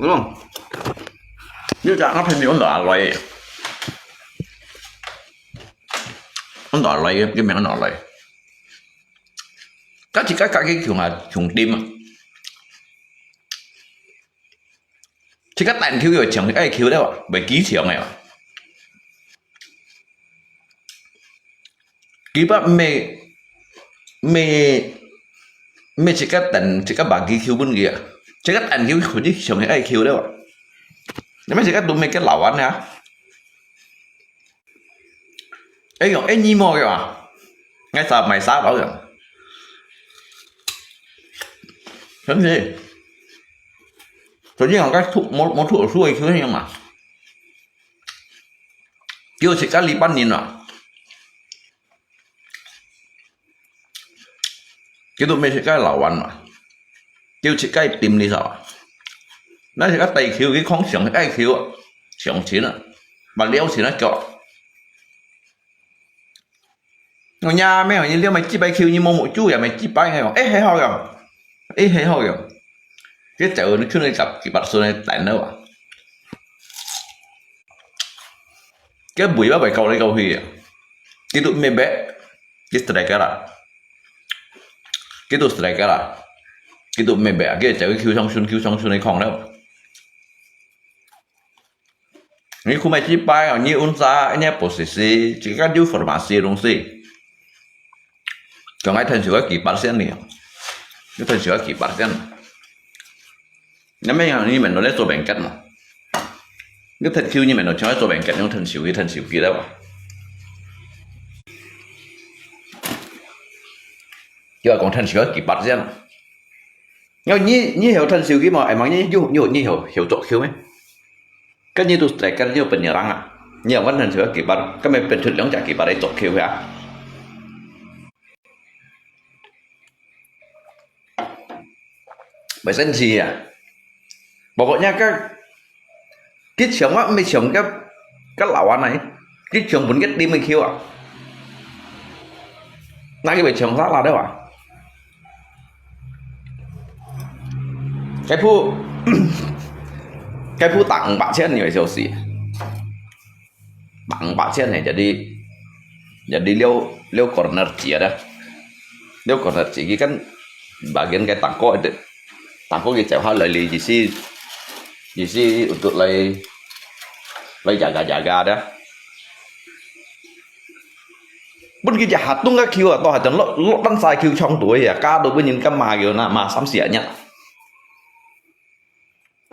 đúng không? Như dạng nó phải miếng đỏ loại, nó đỏ loại cái miếng đỏ loại, các chỉ các cái kiểu mà trùng tim, chỉ các tàn khiếu rồi chẳng cái khiếu đâu, bởi ký chiều này, ký bắt mê mê mê chỉ các bà ký khiếu bên kia, chỉ các tàn khiếu của chứ chẳng cái khiếu đâu. Nếu mà chỉ các tụi mình cái lẩu ăn hả? Ấy rồi, ấy nhi mò kìa mà. Ngay sao mày sao đó kìa. Thế gì? Tôi chỉ còn cái một thủ xuôi chứ nhưng mà. Kêu chỉ các lý bắt nhìn mà. Cái tụi mình chỉ cái lẩu ăn mà. Kêu chỉ cái tìm đi sao? Nó chỉ có tay khiêu cái không xưởng cái khiêu xưởng chín à mà liêu thì nó chọn người nhà mấy người liêu mày chỉ bay khiêu như mông mũi chú vậy mày chỉ bay hay không ấy hay ho rồi ấy hay ho rồi cái chợ nó cứ lên gặp cái bát xuân này tại đâu à cái buổi bác bài câu lấy câu huy à cái tụi mày bé cái strike cái là cái tụi strike cái là cái tụi mày bé cái chợ cái khiêu xong xuân này còn đâu. Nếu không phải chỉ bài ở như ôn ra anh em posisi chỉ các dữ informasi đúng gì còn ai thành sửa kỹ bản sen này cái thành sửa kỹ bản sen nếu mấy người như mình nói lấy số bệnh cách mà nếu thành khiêu như mình nói cho số bệnh cách nhưng thành sửa kỹ đâu chứ còn thành sửa kỹ bản sen nhưng như hiểu thành sửa kỹ mà em nói như hiểu chỗ khiêu ấy cái như tôi tại cái như bệnh nhà răng à nhiều vấn đề sửa kỹ bản cái mình bệnh thuật giống trả kỹ bản đấy tốt khiêu hả bởi dân gì à bảo gọi nha cái trường á mấy trường cái lão ăn này cái trường muốn get đi mình khiêu à na cái bài trường khác là đâu à cái phu tặng bạn trên nhiều điều gì tặng bạn trên này jadi liêu corner chỉ đó liêu corner chỉ cái bagian cái tangko itu tangko cái cewek lali di si untuk lay jaga đó bên kia hạt tung cái kêu à to hạt chẳng lót đăng sai kêu trong tuổi à ca đối với những cái mà kiểu mà sắm xỉa nhá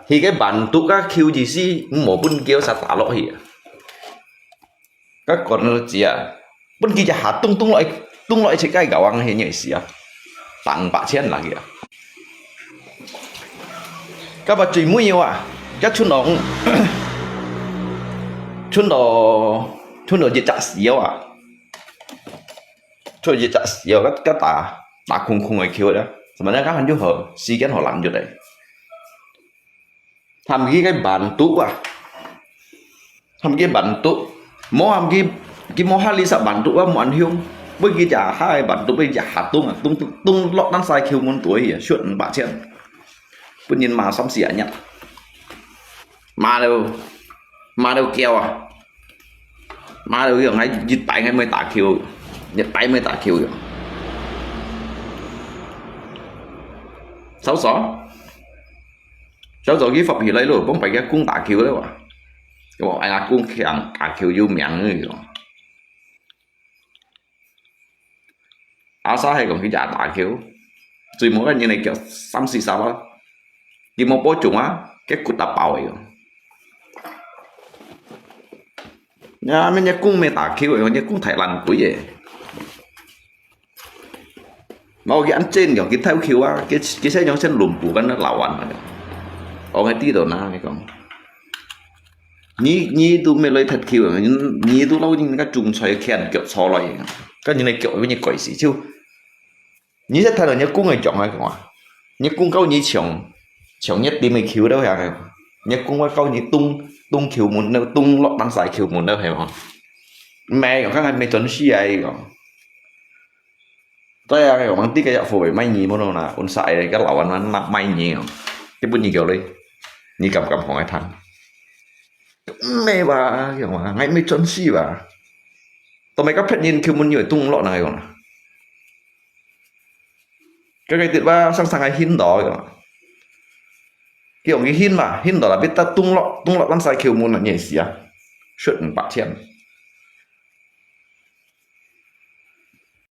thì cái bản tụ các kêu gì si một bên kêu sao tả lỗi các con gì à bên kia hạt tung loại chỉ cái gạo ăn hay nhảy xỉa tặng bạn trên là kìa các bạn chỉ mua nhiều à các chuồn đồ gì chả xíu à chuồn gì chả xíu các ta khung người kêu đó mà nó các anh chú họ xí cái họ làm như đấy làm cái bản tụ à làm cái bản tụ mò làm cái mò hai ly sạ bản tụ á mò ăn hiung bởi vì chả hai bản tụ bây giờ hạt tung lọt đăng sai kêu muốn tuổi à chuyện bạn trên tự nhiên mà sắm xỉa nhặt mà đâu keo à mà đâu kiểu ngay dịch tay ngay mới tả kêu nhặt tay mới tả kêu rồi sáu cái phật gì lấy rồi không phải cái cung tả kêu đấy à cái bọn anh là cung kháng tả kêu vô miệng rồi áo sao hay còn cái giả tả kêu rồi mỗi cái như này kiểu xăm xì sao đó cái một bố chúng á cái cụt đập bào rồi nhà mình nhà cung mày tả kêu rồi nhà cung Thái Lan tuổi vậy mà cái ăn trên kiểu cái theo kêu á cái xe nhóm sen lùm của cái nó lẩu ăn mà ở cái tí đồ na cái con nhí tụi mày lấy thật kêu rồi nhí tụi lâu nhưng cái trùng xoay khen kiểu xò lại cái như này kiểu với như quậy xí chứ nhí rất thay đổi nhà cung người chọn hay không nhà cung câu nhí chồng nhất đi mình khiếu đâu hả nhớ cũng có câu như tung khiếu muốn đâu tung lọt đăng giải khiếu muốn đâu hiểu không mẹ của các anh mày tuấn xí ấy còn tôi là cái bằng tí cái dạo phổi may nhì món nào là ôn xài cái lẩu ăn may nhì không cái bún nhì kiểu đây นี่กับของไอ้ทันไม่ว่าอย่างว่าไงไม่จนสิว่าตัวไม่ก็เพชรยินคือมันอยู่ตุ้งเลาะไหนก่อนก็ไงติดว่าsangไอ้หินดอกก่อนkiểu cái hin mà hin đó là biết ta tung lọ lăn sai kiểu muốn là nhảy xía chuyện bạc tiền